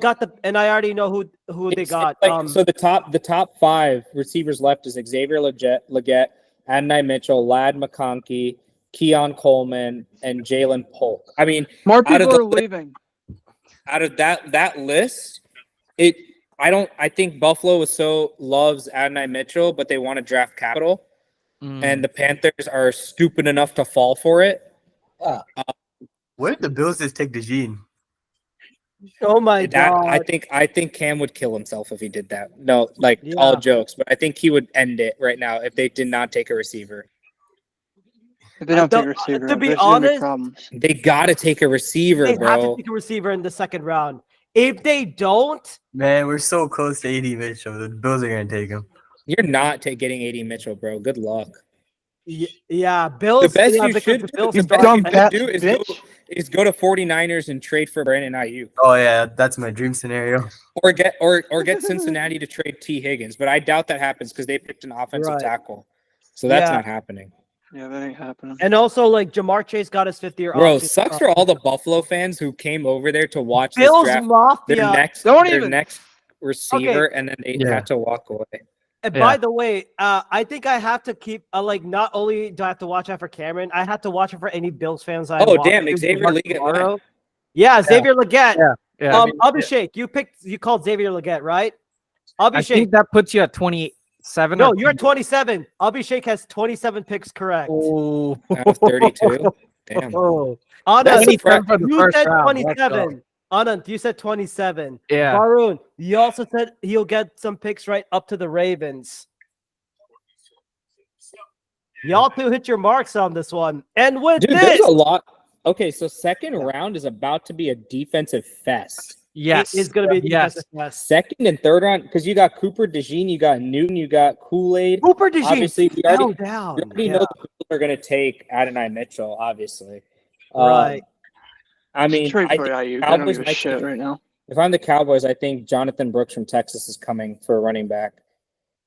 already know who they got. So the top 5 receivers left is Xavier Legette, Adonai Mitchell, Lad McConkey, Keon Coleman, and Jalen Polk. I mean, More out of people are the- leaving. Out of that list, I think Buffalo loves Adonai Mitchell, but they want to draft capital, and the Panthers are stupid enough to fall for it. What if the Bills just take DeJean? Oh my god! I think Cam would kill himself if he did that. No, all jokes, but I think he would end it right now if they did not take a receiver. If they don't take a receiver, to be there's gonna honest, problems. They got to take a receiver, they have to bro. take a receiver in the second round. If they don't, Man, we're so close to 80 Mitchell. The Bills are gonna take him. You're not getting 80 Mitchell, bro. Good luck. yeah, Bills. The best yeah, you because should the do, Bills the have best drawn- you should do is go to 49ers and trade for Brandon Ayuk. Oh yeah, that's my dream scenario. Or get Cincinnati to trade T. Higgins, but I doubt that happens because they picked an offensive Right. tackle, so that's Yeah. not happening. Yeah, that ain't happening. And also, like Jamar Chase got his 5th year. Bro, option. sucks for all the Buffalo fans who came over there to watch Bills this draft. Mafia. Their next receiver, Okay. and then they Yeah. had to walk away. And Yeah. by the way, I think I have to keep not only do I have to watch out for Cameron, I have to watch out for any Bills fans. Oh, damn, Xavier Legette. Yeah, Xavier Legette. Yeah. Abhishek, you called Xavier Legette, right? I Abhishek. think that puts you at 27. No, or you're at 27. Abhishek has 27 picks correct. Oh. I was 32. Damn. Anand, That's 27 for the you first said round. Let's go. 27. Anand, you said 27. Yeah. Varun, you also said he'll get some picks right up to the Ravens. Y'all two hit your marks on this one. And with Dude, this, there's a lot. Okay, so second round is about to be a defensive fest. Yes. it's going to be a Yes. defensive test. Second and third round, because you got Cooper DeJean, you got Newton, you got Kool-Aid. Cooper DeJean Obviously, we fell already down. know the people are going to take Adonai Mitchell, obviously. Right. I mean, Trade I for think Ayuk. I don't Cowboys give a might shit take- right now. if I'm the Cowboys, I think Jonathan Brooks from Texas is coming for a running back.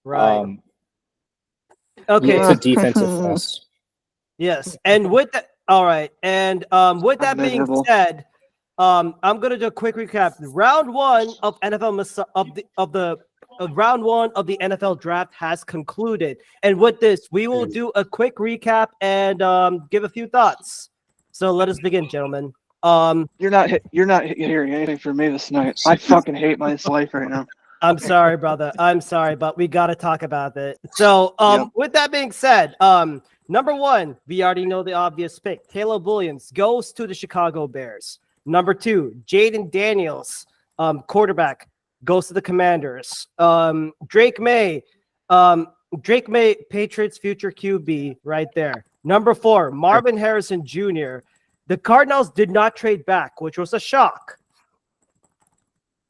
Right. Okay. It's a defensive fest. Yes. And with that, All right, and with that being Miserable. said, I'm gonna do a quick recap. Round one of round one of the NFL draft has concluded, and with this, we will do a quick recap and give a few thoughts. So let us begin, gentlemen. You're not hearing anything from me this night. I fucking hate my life right now. I'm sorry, brother. I'm sorry, but we got to talk about it. So, Yep. with that being said, number one, we already know the obvious pick. Caleb Williams goes to the Chicago Bears. Number two, Jaden Daniels, quarterback, goes to the Commanders. Drake May, Patriots future QB, right there. Number four, Marvin Harrison Jr. The Cardinals did not trade back, which was a shock.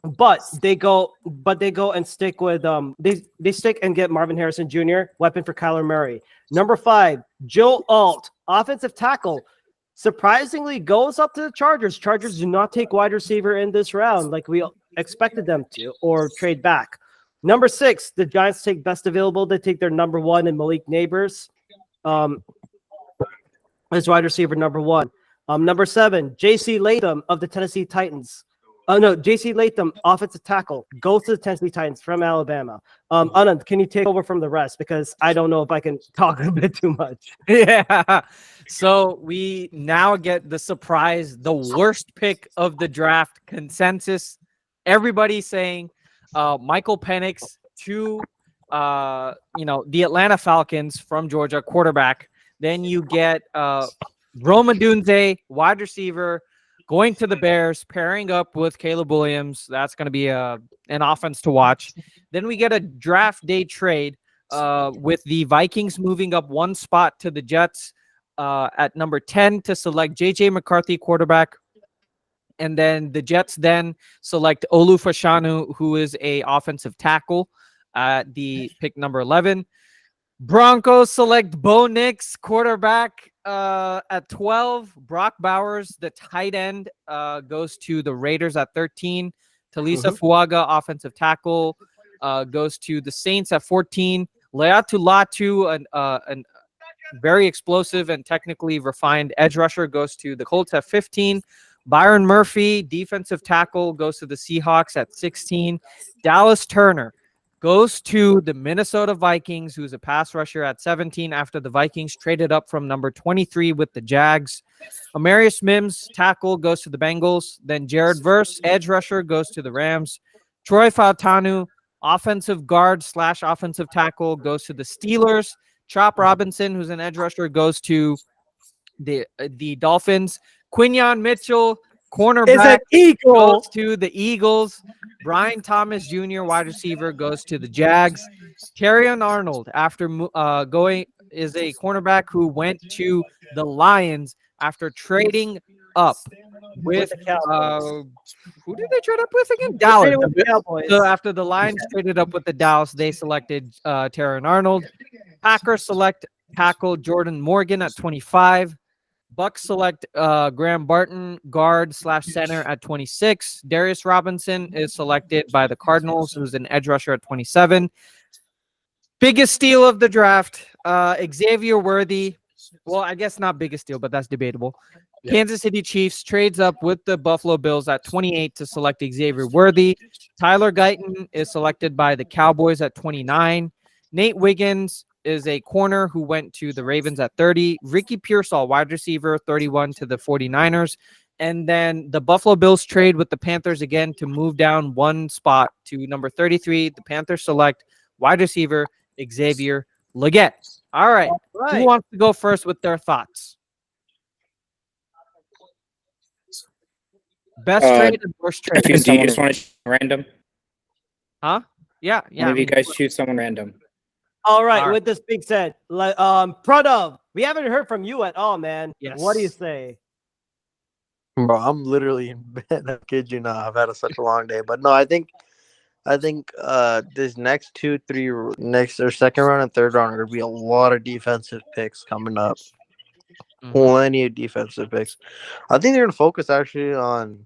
But they go and stick with they stick and get Marvin Harrison Jr., weapon for Kyler Murray. Number five, Joe Alt, offensive tackle, surprisingly goes up to the Chargers. Chargers do not take wide receiver in this round like we expected them to, or trade back. Number six, the Giants take best available. They take their number one and Malik Neighbors as wide receiver number one. Number seven, J.C. Latham of the Tennessee Titans. J.C. Latham, offensive tackle, goes to the Tennessee Titans from Alabama. Anand, can you take over from the rest? Because I don't know if I can talk a bit too much. Yeah. So we now get the surprise, the worst pick of the draft consensus. Everybody saying Michael Penix to the Atlanta Falcons from Georgia, quarterback. Then you get Rome Odunze, wide receiver, going to the Bears, pairing up with Caleb Williams. That's going to be an offense to watch. Then we get a draft day trade with the Vikings moving up one spot to the Jets at number 10 to select J.J. McCarthy, quarterback. And then the Jets then select Olu Fashanu, who is a offensive tackle at the pick number 11. Broncos select Bo Nix, quarterback at 12. Brock Bowers, the tight end, goes to the Raiders at 13. Talisa Fuaga, offensive tackle, goes to the Saints at 14. Leatu Latu, an very explosive and technically refined edge rusher, goes to the Colts at 15. Byron Murphy, defensive tackle, goes to the Seahawks at 16. Dallas Turner goes to the Minnesota Vikings, who's a pass rusher at 17 after the Vikings traded up from number 23 with the Jags. Amarius Mims, tackle, goes to the Bengals. Then Jared Verse, edge rusher, goes to the Rams. Troy Fautanu, offensive guard / offensive tackle, goes to the Steelers. Chop Robinson, who's an edge rusher, goes to the Dolphins. Quinyon Mitchell, cornerback, goes to the Eagles. Brian Thomas Jr., wide receiver, goes to the Jags. Terrion Arnold, after is a cornerback who went to the Lions after trading up with who did they trade up with again? Dallas. So after the Lions traded up with the Dallas, they selected Terrion Arnold. Packers select tackle Jordan Morgan at 25. Bucks select Graham Barton, guard / center at 26. Darius Robinson is selected by the Cardinals, who's an edge rusher at 27. Biggest steal of the draft, Xavier Worthy. Well, I guess not biggest steal, but that's debatable. Yeah. Kansas City Chiefs trades up with the Buffalo Bills at 28 to select Xavier Worthy. Tyler Guyton is selected by the Cowboys at 29. Nate Wiggins is a corner who went to the Ravens at 30. Ricky Pearsall, wide receiver, 31 to the 49ers. And then the Buffalo Bills trade with the Panthers again to move down one spot to number 33. The Panthers select wide receiver Xavier Legette. All right. Who wants to go first with their thoughts? Best trade and worst trade. Do you just want to random? Huh? Yeah. One of you guys choose someone random. All right. With this being said, Pranav, we haven't heard from you at all, man. Yes. What do you say? Bro, I'm literally in bed. I kid you not. I've had such a long day, but no, I think this next 2, 3, next or second round and third round are gonna be a lot of defensive picks coming up. Plenty of defensive picks. I think they're gonna focus actually on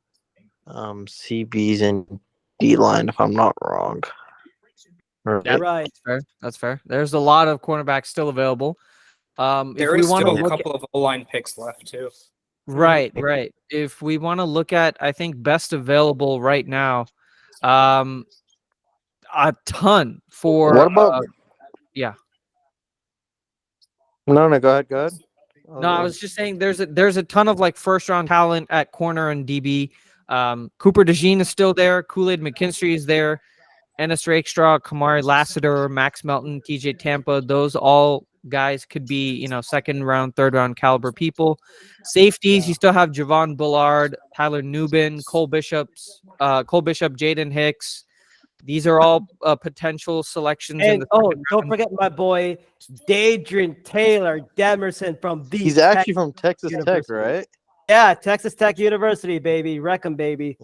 CBs and D line, if I'm not wrong. Right. That's fair. There's a lot of cornerbacks still available. If There we is want to still a look couple of O-line picks left too. right, right. If we want to look at, I think best available right now, um, a ton for What about? yeah. No, no, go ahead, go ahead. No, I was just saying there's a ton of like first round talent at corner and DB. Cooper DeJean is still there. Kool-Aid McKinstry is there. Ennis Rakestraw, Kamari Lassiter, Max Melton, TJ Tampa. Those all guys could be, second round, third round caliber people. Safeties, you still have Javon Bullard, Tyler Nubin, Cole Bishop, Jaden Hicks. These are all potential selections in And the oh, second don't round. forget my boy Dadrian Taylor Demerson from the He's actually from Texas Tech, University. right? Yeah, Texas Tech University, baby. Wreck 'em, baby.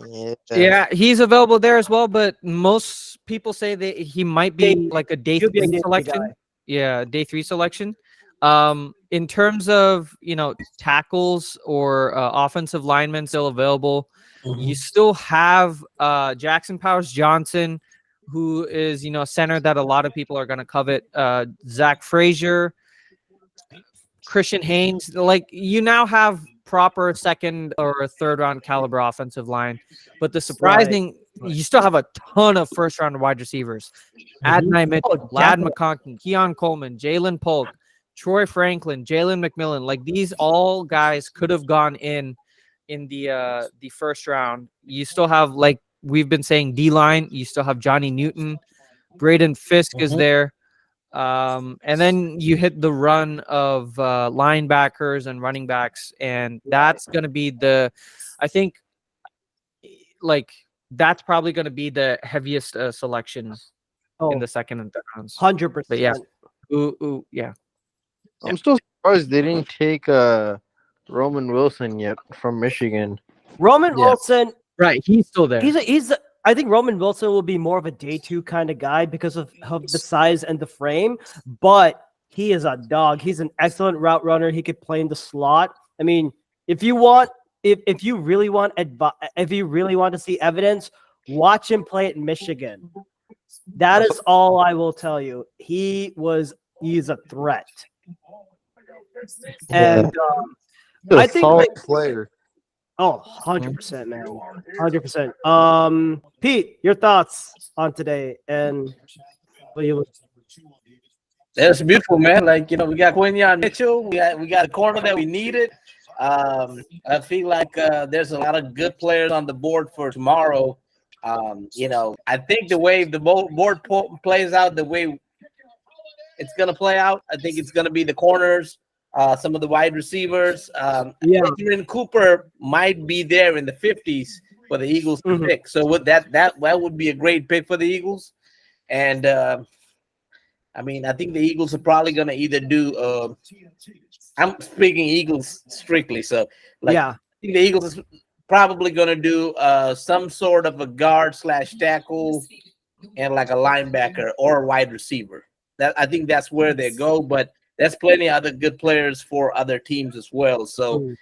Yeah, he's available there as well, but most people say that he might be like a day He'll be a three day three selection. guy. Yeah, day three selection. In terms of tackles or offensive linemen still available, you still have Jackson Powers Johnson, who is a center that a lot of people are going to covet. Zach Frazier, Christian Haynes, like you now have proper second or third round caliber offensive line. But the surprising, you still have a ton of first round wide receivers. Adonai Mitchell, Lad McConkey, Keon Coleman, Jalen Polk, Troy Franklin, Jalen McMillan. Like these all guys could have gone in the first round. You still have, like we've been saying, D-line. You still have Johnny Newton. Braden Fisk is there. And then you hit the run of linebackers and running backs, and that's going to be I think, like that's probably going to be the heaviest selection in the second and third rounds. 100%. But yeah, yeah. I'm still surprised they didn't take Roman Wilson yet from Michigan. Roman Wilson, right? He's still there. I think Roman Wilson will be more of a day two kind of guy because of the size and the frame, but he is a dog. He's an excellent route runner. He could play in the slot. I mean, if you really want to see evidence, watch him play at Michigan. That is all I will tell you. He's a threat. And I think solid player. Oh, 100%, man. 100%. Pete, your thoughts on today and what you That's beautiful, man. Like, we got Quinyon Mitchell. We got a corner that we needed. I feel like there's a lot of good players on the board for tomorrow. I think the way the board plays out, the way it's going to play out, I think it's going to be the corners, some of the wide receivers. Adrian Cooper might be there in the 50s for the Eagles to pick. So with that would be a great pick for the Eagles. And I mean, I think the Eagles are probably going to either do. I'm speaking Eagles strictly, so I think the Eagles is probably going to do some sort of a guard / tackle and like a linebacker or a wide receiver. I think that's where they go, but there's plenty of other good players for other teams as well. So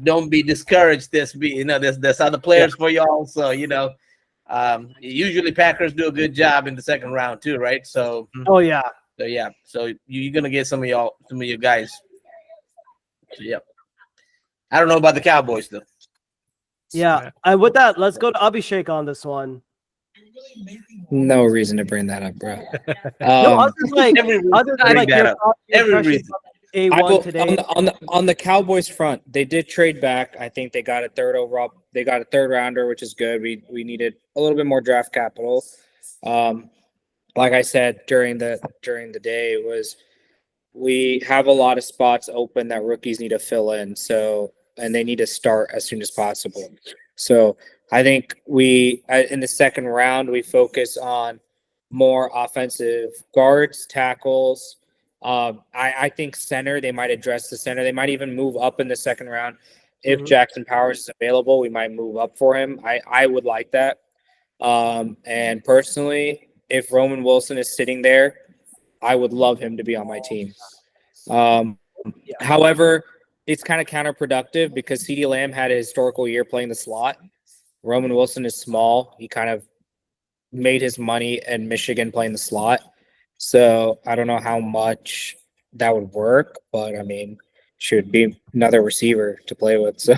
don't be discouraged. There's other players for y'all. So usually Packers do a good job in the second round too, right? So so you're gonna get some of your guys. So, I don't know about the Cowboys though. Yeah, and with that, let's go to Abhishek on this one. No reason to bring that up, bro. Every reason. On the Cowboys front, they did trade back. I think they got a third overall. They got a third rounder, which is good. We needed a little bit more draft capital. Like I said during the day, we have a lot of spots open that rookies need to fill in. And they need to start as soon as possible. So I think in the second round, we focus on more offensive guards, tackles. I think center, they might address the center. They might even move up in the second round. If Jackson Powers is available, we might move up for him. I would like that. And personally, if Roman Wilson is sitting there, I would love him to be on my team. However, it's kind of counterproductive because CeeDee Lamb had a historical year playing the slot. Roman Wilson is small. He kind of made his money in Michigan playing the slot. So I don't know how much that would work. But I mean, should be another receiver to play with. So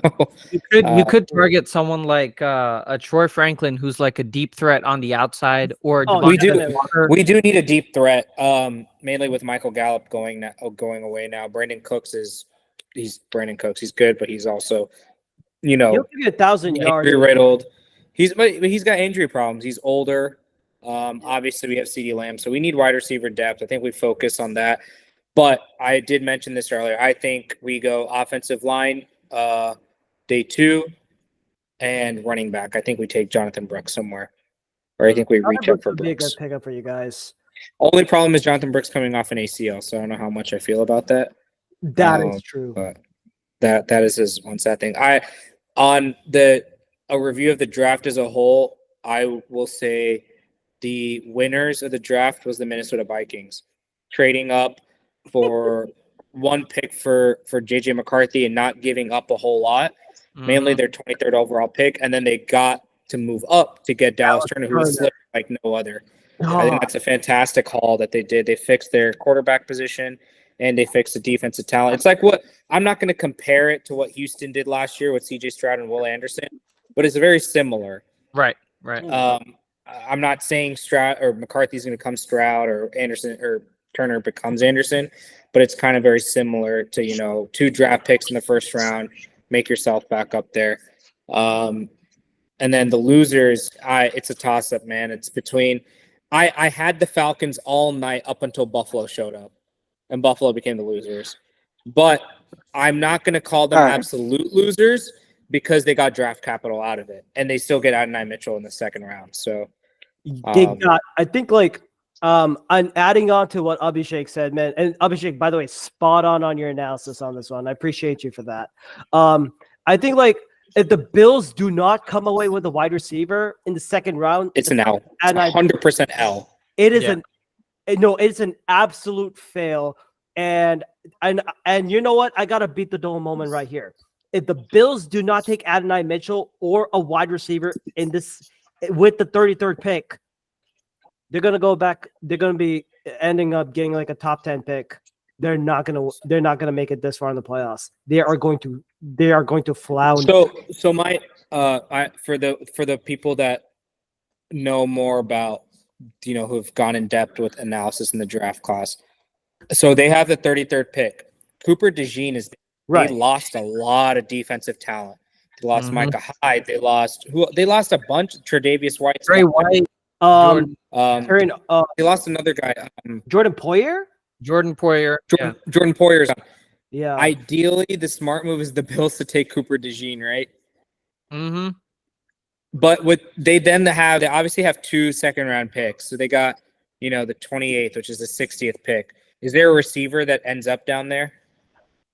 you could target someone like a Troy Franklin, who's like a deep threat on the outside, or we Devontae do Walker. we do need a deep threat. Mainly with Michael Gallup going away now. Brandon Cooks he's good, but he's also, you know, He'll give you 1,000 yards. injury riddled. He's got injury problems. He's older. Obviously we have CeeDee Lamb, so we need wide receiver depth. I think we focus on that. But I did mention this earlier. I think we go offensive line day 2 and running back. I think we take Jonathan Brooks somewhere, or I think we reach up for Would be a good Brooks. pickup for you guys. Only problem is Jonathan Brooks coming off an ACL, so I don't know how much I feel about that. That is true. But that is his one sad thing. A review of the draft as a whole, I will say the winners of the draft was the Minnesota Vikings, trading up for one pick for JJ McCarthy and not giving up a whole lot. Mainly their 23rd overall pick, and then they got to move up to get Dallas Turner, who was slipped like no other. I think that's a fantastic haul that they did. They fixed their quarterback position and they fixed the defensive talent. It's like I'm not going to compare it to what Houston did last year with CJ Stroud and Will Anderson, but it's very similar. Right. I'm not saying Stroud or McCarthy's going to become Stroud or Anderson or Turner becomes Anderson, but it's kind of very similar to, 2 draft picks in the first round, make yourself back up there. And then the losers, it's a toss-up, man. It's between I had the Falcons all night up until Buffalo showed up, and Buffalo became the losers. But I'm not going to call them absolute losers because they got draft capital out of it, and they still get Adonai Mitchell in the second round. So They got, I think, I'm adding on to what Abhishek said, man. And Abhishek, by the way, spot on your analysis on this one. I appreciate you for that. I think if the Bills do not come away with a wide receiver in the second round, it's an L. It's 100% L. It is it's an absolute fail. And you know what? I gotta beat the dome moment right here. If the Bills do not take Adonai Mitchell or a wide receiver in this with the 33rd pick, they're gonna go back. They're gonna be ending up getting like a top 10 pick. They're not gonna make it this far in the playoffs. They are going to flounder. So my for the people that know more about who've gone in depth with analysis in the draft class. So they have the 33rd pick. Cooper DeJean is right. They lost a lot of defensive talent. They lost Micah Hyde. They lost a bunch. Tre'Davious White. Trey White. They lost another guy. Jordan Poyer. Jordan Poyer's on. Yeah. Ideally, the smart move is the Bills to take Cooper DeJean, right? Mm-hmm. But they obviously have 2 second-round picks. So they got, the 28th, which is the 60th pick. Is there a receiver that ends up down there?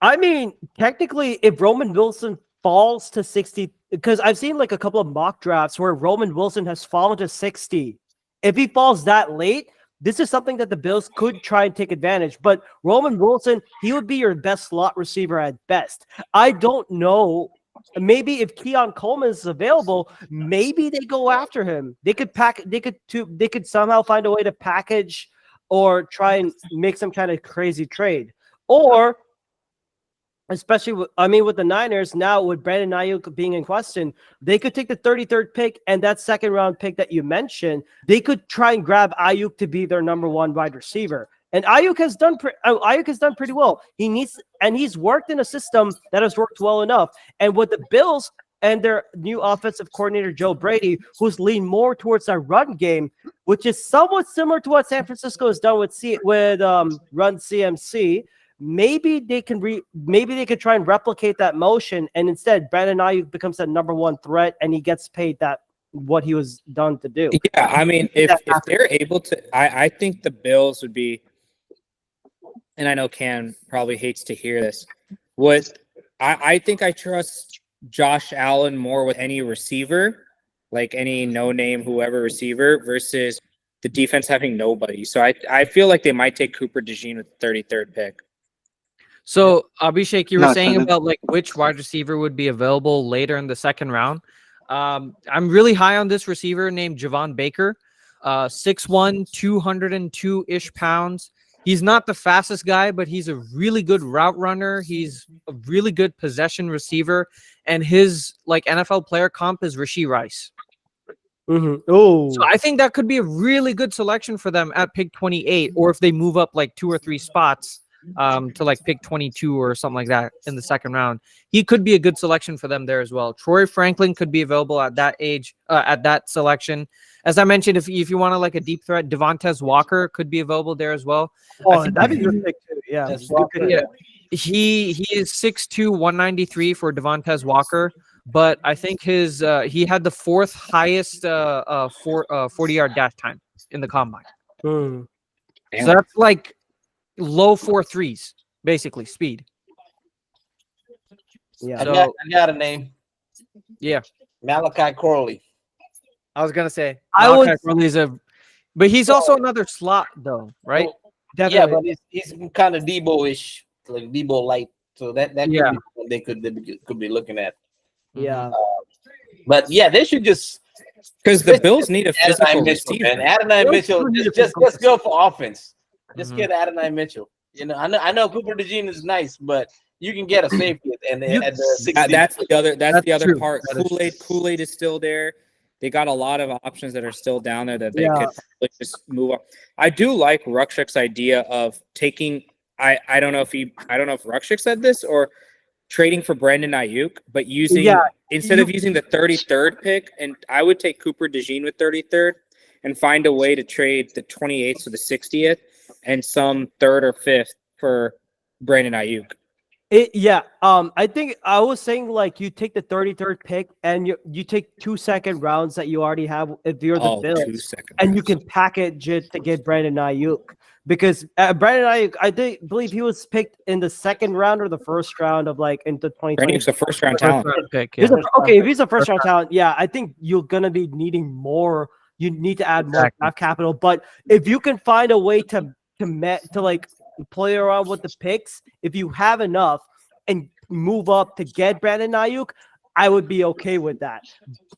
I mean, technically, if Roman Wilson falls to 60, because I've seen a couple of mock drafts where Roman Wilson has fallen to 60. If he falls that late, this is something that the Bills could try and take advantage. But Roman Wilson, he would be your best slot receiver at best. I don't know. Maybe if Keon Coleman is available, maybe they go after him. They could somehow find a way to package or try and make some kind of crazy trade. Or especially with the Niners now, with Brandon Ayuk being in question, they could take the 33rd pick and that second round pick that you mentioned. They could try and grab Ayuk to be their number 1 wide receiver. And Ayuk has done pretty well. He's worked in a system that has worked well enough. And with the Bills and their new offensive coordinator Joe Brady, who's leaned more towards that run game, which is somewhat similar to what San Francisco has done with Run CMC. Maybe they could try and replicate that motion, and instead Brandon Ayuk becomes that number 1 threat, and he gets paid what he was done to do. Yeah, I mean, if they're able to, I think the Bills would be, and I know Cam probably hates to hear this. I think I trust Josh Allen more with any receiver, like any no-name whoever receiver, versus the defense having nobody. So I feel like they might take Cooper DeJean with the 33rd pick. So Abhishek, you were saying about which wide receiver would be available later in the second round. I'm really high on this receiver named Javon Baker, 6'1", 202-ish pounds. He's not the fastest guy, but he's a really good route runner. He's a really good possession receiver, and his like NFL player comp is Rashee Rice. Oh, So I think that could be a really good selection for them at pick 28, or if they move up like 2 or 3 spots to like pick 22 or something like that in the second round. He could be a good selection for them there as well. Troy Franklin could be available at that age, at that selection. As I mentioned, if you want to like a deep threat, Devontae Walker could be available there as well. Oh, that'd be good pick too. Yeah, Yeah. He is 6'2", 193 for Devontae Walker, but I think his he had the 4th highest 40-yard dash time in the combine. Hmm. So that's like low 4.3s, basically speed. Yeah. I got a name. Yeah. Malachi Corley. I was gonna say I Malachi would- Corley's but he's also another slot though, right? Yeah, but he's kind of Debo-ish, like Debo light. So that could Yeah. be what they could be looking at. Yeah. But yeah, they should just Because the Bills need a physical Adonai Mitchell, receiver. man. Adonai Mitchell, just go for offense. Just Mhm. get Adonai Mitchell. You know, I know Cooper DeJean is nice, but you can get a safety at the 60. That's the other. That's the other true. part. That is Kool-Aid is still there. They got a lot of options that are still down there that they Yeah. could really just move up. I do like Ruckshik's idea of taking. I don't know if Ruckshik said this or trading for Brandon Ayuk, but using instead of using the 33rd pick, and I would take Cooper DeJean with 33rd and find a way to trade the 28th for the 60th and some 3rd or 5th for Brandon Ayuk. I think I was saying like you take the 33rd pick and you take 2 second rounds that you already have if you're the 2 Bills, second and you can package it to get Brandon Ayuk because Brandon Ayuk, I believe he was picked in the 2nd round or the 1st round of like into 2020. Brandon's a first round talent. pick. He's Yeah. if he's a first round talent, yeah, I think you're gonna be needing more. You need to add more Exactly. draft capital, but if you can find a way to like play around with the picks, if you have enough and move up to get Brandon Ayuk, I would be okay with that.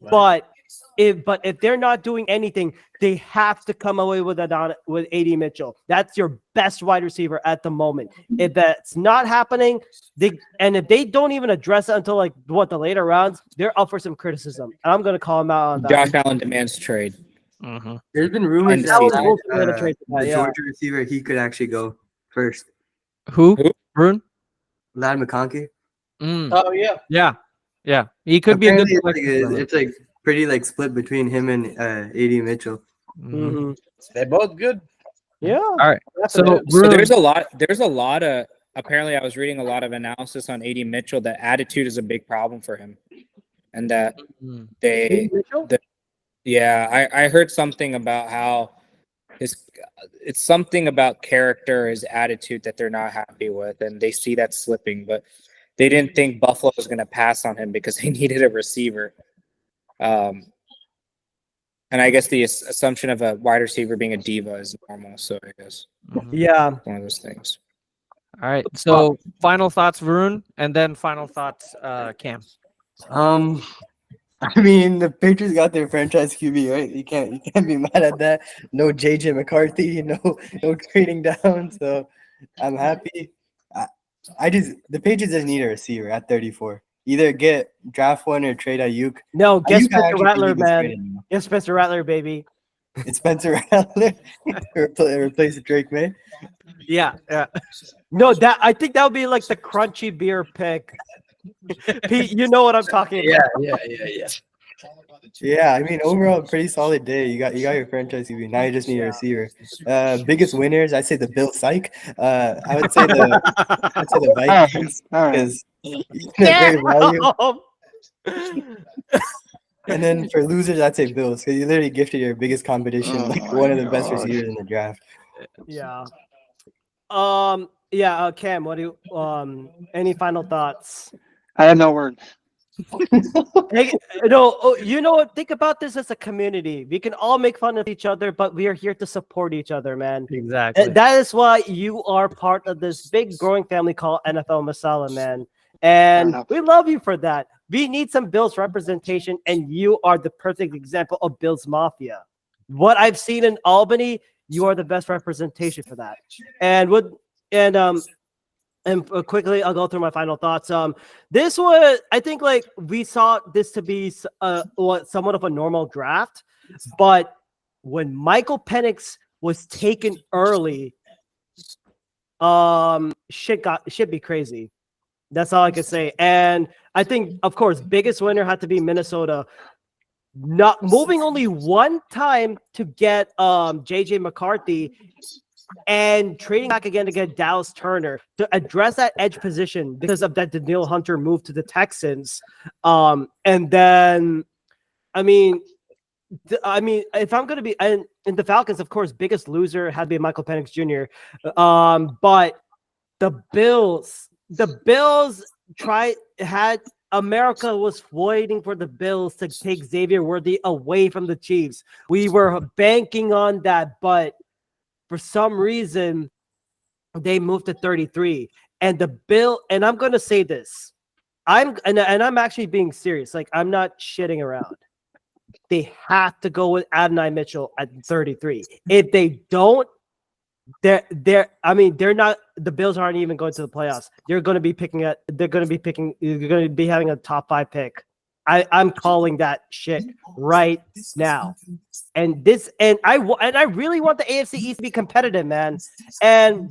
But if they're not doing anything, they have to come away with AD Mitchell. That's your best wide receiver at the moment. If that's not happening, if they don't even address it until like the later rounds, they're up for some criticism. And I'm gonna call them out on that. Josh Allen demands trade. Mhm. There's been rumors And that Allen made a trade for that, the yeah. Georgia receiver he could actually go first. Who? Brune? Lad McConkey. Oh yeah. Yeah. He could be a good Apparently selection for them. it's like pretty like split between him and AD Mitchell. Mhm. They're both good. Yeah. All right. So, So there's a lot of apparently I was reading a lot of analysis on AD Mitchell that attitude is a big problem for him. And that I heard something about how it's something about character, his attitude that they're not happy with, and they see that slipping, but they didn't think Buffalo was going to pass on him because they needed a receiver. And I guess the assumption of a wide receiver being a diva is normal. So I guess Yeah. one of those things. All right. So final thoughts, Varun, and then final thoughts, Cam. I mean, the Patriots got their franchise QB, right? You can't be mad at that. No JJ McCarthy, no trading down. So I'm happy. The Patriots just need a receiver at 34. Either draft one or trade Ayuk. No, get Ayuk I Spencer actually Rattler, think he's great man. anymore. Get Spencer Rattler, baby. It's Spencer Rattler. Replace Drake May. Yeah. No, I think that would be like the crunchy beer pick. Pete, you know what I'm talking about. Yeah. Yeah, I mean, overall, pretty solid day. You got your franchise QB. Now you just need a receiver. Biggest winners, I'd say the Bill Psych. I would say the Vikings because great value. And then for losers, I'd say Bills because you literally gifted your biggest competition, like one of the best receivers in the draft. Yeah. Cam, what do you any final thoughts? I have no words. Hey, you know what? Think about this as a community. We can all make fun of each other, but we are here to support each other, man. Exactly. And that is why you are part of this big growing family called NFL Masala, man. And we love you for that. We need some Bills representation, and you are the perfect example of Bills Mafia. What I've seen in Albany, you are the best representation for that. And quickly, I'll go through my final thoughts. This was, I think, like we saw this to be somewhat of a normal draft, but when Michael Penix was taken early, shit be crazy. That's all I can say. And I think, of course, biggest winner had to be Minnesota. Not moving only one time to get JJ McCarthy and trading back again to get Dallas Turner to address that edge position because of that Daniil Hunter move to the Texans. And then, I mean, if I'm going to be in the Falcons, of course, biggest loser had to be Michael Penix Jr. But the Bills America was waiting for the Bills to take Xavier Worthy away from the Chiefs. We were banking on that, but for some reason, they moved to 33. And and I'm going to say this. I'm actually being serious. Like, I'm not shitting around. They have to go with Adonai Mitchell at 33. If they don't, they're not, the Bills aren't even going to the playoffs. They're going to be having a top 5 pick. I'm calling that shit right now. And I really want the AFC East to be competitive, man.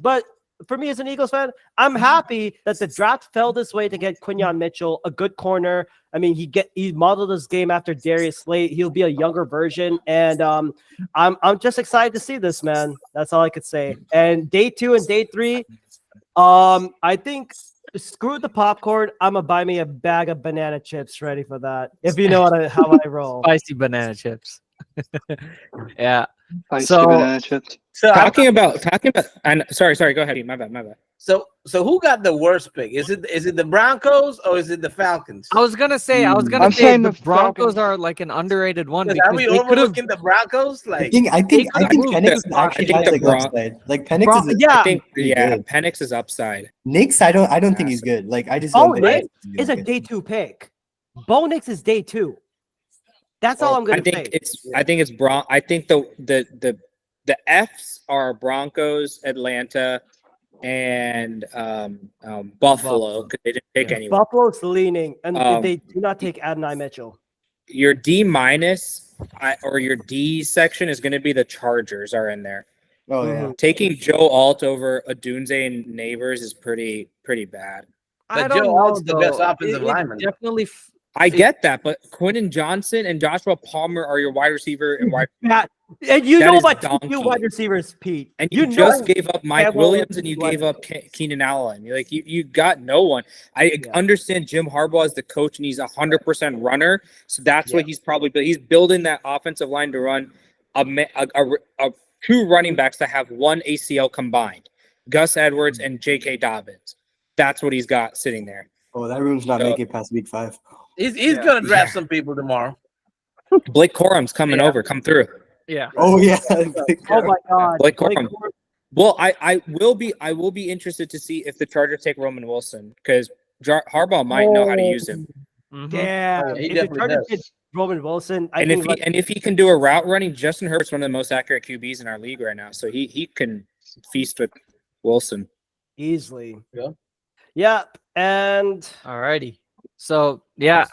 But for me as an Eagles fan, I'm happy that the draft fell this way to get Quinyon Mitchell, a good corner. I mean, he modeled his game after Darius Slade. He'll be a younger version, and I'm just excited to see this, man. That's all I could say. And day 2 and day 3, I think screw the popcorn. I'm gonna buy me a bag of banana chips ready for that. If you know how I roll. Spicy banana chips. Yeah. Spicy banana chips. Talking about. And sorry. Go ahead. My bad. So who got the worst pick? Is it the Broncos or is it the Falcons? I was gonna say the Broncos are like an underrated one. Are we overlooking the Broncos? Like, I think Penix actually has like upside. Like Penix is, I think Penix is upside. Nix, I don't think he's good. Like I just Bo don't think Nix is a day 2 pick. Bo Nix is day 2. That's all I'm gonna say. I think the Fs are Broncos, Atlanta, and Buffalo, because they didn't pick anyone. Buffalo's leaning, and they do not take Adonai Mitchell. Your D- or your D section is going to be the Chargers are in there. Oh yeah. Taking Joe Alt over Adunze and Neighbors is pretty bad. But Joe Alt's the best offensive lineman. Definitely. I get that, but Quinton Johnson and Joshua Palmer are your wide receiver and wide. And you know about 2 wide receivers, Pete. And you just gave up Mike Williams and you gave up Keenan Allen. You got no one. I understand Jim Harbaugh is the coach and he's 100% runner, so that's what he's building that offensive line to run a 2 running backs that have 1 ACL combined, Gus Edwards and J.K. Dobbins. That's what he's got sitting there. Oh, that room's not making it past week 5. He's gonna draft some people tomorrow. Blake Corum's coming over. Come through. Yeah. Oh yeah. Oh my God. Blake Corum. Well, I will be interested to see if the Chargers take Roman Wilson, because Harbaugh might know how to use him. Yeah, he if the definitely Chargers does. get Roman Wilson, And if he can do a route running, Justin Herbert's one of the most accurate QBs in our league right now, so he can feast with Wilson easily. Yeah, and alrighty. So yeah,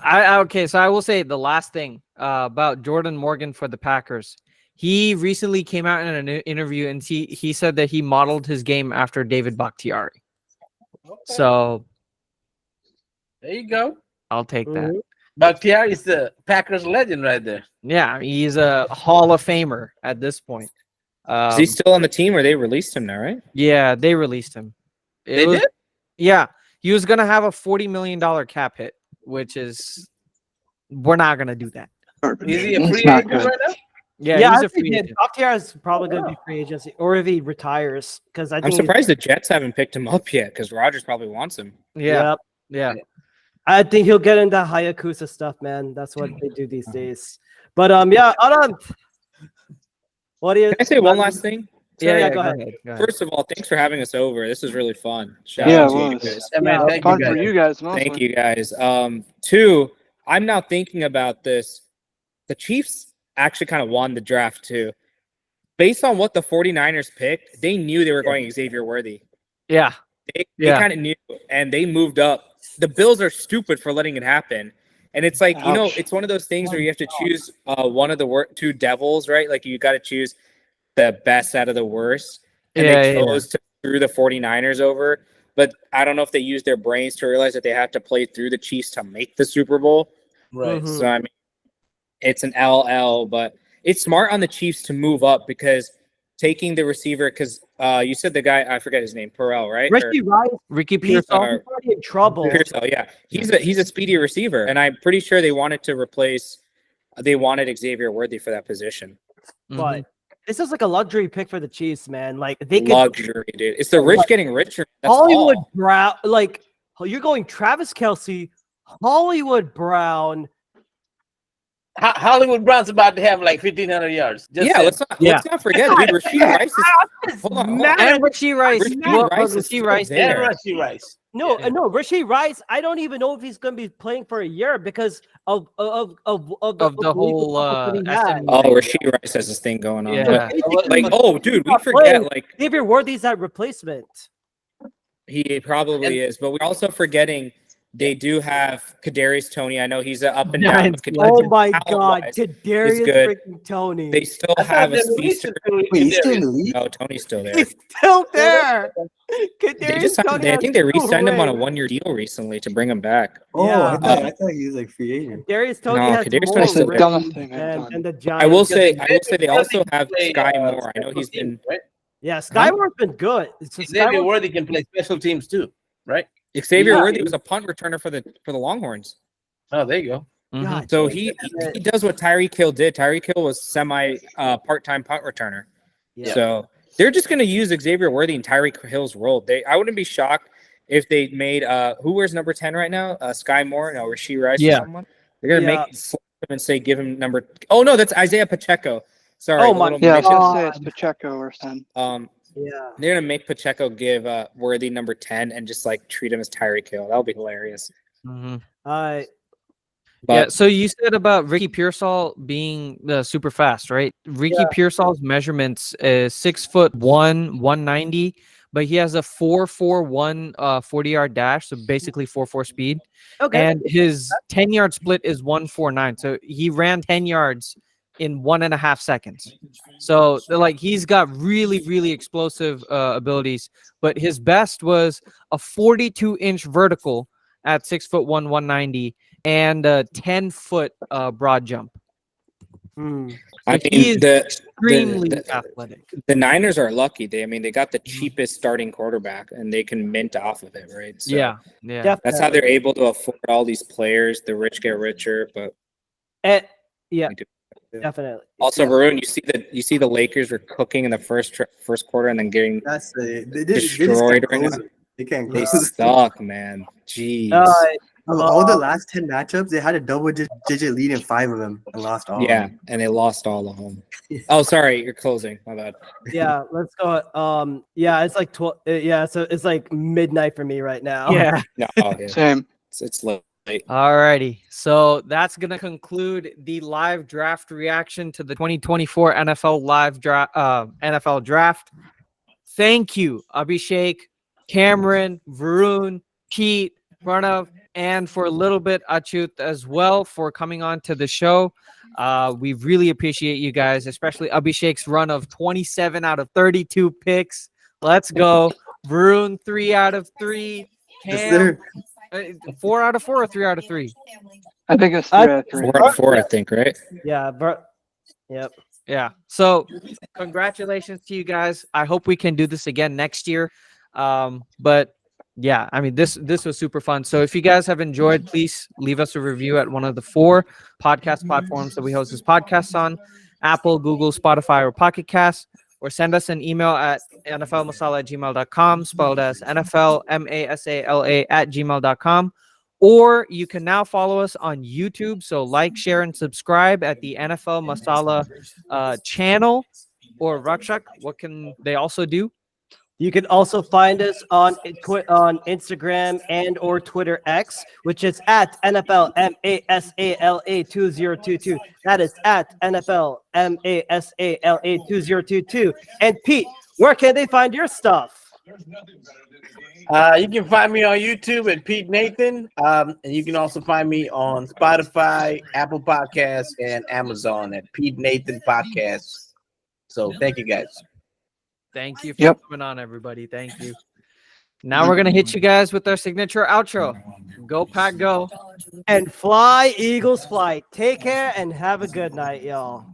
so I will say the last thing about Jordan Morgan for the Packers. He recently came out in an interview and he said that he modeled his game after David Bakhtiari. So there you go. I'll take that. Bakhtiari is the Packers legend right there. Yeah, he's a Hall of Famer at this point. Is he still on the team, or they released him now, right? Yeah, they released him. They did? Yeah, he was gonna have a $40 million cap hit, which is we're not gonna do that. Is he a free agent right now? Yeah, he's a free agent. Bakhtiari is probably going to be free agency, or if he retires, because I think I'm surprised the Jets haven't picked him up yet, because Rodgers probably wants him. Yeah. I think he'll get into Hayakusa stuff, man. That's what they do these days. But Anand, what do you? Can I say one last thing? Yeah, go ahead. First of all, thanks for having us over. This was really fun. Shout Yeah, out it to you was. guys. Yeah, man, thank fun you for you guys. Mostly. Thank you guys. 2, I'm now thinking about this. The Chiefs actually kind of won the draft too. based on what the 49ers picked, they knew they were going Xavier Worthy. Yeah. They kind of knew, and they moved up. The Bills are stupid for letting it happen. And it's like, you know, Ouch. it's one of those things where you have to choose one of the two devils, right? Like you got to choose the best out of the worst. And they chose to screw the 49ers over. But I don't know if they used their brains to realize that they have to play through the Chiefs to make the Super Bowl. Right. So, I mean, it's an LL, but it's smart on the Chiefs to move up because taking the receiver, because you said the guy, I forget his name, Perrell, right? Ricky Pearsall. He's already in trouble. Pearsall, yeah. He's a speedy receiver, and I'm pretty sure they wanted Xavier Worthy for that position. But this is like a luxury pick for the Chiefs, man. Like they could Luxury, dude. It's the rich getting richer. That's Hollywood all. Brown, like you're going Travis Kelce, Hollywood Brown. Hollywood Brown's about to have like 1,500 yards. Let's not forget, dude. Rasheed Rice is hold on. And Rasheed Rice. Rasheed Rice is And there. Rasheed Rice. No, Rasheed Rice. I don't even know if he's going to be playing for a year because of the whole SM. Oh, Rasheed Rice has this thing going on. Yeah. But, like, oh, dude, we forget, like, Xavier Worthy's that replacement. he probably is, but we're also forgetting they do have Kadarius Toney. I know he's up and down. but Oh my God, talent-wise, Kadarius he's good. freaking Tony. They still have a speedster. He's still in the league? No, Tony's still there. He's still there. They just signed, I think they re-signed him on a 1-year deal recently to bring him back. Oh, Yeah. I thought he was like free agent. Darius Tony No, has Kadarius more Toney's still rings there. Dumbest thing I've done. and the Giants. I will say they also have Sky Moore. I know he's been. Yeah, Sky Moore's been good. So Xavier Worthy can play special teams too, right? Xavier Worthy was a punt returner for the Longhorns. Oh, there you go. God, So he does what Tyreek Hill did. Tyreek Hill was semi part-time punt returner. Yeah. So they're just going to use Xavier Worthy in Tyreek Hill's role. I wouldn't be shocked if they made who wears number 10 right now? Sky Moore, no, Rasheed Rice or someone. They're going to make slap him and say give him number. Oh no, that's Isaiah Pacheco. Sorry. Oh my Yeah, I was God. gonna say it's Pacheco or 10. Yeah. They're gonna make Pacheco give Worthy number 10 and just like treat him as Tyreek Hill. That'll be hilarious. I Yeah, so you said about Ricky Pearsall being super fast, right? Ricky Pearsall's measurements is 6'1", 190, but he has a 4.41 40-yard dash, so basically 4.4 speed. Okay. And his 10-yard split is 1.49, so he ran 10 yards in 1.5 seconds. So like he's got really, really explosive abilities, but his best was a 42-inch vertical at 6'1", 190, and a 10-foot broad jump. I Like, mean, he is the extremely athletic. The Niners are lucky. They got the cheapest starting quarterback, and they can mint off of it, right? So Yeah. that's how they're able to afford all these players. The rich get richer, but definitely. also, Varun, you see the Lakers were cooking in the first quarter and then getting destroyed right now. They suck, man. Jeez. All the last 10 matchups, they had a double-digit lead in 5 of them and lost all. Yeah, and they lost all of them. Oh, sorry, you're closing. My bad. Yeah, let's go. Yeah, it's like 12. Yeah, so it's like midnight for me right now. Yeah. No, yeah. Same. It's late. Alrighty, so that's gonna conclude the live draft reaction to the 2024 NFL draft. Thank you, Abhishek, Cameron, Varun, Pete, Pranav, and for a little bit Achut as well for coming on to the show. We really appreciate you guys, especially Abhishek's run of 27 out of 32 picks. Let's go, Varun, 3 out of 3. Cam, 4 out of 4 or 3 out of 3? I think it's 3 out of 3. 4 out of 4, I think, right? Yeah, but yep. Yeah. So congratulations to you guys. I hope we can do this again next year. But yeah, I mean, this was super fun. So if you guys have enjoyed, please leave us a review at one of the 4 podcast platforms that we host this podcast on: Apple, Google, Spotify, or Pocket Cast. Or send us an email at nflmasala@gmail.com, spelled as NFLMASALA@gmail.com. Or you can now follow us on YouTube. So like, share, and subscribe at the NFL Masala channel. Or Rakshak, what can they also do? You can also find us on Instagram and or Twitter X, which is at NFL Masala 2022. That is at NFL Masala 2022. And Pete, where can they find your stuff? You can find me on YouTube at Pete Nathan. And you can also find me on Spotify, Apple Podcasts, and Amazon at Pete Nathan Podcast. So thank you guys. Thank you for coming on, everybody. Thank you. Now we're gonna hit you guys with our signature outro. Go Pack Go. And fly, Eagles fly. Take care and have a good night, y'all.